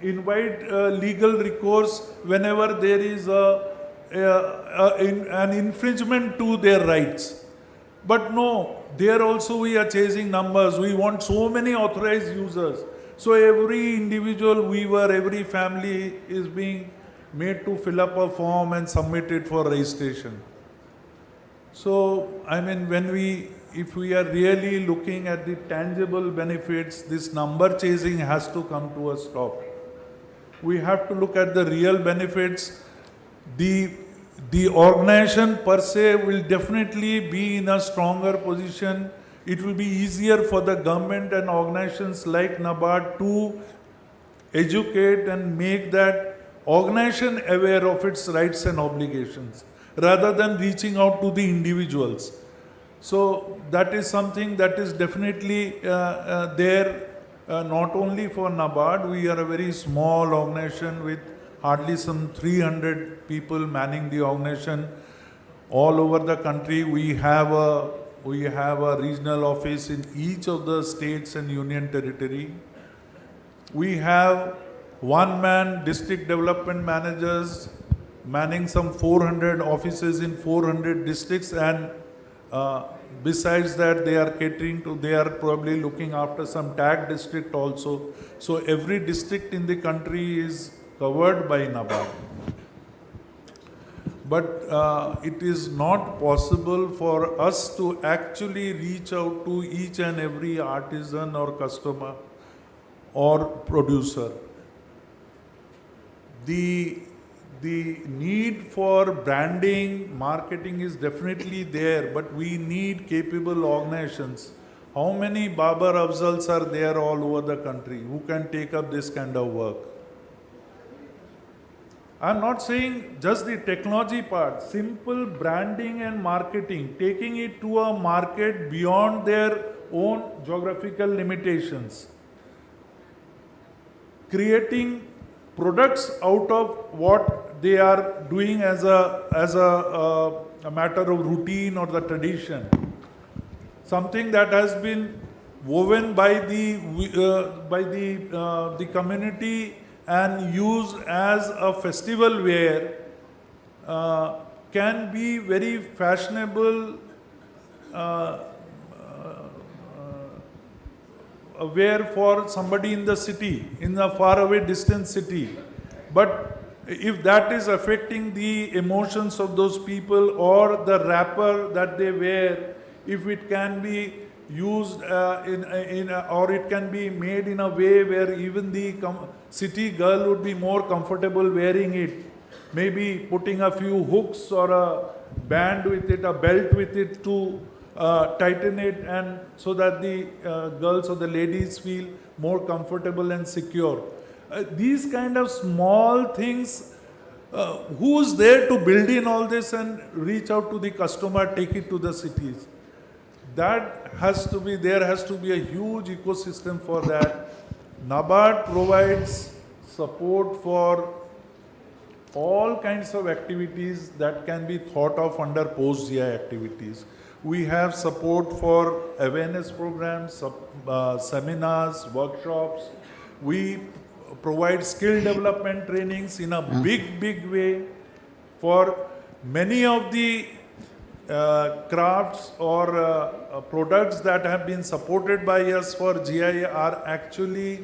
invite legal recourse whenever there is an infringement to their rights. But no, there also we are chasing numbers. We want so many authorized users. So every individual weaver, every family is being made to fill up a form and submit it for registration. So, I mean, if we are really looking at the tangible benefits, this number chasing has to come to a stop. We have to look at the real benefits. The organization per se will definitely be in a stronger position. It will be easier for the government and organizations like NABARD to educate and make that organization aware of its rights and obligations, rather than reaching out to the individuals. So that is something that is definitely there, not only for NABARD. We are a very small organization with hardly some 300 people manning the organization. All over the country, we have a regional office in each of the states and union territory. We have one-man district development managers manning some 400 offices in 400 districts, and besides that they are probably looking after some tag district also. So every district in the country is covered by NABARD. But it is not possible for us to actually reach out to each and every artisan or customer or producer. The need for branding, marketing is definitely there, but we need capable organizations. How many Babar Afzals are there all over the country who can take up this kind of work? I'm not saying just the technology part, simple branding and marketing, taking it to a market beyond their own geographical limitations, creating products out of what they are doing as a matter of routine or the tradition, something that has been woven by the community and used as a festival wear, can be very fashionable wear for somebody in the city, in a faraway distant city. But if that is affecting the emotions of those people, or the wrapper that they wear, if it can be used or it can be made in a way where even the city girl would be more comfortable wearing it. Maybe putting a few hooks or a band with it, a belt with it to tighten it, and so that the girls or the ladies feel more comfortable and secure. These kind of small things, who's there to build in all this and reach out to the customer, take it to the cities? That has to be, there has to be a huge ecosystem for that. NABARD provides support for all kinds of activities that can be thought of under post-GI activities. We have support for awareness programs, seminars, workshops. We provide skill development trainings in a big way for many of the crafts or products that have been supported by us for GI are actually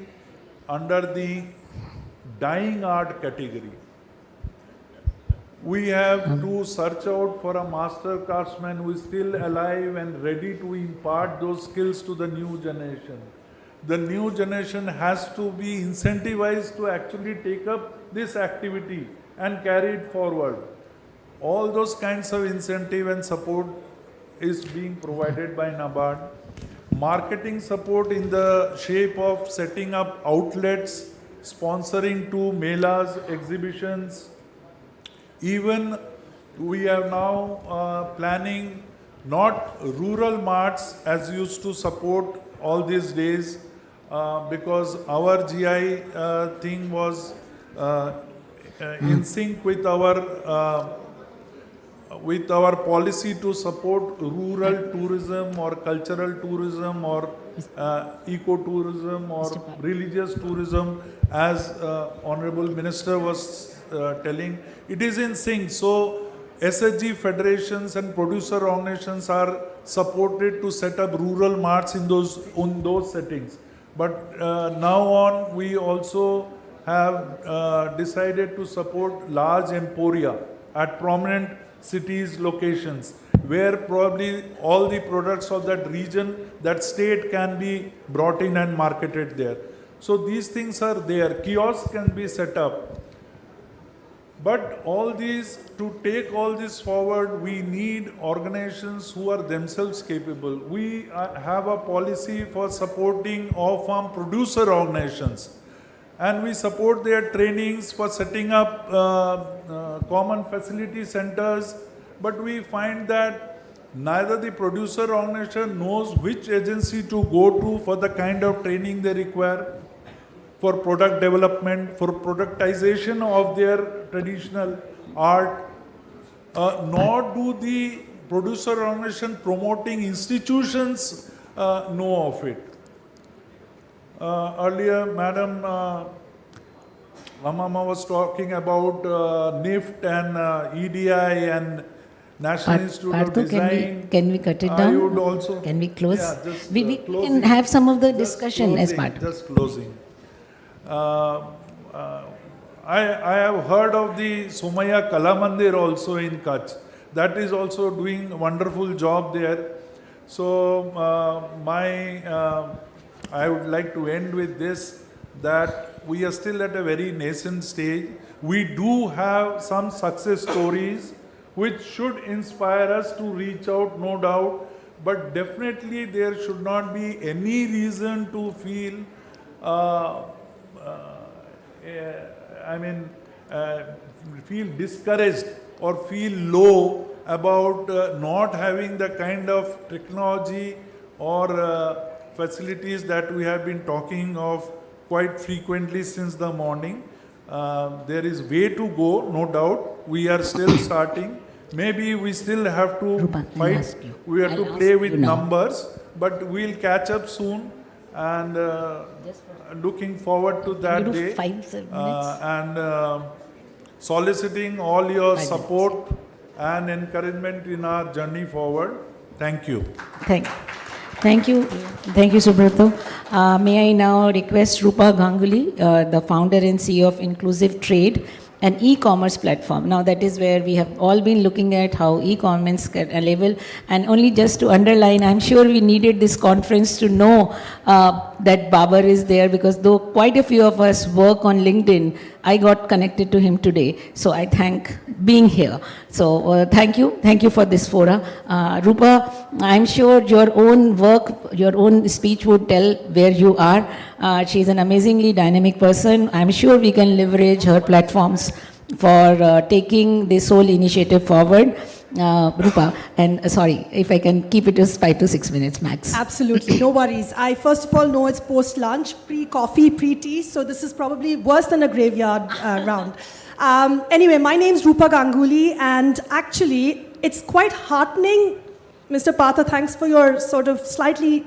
under the dying art category. We have to search out for a master craftsman who is still alive and ready to impart those skills to the new generation. The new generation has to be incentivized to actually take up this activity and carry it forward. All those kinds of incentive and support is being provided by NABARD. Marketing support in the shape of setting up outlets, sponsoring to melas, exhibitions. Even we are now planning not rural marts as used to support all these days, because our GI thing was in sync with our policy to support rural tourism or cultural tourism or eco-tourism or religious tourism, as Honorable Minister was telling. It is in sync. So SHG federations and producer organizations are supported to set up rural marts in those settings. But now on, we also have decided to support large emporia at prominent cities, locations, where probably all the products of that region, that state can be brought in and marketed there. So these things are there. Kiosks can be set up. But all these, to take all this forward, we need organizations who are themselves capable. We have a policy for supporting off-farm producer organizations. And we support their trainings for setting up common facility centers. But we find that neither the producer organization knows which agency to go to for the kind of training they require, for product development, for productization of their traditional art, nor do the producer organization promoting institutions know of it. Earlier, Madam Amama was talking about NIFT and EDI and National Institute of Design. Can we cut it down? I would also, Can we close? Yeah, just, we closing. can have some of the discussion as Closing, part. Just closing. I have heard of the Somaya Kala Mandir also in Kutch. That is also doing a wonderful job there. So I would like to end with this, that we are still at a very nascent stage. We do have some success stories which should inspire us to reach out, no doubt, but definitely there should not be any reason to feel feel discouraged or feel low about not having the kind of technology or facilities that we have been talking of quite frequently since the morning. There is way to go, no doubt. We are still starting. Maybe we still have to fight. We have to play with numbers, but we'll catch up soon. And looking forward to that day. And soliciting all your support and encouragement in our journey forward. Thank you. Thank you, Subrato. May I now request Rupa Ganguly, the founder and CEO of Inclusive Trade, an e-commerce platform. Now that is where we have all been looking at how e-commerce can enable, and only just to underline, I'm sure we needed this conference to know that Babar is there, because though quite a few of us work on LinkedIn, I got connected to him today. So I thank being here. So thank you for this fora. Rupa, I'm sure your own work, your own speech would tell where you are. She's an amazingly dynamic person. I'm sure we can leverage her platforms for taking this whole initiative forward. Rupa, and sorry, if I can keep it as 5 to 6 minutes max. Absolutely, no worries. I first of all know it's post-lunch, pre-coffee, pre-tea, so this is probably worse than a graveyard round. Anyway, my name's Rupa Ganguly, and actually, it's quite heartening. Mr. Partha, thanks for your sort of slightly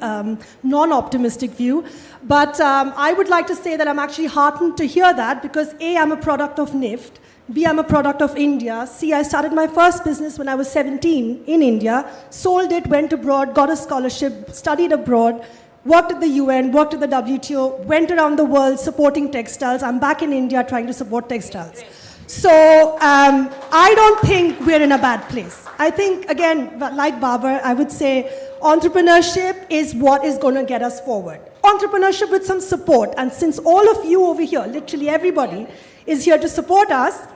non-optimistic view. But I would like to say that I'm actually heartened to hear that, because A, I'm a product of NIFT, B, I'm a product of India. C, I started my first business when I was 17 in India, sold it, went abroad, got a scholarship, studied abroad, worked at the UN, worked at the WTO, went around the world supporting textiles. I'm back in India trying to support textiles. So I don't think we're in a bad place. I think, again, like Babar, I would say entrepreneurship is what is going to get us forward. Entrepreneurship with some support. And since all of you over here, literally everybody, is here to support us,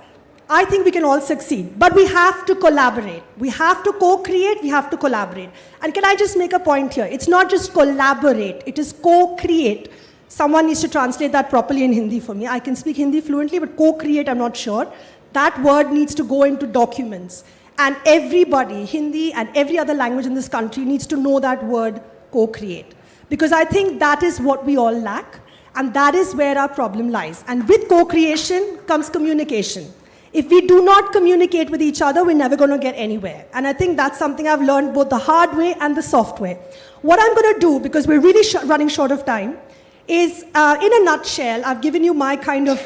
I think we can all succeed. But we have to collaborate. We have to co-create, we have to collaborate. And can I just make a point here? It's not just collaborate, it is co-create. Someone needs to translate that properly in Hindi for me. I can speak Hindi fluently, but co-create, I'm not sure. That word needs to go into documents. And everybody, Hindi and every other language in this country, needs to know that word co-create. Because I think that is what we all lack, and that is where our problem lies. And with co-creation comes communication. If we do not communicate with each other, we're never going to get anywhere. And I think that's something I've learned both the hard way and the soft way. What I'm going to do, because we're really running short of time, is in a nutshell, I've given you my kind of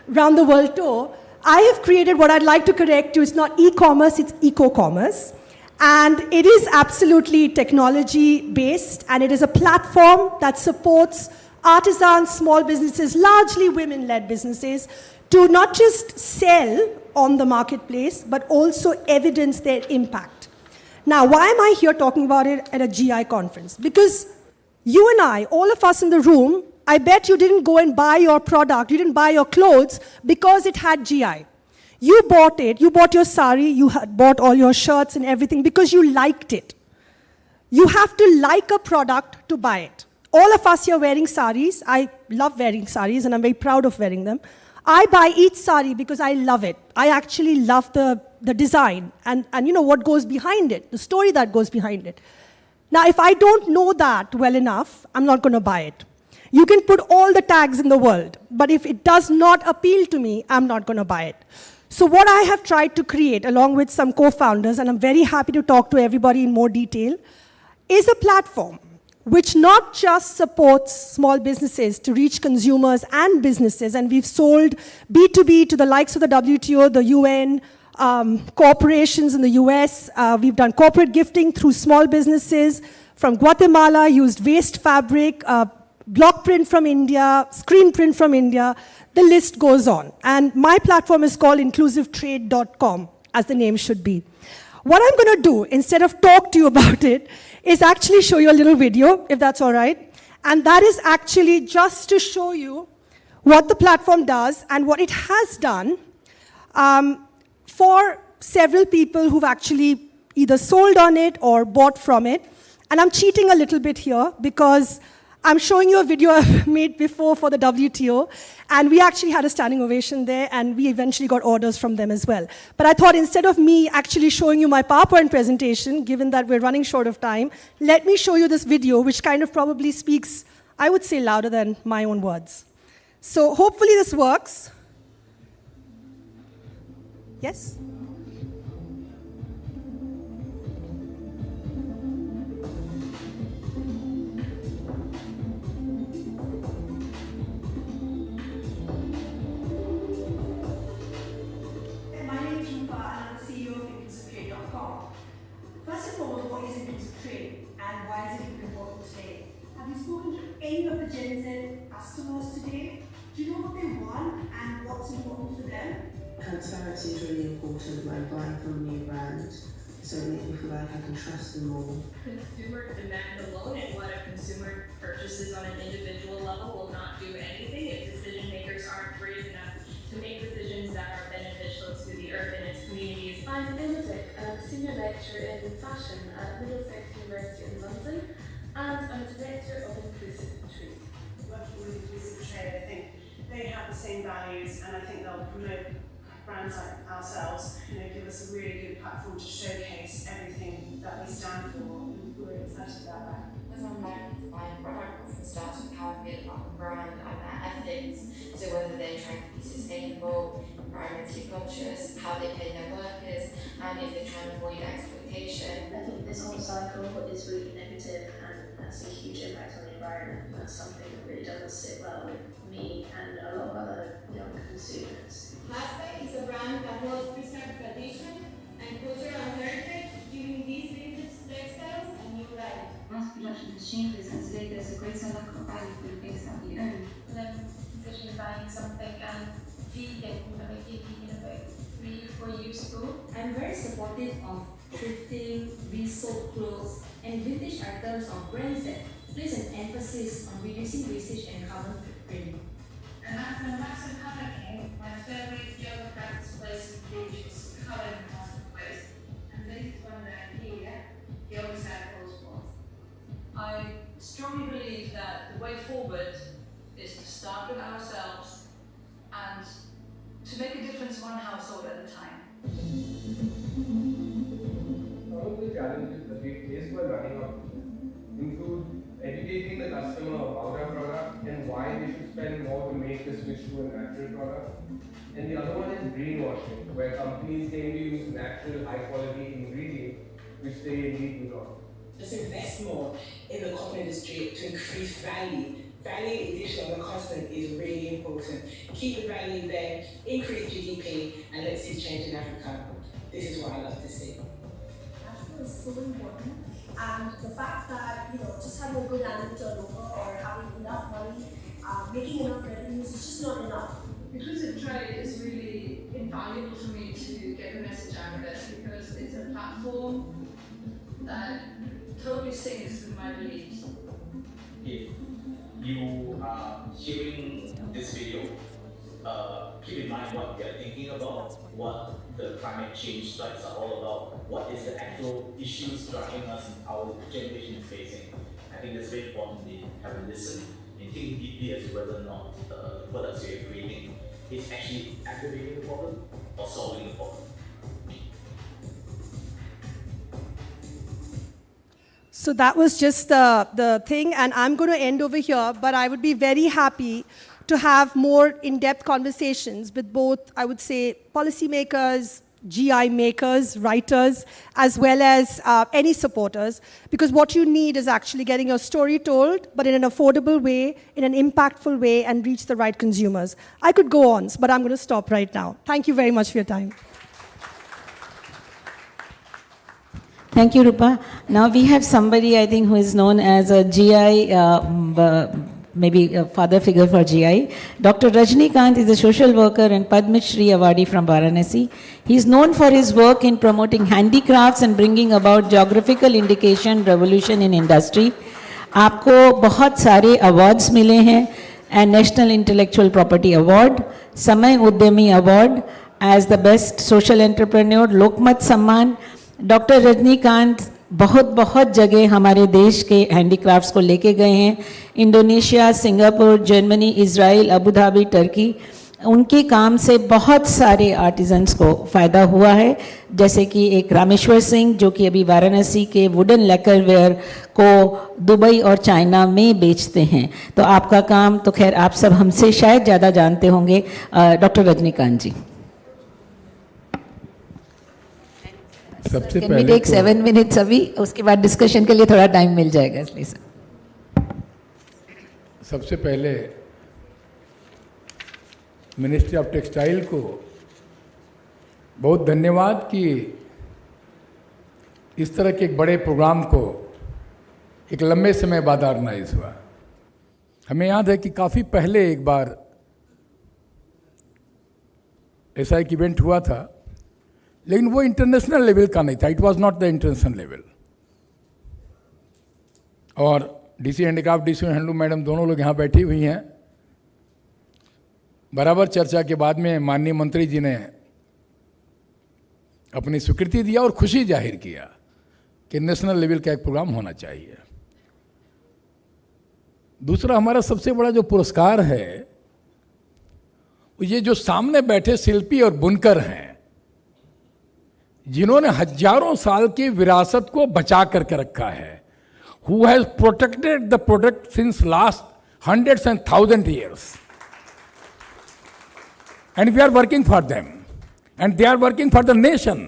round the world tour. I have created what I'd like to correct you. It's not e-commerce, it's eco-commerce. And it is absolutely technology-based, and it is a platform that supports artisans, small businesses, largely women-led businesses, to not just sell on the marketplace, but also evidence their impact. Now, why am I here talking about it at a GI conference? Because you and I, all of us in the room, I bet you didn't go and buy your product, you didn't buy your clothes because it had GI. You bought it, you bought your sari, you had bought all your shirts and everything because you liked it. You have to like a product to buy it. All of us here wearing saris. I love wearing saris and I'm very proud of wearing them. I buy each sari because I love it. I actually love the design and you know what goes behind it, the story that goes behind it. Now, if I don't know that well enough, I'm not going to buy it. You can put all the tags in the world, but if it does not appeal to me, I'm not going to buy it. So what I have tried to create, along with some co-founders, and I'm very happy to talk to everybody in more detail, is a platform which not just supports small businesses to reach consumers and businesses, and we've sold B2B to the likes of the WTO, the UN, corporations in the US. We've done corporate gifting through small businesses. From Guatemala, used waste fabric, block print from India, screen print from India. The list goes on. And my platform is called inclusivetrade.com, as the name should be. What I'm going to do, instead of talk to you about it, is actually show you a little video, if that's all right. And that is actually just to show you what the platform does and what it has done for several people who've actually either sold on it or bought from it. And I'm cheating a little bit here because I'm showing you a video I've made before for the WTO, and we actually had a standing ovation there, and we eventually got orders from them as well. But I thought instead of me actually showing you my PowerPoint presentation, given that we're running short of time, let me show you this video, which kind of probably speaks, I would say, louder than my own words. So hopefully this works. Yes? First and foremost, what is inclusive trade and why is it even important today? Have you spoken to any of the Gen Z customers today? Do you know what they want and what's important for them? transparency is really important when buying from a new brand, so it makes me feel like I can trust them more. Consumer demand alone and what a consumer purchases on an individual level will not do anything if decision makers aren't brave enough to make decisions that are beneficial to the earth and its communities. I'm Imotic, a senior lecturer in fashion at Middlesex University in London, and I'm a director of Inclusive Trade. Working with Inclusive Trade, I think they have the same values, and I think they'll promote brands like ourselves, give us a really good platform to showcase everything that we stand for, and we're excited about that. As I'm learning to buy a product from start with how I feel about the brand and their ethics, so whether they're trying to be sustainable, environmentally conscious, how they pay their workers, and if they're trying to avoid exploitation. I think this whole cycle is really negative and has a huge impact on the environment. That's something that really doesn't sit well with me and a lot of other young consumers. Plastic is a brand that holds preserved tradition and cultural heritage, giving these vintage textiles a new life. Mass production has changed this, and today there's a greater lack of value for the things that we own. Especially buying something vegan, making vegan a bit 3-4 years ago. I'm very supportive of thrifting, resold clothes, and vintage items of brands that place an emphasis on reducing wastage and carbon footprint. And as a massive color king, my favorite yoga practice place in Bruges is covered in plastic waste. And this is one that here, yoga cycles for. I strongly believe that the way forward is to start with ourselves and to make a difference one household at a time. Some of the challenges that we face while running our business include educating the customer about our product and why they should spend more to make the switch to a natural product. And the other one is greenwashing, where companies claim to use natural, high-quality ingredients, which they indeed do not. Just invest more in the cotton industry to increase value. Value addition on the continent is really important. Keep the value there, increase GDP, and let's see change in Africa. This is what I love to see. Natural is so important, and the fact that just having a good annual turnover or having enough money, making enough revenues is just not enough. Inclusive trade is really invaluable for me to get the message out of it because it's a platform that totally syncs with my beliefs. If you are hearing this video, keep in mind what we are thinking about, what the climate change strikes are all about, what is the actual issues driving us and our generation is facing. I think that's very important to have a listen and think deeply as to whether or not the products we are creating is actually aggravating the problem or solving the problem. So that was just the thing, and I'm going to end over here, but I would be very happy to have more in-depth conversations with both, I would say, policymakers, GI makers, writers, as well as any supporters, because what you need is actually getting your story told, but in an affordable way, in an impactful way, and reach the right consumers. I could go on, but I'm going to stop right now. Thank you very much for your time. Thank you, Rupa. Now we have somebody, I think, who is known as a GI, maybe a father figure for GI. Dr. Rajnikant is a social worker and Padma Shri Awardee from Varanasi. He is known for his work in promoting handicrafts and bringing about geographical indication revolution in industry. आपको बहुत सारे awards मिले हैं, and National Intellectual Property Award, समय उद्यमी Award, as the best social entrepreneur, लोकमत सम्मान. Doctor Rajinikanth बहुत बहुत जगह हमारे देश के हैंडीक्राफ्ट्स को लेके गए हैं, Indonesia, Singapore, Germany, Israel, Abu Dhabi, Turkey. उनके काम से बहुत सारे आर्टिजन्स को फ़ायदा हुआ है, जैसे कि एक रामेश्वर सिंह जो कि अभी वाराणसी के वुडन लेकरवेयर को दुबई और चाइना में बेचते हैं. तो आपका काम तो खैर आप सब हमसे शायद ज़्यादा जानते होंगे. डॉक्टर रजनीकांत जी, सबसे Can we take 7 minutes अभी, उसके बाद डिस्कशन के लिए थोड़ा टाइम मिल जाएगा, इसलिए सर. सबसे पहले मिनिस्ट्री ऑफ टेक्सटाइल को बहुत धन्यवाद कि इस तरह के एक बड़े प्रोग्राम को एक लंबे समय बाद ऑर्गेनाइज हुआ. हमें याद है कि काफ़ी पहले एक बार ऐसा एक इवेंट हुआ था, लेकिन वो इंटरनेशनल लेवल का नहीं था, it was not the international level. और DC handicraft, DC handloom madam दोनों लोग यहाँ बैठी हुई हैं। बराबर चर्चा के बाद में माननीय मंत्री जी ने अपनी स्वीकृति दिया और खुशी जाहिर किया कि नेशनल लेवल का एक प्रोग्राम होना चाहिए। दूसरा, हमारा सबसे बड़ा जो पुरस्कार है ये जो सामने बैठे शिल्पी और बुनकर हैं, जिन्होंने हजारों साल की विरासत को बचा करके रखा है, who has protected the product since last hundreds and thousand years, and we are working for them, and they are working for the nation.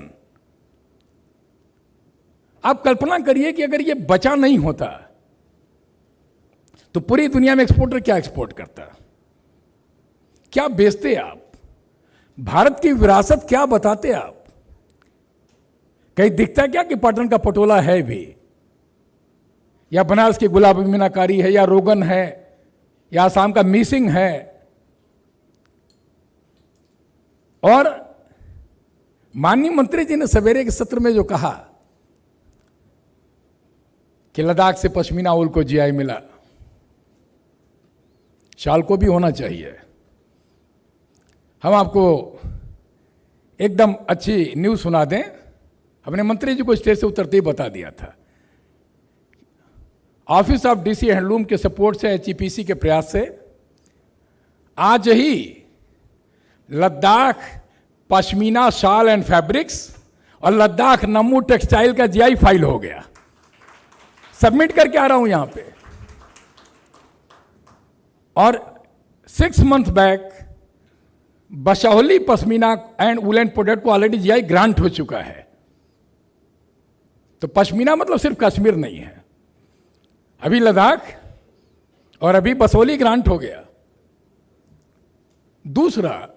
आप कल्पना करिए कि अगर ये बचा नहीं होता तो पूरी दुनिया में एक्सपोर्टर क्या एक्सपोर्ट करता, क्या बेचते आप, भारत की विरासत क्या बताते आप? कहीं दिखता क्या कि पाटन का पटोला है भी, या बनारस की गुलाबी मीनाकारी है, या रोगन है, या आसाम का मीसिंग है। और माननीय मंत्री जी ने सवेरे के सत्र में जो कहा कि लद्दाख से पश्मीना ऊल को जीआई मिला, शाल को भी होना चाहिए। हम आपको एकदम अच्छी न्यूज़ सुना दें, हमने मंत्री जी को स्टेज से उतरते ही बता दिया था। ऑफिस ऑफ डीसी हैंडलूम के सपोर्ट से, एचईपीसी के प्रयास से आज ही लद्दाख पश्मीना शाल एंड फैब्रिक्स और लद्दाख नमू टेक्सटाइल का जीआई फाइल हो गया। सबमिट करके आ रहा हूं यहां पे। और 6 months back Basohli pashmina and woollen product को ऑलरेडी जीआई ग्रांट हो चुका है। तो पश्मीना मतलब सिर्फ कश्मीर नहीं है, अभी लद्दाख और अभी बसोली ग्रांट हो गया। दूसरा,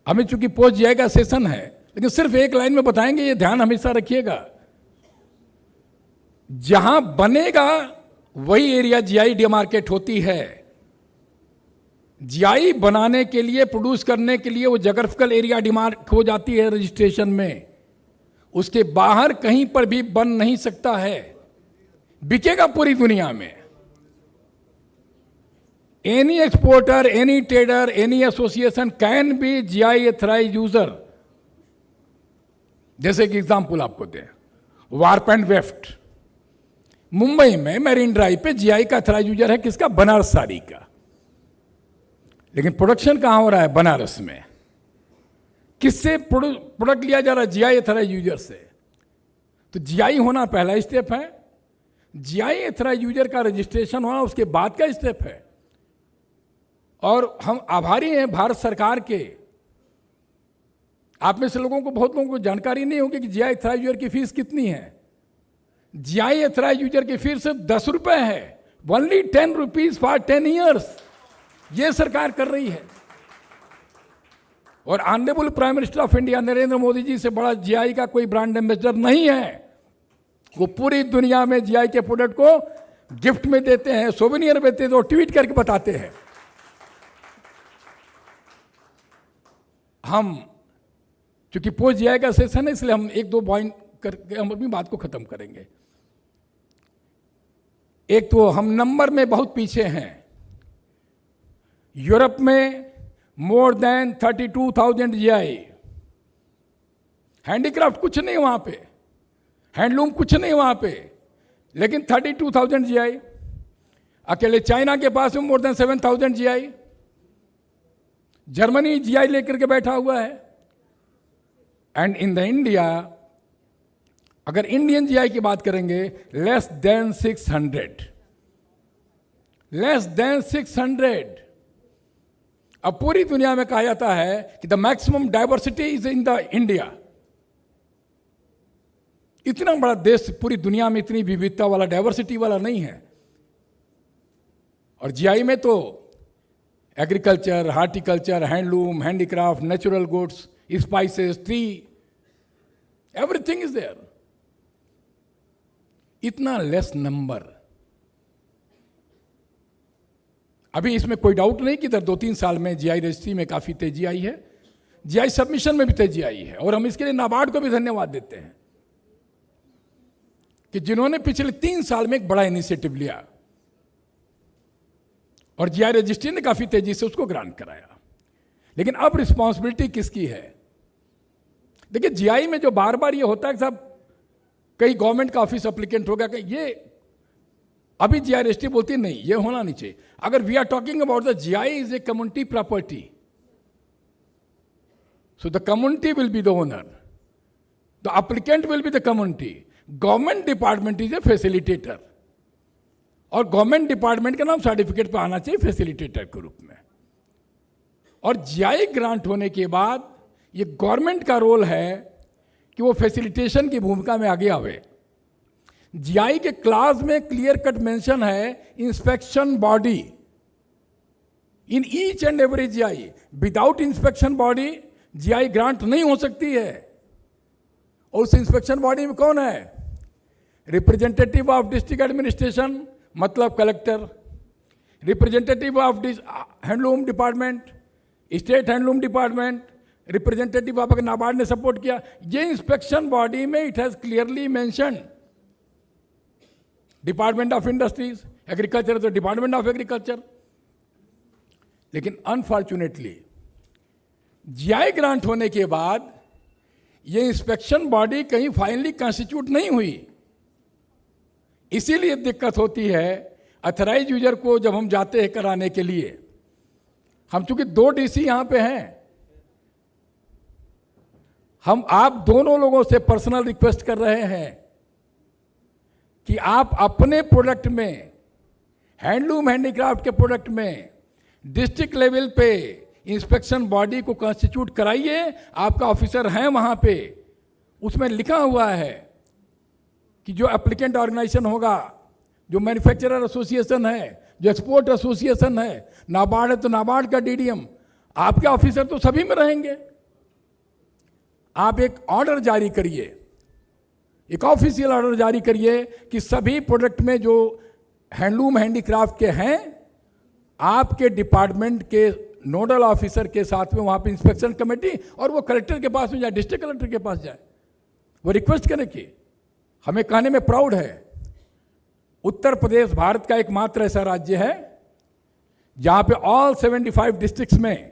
हमें चूंकि पोस्ट जीआई का सेशन है, लेकिन सिर्फ एक लाइन में बताएंगे, ये ध्यान हमेशा रखिएगा, जहां बनेगा वही एरिया जीआई डिमार्केट होती है। जीआई बनाने के लिए, प्रोड्यूस करने के लिए वो जोग्राफिकल एरिया डिमार्क हो जाती है रजिस्ट्रेशन में, उसके बाहर कहीं पर भी बन नहीं सकता है, बिकेगा पूरी दुनिया में। Any exporter, any trader, any association can be GI authorised user. जैसे कि एग्जांपल आपको दें, वार्प एंड वेफ्ट मुंबई में मैरीन ड्राइव पे जीआई का एथराइज्ड यूजर है, किसका? बनारस साड़ी का। लेकिन प्रोडक्शन कहां हो रहा है? बनारस में। किससे प्रोडक्ट लिया जा रहा है? जीआई एथराइज्ड यूजर से। तो जीआई होना पहला स्टेप है, जीआई एथराइज्ड यूजर का रजिस्ट्रेशन होना उसके बाद का स्टेप है। और हम आभारी हैं भारत सरकार के। आप में से लोगों को, बहुत लोगों को जानकारी नहीं होगी कि जीआई एथराइज्ड यूजर की फीस कितनी है। जीआई एथराइज्ड यूजर की फीस सिर्फ 10 रुपए है, ओनली 10 रुपीज फॉर 10 ईयर्स। ये सरकार कर रही है। और honourable prime minister of India Narendra Modi ji से बड़ा जीआई का कोई ब्रांड एम्बेसडर नहीं है। वो पूरी दुनिया में जीआई के प्रोडक्ट को गिफ्ट में देते हैं, सोवेनियर देते हैं, तो ट्वीट करके बताते हैं। हम चूंकि पोस्ट जीआई का सेशन है, इसलिए हम 1-2 पॉइंट करके हम अपनी बात को खत्म करेंगे। एक तो हम नंबर में बहुत पीछे हैं। यूरोप में मोर देन 32,000 जीआई। हैंडीक्राफ्ट कुछ नहीं वहां पे, हैंडलूम कुछ नहीं वहां पे, लेकिन 32,000 जीआई। अकेले चाइना के पास में more than 7,000 GI. Germany GI लेकर के बैठा हुआ है। एंड इन द इंडिया, अगर इंडियन जीआई की बात करेंगे, लेस देन 600, लेस देन 600। अब पूरी दुनिया में कहा जाता है कि the maximum diversity is in the India. इतना बड़ा देश पूरी दुनिया में इतनी विविधता वाला, डाइवर्सिटी वाला नहीं है। और जीआई में तो agriculture, horticulture, handloom, handicraft, natural goods, spices, tea, everything is there. इतना लेस नंबर। अभी इसमें कोई डाउट नहीं कि इधर 2-3 साल में जीआई रजिस्ट्री में काफी तेजी आई है। जीआई सबमिशन में भी तेजी आई है, और हम इसके लिए नाबार्ड को भी धन्यवाद देते हैं कि जिन्होंने पिछले 3 साल में एक बड़ा इनिशिएटिव लिया और जीआई रजिस्ट्री ने काफी तेजी से उसको ग्रांट कराया। लेकिन अब रिस्पॉन्सिबिलिटी किसकी है? देखिए, जीआई में जो बार बार ये होता है कि साहब कहीं गवर्नमेंट का ऑफिस एप्लीकेंट होगा, कि ये अभी जीआई रजिस्ट्री बोलती है नहीं, ये होना नहीं चाहिए। अगर we are talking about the GI is a community property, so the community will be the owner, the applicant will be the community, government department is a facilitator, और गवर्नमेंट डिपार्टमेंट का नाम सर्टिफिकेट पे आना चाहिए facilitator के रूप में। और जीआई ग्रांट होने के बाद ये गवर्नमेंट का रोल है कि वो फैसिलिटेशन की भूमिका में आगे आवे। जीआई के क्लास में क्लियर कट मेंशन है inspection body in each and every GI. Without inspection body GI grant नहीं हो सकती है। और उस इंस्पेक्शन बॉडी में कौन है? रिप्रेजेंटेटिव ऑफ डिस्ट्रिक्ट एडमिनिस्ट्रेशन मतलब collector, representative of handloom department, state handloom department, representative of, अगर नाबार्ड ने सपोर्ट किया, ये इंस्पेक्शन बॉडी में it has clearly mention department of industries, agriculture तो डिपार्टमेंट ऑफ एग्रीकल्चर। लेकिन अनफॉर्चुनेटली जीआई ग्रांट होने के बाद ये इंस्पेक्शन बॉडी कहीं फाइनली कॉन्स्टिट्यूट नहीं हुई। इसीलिए दिक्कत होती है अथराइज यूजर को जब हम जाते हैं कराने के लिए। हम चूंकि 2 डीसी यहां पे हैं, हम आप दोनों लोगों से पर्सनल रिक्वेस्ट कर रहे हैं कि आप अपने प्रोडक्ट में, हैंडलूम हैंडीक्राफ्ट के प्रोडक्ट में डिस्ट्रिक्ट लेवल पे इंस्पेक्शन बॉडी को कॉन्स्टिट्यूट कराइए। आपका ऑफिसर है वहां पे, उसमें लिखा हुआ है कि जो एप्लीकेंट ऑर्गेनाइजेशन होगा, जो मैन्युफैक्चरर एसोसिएशन है, जो एक्सपोर्ट एसोसिएशन है, नाबार्ड है तो नाबार्ड का डीडीएम, आपके ऑफिसर तो सभी में रहेंगे। आप एक ऑर्डर जारी करिए, एक ऑफिशियल ऑर्डर जारी करिए कि सभी प्रोडक्ट में जो हैंडलूम हैंडीक्राफ्ट के हैं, आपके डिपार्टमेंट के नोडल ऑफिसर के साथ में वहां पे इंस्पेक्शन कमेटी, और वो कलेक्टर के पास में जाए, डिस्ट्रिक्ट कलेक्टर के पास जाए, वो रिक्वेस्ट करें कि हमें कहने में प्राउड है, उत्तर प्रदेश भारत का एकमात्र ऐसा राज्य है जहां पे ऑल 75 डिस्ट्रिक्ट्स में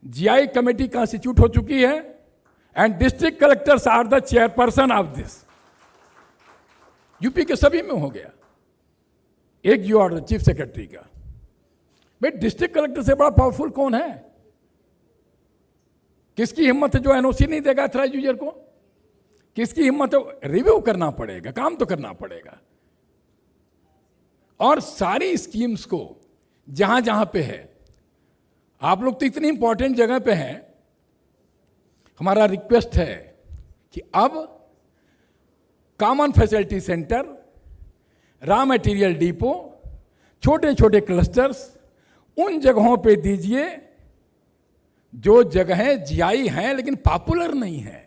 जीआई कमेटी कॉन्स्टिट्यूट हो चुकी है, and district collectors are the chairperson of this. UP के सभी में हो गया एक यू ऑर्डर चीफ सेक्रेटरी का। भाई, डिस्ट्रिक्ट कलेक्टर से बड़ा पावरफुल कौन है? किसकी हिम्मत है जो एनओसी नहीं देगा अथराइज यूजर को? किसकी हिम्मत है? रिव्यू करना पड़ेगा, काम तो करना पड़ेगा। और सारी स्कीम्स को जहां जहां पे है, आप लोग तो इतनी इंपॉर्टेंट जगह पे हैं, हमारा रिक्वेस्ट है कि अब common facility centre, raw material depot, छोटे छोटे क्लस्टर्स उन जगहों पे दीजिए जो जगहें जीआई हैं लेकिन पॉपुलर नहीं है।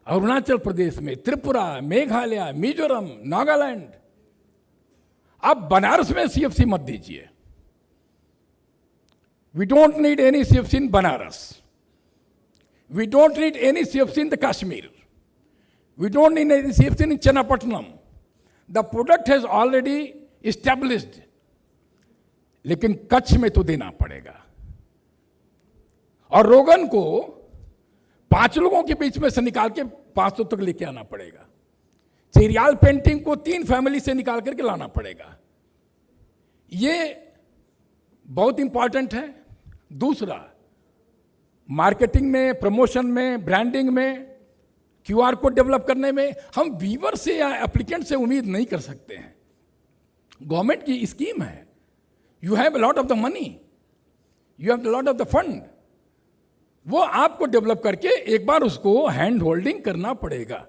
अरुणाचल प्रदेश में, त्रिपुरा, मेघालय, मिजोरम, नागालैंड। आप बनारस में सीएफसी मत दीजिए। We don't need any CFC in Banaras. We don't need any CFC in the Kashmir. We don't need any CFC in Chennapatnam. The product has already established. लेकिन कच्छ में तो देना पड़ेगा। और रोगन को 5 लोगों के बीच में से निकाल के 500 तक लेके आना पड़ेगा। चेरियाल पेंटिंग को 3 फैमिली से निकाल करके लाना पड़ेगा। ये बहुत इंपॉर्टेंट है। दूसरा, मार्केटिंग में, प्रमोशन में, ब्रांडिंग में, क्यूआर कोड डेवलप करने में हम वीवर से या एप्लीकेंट से उम्मीद नहीं कर सकते हैं। गवर्नमेंट की स्कीम है, you have a lot of the money, you have a lot of the fund, वो आपको डेवलप करके एक बार उसको हैंड होल्डिंग करना पड़ेगा,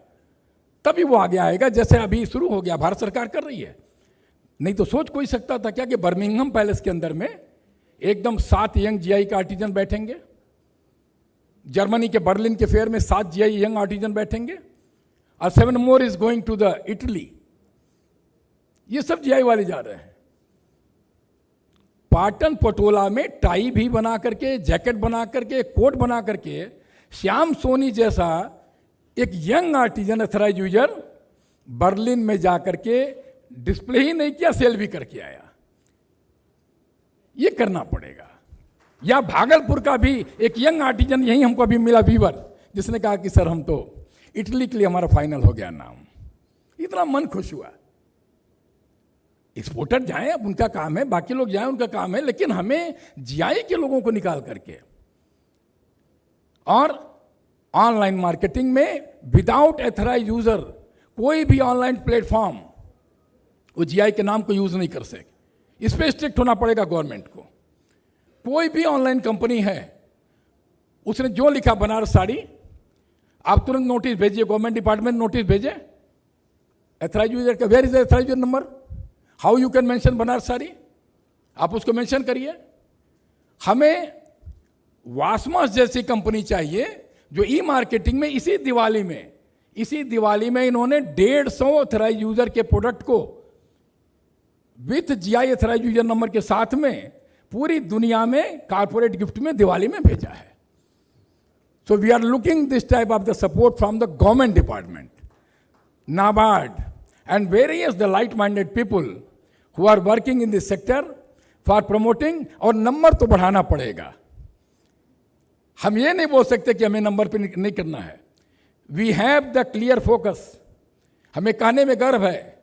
तभी वो आगे आएगा। जैसे अभी शुरू हो गया, भारत सरकार कर रही है। नहीं तो सोच कोई सकता था क्या कि बर्मिंघम पैलेस के अंदर में एकदम 7 यंग जीआई के आर्टिजन बैठेंगे, जर्मनी के बर्लिन के फेयर में 7 जीआई यंग आर्टिजन बैठेंगे, और 7 more is going to the Italy. ये सब जीआई वाले जा रहे हैं। पाटन पटोला में टाई भी बना करके, जैकेट बना करके, कोट बना करके, श्याम सोनी जैसा एक यंग आर्टिजन एथराइज यूजर बर्लिन में जाकर के डिस्प्ले ही नहीं किया, सेल भी करके आया। ये करना पड़ेगा। या भागलपुर का भी एक यंग आर्टिजन यही हमको अभी मिला, वीवर, जिसने कहा कि सर हम तो इटली के लिए हमारा फाइनल हो गया नाम। इतना मन खुश हुआ। एक्सपोर्टर जाएं, अब उनका काम है, बाकी लोग जाएं, उनका काम है, लेकिन हमें जीआई के लोगों को निकाल करके और ऑनलाइन मार्केटिंग में विदाउट एथराइज यूजर कोई भी ऑनलाइन प्लेटफॉर्म वो जीआई के नाम को यूज नहीं कर सके। इस पर स्ट्रिक्ट होना पड़ेगा गवर्नमेंट को। कोई भी ऑनलाइन कंपनी है, उसने जो लिखा बनारस साड़ी, आप तुरंत नोटिस भेजिए, गवर्नमेंट डिपार्टमेंट नोटिस भेजे एथराइज यूजर का, where is the authorise user number, how you can mention Banaras sari, आप उसको मेंशन करिए। हमें वासमस जैसी कंपनी चाहिए जो ई मार्केटिंग में इसी दिवाली में इन्होंने 150 एथराइज यूजर के प्रोडक्ट को विथ जीआई एथराइज यूजर नंबर के साथ में पूरी दुनिया में कारपोरेट गिफ्ट में दिवाली में भेजा है। So we are looking this type of the support from the government department, NABARD and various the like-minded people who are working in this sector for promoting। और नंबर तो बढ़ाना पड़ेगा। हम ये नहीं बोल सकते कि हमें नंबर पे नहीं करना है। We have the clear focus. हमें कहने में गर्व है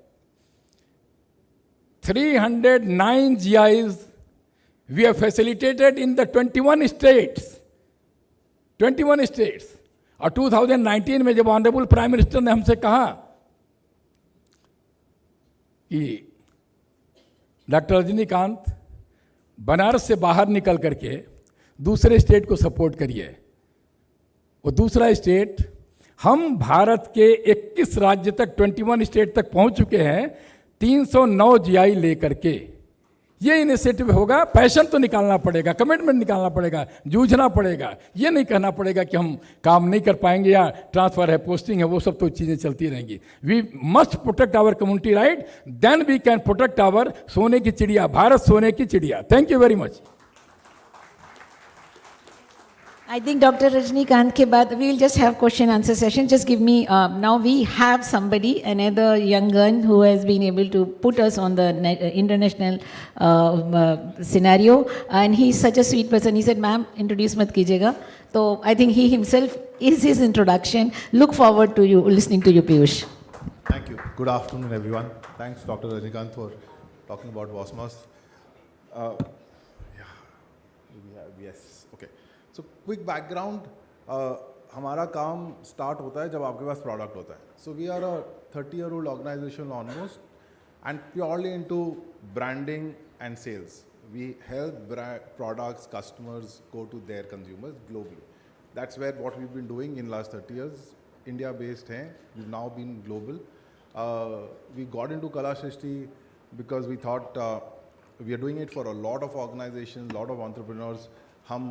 309 GIs we have facilitated in the 21 states। 21 states। और 2019 में जब ऑनरेबल प्राइम मिनिस्टर ने हमसे कहा कि डॉक्टर रजनीकांत बनारस से बाहर निकल करके दूसरे स्टेट को सपोर्ट करिए, वो दूसरा स्टेट, हम भारत के 21 राज्य तक 21 स्टेट तक पहुंच चुके हैं 309 जीआई लेकर के। ये इनिशिएटिव होगा। पैशन तो निकालना पड़ेगा, कमिटमेंट निकालना पड़ेगा, जूझना पड़ेगा। ये नहीं कहना पड़ेगा कि हम काम नहीं कर पाएंगे या ट्रांसफर है, पोस्टिंग है, वो सब तो चीज़ें चलती रहेंगी। We must protect our community right, then we can protect our सोने की चिड़िया, भारत सोने की चिड़िया। Thank you very much. I think Dr. Rajnikant ke baad we will just have question answer session. Just give me, now we have somebody, another young gun who has been able to put us on the international scenario, and he's such a sweet person. He said, ma'am, introduce mat kijega. So I think he himself is his introduction. Look forward to you, listening to you, Piyush. Thank you. Good afternoon, everyone. Thanks, Dr. Rajnikant, for talking about Wasmos. Yes. Okay. So quick background, हमारा काम start होता है जब आपके पास product होता है. So we are a 30-year-old organization almost, and purely into branding and sales. We help products, customers go to their consumers globally. That's where what we've been doing in last 30 years. India-based हैं, we've now been global. We got into Kala Shrishti because we thought we are doing it for a lot of organizations, lot of entrepreneurs. हम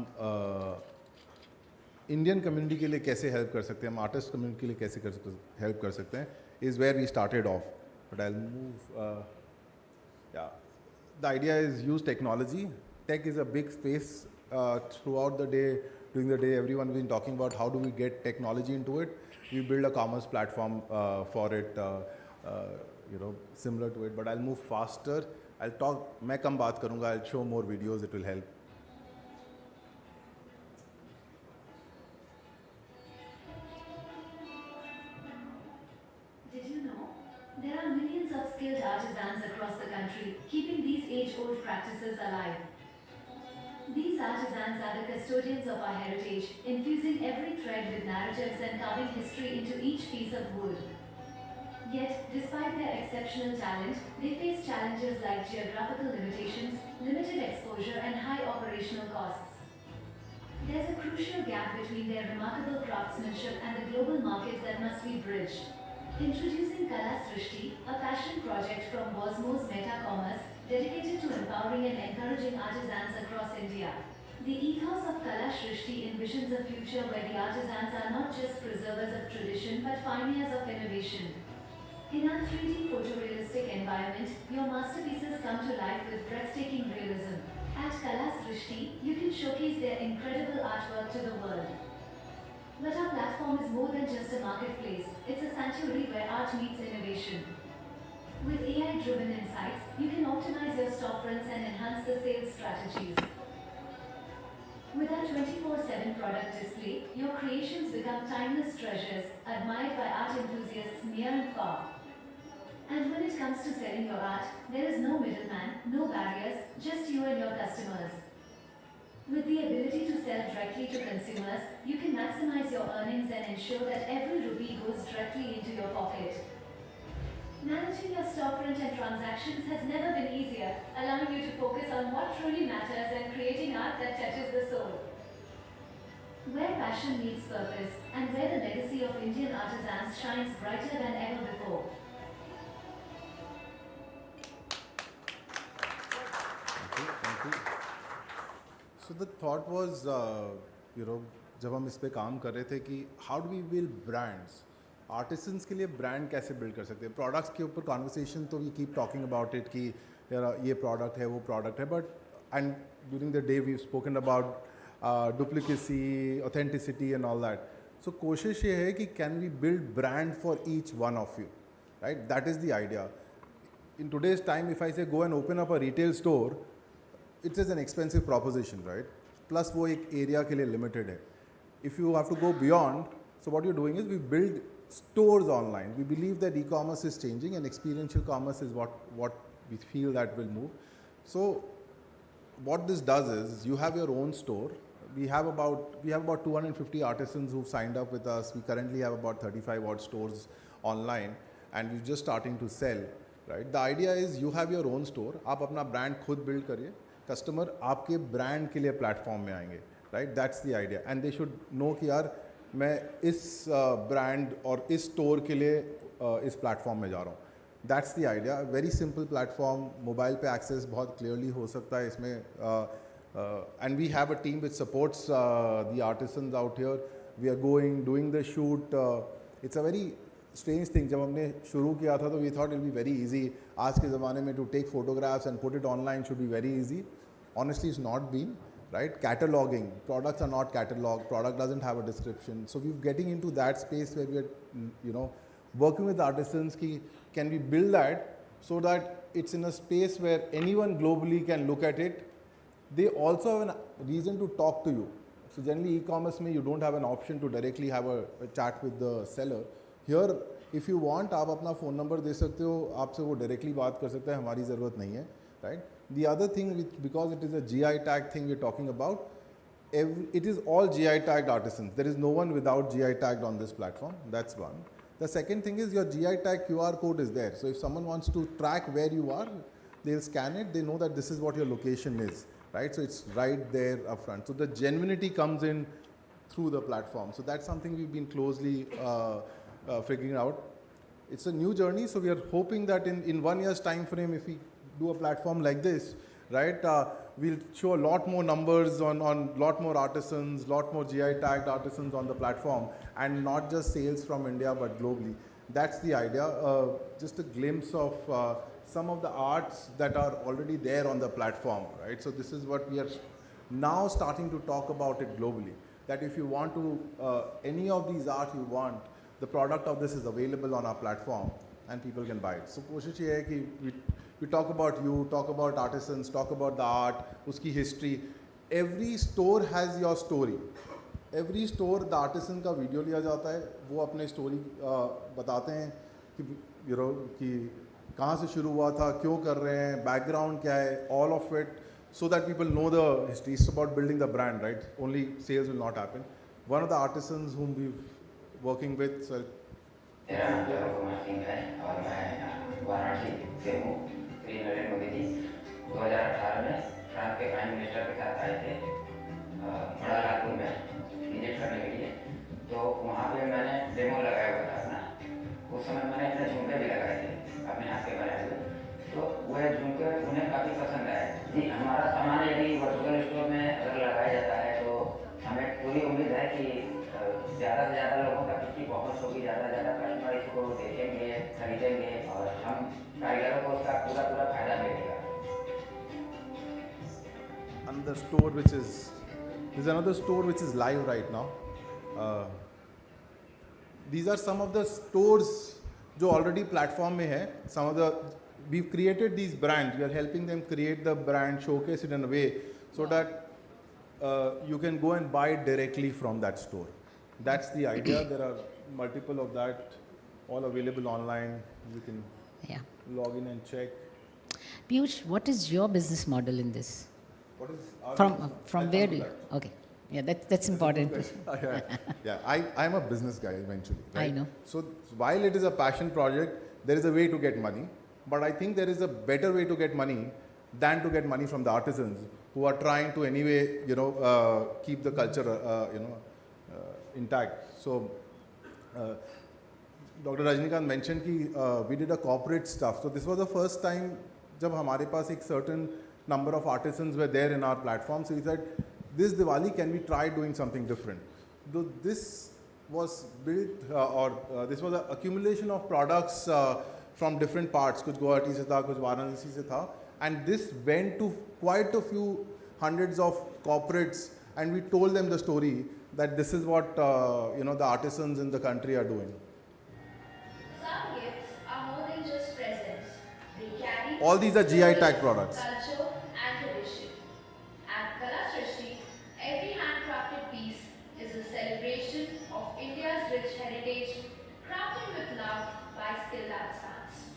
Indian community के लिए कैसे help कर सकते हैं, हम artist community के लिए कैसे हेल्प कर सकते हैं, is where we started off. But I move, yeah the idea is use technology. Tech is a big space. Throughout the day, during the day, everyone been talking about how do we get technology into it. We build a commerce platform for it, similar to it. But I'll move faster. I'll talk. मैं कम बात करूँगा. I'll show more videos. It will help. Did you know there are millions of skilled artisans across the country keeping these age-old practices alive? These artisans are the custodians of our heritage, infusing every thread with narratives and carving history into each piece of wood. Yet, despite their exceptional talent, they face challenges like geographical limitations, limited exposure, and high operational costs. There's a crucial gap between their remarkable craftsmanship and the global market that must be bridged. Introducing Kala Srishti, a passion project from Wasmos Meta Commerce, dedicated to empowering and encouraging artisans across India. The ethos of Kala Srishti envisions a future where the artisans are not just preservers of tradition but pioneers of innovation. In our 3D photorealistic environment, your masterpieces come to life with breathtaking realism. Kala Srishti, you can showcase their incredible artwork to the world. But our platform is more than just a marketplace, it's a sanctuary where art meets innovation. With AI-driven insights, you can optimize your storefronts and enhance the sales strategies. With our 24/7 product display, your creations become timeless treasures, admired by art enthusiasts near and far. And when it comes to selling your art, there is no middleman, no barriers, just you and your customers. With the ability to sell directly to consumers, you can maximize your earnings and ensure that every rupee goes directly into your pocket. Managing your storefront and transactions has never been easier, allowing you to focus on what truly matters and creating art that touches the soul. Where passion meets purpose, and where the legacy of Indian artisans shines brighter than ever before. Thank you. So the thought was, जब हम इस पे काम कर रहे थे कि how do we build brands? Artisans के लिए ब्रांड कैसे बिल्ड कर सकते हैं? प्रोडक्ट्स के ऊपर कॉन्वर्सेशन तो we keep talking about it कि ये प्रोडक्ट है वो प्रोडक्ट है, but and during the day we spoken about duplicacy, authenticity and all that. So कोशिश ये है कि can we build brand for each one of you, right? That is the idea. In today's time if I say go and open up a retail store, it's is an expensive proposition, right? Plus वो एक area के लिए limited है. If you have to go beyond, so what you're doing is we build stores online. We believe that e-commerce is changing and experiential commerce is what we feel that will move. So what this does is you have your own store. We have about 250 artisans who've signed up with us. We currently have about 35 odd stores online and we're just starting to sell, right? The idea is you have your own store. आप अपना brand खुद build करिए. Customer आपके brand के लिए platform में आएंगे, right? That's the idea. And they should know कि यार मैं इस ब्रांड और इस स्टोर के लिए इस प्लेटफॉर्म में जा रहा हूँ. That's the idea. Very simple platform, mobile पे एक्सेस बहुत क्लियरली हो सकता है इसमें. And we have a team which supports the artisans out here. We are going doing the shoot. It's a very strange thing. जब हमने शुरू किया था तो we thought it be very easy. आज के ज़माने में to take photographs and put it online should be very easy. Honestly it's not been. Right? Cataloging. Products are not cataloged. Product doesn't have a description. So we're getting into that space where we're, working with artisans. Can we build that so that it's in a space where anyone globally can look at it? They also have a reason to talk to you. So generally e-commerce में you don't have an option to directly have a chat with the seller. Here, if you want, आप अपना phone number दे सकते हो, आपसे वो directly बात कर सकता है, हमारी ज़रूरत नहीं है, right? The other thing, because it is a GI tag thing we're talking about, it is all GI tagged artisans. There is no one without GI tagged on this platform. That's one. The second thing is your GI tag QR code is there. So if someone wants to track where you are, they'll scan it. They know that this is what your location is, right? So it's right there up front. So the genuinity comes in through the platform. So that's something we've been closely figuring out. It's a new journey. So we are hoping that in 1 year's time frame, if we do a platform like this, right, we'll show a lot more numbers on lot more artisans, lot more GI tagged artisans on the platform, and not just sales from India but globally. That's the idea. Just a glimpse of some of the arts that are already there on the platform, right? So this is what we are now starting to talk about it globally. That if you want to any of these art you want, the product of this is available on our platform and people can buy it. So कोशिश ये है कि we talk about you, talk about artisans, talk about the art, उसकी history. Every store has your story. Every store the artisan का video लिया जाता है, वो अपने स्टोरी बताते हैं कि कहाँ से शुरू हुआ था, क्यों कर रहे हैं, बैकग्राउंड क्या है, all of it, so that people know the history. It's about building the brand, right? Only sales will not happen. One of the artisans whom we've working with, मेरा नाम जरूर कुमार सिंह है और मैं वाराणसी से हूँ. श्री नरेंद्र मोदी जी 2018 में फ्रांस के प्राइम मिनिस्टर के साथ आए थे मडालापुर में विजिट करने के लिए. तो वहाँ पे मैंने डेमो लगाया हुआ था अपना. उस समय मैंने अपने झुमके भी लगाए थे अपने हाथ के बनाए हुए. तो वह झुमके उन्हें काफ़ी पसंद आए. जी, हमारा सामान यदि वर्चुअल स्टोर में अगर लगाया जाता है तो हमें पूरी उम्मीद है कि ज़्यादा से ज़्यादा लोगों तक इसकी पहुँच होगी. ज़्यादा से ज़्यादा कस्टमर इसको देखेंगे, खरीदेंगे और हम कारीगरों को उसका पूरा फायदा मिलेगा. another store there's another store which is live right now. These are some of the stores जो already platform में है. Some of the we've created these brands. We are helping them create the brand, showcase it in a way so that you can go and buy directly from that store. That's the idea. There are multiple of that, all available online. You can log in and check. Piyush, what is your business model in this? What is our From where do you? Okay, yeah, that's important. I'm a business guy eventually. Right? I know. So while it is a passion project, there is a way to get money. But I think there is a better way to get money than to get money from the artisans who are trying to anyway, keep the culture, intact. So Dr. Rajnikant mentioned that we did a corporate stuff. So this was the first time जब हमारे पास एक certain number of artisans were there in our platform. So we said, this Diwali, can we try doing something different? Though this was built, this was an accumulation of products from different parts. कुछ गुवाहाटी से था, कुछ वाराणसी से था, and this went to quite a few hundreds of corporates, and we told them the story that this is what the artisans in the country are doing. Some gifts are more than just presents. They carry All these are GI tag products. culture and tradition. At Kala Srishti, every handcrafted piece is a celebration of India's rich heritage, crafted with love by skilled artisans.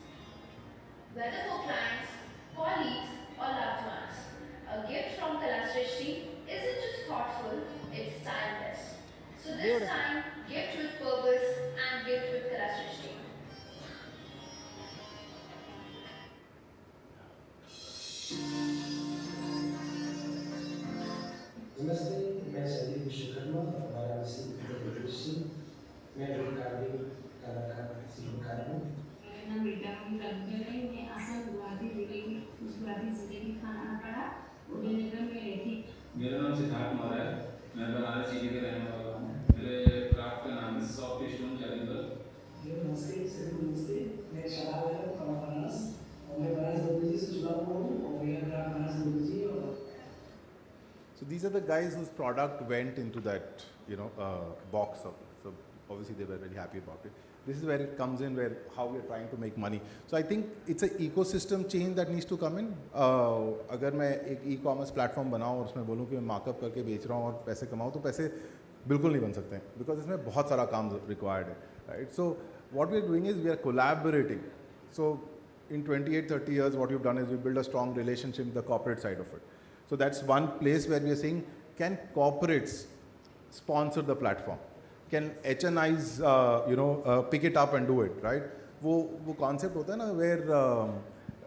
Whether for clients, colleagues, or loved ones, a gift from Kala Srishti isn't just thoughtful, it's timeless. So this time, gift with purpose and gift with Kala Srishti. नमस्ते, मैं संदीप विश्वकर्मा, वाराणसी उत्तर प्रदेश से। मैं recording कलाकार शिल्पकार हूँ। मैं बेटा की लंबे में असम गुवाहाटी जिले की खाना पड़ा उदयनगर में रहती। मेरा नाम सिद्धार्थ मौर्य है। मैं बनारस जिले के रहने वाला हूँ। मेरे क्राफ्ट का नाम है सॉफ्ट स्टोन जालिंदर। नमस्ते, मैं शराब है बनारस और मैं बनारस गुरुजी से जुड़ा हुआ हूँ और मेरा क्राफ्ट बनारस गुरुजी और So these are the guys whose product went into that, box. So obviously they were very happy about it. This is where it comes in, where how we are trying to make money. So I think it's an ecosystem change that needs to come in. अगर मैं एक e-commerce platform बनाऊँ और उसमें बोलूँ कि मैं markup करके बेच रहा हूँ और पैसे कमाऊँ, तो पैसे बिल्कुल नहीं बन सकते हैं, because इसमें बहुत सारा काम required है, right? So what we are doing is we are collaborating. So in 28-30 years, what we've done is we build a strong relationship with the corporate side of it. So that's one place where we are saying, can corporates sponsor the platform? Can HNIs, pick it up and do it, right? वो concept होता है ना, where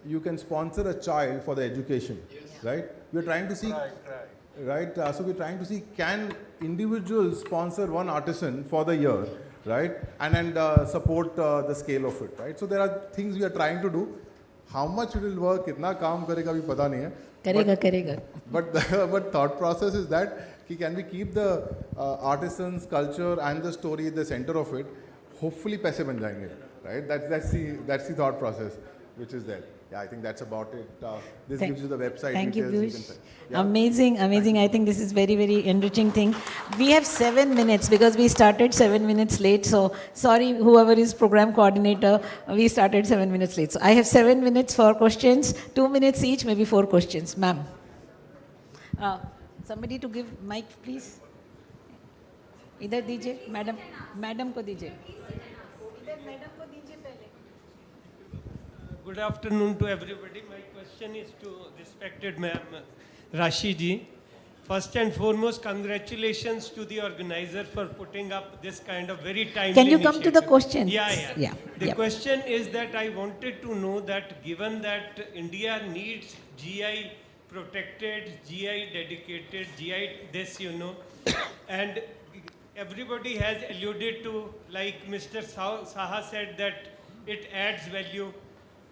you can sponsor a child for the education, right? We're trying to see, right? So we're trying to see, can individuals sponsor one artisan for the year, right? And support the scale of it, right? So there are things we are trying to do. How much it will work, कितना काम करेगा अभी पता नहीं है. करेगा. But thought process is that can we keep the artisans, culture and the story at the center of it? Hopefully पैसे बन जाएंगे, right? That's the thought process which is there. Yeah, I think that's about it. This gives you the website. Thank you, details. Piyush. Yeah. Amazing. I think this is very, very enriching thing. We have 7 minutes because we started 7 minutes late. So sorry, whoever is program coordinator, we started 7 minutes late. So I have 7 minutes for questions, 2 minutes each, maybe 4 questions. Ma'am. Somebody to give mic, please. इधर दीजिए, madam को दीजिए. Good afternoon to everybody. My question is to respected Ma'am Rashi ji. First and foremost, congratulations to the organizer for putting up this kind of very timely Can you come to the initiative. question? Yeah. The question is that I wanted to know that given that India needs GI protected, GI dedicated, GI this, and everybody has alluded to, like Mr. Saha said, that it adds value.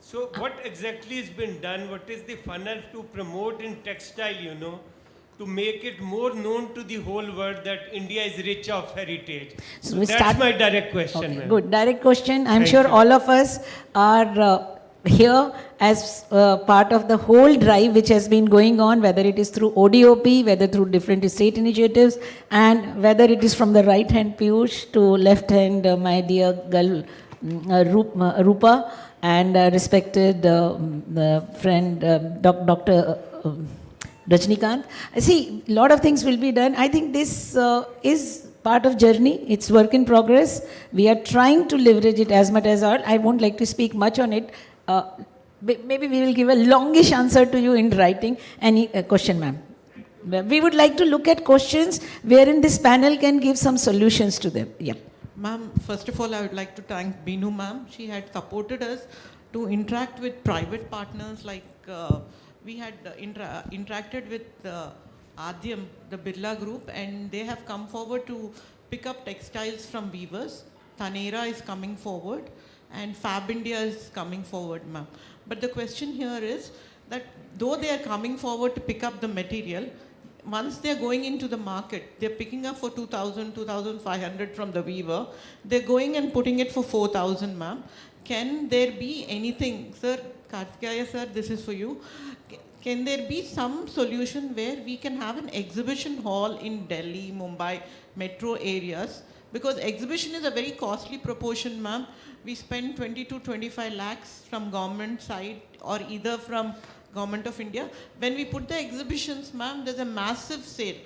So what exactly has been done? What is the funnel to promote in textile, to make it more known to the whole world that India is rich of heritage? So that's my direct question. Okay, ma'am. good. Direct question. I'm Thank sure you. all of us are here as part of the whole drive which has been going on, whether it is through ODOP, whether through different state initiatives, and whether it is from the right hand Piyush to left hand my dear girl Rupa, and respected friend Dr. Rajnikant. See, a lot of things will be done. I think this is part of journey. It's work in progress. We are trying to leverage it as much as all. I won't like to speak much on it. Maybe we will give a longish answer to you in writing. Any question, ma'am? We would like to look at questions wherein this panel can give some solutions to them. Yeah. Ma'am, first of all, I would like to thank Binu ma'am. She had supported us to interact with private partners like we had interacted with Adhyam, the Birla Group, and they have come forward to pick up textiles from weavers. Thanera is coming forward, and Fab India is coming forward, ma'am. But the question here is that though they are coming forward to pick up the material, once they're going into the market, they're picking up for 2,000, 2,500 from the weaver. They're going and putting it for 4,000, ma'am. Can there be anything, sir, Karthikeya sir, this is for you. Can there be some solution where we can have an exhibition hall in Delhi, Mumbai, metro areas? Because exhibition is a very costly proportion, ma'am. We spend 20 to 25 lakhs from government side or either from Government of India. When we put the exhibitions, ma'am, there's a massive sale.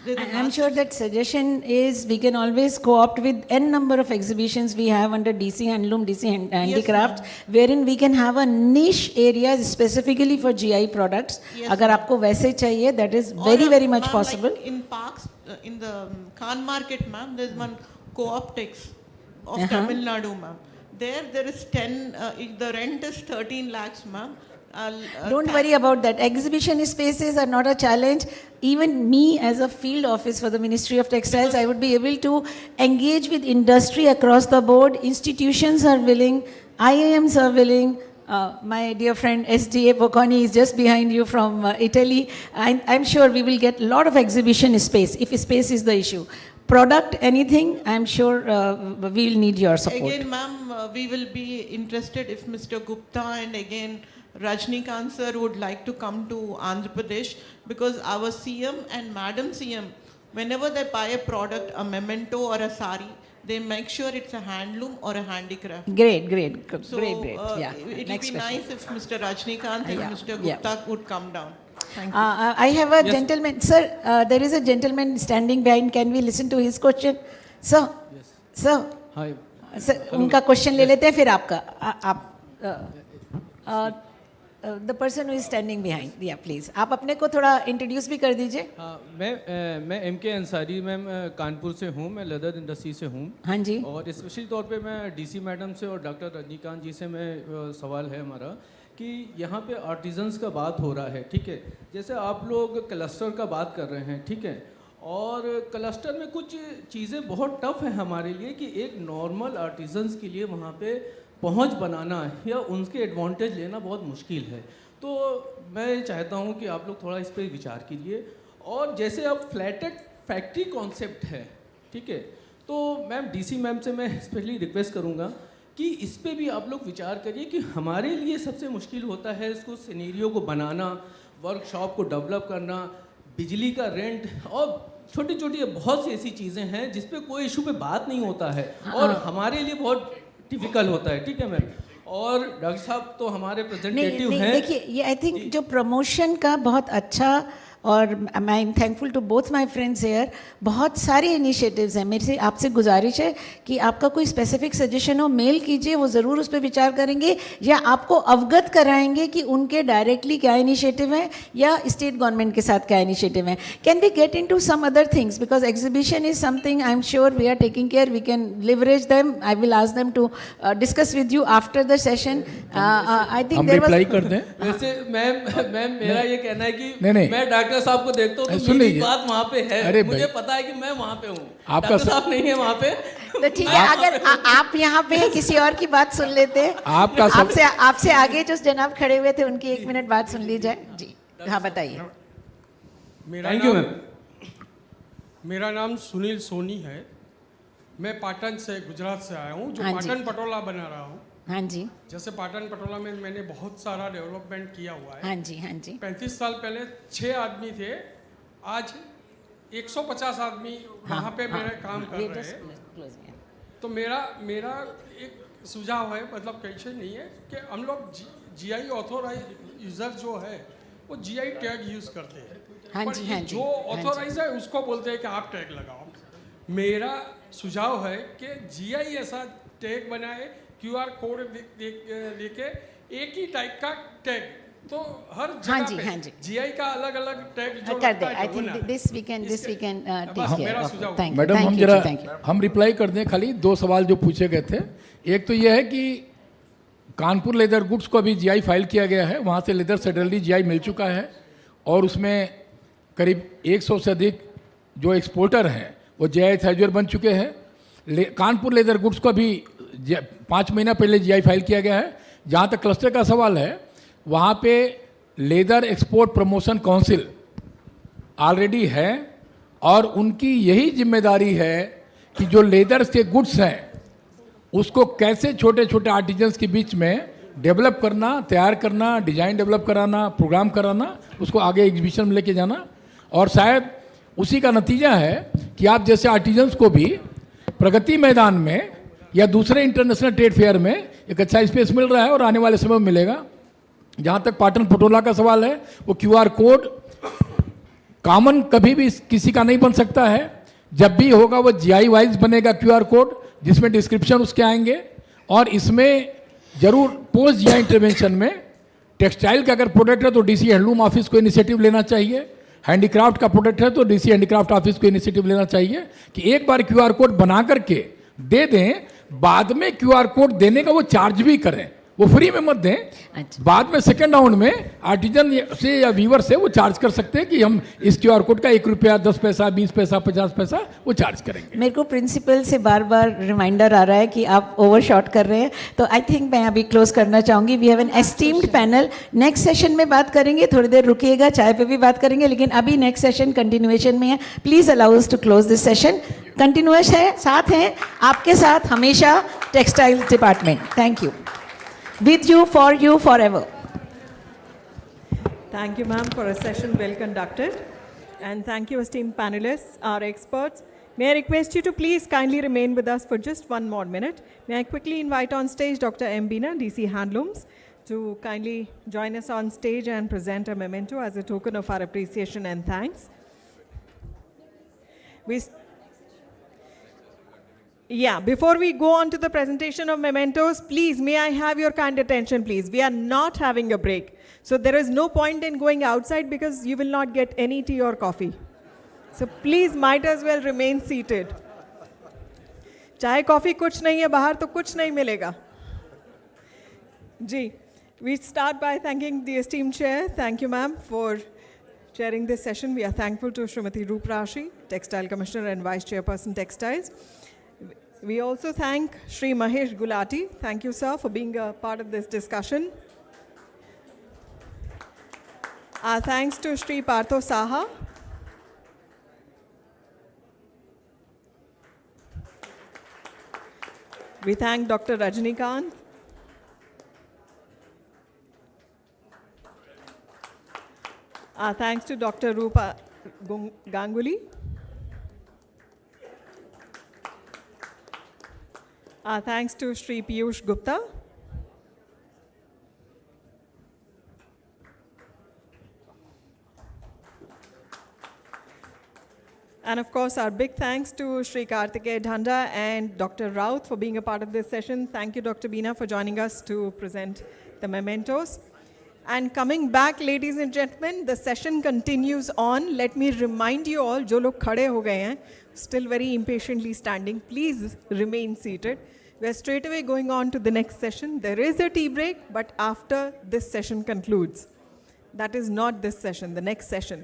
I'm sure that suggestion is we can always co-opt with n number of exhibitions we have under DC Handloom, DC Handicrafts, wherein we can have a niche area specifically for GI products. Agar aapko waise chahiye, that is very much possible. Like in parks, in the Khan market, ma'am, there's one Co-optex of Tamil Nadu, ma'am. There is 10, the rent is 13 lakhs, ma'am. Don't worry about that. Exhibition spaces are not a challenge. Even me as a field office for the Ministry of Textiles, I would be able to engage with industry across the board. Institutions are willing, IIMs are willing. My dear friend SDA Bocconi is just behind you from Italy. I'm sure we will get a lot of exhibition space, if space is the issue. Product, anything, I'm sure we will need your support. Again, ma'am, we will be interested if Mr. Gupta and again Rajnikant sir would like to come to Andhra Pradesh, because our CM and Madam CM, whenever they buy a product, a memento or a sari, they make sure it's a handloom or a handicraft. Great. So, Great. Yeah. It would be nice if Mr. Rajnikant and Mr. Gupta would come down. Thank you. I have a gentleman. Sir, there is a gentleman standing behind. Can we listen to his question? Sir? Yes. Sir? Hi. Sir, उनका question ले लेते हैं फिर आपका. The person who is standing behind. Yeah, please. आप अपने को थोड़ा introduce भी कर दीजिए. मैं M.K. अंसारी मैम कानपुर से हूँ, मैं लेदर इंडस्ट्री से हूँ. हाँ जी. और स्पेशली तौर पे मैं DC मैडम से और डॉक्टर रजनीकांत जी से मैं सवाल है हमारा कि यहाँ पे आर्टिजन्स का बात हो रहा है, ठीक है. जैसे आप लोग क्लस्टर का बात कर रहे हैं, ठीक है. और क्लस्टर में कुछ चीज़ें बहुत टफ है हमारे लिए कि एक नॉर्मल आर्टिजन्स के लिए वहाँ पे पहुंच बनाना या उनके एडवांटेज लेना बहुत मुश्किल है. तो मैं चाहता हूं कि आप लोग थोड़ा इस पर विचार कीजिए. और जैसे अब फ्लैटेड फैक्ट्री कॉन्सेप्ट है, ठीक है, तो मैम DC मैम से मैं स्पेशली रिक्वेस्ट करूंगा कि इस पे भी आप लोग विचार करिए कि हमारे लिए सबसे मुश्किल होता है इसको सिनेरियो को बनाना, वर्कशॉप को डेवलप करना, बिजली का रेंट और छोटी छोटी बहुत सी ऐसी चीज़ें हैं जिस पे कोई इशू पे बात नहीं होता है और हमारे लिए बहुत डिफिकल्ट होता है, ठीक है मैम. और डॉक्टर साहब तो हमारे प्रेजेंटेटिव हैं. देखिए, ये आई थिंक जो प्रमोशन का बहुत अच्छा, और I am thankful to both my friends here, बहुत सारे इनिशिएटिव्स हैं. मेरे से आपसे गुजारिश है कि आपका कोई स्पेसिफिक सजेशन हो, मेल कीजिए, वो ज़रूर उस पर विचार करेंगे या आपको अवगत कराएंगे कि उनके डायरेक्टली क्या इनिशिएटिव हैं या स्टेट गवर्नमेंट के साथ क्या इनिशिएटिव हैं. Can we get into some other things, because exhibition is something I am sure we are taking care, we can leverage them. I will ask them to discuss with you after the session. I think हम reply कर दें. वैसे ma'am मेरा ये कहना है कि मैं डॉक्टर साहब को देखता हूँ तो मेरी बात वहाँ पे है, मुझे पता है कि मैं वहाँ पे हूँ, डॉक्टर साहब नहीं है वहाँ पे. तो ठीक है, अगर आप यहाँ पे किसी और की बात सुन लेते हैं, आपसे आगे जो जनाब खड़े हुए थे उनकी 1 मिनट बात सुन ली जाए. जी हाँ, बताइए. Thank you ma'am. मेरा नाम सुनील सोनी है. मैं पाटन से, गुजरात से आया हूँ, जो पाटन पटोला बना रहा हूँ. हाँ जी, जैसे पाटन पटोला में मैंने बहुत सारा डेवलपमेंट किया हुआ है। हाँ जी, हाँ जी। 35 साल पहले 6 आदमी थे, आज 150 आदमी वहाँ पे मेरे काम कर रहे हैं। तो मेरा एक सुझाव है, मतलब कैसे नहीं है कि हम लोग जीआई ऑथोराइज यूज़र जो है वो जीआई टैग यूज़ करते हैं। हाँ पर जी, ये हाँ जी, जो हाँ जी। ऑथोराइज है उसको बोलते हैं कि आप टैग लगाओ। मेरा सुझाव है कि जीआई ऐसा टैग बनाए, क्यूआर कोड लेके एक ही टाइप का टैग, तो हर हाँ जगह जी, पे हाँ जी। जीआई का अलग अलग टैग जो कर दे। लगता है, आई जो थिंक होना है। दिस वी कैन टेक बस केयर मेरा ऑफ। सुझाव। थैंक यू, मैडम हम थैंक यू, जरा थैंक यू। हम रिप्लाई कर दें, खाली 2 सवाल जो पूछे गए थे। एक तो यह है कि कानपुर लेदर गुड्स को अभी जीआई फाइल किया गया है, वहाँ से लेदर सेटलरी जीआई मिल चुका है और उसमें करीब 100 से अधिक जो एक्सपोर्टर हैं वो जीआई थ्रेजर बन चुके हैं। कानपुर लेदर गुड्स को अभी 5 महीना पहले जीआई फाइल किया गया है। जहाँ तक क्लस्टर का सवाल है, वहाँ पे leather export promotion council already है और उनकी यही जिम्मेदारी है कि जो लेदर के गुड्स हैं उसको कैसे छोटे छोटे आर्टिजन्स के बीच में डेवलप करना, तैयार करना, डिज़ाइन डेवलप कराना, प्रोग्राम कराना, उसको आगे एग्जीबिशन में लेके जाना। और शायद उसी का नतीजा है कि आप जैसे आर्टिजन्स को भी प्रगति मैदान में या दूसरे इंटरनेशनल ट्रेड फेयर में एक अच्छा स्पेस मिल रहा है और आने वाले समय में मिलेगा। जहाँ तक पाटन पटोला का सवाल है, वो क्यूआर कोड कॉमन कभी भी किसी का नहीं बन सकता है। जब भी होगा वो जीआई वाइज बनेगा क्यूआर कोड, जिसमें डिस्क्रिप्शन उसके आएंगे। और इसमें जरूर पोस्ट जीआई इंटरवेंशन में टेक्सटाइल का अगर प्रोडक्ट है तो डीसी हैंडलूम ऑफिस को इनिशिएटिव लेना चाहिए, हैंडीक्राफ्ट का प्रोडक्ट है तो डीसी हैंडीक्राफ्ट ऑफिस को इनिशिएटिव लेना चाहिए कि एक बार क्यूआर कोड बना करके दे दें, बाद में क्यूआर कोड देने का वो चार्ज भी करें, वो फ्री में मत दें। बाद में सेकेंड राउंड में आर्टिजन से या वीवर से वो चार्ज कर सकते हैं कि हम इस क्यूआर कोड का 1 रुपया, 10 पैसा, 20 पैसा, 50 पैसा वो चार्ज करेंगे। मेरे को प्रिंसिपल से बार बार रिमाइंडर आ रहा है कि आप ओवरशॉट कर रहे हैं, तो आई थिंक मैं अभी क्लोज करना चाहूँगी। We have an esteemed panel. Next session में बात करेंगे, थोड़ी देर रुकिएगा, चाय पे भी बात करेंगे, लेकिन अभी नेक्स्ट सेशन कंटिन्यूएशन में है। Please allow us to close this session. Continuous है, साथ हैं आपके साथ हमेशा textile department. Thank you. With you, forever. Thank you, ma'am, for a session well conducted. And thank you, esteemed panelists, our experts. May I request you to please kindly remain with us for just 1 more minute. May I quickly invite on stage Dr. M. Beena, DC Handlooms, to kindly join us on stage and present a memento as a token of our appreciation and thanks. Before we go on to the presentation of mementos, please, may I have your kind attention, please. We are not having a break. So there is no point in going outside because you will not get any tea or coffee. So please, might as well remain seated. चाय coffee कुछ नहीं है बाहर, तो कुछ नहीं मिलेगा। जी, we start by thanking the esteemed chair. Thank you, ma'am, for chairing this session. We are thankful to Srimati Roop Rashi, Textile Commissioner and Vice Chairperson Textiles. We also thank Shri Mahesh Gulati. Thank you, sir, for being a part of this discussion. Our thanks to Shri Partho Saha. We thank Dr. Rajnikant. Our thanks to Dr. Rupa Ganguly. Our thanks to Shri Piyush Gupta. And of course, our big thanks to Shri Kartikeya Dhanda and Dr. Raut for being a part of this session. Thank you, Dr. Beena, for joining us to present the mementos. And coming back, ladies and gentlemen, the session continues on. Let me remind you all, jo log khade ho gaye hain, still very impatiently standing, please remain seated. We're straight away going on to the next session. There is a tea break, but after this session concludes. That is not this session, the next session.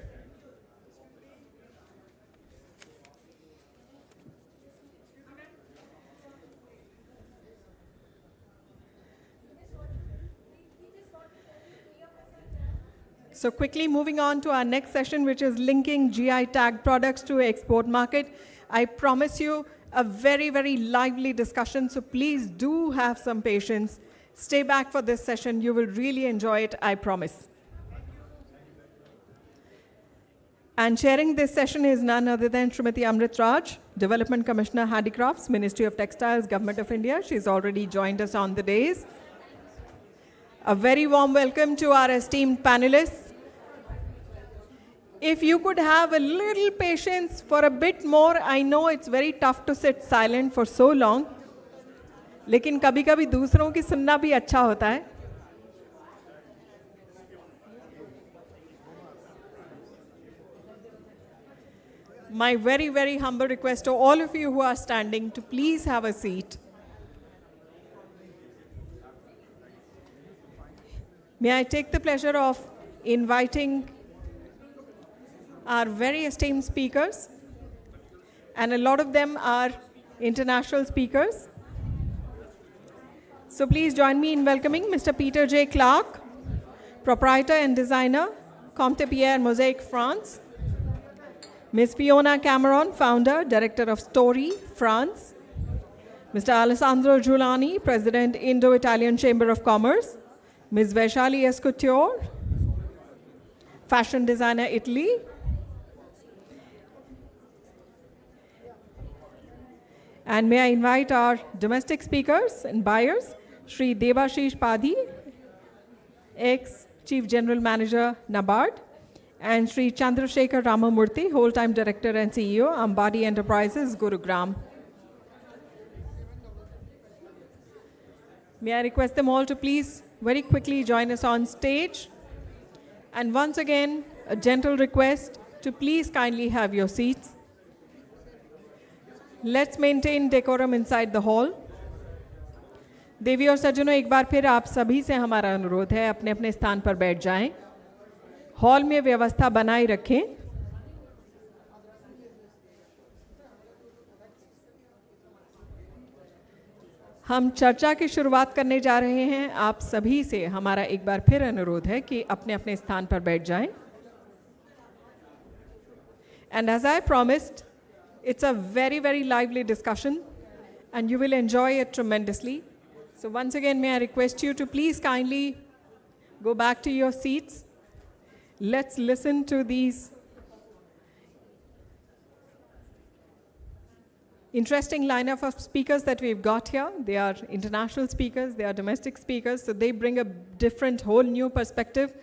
So quickly moving on to our next session, which is linking GI tag products to export market. I promise you a very, very lively discussion, so please do have some patience Stay back for this session. You will really enjoy it, I promise. And chairing this session is none other than Srimati Amrit Raj, Development Commissioner, Handicrafts, Ministry of Textiles, Government of India. She's already joined us on the days. A very warm welcome to our esteemed panelists. If you could have a little patience for a bit more, I know it's very tough to sit silent for so long. लेकिन कभी-कभी दूसरों की सुनना भी अच्छा होता है. My very, very humble request to all of you who are standing to please have a seat. May I take the pleasure of inviting our very esteemed speakers, and a lot of them are international speakers. So please join me in welcoming Mr. Peter J. Clark, proprietor and designer, Comte Pierre Mosaic, France. Ms. Fiona Cameron, founder, director of Story, France. Mr. Alessandro Giuliani, president, Indo-Italian Chamber of Commerce. Ms. Vaishali Escouture, fashion designer, Italy. And may I invite our domestic speakers and buyers, Shri Debashish Padhi, ex-Chief General Manager, NABARD, and Shri Chandrasekhar Ramamurthy, whole-time Director and CEO, Ambadi Enterprises, Gurugram. May I request them all to please very quickly join us on stage. And once again, a gentle request to please kindly have your seats. Let's maintain decorum inside the hall. देवी और सज्जनों, एक बार फिर आप सभी से हमारा अनुरोध है, अपने अपने स्थान पर बैठ जाएं. हॉल में व्यवस्था बनाए रखें. हम चर्चा की शुरुआत करने जा रहे हैं. आप सभी से हमारा एक बार फिर अनुरोध है कि अपने अपने स्थान पर बैठ जाएं. And as I promised, it's a very, very lively discussion, and you will enjoy it tremendously. So once again, may I request you to please kindly go back to your seats. Let's listen to these interesting lineup of speakers that we've got here. They are international speakers, they are domestic speakers, so they bring a different, whole new perspective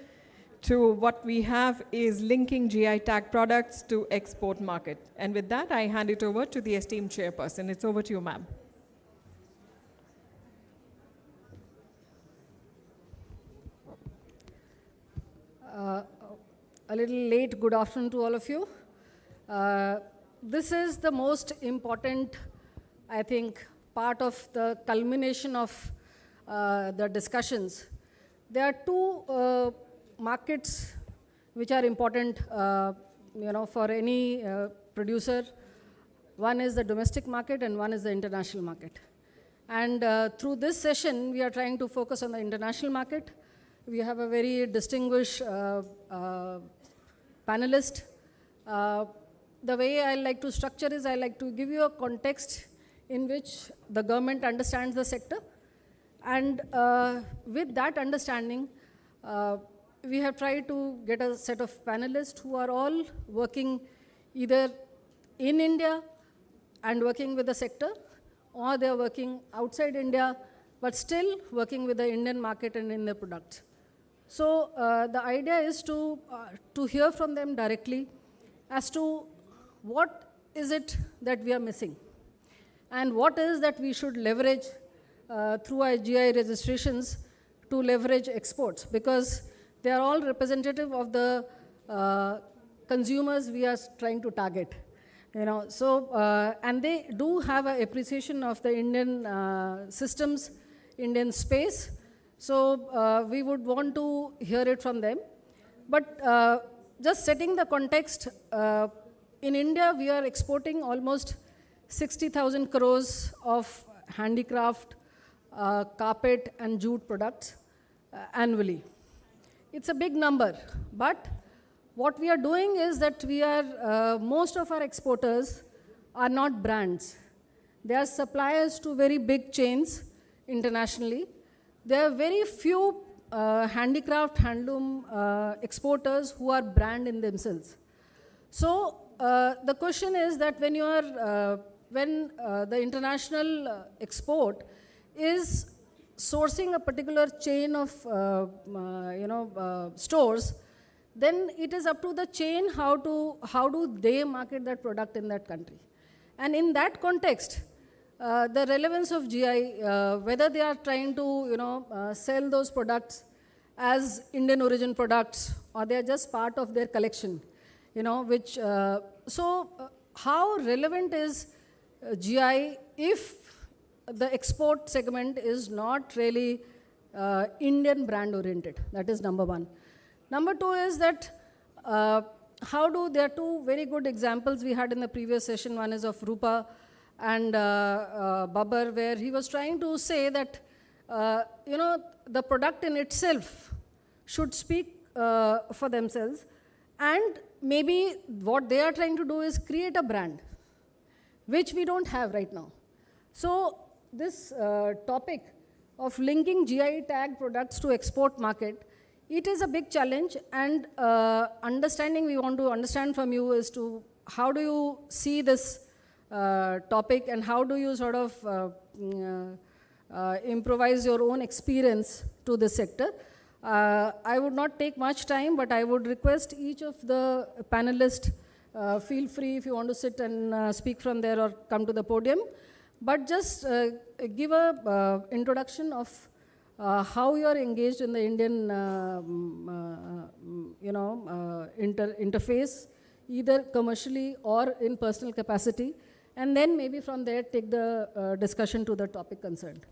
to what we have is linking GI tag products to export market. And with that, I hand it over to the esteemed chairperson. It's over to you, ma'am. A little late, good afternoon to all of you. This is the most important, I think, part of the culmination of the discussions. There are two markets which are important, for any producer. One is the domestic market and one is the international market. And through this session, we are trying to focus on the international market. We have a very distinguished panelist. The way I like to structure is I like to give you a context in which the government understands the sector. And with that understanding, we have tried to get a set of panelists who are all working either in India and working with the sector, or they are working outside India, but still working with the Indian market and in their products. So the idea is to hear from them directly as to what is it that we are missing and what is that we should leverage through our GI registrations to leverage exports, because they are all representative of the consumers we are trying to target. And they do have an appreciation of the Indian systems, Indian space. So we would want to hear it from them. But just setting the context, in India, we are exporting almost 60,000 crores of handicraft, carpet and jute products annually. It's a big number, but what we are doing is that we are, most of our exporters are not brands. They are suppliers to very big chains internationally. there are very few handicraft, handloom exporters who are brand in themselves. So the question is that when you are, the international export is sourcing a particular chain of stores, then it is up to the chain how do they market that product in that country. And in that context, the relevance of GI, whether they are trying to sell those products as Indian origin products or they are just part of their collection, which how relevant is GI if the export segment is not really Indian brand oriented? That is number one. Number two is that there are two very good examples we had in the previous session. One is of Rupa and Babar, where he was trying to say that the product in itself should speak for themselves, and maybe what they are trying to do is create a brand, which we don't have right now. So this topic of linking GI tag products to export market, it is a big challenge, and we want to understand from you as to how do you see this topic and how do you sort of improvise your own experience to this sector. I would not take much time, but I would request each of the panelists, feel free if you want to sit and speak from there or come to the podium, but just give a introduction of how you are engaged in the Indian interface, either commercially or in personal capacity, and then maybe from there take the discussion to the topic concerned.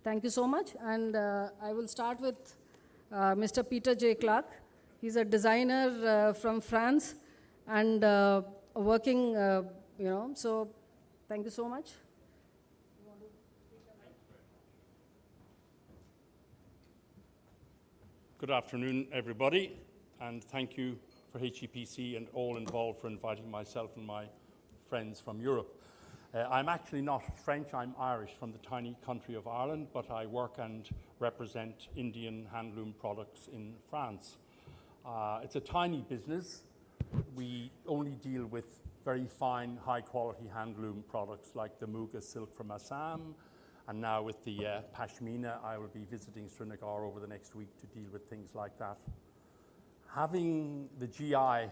Thank you so much, and I will start with Mr. Peter J. Clark. He's a designer from France and working, so thank you so much. Good afternoon, everybody, and thank you for HEPC and all involved for inviting myself and my friends from Europe. I'm actually not French, I'm Irish, from the tiny country of Ireland, but I work and represent Indian handloom products in France. It's a tiny business. We only deal with very fine, high-quality handloom products like the Muga silk from Assam, and now with the Pashmina, I will be visiting Srinagar over the next week to deal with things like that. Having the GI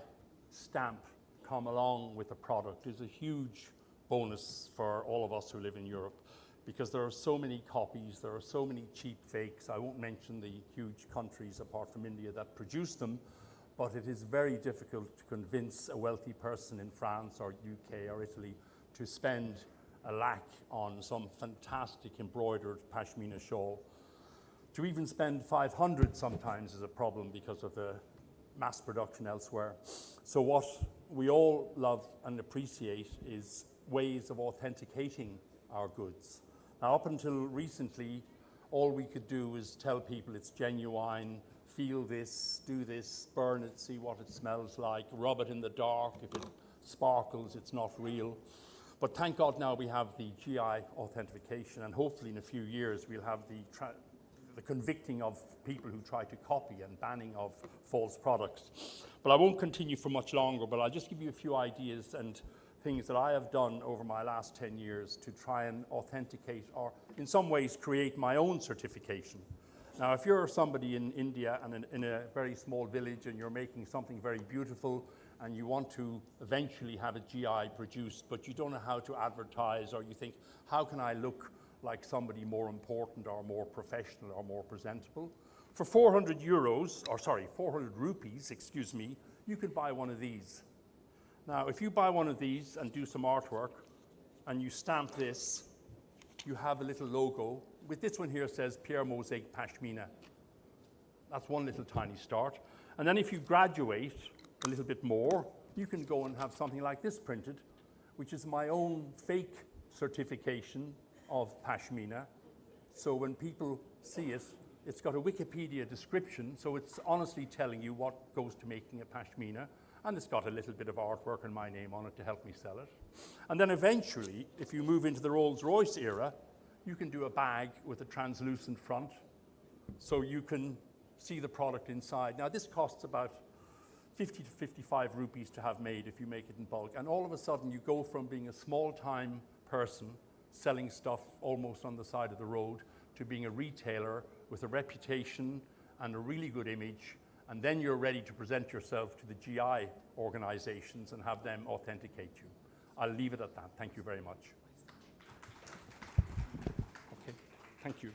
stamp come along with the product is a huge bonus for all of us who live in Europe, because there are so many copies, there are so many cheap fakes. I won't mention the huge countries apart from India that produce them, but it is very difficult to convince a wealthy person in France or UK or Italy to spend a lakh on some fantastic embroidered Pashmina shawl. To even spend 500 sometimes is a problem because of the mass production elsewhere. So what we all love and appreciate is ways of authenticating our goods. Now, up until recently, all we could do was tell people it's genuine, feel this, do this, burn it, see what it smells like, rub it in the dark. If it sparkles, it's not real. But thank God now we have the GI authentication, and hopefully in a few years we'll have the convicting of people who try to copy and banning of false products. But I won't continue for much longer, but I'll just give you a few ideas and things that I have done over my last 10 years to try and authenticate, or in some ways create my own certification. Now, if you're somebody in India and in a very small village and you're making something very beautiful and you want to eventually have a GI produced, but you don't know how to advertise, or you think, how can I look like somebody more important or more professional or more presentable? For 400 rupees, excuse me, you can buy one of these. Now, if you buy one of these and do some artwork and you stamp this, you have a little logo. With this one here, it says Pierre Mosaic Pashmina. That's one little tiny start. And then if you graduate a little bit more, you can go and have something like this printed, which is my own fake certification of Pashmina. So when people see it, it's got a Wikipedia description, so it's honestly telling you what goes to making a Pashmina. And it's got a little bit of artwork and my name on it to help me sell it. And then eventually, if you move into the Rolls-Royce era, you can do a bag with a translucent front so you can see the product inside. Now this costs about 50 to 55 rupees to have made if you make it in bulk. And all of a sudden you go from being a small-time person selling stuff almost on the side of the road to being a retailer with a reputation and a really good image, and then you're ready to present yourself to the GI organizations and have them authenticate you. I'll leave it at that. Thank you very much. Okay, thank you.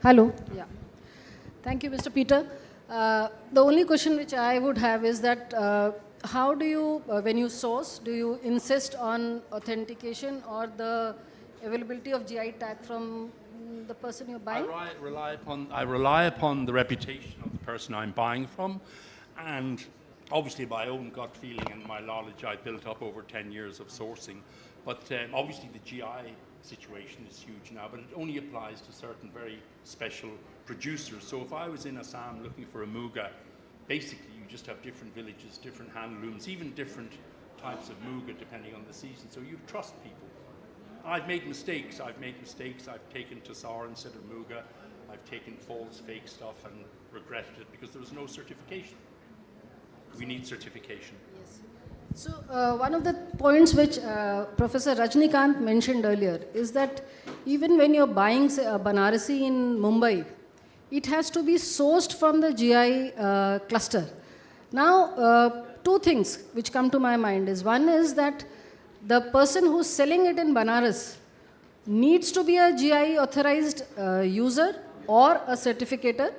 Hello. Yeah. Thank you, Mr. Peter. The only question which I would have is that how do you, when you source, do you insist on authentication or the availability of GI tag from the person you're buying? I rely upon the reputation of the person I'm buying from, and obviously my own gut feeling and my knowledge I built up over 10 years of sourcing. But obviously the GI situation is huge now, but it only applies to certain very special producers. So if I was in Assam looking for a muga, basically you just have different villages, different handlooms, even different types of muga depending on the season. So you trust people. I've made mistakes. I've taken Tassar instead of muga. I've taken false, fake stuff and regretted it because there was no certification. We need certification. Yes. So one of the points which Professor Rajnikant mentioned earlier is that even when you're buying, say, a Banarasi in Mumbai, it has to be sourced from the GI cluster. Now, two things which come to my mind is, one is that the person who's selling it in Banaras needs to be a GI authorized user or a certificator.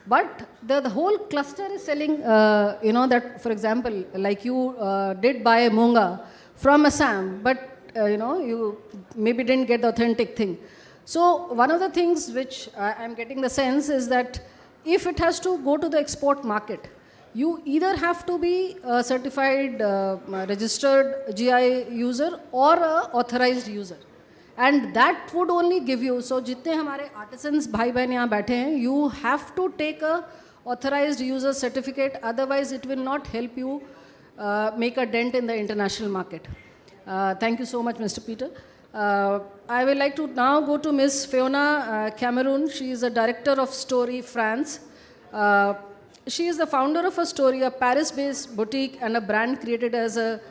But the whole cluster is selling, that, for example, like you did buy Munga from Assam, but, you maybe didn't get the authentic thing. So one of the things which I'm getting the sense is that if it has to go to the export market, you either have to be a certified, registered GI user or an authorized user. And that would only give you, so जितने हमारे artisans भाई बहन यहाँ बैठे हैं, you have to take a authorized user certificate, otherwise it will not help you make a dent in the international market. Thank you so much, Mr. Peter. I would like to now go to Ms. Fiona Cameron. She is a director of Story France. She is the founder of a Story, a Paris-based boutique and a brand created as a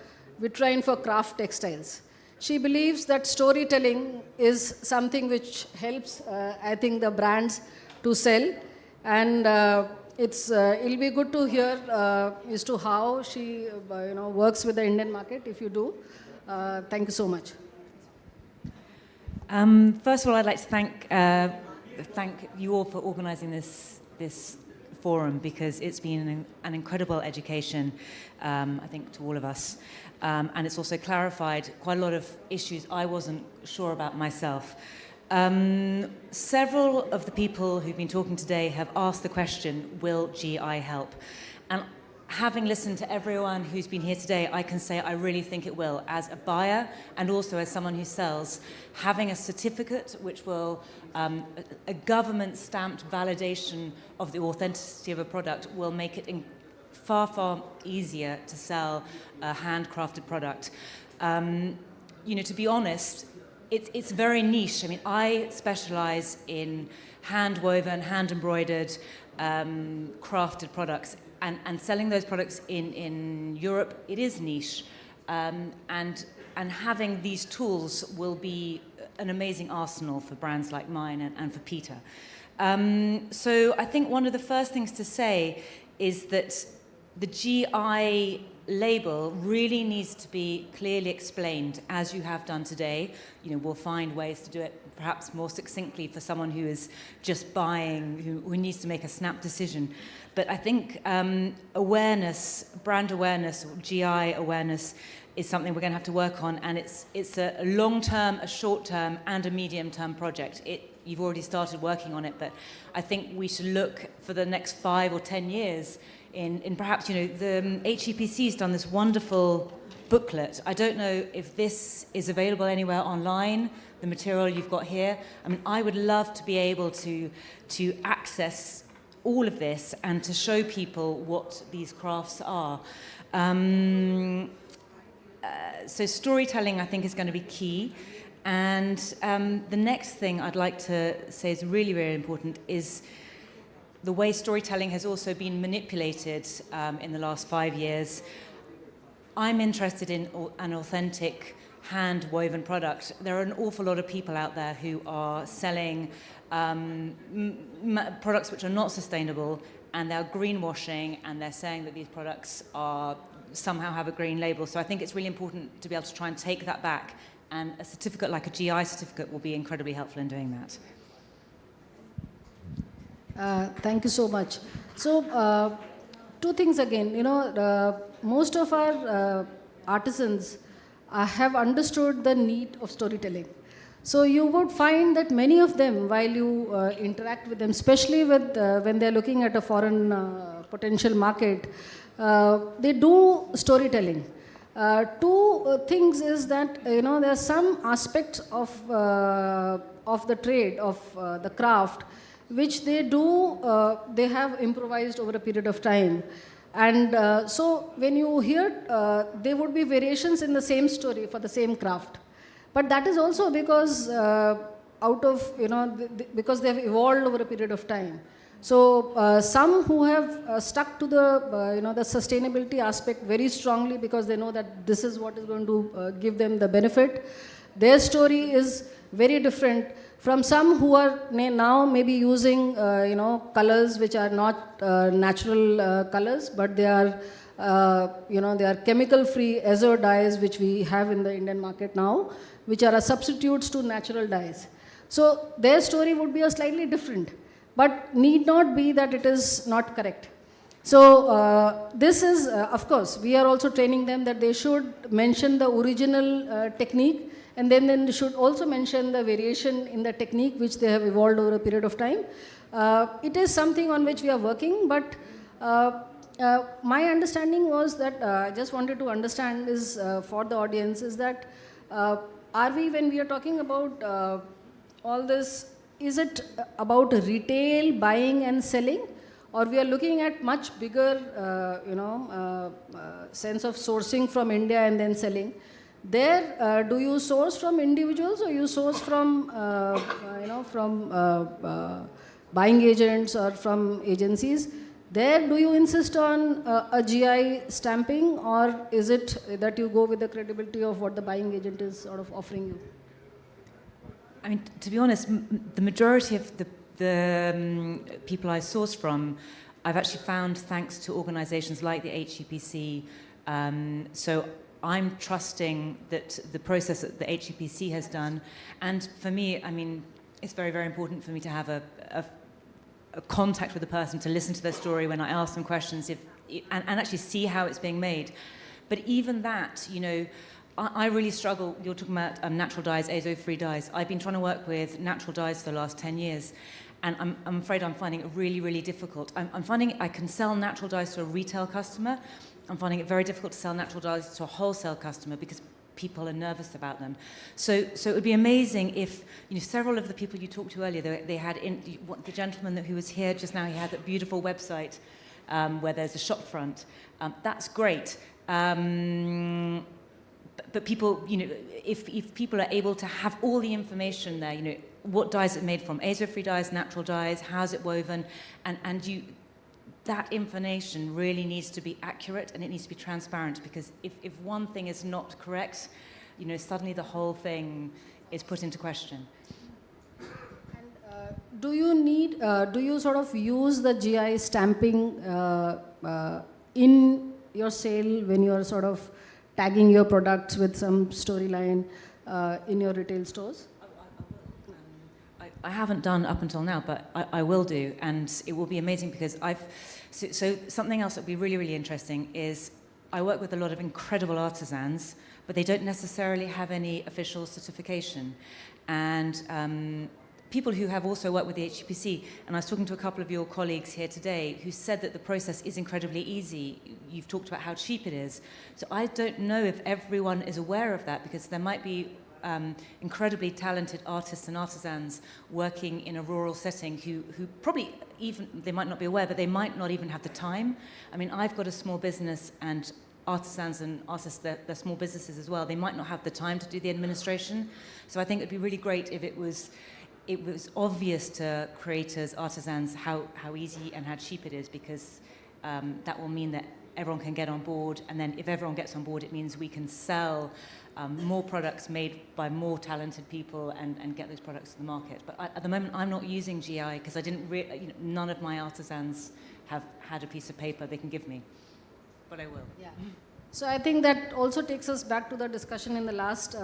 vitrine for craft textiles. She believes that storytelling is something which helps, I think, the brands to sell. And it'll be good to hear as to how she works with the Indian market, if you do. Thank you so much. First of all, I'd like to thank you all for organising this forum, because it's been an incredible education, I think, to all of us. And it's also clarified quite a lot of issues I wasn't sure about myself. Several of the people who've been talking today have asked the question, will GI help? And having listened to everyone who's been here today, I can say I really think it will. As a buyer and also as someone who sells, having a certificate which will, a government-stamped validation of the authenticity of a product will make it far, far easier to sell a handcrafted product. To be honest, it's very niche. I mean, I specialize in hand-woven, hand-embroidered, crafted products, and selling those products in Europe, it is niche. And having these tools will be an amazing arsenal for brands like mine and for Peter. So I think one of the first things to say is that the GI label really needs to be clearly explained, as you have done today. We'll find ways to do it perhaps more succinctly for someone who is just buying, who needs to make a snap decision. But I think awareness, brand awareness, or GI awareness is something we're going to have to work on, and it's a long-term, a short-term, and a medium-term project. You've already started working on it, but I think we should look for the next 5 or 10 years in perhaps, the HEPC has done this wonderful booklet. I don't know if this is available anywhere online, the material you've got here. I mean, I would love to be able to access all of this and to show people what these crafts are. So storytelling, I think, is going to be key. And the next thing I'd like to say is really, really important is the way storytelling has also been manipulated in the last 5 years. I'm interested in an authentic hand-woven product. There are an awful lot of people out there who are selling products which are not sustainable, and they're greenwashing, and they're saying that these products are somehow have a green label. So I think it's really important to be able to try and take that back, and a certificate like a GI certificate will be incredibly helpful in doing that. Thank you so much. So, two things again. Most of our artisans have understood the need of storytelling. So you would find that many of them, while you interact with them, especially with when they're looking at a foreign potential market, they do storytelling. Two things is that there are some aspects of the trade, of the craft, which they do, they have improvised over a period of time. And so when you hear, there would be variations in the same story for the same craft. But that is also because because they have evolved over a period of time. So some who have stuck to the the sustainability aspect very strongly because they know that this is what is going to give them the benefit. Their story is very different from some who are now maybe using colors which are not natural colors, but they are they are chemical-free azo dyes which we have in the Indian market now, which are substitutes to natural dyes. So their story would be a slightly different, but need not be that it is not correct. So this is, of course, we are also training them that they should mention the original technique, and then they should also mention the variation in the technique which they have evolved over a period of time. It is something on which we are working, but my understanding was that, I just wanted to understand is for the audience, is that are we, when we are talking about all this, is it about retail, buying and selling? Or we are looking at much bigger, sense of sourcing from India and then selling? There, do you source from individuals or you source from, from buying agents or from agencies? There, do you insist on a GI stamping, or is it that you go with the credibility of what the buying agent is sort of offering you? I mean, to be honest, the majority of the people I source from, I've actually found thanks to organizations like the HEPC. So I'm trusting that the process that the HEPC has done, and for me, I mean, it's very, very important for me to have a contact with the person, to listen to their story when I ask them questions, and actually see how it's being made. But even that, I really struggle. You're talking about natural dyes, azo-free dyes. I've been trying to work with natural dyes for the last 10 years, and I'm afraid I'm finding it really, really difficult. I'm finding I can sell natural dyes to a retail customer. I'm finding it very difficult to sell natural dyes to a wholesale customer because people are nervous about them. So it would be amazing if several of the people you talked to earlier, they had the gentleman who was here just now. He had that beautiful website where there's a shop front. That's great. But people, if people are able to have all the information there, what dyes it's made from, azo-free dyes, natural dyes, how's it woven, and that information really needs to be accurate and it needs to be transparent, because if one thing is not correct, suddenly the whole thing is put into question. And do you sort of use the GI stamping in your sale when you are sort of tagging your products with some storyline in your retail stores? I haven't done up until now, but I will do, and it will be amazing because so something else that would be really, really interesting is I work with a lot of incredible artisans, but they don't necessarily have any official certification. And people who have also worked with the HPC, and I was talking to a couple of your colleagues here today who said that the process is incredibly easy. You've talked about how cheap it is. So I don't know if everyone is aware of that, because there might be incredibly talented artists and artisans working in a rural setting who probably even, they might not be aware, but they might not even have the time. I mean, I've got a small business, and artisans and artists, they're small businesses as well. They might not have the time to do the administration. So I think it'd be really great if it was obvious to creators, artisans, how easy and how cheap it is, because that will mean that everyone can get on board, and then if everyone gets on board, it means we can sell more products made by more talented people and get those products to the market. But at the moment, I'm not using GI because I didn't none of my artisans have had a piece of paper they can give me, but I will. Yeah. So I think that also takes us back to the discussion in the last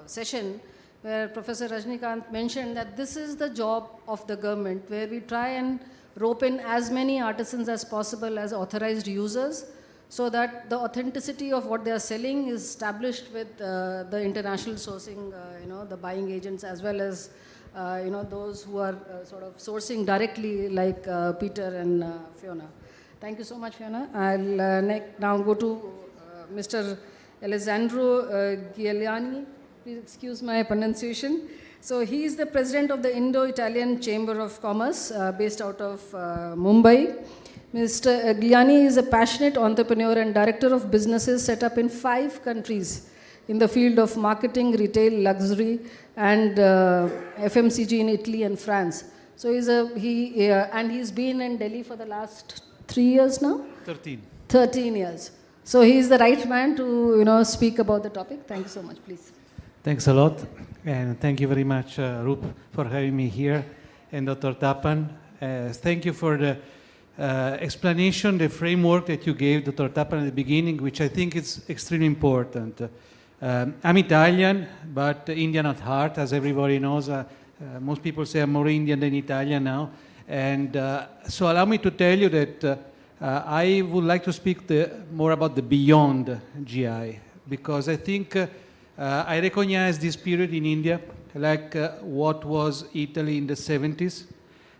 session, where Professor Rajnikant mentioned that this is the job of the government, where we try and rope in as many artisans as possible as authorized users, so that the authenticity of what they are selling is established with the international sourcing, the buying agents, as well as those who are sort of sourcing directly, like Peter and Fiona. Thank you so much, Fiona. I'll now go to Mr. Alessandro Giuliani. Please excuse my pronunciation. So he is the president of the Indo-Italian Chamber of Commerce based out of Mumbai. Mr. Giuliani is a passionate entrepreneur and director of businesses set up in 5 countries in the field of marketing, retail, luxury, and FMCG in Italy and France. So he's been in Delhi for the last 3 years now? 13 years. So he's the right man to speak about the topic. Thank you so much, please. Thanks a lot, and thank you very much, Roop, for having me here, and Dr. Tapan. Thank you for the explanation, the framework that you gave, Dr. Tapan, at the beginning, which I think is extremely important. I'm Italian, but Indian at heart, as everybody knows. Most people say I'm more Indian than Italian now. And so allow me to tell you that I would like to speak more about the beyond GI, because I think I recognize this period in India like what was Italy in the 70s,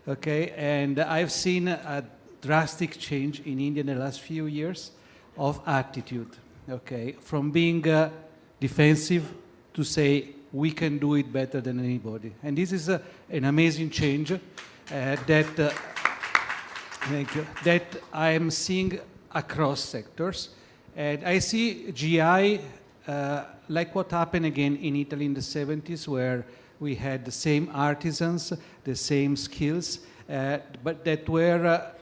okay? And I've seen a drastic change in India in the last few years of attitude, okay? From being defensive to say, we can do it better than anybody. And this is an amazing change that I am seeing across sectors. And I see GI like what happened again in Italy in the 70s, where we had the same artisans, the same skills, but that were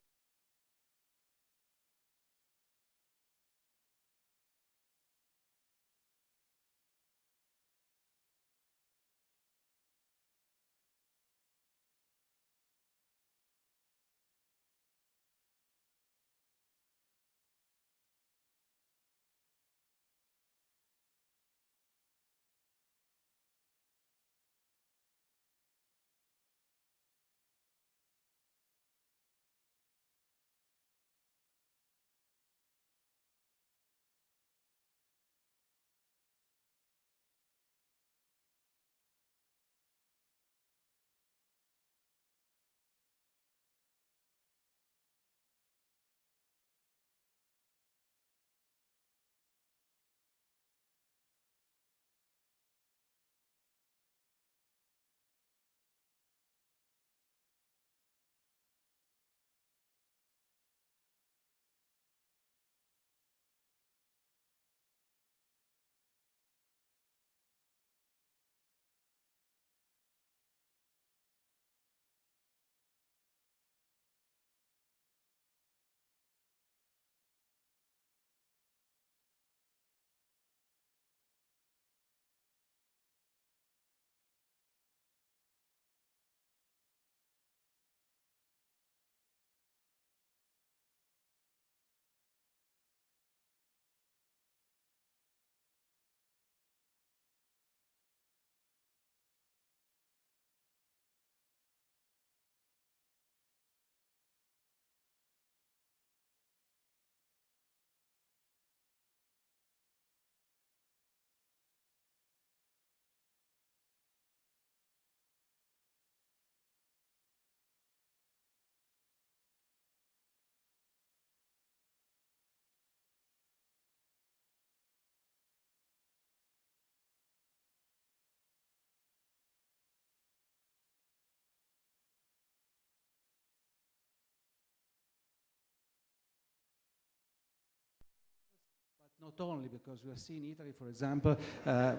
Not only, because we have seen Italy, for example,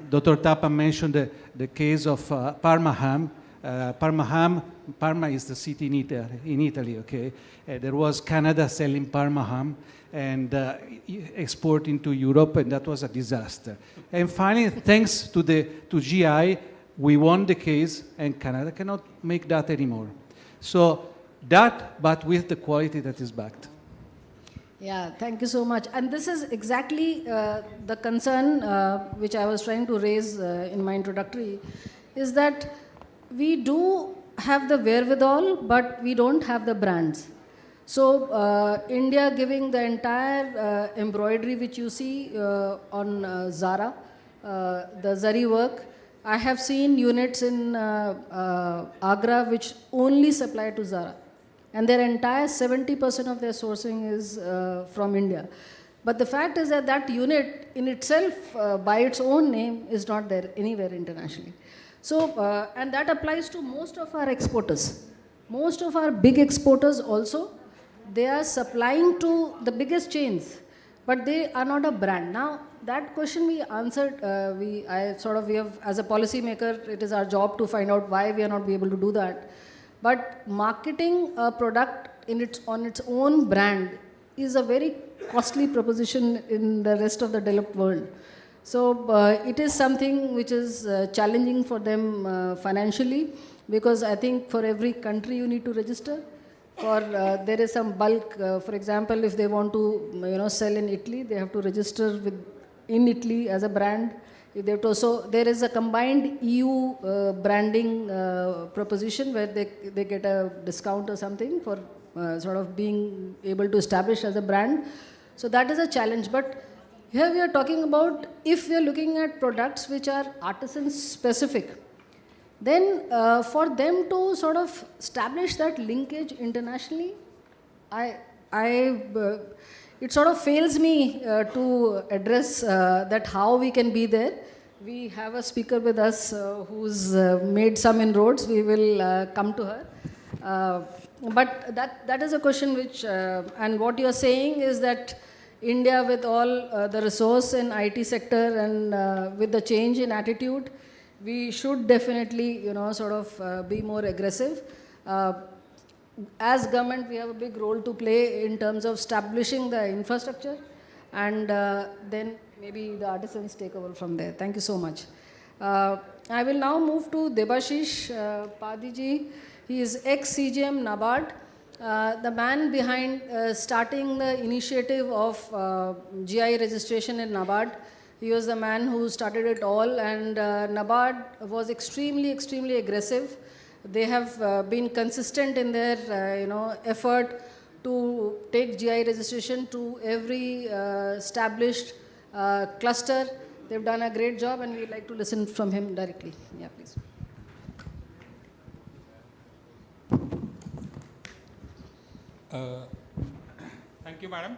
Dr. Tappan mentioned the case of Parma ham. Parma is the city in Italy, okay? There was Canada selling Parma ham and exporting to Europe, and that was a disaster. And finally, thanks to GI, we won the case, and Canada cannot make that anymore. So that, but with the quality that is backed. Yeah, thank you so much. And this is exactly the concern which I was trying to raise in my introductory, is that we do have the wherewithal, but we don't have the brands. So India giving the entire embroidery which you see on Zara, the Zari work. I have seen units in Agra which only supply to Zara. And their entire 70% of their sourcing is from India. But the fact is that that unit in itself, by its own name, is not there anywhere internationally. So, and that applies to most of our exporters. Most of our big exporters also, they are supplying to the biggest chains, but they are not a brand. Now, that question we answered, we have, as a policy maker, it is our job to find out why we are not be able to do that. But marketing a product on its own brand is a very costly proposition in the rest of the developed world. So it is something which is challenging for them financially, because I think for every country you need to register. There is some bulk, for example, if they want to sell in Italy, they have to register in Italy as a brand. If they have to, so there is a combined EU branding proposition where they get a discount or something for sort of being able to establish as a brand. So that is a challenge. But here we are talking about, if we are looking at products which are artisan specific, then for them to sort of establish that linkage internationally, it sort of fails me to address that how we can be there. We have a speaker with us who's made some inroads. We will come to her. But that is a question which, and what you're saying is that India, with all the resource in IT sector and with the change in attitude, we should definitely, sort of be more aggressive. As government, we have a big role to play in terms of establishing the infrastructure, and then maybe the artisans take over from there. Thank you so much. I will now move to Debashish Padiji. He is ex-CGM NABARD, the man behind starting the initiative of GI registration in NABARD. He was the man who started it all, and NABARD was extremely, extremely aggressive. They have been consistent in their effort to take GI registration to every established cluster. They've done a great job, and we'd like to listen from him directly. Yeah, please. Thank you, madam.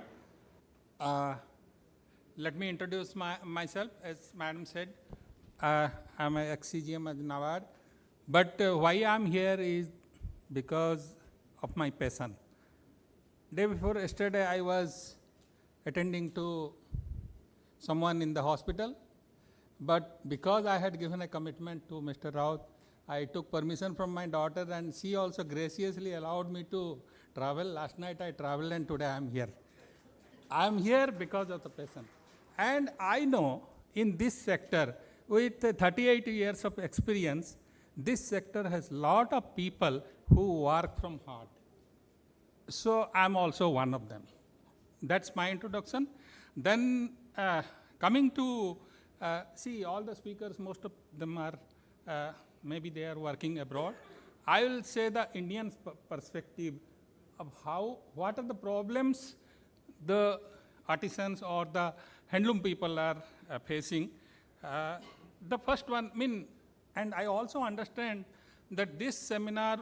Let me introduce myself. As madam said, I'm an ex-CGM at NABARD. But why I'm here is because of my passion. Day before yesterday, I was attending to someone in the hospital. But because I had given a commitment to Mr. Raut, I took permission from my daughter, and she also graciously allowed me to travel. Last night I traveled, and today I'm here. I'm here because of the passion. And I know in this sector, with 38 years of experience, this sector has a lot of people who work from heart. So I'm also one of them. That's my introduction. Then coming to, see, all the speakers, most of them are, maybe they are working abroad. I will say the Indian perspective of what are the problems the artisans or the handloom people are facing. The first one, and I also understand that this seminar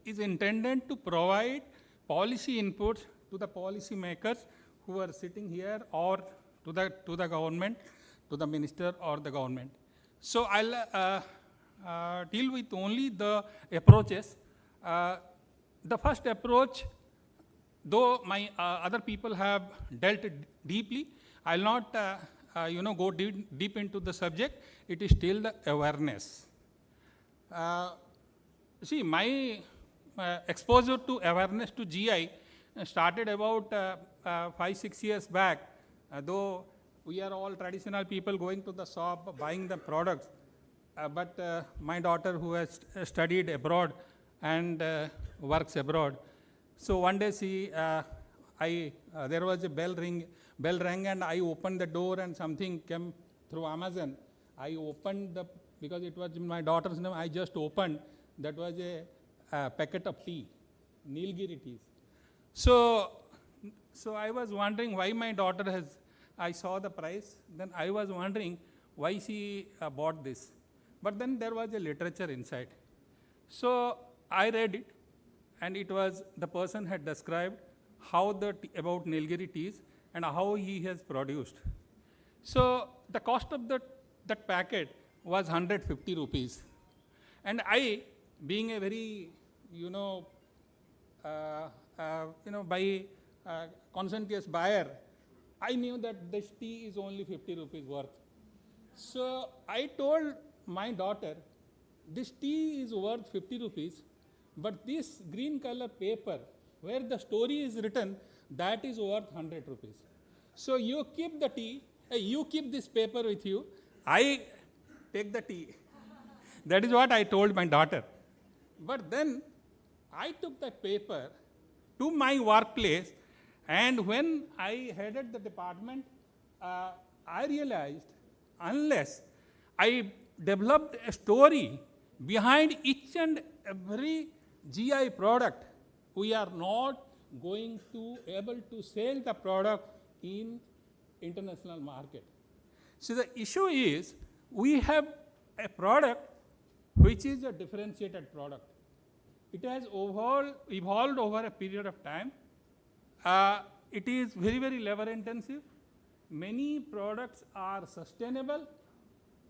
is intended to provide policy inputs to the policy makers who are sitting here, or to the government, to the minister or the government. So I'll deal with only the approaches. The first approach, though my other people have dealt deeply, I'll not, go deep into the subject. It is still the awareness. See, my exposure to awareness to GI started about 5-6 years back. Though we are all traditional people going to the shop, buying the products, but my daughter who has studied abroad and works abroad, so one day there was a bell rang and I opened the door and something came through Amazon. I opened because it was my daughter's name, I just opened. That was a packet of tea, Nilgiri teas. So I was wondering why my daughter I saw the price, then I was wondering why she bought this. But then there was a literature inside. So I read it, and it was, the person had described about Nilgiri teas and how he has produced. So the cost of that packet was 150 rupees. And I, being a very, conscientious buyer, I knew that this tea is only 50 rupees worth. So I told my daughter, this tea is worth 50 rupees, but this green color paper, where the story is written, that is worth 100 rupees. So you keep the tea, you keep this paper with you, I take the tea. That is what I told my daughter. But then I took that paper to my workplace, and when I headed the department, I realized unless I developed a story behind each and every GI product, we are not going to able to sell the product in international market. So the issue is, we have a product which is a differentiated product. It has evolved over a period of time. It is very, very labor intensive. Many products are sustainable,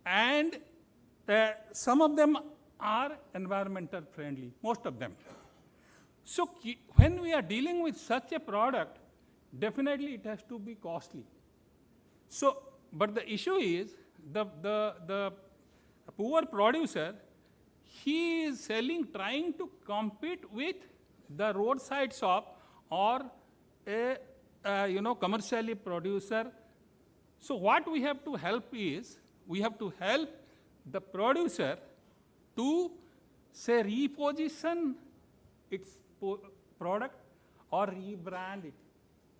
and some of them are environmental friendly, most of them. So when we are dealing with such a product, definitely it has to be costly. So, but the issue is, the poor producer, he is trying to compete with the roadside shop or a commercially producer. So what we have to help is, we have to help the producer to say reposition its product or rebrand it,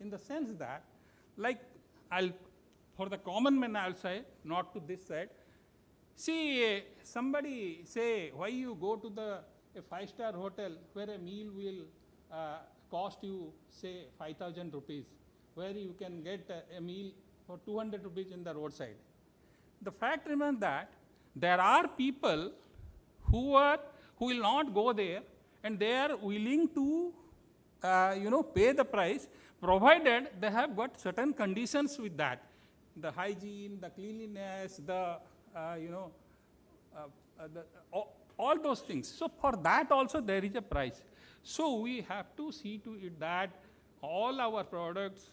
in the sense that, like, for the common man I'll say, not to this side. See, somebody say, why you go to a 5-star hotel where a meal will cost you, say, 5,000 rupees, where you can get a meal for 200 rupees in the roadside. The fact remains that there are people who will not go there, and they are willing to, pay the price, provided they have got certain conditions with that. The hygiene, the cleanliness, all those things. So for that also there is a price. So we have to see to it that all our products,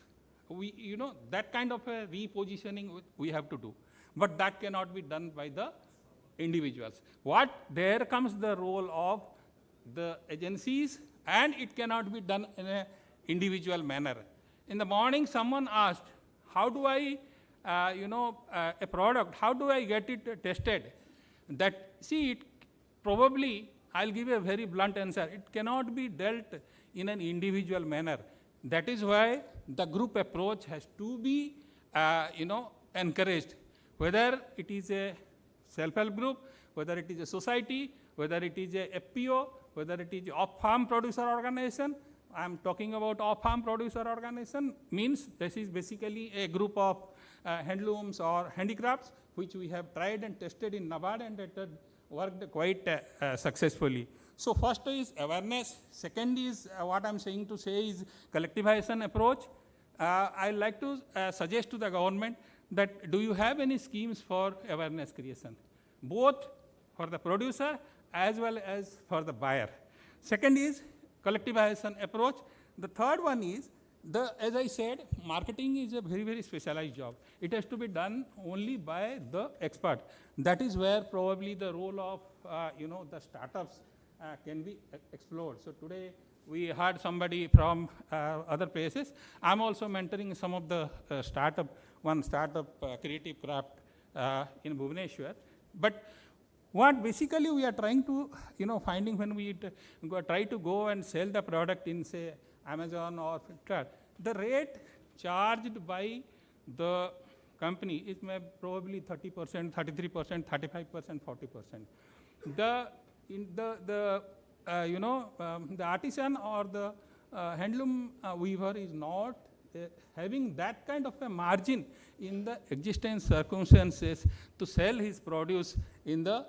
that kind of a repositioning we have to do. But that cannot be done by the individuals. There comes the role of the agencies, and it cannot be done in an individual manner. In the morning, someone asked, how do I, a product, how do I get it tested? Probably, I'll give a very blunt answer. It cannot be dealt in an individual manner. That is why the group approach has to be, encouraged. Whether it is a self-help group, whether it is a society, whether it is a FPO, whether it is off-farm producer organization. I'm talking about off-farm producer organization, means this is basically a group of handlooms or handicrafts, which we have tried and tested in NABARD, and it worked quite successfully. So first is awareness. Second is what I'm saying to say is collectivization approach. I like to suggest to the government that do you have any schemes for awareness creation, both for the producer as well as for the buyer. Second is collectivization approach. The third one is As I said, marketing is a very, very specialized job. It has to be done only by the expert. That is where probably the role of, the startups can be explored. So today, we heard somebody from other places. I'm also mentoring some of the one startup, Creative Craft in Bhubaneswar. But what basically we are trying to, finding when we try to go and sell the product in, say, Amazon or Flipkart, the rate charged by the company is probably 30%, 33%, 35%, 40%. The artisan or the handloom weaver is not having that kind of a margin in the existing circumstances to sell his produce in the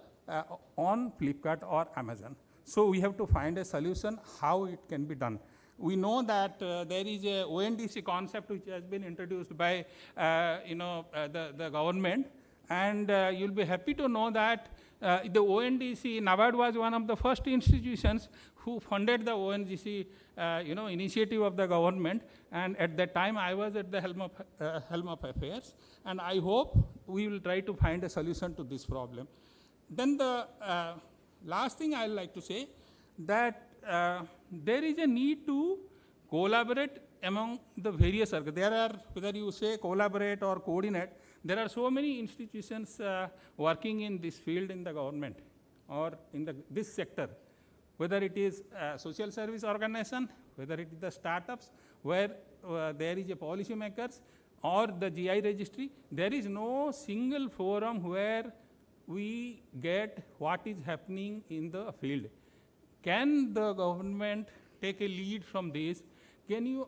on Flipkart or Amazon. So we have to find a solution how it can be done. We know that there is a ONDC concept which has been introduced by the government, and you'll be happy to know that the ONDC, NABARD was one of the first institutions who funded the ONDC initiative of the government, and at that time I was at the helm of affairs, and I hope we will try to find a solution to this problem. Then the last thing I would like to say that there is a need to collaborate among the various circles. There are, whether you say collaborate or coordinate, there are so many institutions working in this field in the government or in this sector, whether it is social service organization, whether it is the startups, where there is a policy makers or the GI registry. There is no single forum where we get what is happening in the field. Can the government take a lead from this? Can you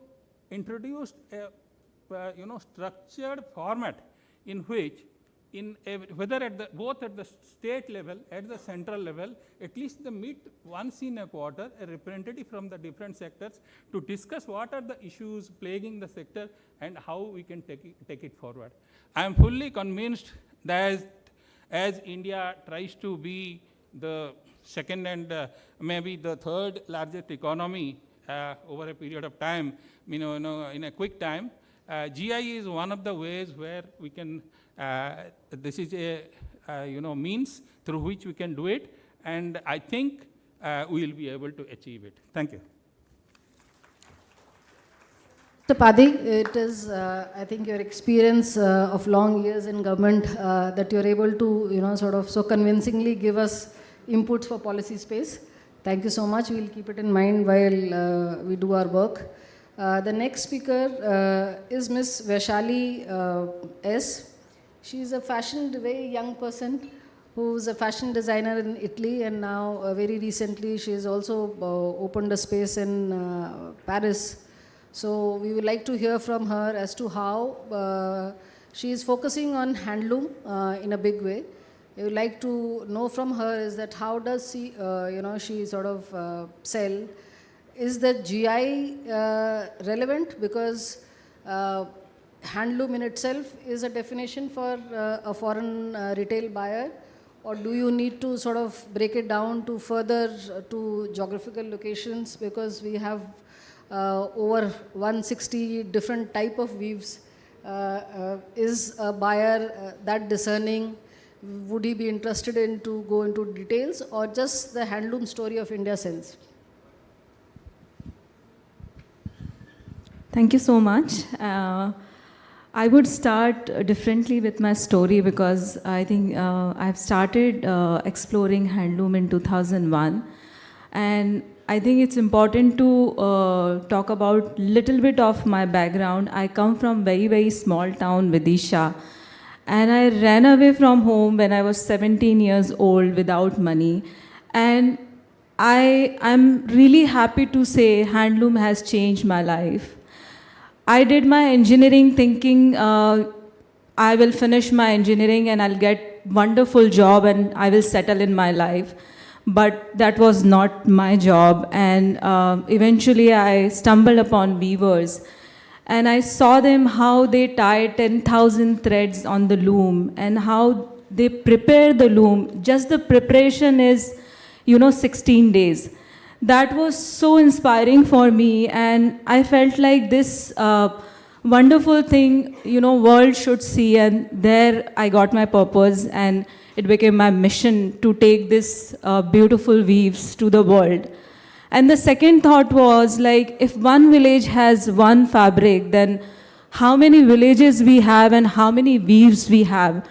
introduce a structured format in which, whether both at the state level, at the central level, at least meet once in a quarter a representative from the different sectors to discuss what are the issues plaguing the sector and how we can take it forward. I am fully convinced that as India tries to be the second and maybe the third largest economy over a period of time, in a quick time, GI is one of the ways where we can, this is a means through which we can do it, and I think we will be able to achieve it. Thank you. Mr. Padi, it is, I think, your experience of long years in government that you're able to, sort of so convincingly give us inputs for policy space. Thank you so much. We'll keep it in mind while we do our work. The next speaker is Ms. Vaishali S. She's a very young person who's a fashion designer in Italy, and now very recently she's also opened a space in Paris. So we would like to hear from her as to how she is focusing on handloom in a big way. We would like to know from her is that how does she, she sort of sell. Is the GI relevant? Because handloom in itself is a definition for a foreign retail buyer, or do you need to sort of break it down to further to geographical locations, because we have over 160 different type of weaves. Is a buyer that discerning? Would he be interested in to go into details, or just the handloom story of India sells? Thank you so much. I would start differently with my story, because I think I've started exploring handloom in 2001, and I think it's important to talk about little bit of my background. I come from very, very small town, Vidisha, and I ran away from home when I was 17 years old without money. And I'm really happy to say handloom has changed my life. I did my engineering thinking I will finish my engineering and I'll get wonderful job and I will settle in my life. But that was not my job, and eventually I stumbled upon weavers, and I saw them how they tie 10,000 threads on the loom and how they prepare the loom. Just the preparation is, 16 days. that was so inspiring for me, and I felt like this wonderful thing, world should see, and there I got my purpose, and it became my mission to take this beautiful weaves to the world. And the second thought was like, if one village has one fabric, then how many villages we have and how many weaves we have.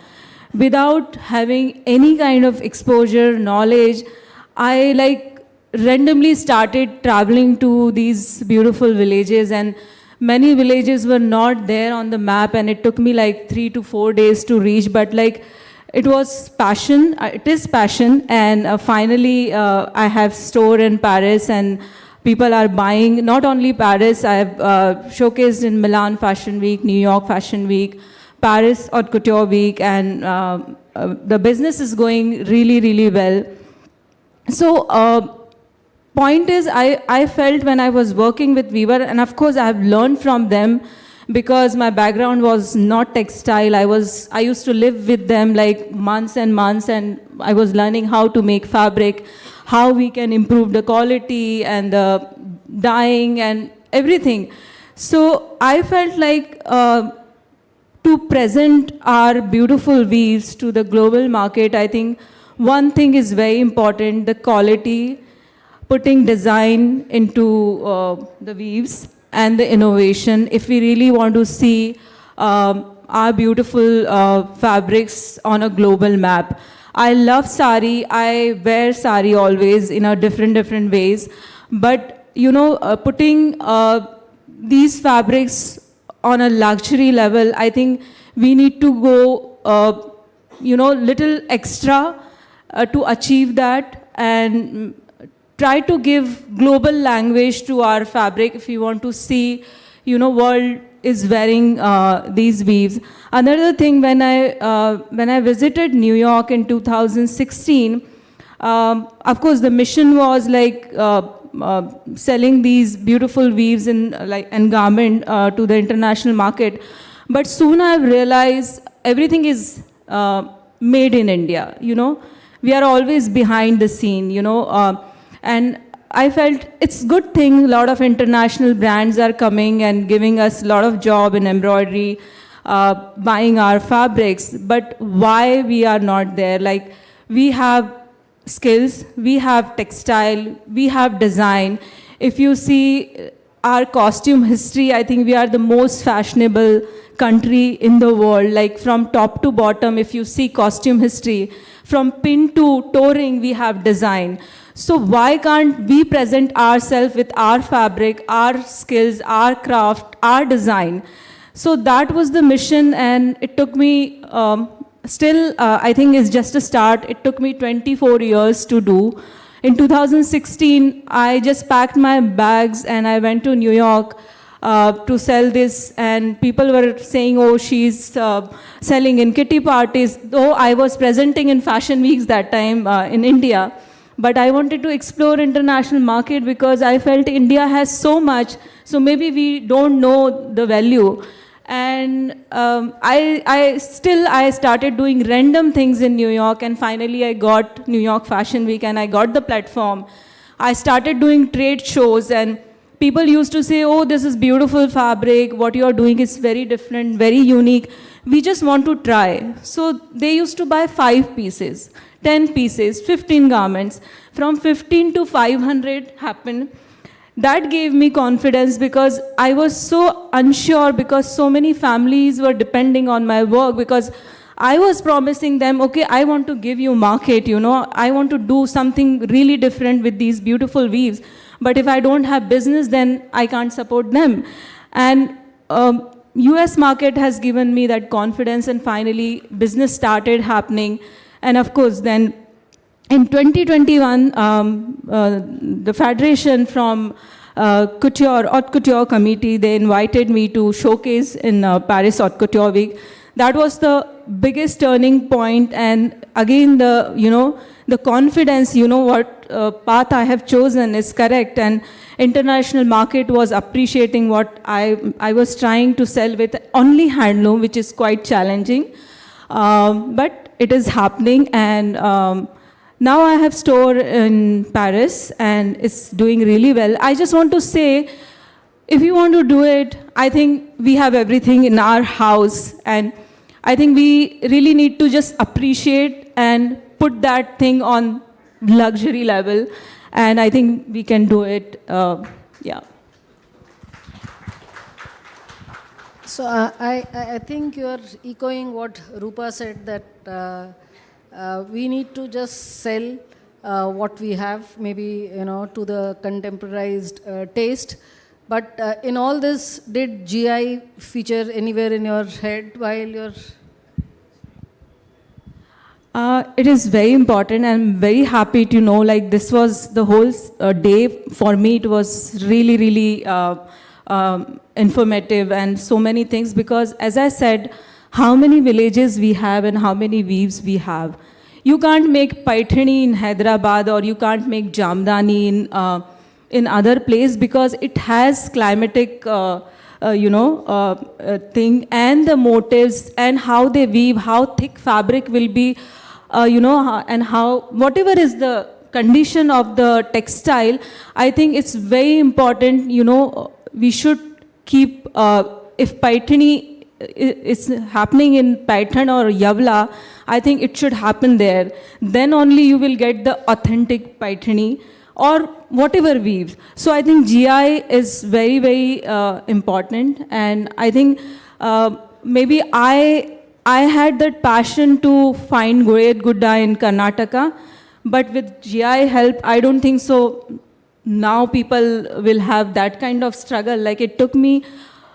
Without having any kind of exposure, knowledge, I randomly started traveling to these beautiful villages, and many villages were not there on the map, and it took me 3 to 4 days to reach, but it was passion, it is passion, and finally I have store in Paris, and people are buying, not only Paris, I have showcased in Milan Fashion Week, New York Fashion Week, Paris Haute Couture Week, and the business is going really, really well. So, point is, I felt when I was working with Weaver, and of course I have learned from them, because my background was not textile. I used to live with them months and months, and I was learning how to make fabric, how we can improve the quality and the dyeing and everything. So I felt like to present our beautiful weaves to the global market, I think one thing is very important, the quality, putting design into the weaves, and the innovation, if we really want to see our beautiful fabrics on a global map. I love sari. I wear sari always in a different ways. But, putting these fabrics on a luxury level, I think we need to go, little extra to achieve that, and try to give global language to our fabric if we want to see, world is wearing these weaves. Another thing, when I visited New York in 2016, of course the mission was selling these beautiful weaves and garment to the international market. But soon I've realized everything is made in India. We are always behind the scene. And I felt it's a good thing a lot of international brands are coming and giving us a lot of job in embroidery, buying our fabrics, but why we are not there? We have skills, we have textile, we have design. If you see our costume history, I think we are the most fashionable country in the world. From top to bottom, if you see costume history, from pin to touring, we have design. So why can't we present ourselves with our fabric, our skills, our craft, our design? So that was the mission, and it took me, I think it's just a start. It took me 24 years to do. In 2016, I just packed my bags and I went to New York to sell this, and people were saying, oh, she's selling in kitty parties. Though I was presenting in fashion weeks that time in India. But I wanted to explore international market because I felt India has so much, so maybe we don't know the value. And I started doing random things in New York, and finally I got New York Fashion Week and I got the platform. I started doing trade shows, and people used to say, oh, this is beautiful fabric, what you are doing is very different, very unique. We just want to try. So they used to buy 5 pieces. 10 pieces, 15 garments. From 15 to 500 happened. That gave me confidence because I was so unsure, because so many families were depending on my work, because I was promising them, okay, I want to give you market, I want to do something really different with these beautiful weaves. But if I don't have business, then I can't support them. And US market has given me that confidence, and finally business started happening. And of course, then in 2021, the federation from Haute Couture Committee, they invited me to showcase in Paris Haute Couture Week. That was the biggest turning point, and again, the confidence, what path I have chosen is correct, and international market was appreciating what I was trying to sell with only handloom, which is quite challenging. But it is happening, and Now I have store in Paris and it's doing really well. I just want to say, if you want to do it, I think we have everything in our house, and I think we really need to just appreciate and put that thing on luxury level, and I think we can do it. Yeah. So I think you are echoing what Rupa said, that we need to just sell what we have, maybe to the contemporized taste. But in all this, did GI feature anywhere in your head while you're? It is very important. I'm very happy to know, like, this was the whole day for me. It was really, really informative and so many things, because as I said, how many villages we have and how many weaves we have. You can't make Paithani in Hyderabad, or you can't make Jamdani in other place, because it has climatic thing, and the motifs and how they weave, how thick fabric will be, and how, whatever is the condition of the textile, I think it's very important, we should keep, if Paithani is happening in Paithan or Yavla, I think it should happen there. Then only you will get the authentic Paithani or whatever weaves. So I think GI is very, very important, and I think maybe I had that passion to find Goyed Gudda in Karnataka, but with GI help, I don't think so. Now people will have that kind of struggle. Like, it took me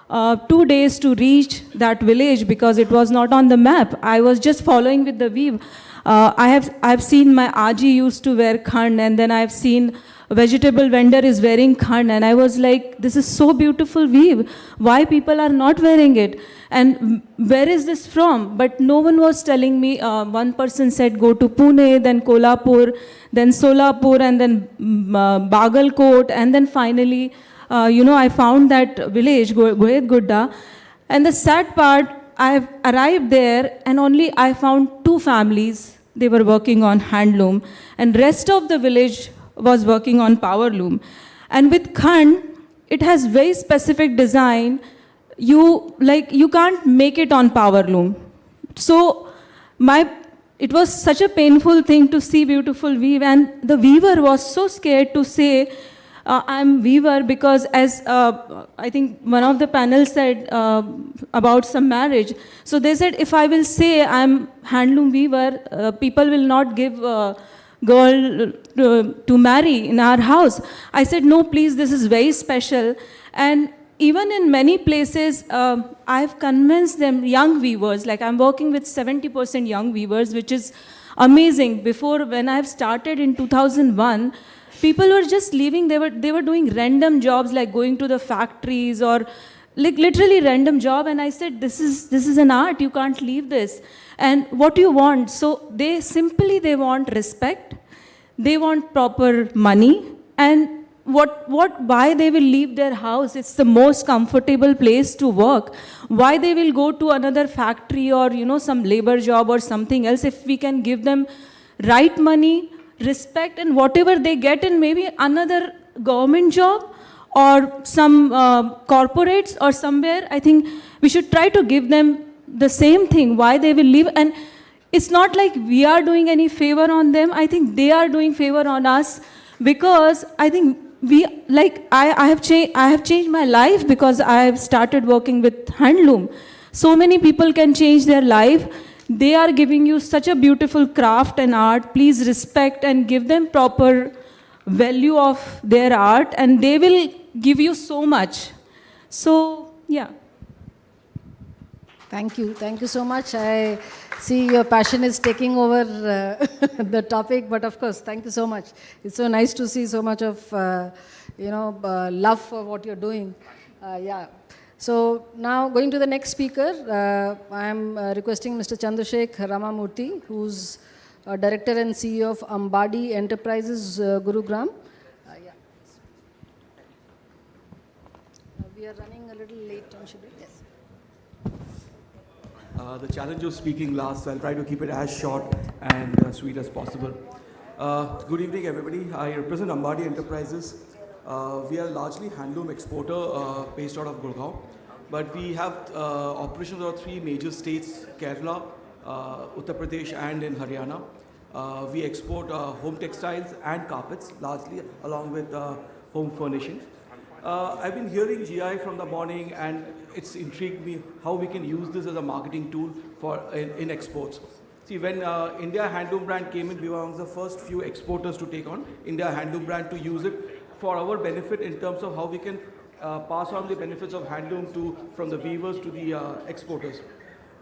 2 days to reach that village because it was not on the map. I was just following with the weave. I've seen my Aji used to wear khand, and then I've seen a vegetable vendor is wearing khand, and I was like, this is so beautiful weave. Why people are not wearing it? And where is this from? But no one was telling me. One person said, go to Pune, then Kolhapur, then Solapur, and then Bagalkot, and then finally, I found that village, Goyed Gudda. And the sad part, I arrived there and only I found 2 families. They were working on handloom, and rest of the village was working on power loom. And with khand, it has very specific design. You can't make it on power loom. So it was such a painful thing to see beautiful weave, and the weaver was so scared to say, I'm weaver, because as I think one of the panels said about some marriage. So they said, if I will say I'm handloom weaver, people will not give girl to marry in our house. I said, no, please, this is very special. And even in many places, I've convinced them, young weavers, like I'm working with 70% young weavers, which is amazing. Before, when I've started in 2001, people were just leaving. They were doing random jobs, like going to the factories or like literally random job. And I said, this is an art. You can't leave this. And what do you want? So they want respect. They want proper money. And why they will leave their house? It's the most comfortable place to work. Why they will go to another factory or, some labor job or something else, if we can give them right money, respect, and whatever they get in maybe another government job or some corporates or somewhere, I think we should try to give them the same thing, why they will leave. And it's not like we are doing any favor on them. I think they are doing favor on us, because I think I have changed my life because I have started working with handloom. So many people can change their life. They are giving you such a beautiful craft and art. Please respect and give them proper value of their art, and they will give you so much. So, yeah. Thank you. Thank you so much. I see your passion is taking over the topic, but of course, thank you so much. It's so nice to see so much of, love for what you're doing. Yeah. So now going to the next speaker, I am requesting Mr. Chandrashekh Ramamurthy, who's Director and CEO of Ambadi Enterprises, Gurugram. Yeah. We are running a little late on schedule. Yes. The challenge of speaking last, so I'll try to keep it as short and sweet as possible. Good evening, everybody. I represent Ambadi Enterprises. We are largely handloom exporter based out of Gurgaon, but we have operations of 3 major states: Kerala, Uttar Pradesh, and in Haryana. We export home textiles and carpets, largely along with home furnishings. I've been hearing GI from the morning, and it's intrigued me how we can use this as a marketing tool for in exports. See, when India Handloom brand came in, we were among the first few exporters to take on India Handloom brand, to use it for our benefit in terms of how we can pass on the benefits of handloom from the weavers to the exporters.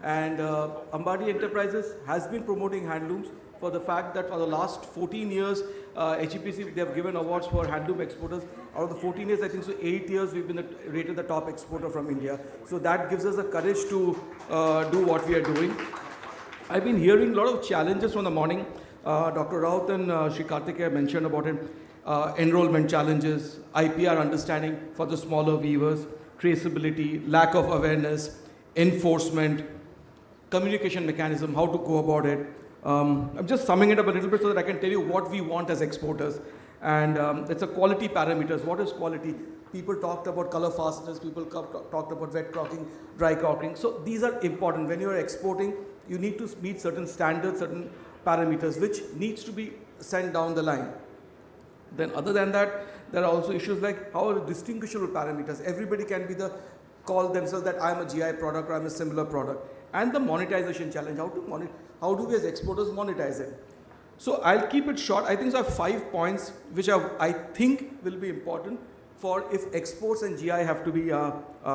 And Ambadi Enterprises has been promoting handlooms for the fact that for the last 14 years, HEPC, they have given awards for handloom exporters. Out of the 14 years, I think so 8 years we've been rated the top exporter from India. So that gives us the courage to do what we are doing. I've been hearing a lot of challenges from the morning. Dr. Raut and Sri Kartikeya mentioned about it. Enrollment challenges, IPR understanding for the smaller weavers, traceability, lack of awareness, enforcement, communication mechanism, how to go about it. I'm just summing it up a little bit so that I can tell you what we want as exporters. And it's a quality parameters. What is quality? People talked about color fastness, people talked about wet crocking, dry crocking. So these are important. When you're exporting, you need to meet certain standards, certain parameters, which needs to be sent down the line. Then other than that, there are also issues like how are distinguishable parameters. Everybody can call themselves that I'm a GI product or I'm a similar product. And the monetization challenge, how do we as exporters monetize it? So I'll keep it short. I think there are 5 points which I think will be important for if exports and GI have to be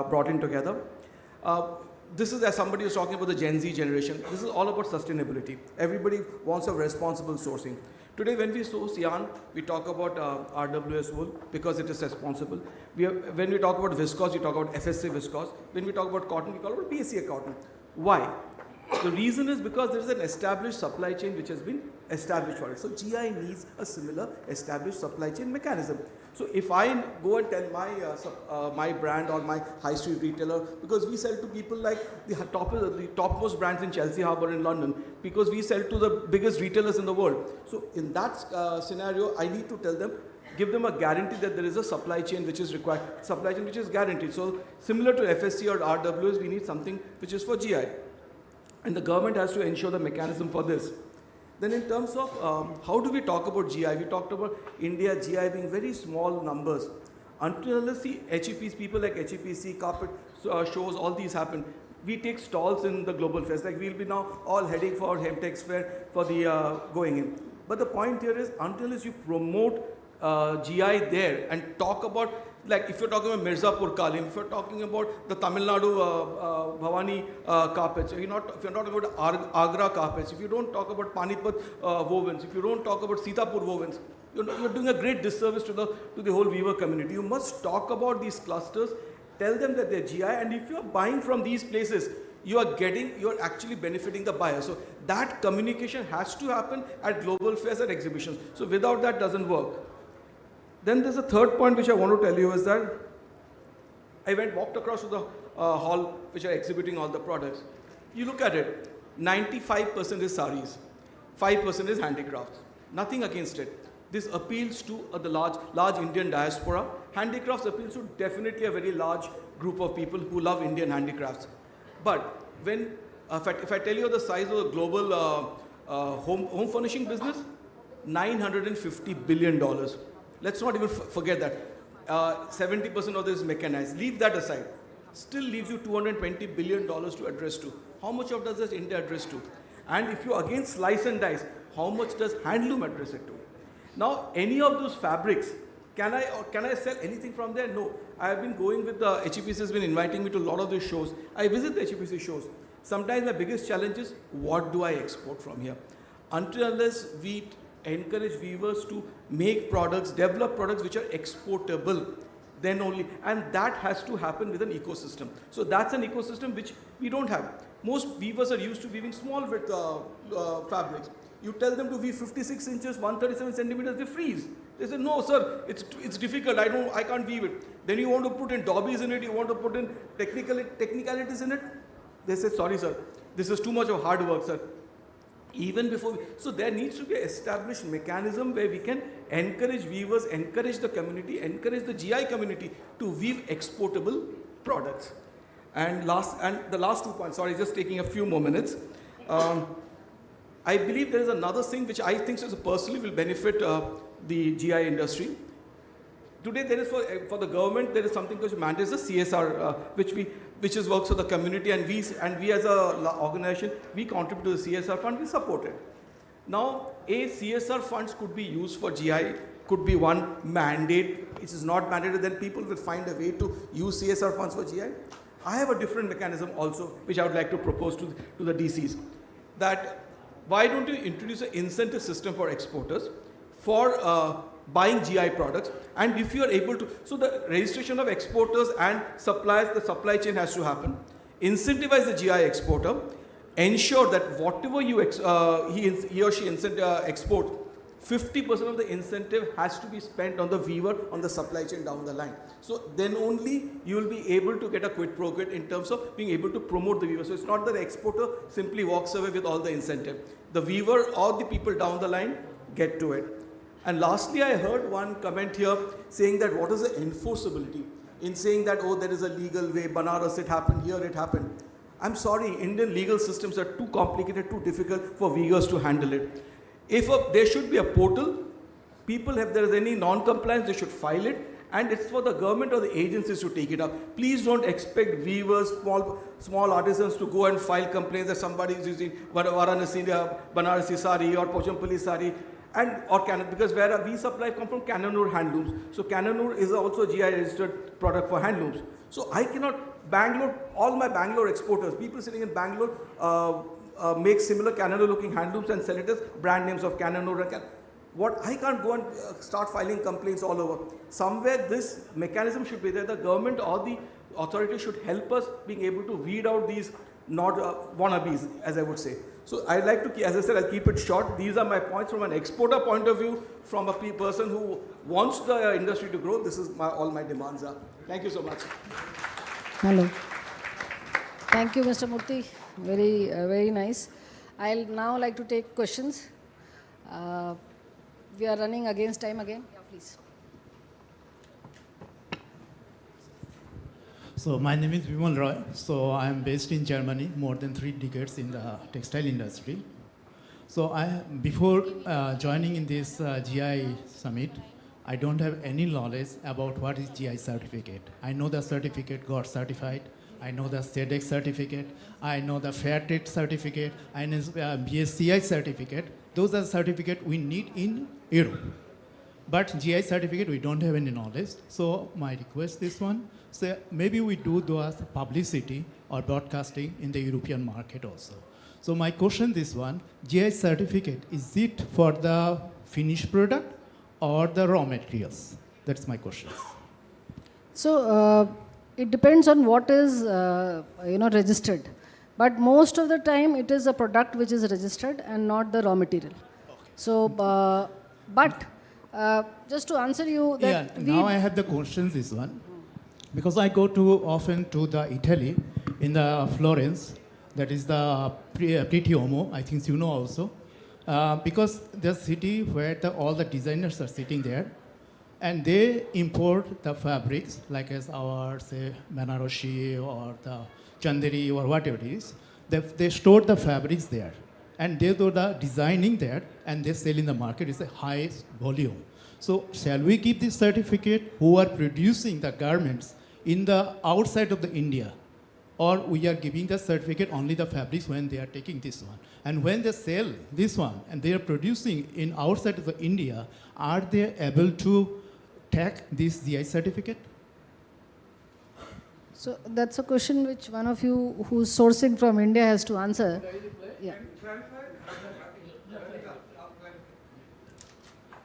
brought in together. This is, as somebody was talking about the Gen Z generation, this is all about sustainability. Everybody wants a responsible sourcing. Today when we source yarn, we talk about RWS wool because it is responsible. When we talk about viscose, we talk about FSA viscose. When we talk about cotton, we talk about PSA cotton. Why? The reason is because there is an established supply chain which has been established for it. So GI needs a similar established supply chain mechanism. So if I go and tell my brand or my high street retailer, because we sell to people like the topmost brands in Chelsea Harbour in London, because we sell to the biggest retailers in the world. So in that scenario, I need to tell them, give them a guarantee that there is a supply chain which is required, supply chain which is guaranteed. So similar to FSC or RWS, we need something which is for GI. And the government has to ensure the mechanism for this. Then in terms of how do we talk about GI? We talked about India GI being very small numbers. Until unless the HEPs, people like HEPC, carpet shows, all these happen. We take stalls in the global fairs. Like we'll be now all heading for Hemtex fair for the going in. But the point here is until unless you promote GI there and talk about, like if you're talking about Mirzapur Kalim, if you're talking about the Tamil Nadu Bhavani carpets, if you're not talking about Agra carpets, if you don't talk about Panipat wovens, if you don't talk about Sitapur wovens, you're doing a great disservice to the whole weaver community. You must talk about these clusters, tell them that they're GI, and if you're buying from these places, you're actually benefiting the buyer. So that communication has to happen at global fairs and exhibitions. So without that, doesn't work. Then there's a third point which I want to tell you is that I walked across to the hall which are exhibiting all the products. You look at it, 95% is saris, 5% is handicrafts. Nothing against it. This appeals to the large Indian diaspora. Handicrafts appeals to definitely a very large group of people who love Indian handicrafts. But when, if I tell you the size of the global home furnishing business, $950 billion. Let's not even forget that. 70% of this is mechanized. Leave that aside. Still leaves you $220 billion to address to. How much of does India address to? And if you again slice and dice, how much does handloom address it to? Now, any of those fabrics, can I sell anything from there? No. I have been going with the HEPC has been inviting me to a lot of these shows. I visit the HEPC shows. Sometimes my biggest challenge is, what do I export from here? Until unless we encourage weavers to make products, develop products which are exportable, then only, and that has to happen with an ecosystem. So that's an ecosystem which we don't have. Most weavers are used to weaving small width fabrics. You tell them to weave 56 inches, 137 centimeters, they freeze. They say, no sir, it's difficult, I can't weave it. Then you want to put in dobbies in it, you want to put in technicalities in it. They say, sorry sir, this is too much of hard work sir. even before, so there needs to be an established mechanism where we can encourage weavers, encourage the community, encourage the GI community to weave exportable products. And the last 2 points, sorry, just taking a few more minutes. I believe there is another thing which I think personally will benefit the GI industry. Today there is for the government, there is something which mandates the CSR, which is works for the community, and we as a organization, we contribute to the CSR fund, we support it. Now, CSR funds could be used for GI, could be one mandate. It is not mandated, then people will find a way to use CSR funds for GI. I have a different mechanism also, which I would like to propose to the DCs, that why don't you introduce an incentive system for exporters for buying GI products, and if you are able to, so the registration of exporters and suppliers, the supply chain has to happen, incentivize the GI exporter, ensure that whatever he or she export, 50% of the incentive has to be spent on the weaver, on the supply chain down the line. So then only you will be able to get a quid pro quid in terms of being able to promote the weaver. So it's not that the exporter simply walks away with all the incentive. The weaver or the people down the line get to it. And lastly, I heard one comment here saying that what is the enforceability in saying that, oh, there is a legal way, Banaras, it happened, here it happened. I'm sorry, Indian legal systems are too complicated, too difficult for weavers to handle it. There should be a portal, people, if there is any non-compliance, they should file it, and it's for the government or the agencies to take it up. Please don't expect weavers, small artisans to go and file complaints that somebody is using Varanasi, Banarasi sari or Pochampally sari, because where we supply come from Kannanur handlooms. So Kannanur is also a GI registered product for handlooms. So I cannot, all my Bangalore exporters, people sitting in Bangalore make similar Kannanur looking handlooms and sell it as brand names of Kannanur. I can't go and start filing complaints all over. Somewhere this mechanism should be there. The government or the authority should help us being able to weed out these wannabes, as I would say. So I'd like to, as I said, I'll keep it short. These are my points from an exporter point of view, from a person who wants the industry to grow. This is all my demands are. Thank you so much. Hello. Thank you, Mr. Murthy. Very, very nice. I'll now like to take questions. We are running against time again. Yeah, please. So my name is Vimal Roy. So I am based in Germany, more than 3 decades in the textile industry. So before joining in this GI summit, I don't have any knowledge about what is GI certificate. I know the certificate got certified. I know the SEDEX certificate. I know the Fair Trade certificate. I know BSCI certificate. Those are certificates we need in Europe. But GI certificate, we don't have any knowledge. So my request this one, so maybe we do those publicity or broadcasting in the European market also. So my question this one, GI certificate, is it for the finished product or the raw materials? That's my question. So it depends on what is registered. But most of the time it is a product which is registered and not the raw material. So, but just to answer you that now I have the questions this one. Because I go often to the Italy, in the Florence, that is the Pretty Uomo, I think you know also. Because the city where all the designers are sitting there, and they import the fabrics, like as our, say, Banarosi or the Chanderi or whatever it is. They store the fabrics there, and they do the designing there, and they sell in the market. It's a high volume. So shall we give this certificate who are producing the garments in the outside of the India, or we are giving the certificate only the fabrics when they are taking this one? And when they sell this one and they are producing in outside of the India, are they able to take this GI certificate? So that's a question which one of you who's sourcing from India has to answer. Yeah.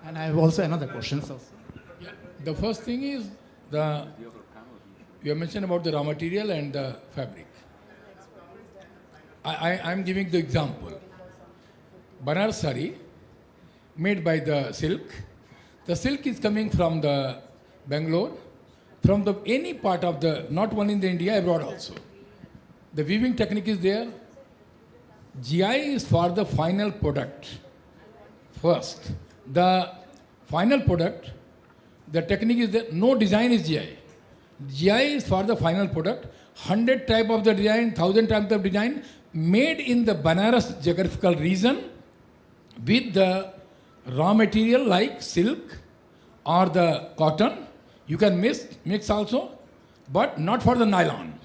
And I have also another question. Yeah. The first thing is you mentioned about the raw material and the fabric. I'm giving the example. Banaras sari made by the silk. The silk is coming from the Bangalore, from any part of not only in the India, abroad also. The weaving technique is there. GI is for the final product. First, the final product, the technique is that no design is GI. GI is for the final product. 100 type of the design, 1000 type of design made in the Banaras geographical region with the raw material like silk or the cotton. You can mix also, but not for the nylon.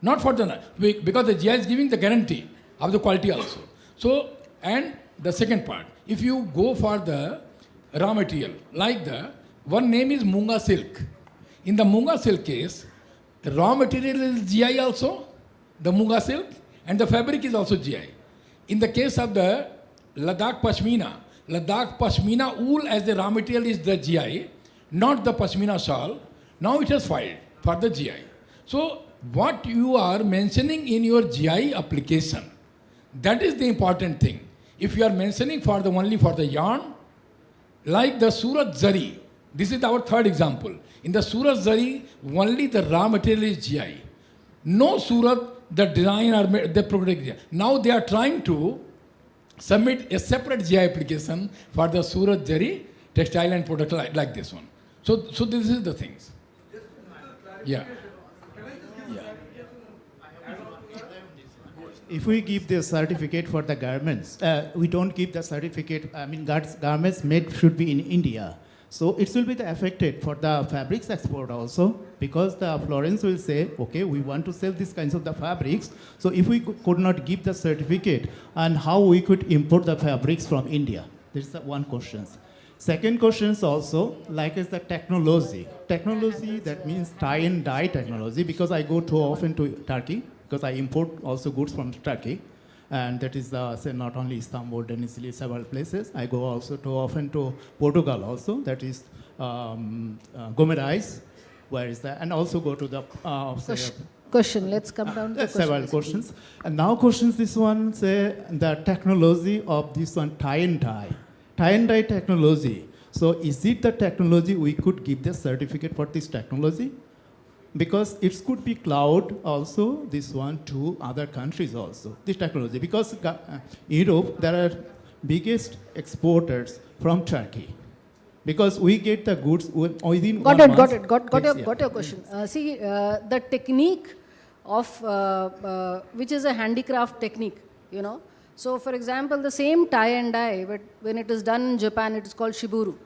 Not for the because the GI is giving the guarantee of the quality also. So, and the second part, if you go for the raw material, like the one name is Munga silk. In the Munga silk case, the raw material is GI also, the Munga silk, and the fabric is also GI. In the case of the Ladakh Pashmina wool as the raw material is the GI, not the Pashmina shawl. Now it has filed for the GI. So what you are mentioning in your GI application, that is the important thing. If you are mentioning for the only for the yarn, like the Surat Zari, this is our third example. In the Surat Zari, only the raw material is GI. No Surat, the design or the product GI. Now they are trying to submit a separate GI application for the Surat Zari textile and product like this one. So this is the things. Yeah. If we give the certificate for the garments, we don't give the certificate, garments made should be in India. So it will be affected for the fabrics export also, because the Florence will say, okay, we want to sell these kinds of the fabrics. So if we could not give the certificate, and how we could import the fabrics from India? This is the one question. Second question is also, like is the technology. Technology, that means tie and dye technology, because I go too often to Turkey, because I import also goods from Turkey. And that is say not only Istanbul, Denizli, several places. I go also too often to Portugal also, that is Gomerais, where is that? And also go to the... Question, let's come down to several questions. And now questions, this one, say the technology of this one, tie and dye. Tie and dye technology. So is it the technology we could give the certificate for this technology? Because it could be cloud also, this one, to other countries also, this technology. Because Europe, there are biggest exporters from Turkey. Because we get the goods within Got your question. Yes. See, the technique of, which is a handicraft technique, you know. So for example, the same tie and dye, but when it is done in Japan, it is called shiburu.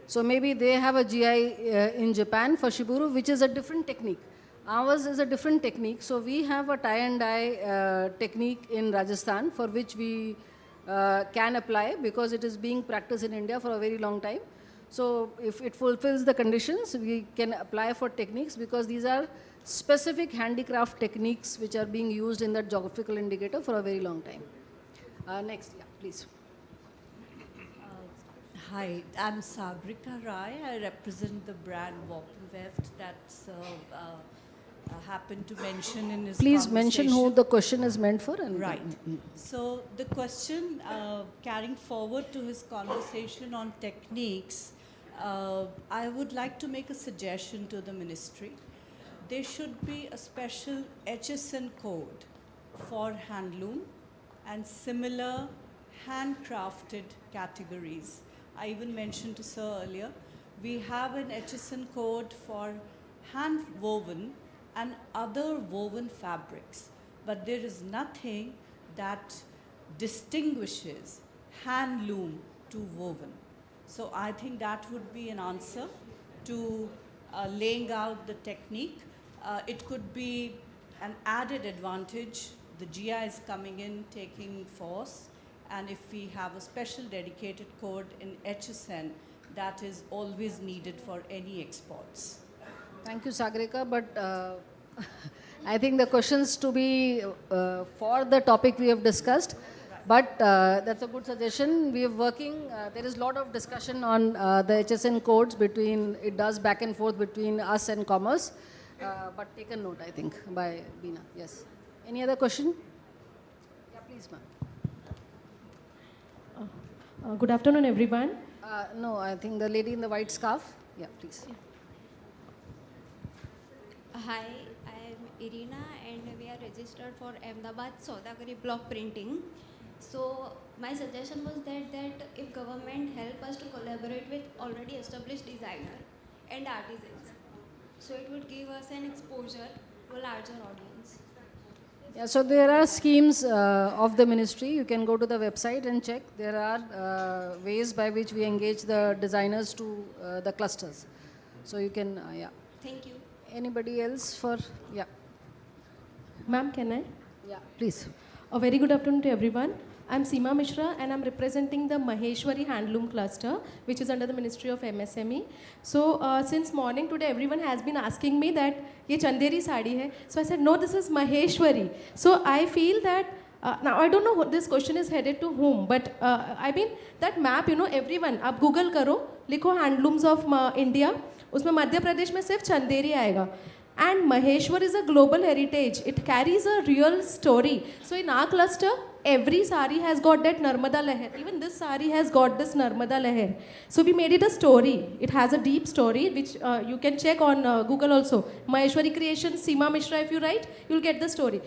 So maybe they have a GI in Japan for shiburu, which is a different technique. Ours is a different technique. So we have a tie and dye technique in Rajasthan for which we can apply, because it is being practiced in India for a very long time. So if it fulfills the conditions, we can apply for techniques, because these are specific handicraft techniques which are being used in that geographical indicator for a very long time. Next, yeah, please. Hi, I'm Sagrika Rai. I represent the brand Walkenweft that's happened to mention in his Please mention who the question is meant for. And right. So the question, carrying forward to his conversation on techniques, I would like to make a suggestion to the ministry. There should be a special HSN code for handloom and similar handcrafted categories. I even mentioned to Sir earlier, we have an HSN code for hand woven and other woven fabrics, but there is nothing that distinguishes handloom to woven. So I think that would be an answer to laying out the technique. It could be an added advantage. The GI is coming in, taking force. And if we have a special dedicated code in HSN, that is always needed for any exports. Thank you, Sagrika, but I think the questions to be for the topic we have discussed, but that's a good suggestion. We are working, there is a lot of discussion on the HSN codes between, it does back and forth between us and commerce, but take a note, I think, by Beena. Yes. Any other question? Yeah, please, ma'am. Good afternoon, everyone. No, I think the lady in the white scarf. Yeah, please. Hi, I I'm Irina and we are registered for Ahmedabad Saudagari block printing. So my suggestion was that if government help us to collaborate with already established designer and artisans, so it would give us an exposure to a larger audience. Yeah, so there are schemes of the ministry. You can go to the website and check. There are ways by which we engage the designers to the clusters. So you can, yeah. Thank you. Anybody else for, yeah. Ma'am, can I? Yeah, please. A very good afternoon to everyone. I'm Seema Mishra and I'm representing the Maheshwari Handloom Cluster, which is under the Ministry of MSME. So since morning today, everyone has been asking me that ye Chanderi sari hai. So I said, no, this is Maheshwari. So I feel that, now I don't know what this question is headed to whom, but I mean that map, you know, everyone, आप Google करो, लिखो handlooms of India, उसमें मध्य प्रदेश में सिर्फ चंदेरी आएगा. And Maheshwar is a global heritage. It carries a real story. So in our cluster, every sari has got that Narmada Leher. Even this sari has got this Narmada Leher. So we made it a story. It has a deep story, which you can check on Google also. Maheshwari Creations, Seema Mishra, if you write, you'll get the story.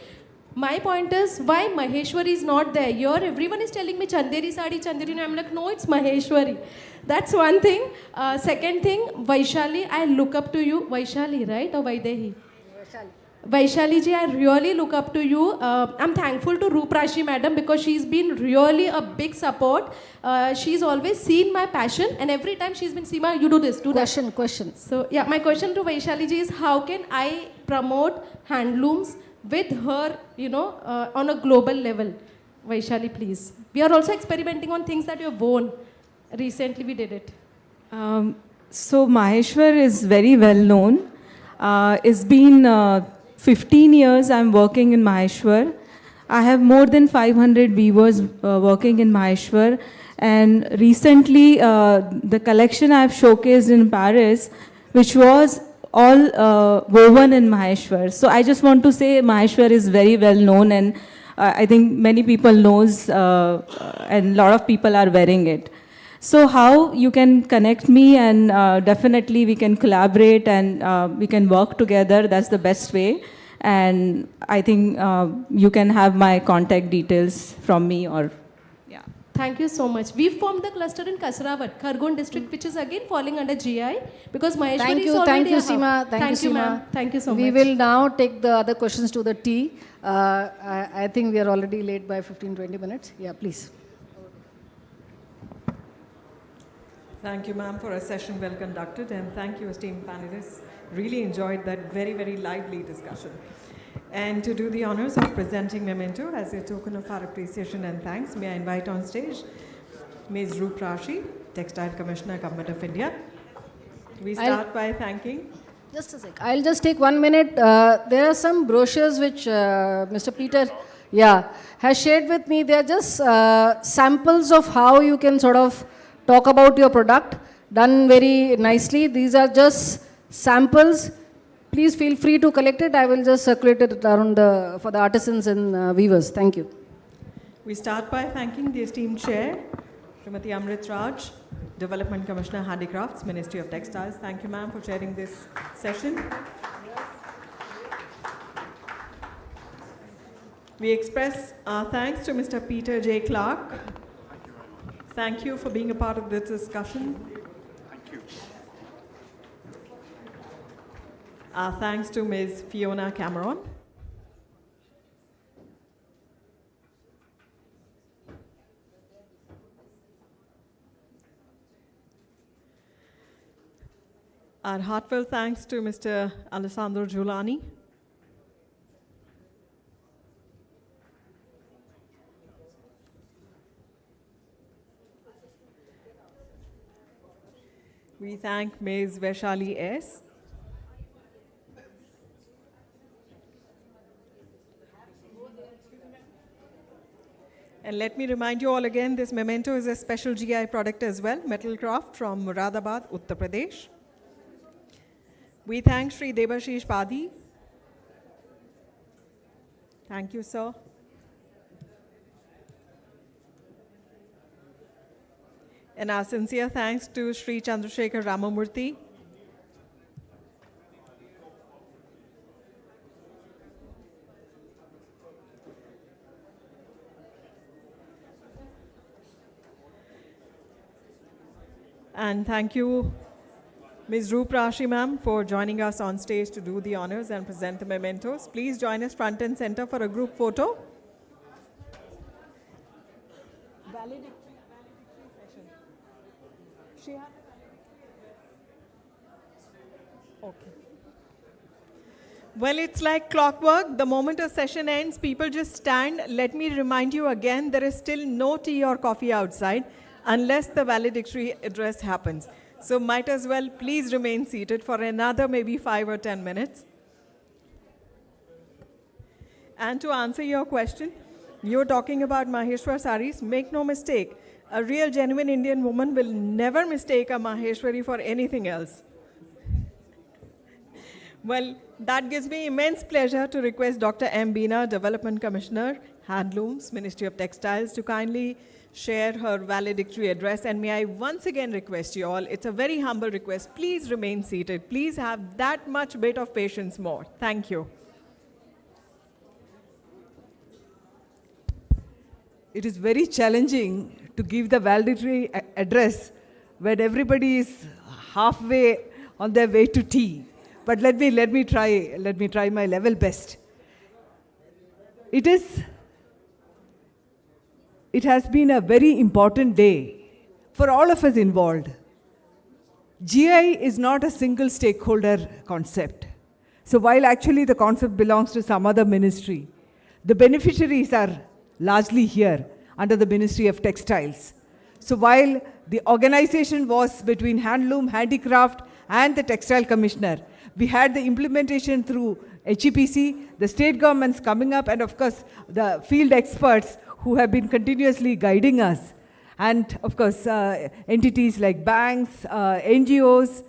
My point is, why Maheshwari is not there? Here, everyone is telling me Chanderi sari, Chanderi. And I'm like, no, it's Maheshwari. That's one thing. Second thing, Vaishali, I look up to you. Vaishali, right? Or Vaidehi? Vaishali ji, I really look up to you. I'm thankful to Roop Rashi madam because she's been really a big support. She's always seen my passion and every time she's been, Seema, you do this, do that. Question. So yeah, my question to Vaishali ji is how can I promote handlooms with her, you know, on a global level? Vaishali, please. We are also experimenting on things that you have worn. Recently we did it. So Maheshwar is very well known. It's been 15 years I'm working in Maheshwar. I have more than 500 weavers working in Maheshwar. And recently, the collection I've showcased in Paris, which was all woven in Maheshwar. So I just want to say Maheshwar is very well known and I think many people knows and a lot of people are wearing it. So how you can connect me and definitely we can collaborate and we can work together. That's the best way. And I think you can have my contact details from me or, yeah. Thank you so much. We formed the cluster in Kasaravat, Khargone district, which is again falling under GI because Maheshwari is already Thank you, a hub. Seema. Thank you, Seema. ma'am. Thank you so We much. will now take the other questions to the T. I think we are already late by 15-20 minutes. Yeah, please. Thank you, ma'am, for a session well conducted, and thank you, esteemed panelists. Really enjoyed that very, very lively discussion. And to do the honors of presenting memento as a token of our appreciation and thanks, may I invite on stage Ms. Roop Rashi, Textile Commissioner, Government of India. We start by thanking. Just a sec. I'll just take 1 minute. There are some brochures which Mr. Peter, has shared with me. They are just samples of how you can sort of talk about your product, done very nicely. These are just samples. Please feel free to collect it. I will just circulate it around for the artisans and weavers. Thank you. We start by thanking the esteemed chair, Srimati Amrit Raj, Development Commissioner, Handicrafts, Ministry of Textiles. Thank you, ma'am, for chairing this session. We express our thanks to Mr. Peter J. Clark. Thank you for being a part of this discussion. Thank you. Our thanks to Ms. Fiona Cameron. Our heartfelt thanks to Mr. Alessandro Giuliani. We thank Ms. Vaishali S. And let me remind you all again, this memento is a special GI product as well, Metal Craft from Muradabad, Uttar Pradesh. We thank Sri Debashish Padi. Thank you, sir. And our sincere thanks to Sri Chandrasekhar Ramamurthy. And thank you, Ms. Roop Rashi ma'am, for joining us on stage to do the honors and present the mementos. Please join us front and center for a group photo. Valedictory session. She has okay. Well, it's like clockwork. The moment a session ends, people just stand. Let me remind you again, there is still no tea or coffee outside unless the valedictory address happens. So might as well please remain seated for another maybe 5 or 10 minutes. And to answer your question, you're talking about Maheshwar saris. Make no mistake, a real genuine Indian woman will never mistake a Maheshwari for anything else. Well, that gives me immense pleasure to request Dr. M. Beena, Development Commissioner, Handlooms, Ministry of Textiles, to kindly share her valedictory address. And may I once again request you all, it's a very humble request, please remain seated. Please have that much bit of patience more. Thank you. It is very challenging to give the valedictory address when everybody is halfway on their way to tea. But let me try my level best. It has been a very important day for all of us involved. GI is not a single stakeholder concept. So while actually the concept belongs to some other ministry, the beneficiaries are largely here under the Ministry of Textiles. So while the organization was between Handloom, Handicraft and the Textile Commissioner, we had the implementation through HEPC, the state governments coming up, and of course the field experts who have been continuously guiding us. And of course entities like banks, NGOs,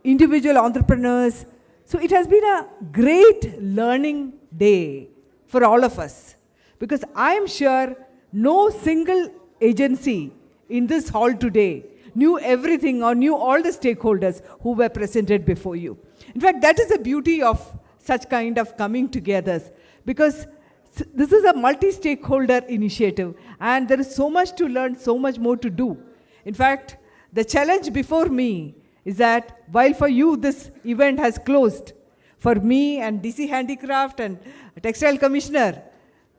individual entrepreneurs. So it has been a great learning day for all of us. Because I am sure no single agency in this hall today knew everything or knew all the stakeholders who were presented before you. In fact, that is the beauty of such kind of coming together, because this is a multi-stakeholder initiative and there is so much to learn, so much more to do. In fact, the challenge before me is that while for you this event has closed, for me and DC Handicraft and Textile Commissioner,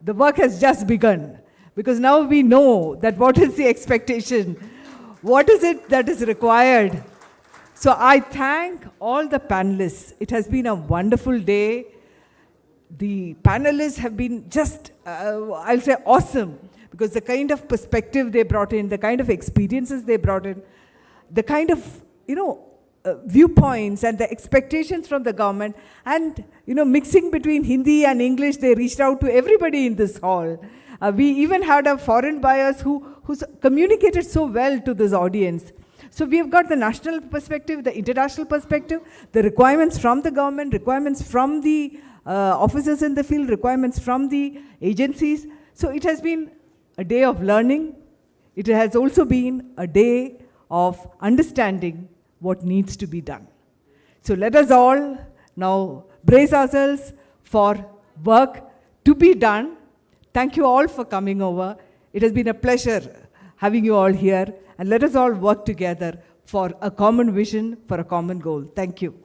the work has just begun. Because now we know that what is the expectation, what is it that is required. So I thank all the panelists. It has been a wonderful day. The panelists have been just, I'll say awesome, because the kind of perspective they brought in, the kind of experiences they brought in, the kind of, viewpoints and the expectations from the government, and, mixing between Hindi and English, they reached out to everybody in this hall. We even had a foreign buyers who communicated so well to this audience. So we have got the national perspective, the international perspective, the requirements from the government, requirements from the officers in the field, requirements from the agencies. So it has been a day of learning. It has also been a day of understanding what needs to be done. So let us all now brace ourselves for work to be done. Thank you all for coming over. It has been a pleasure having you all here, and let us all work together for a common vision, for a common goal. Thank you.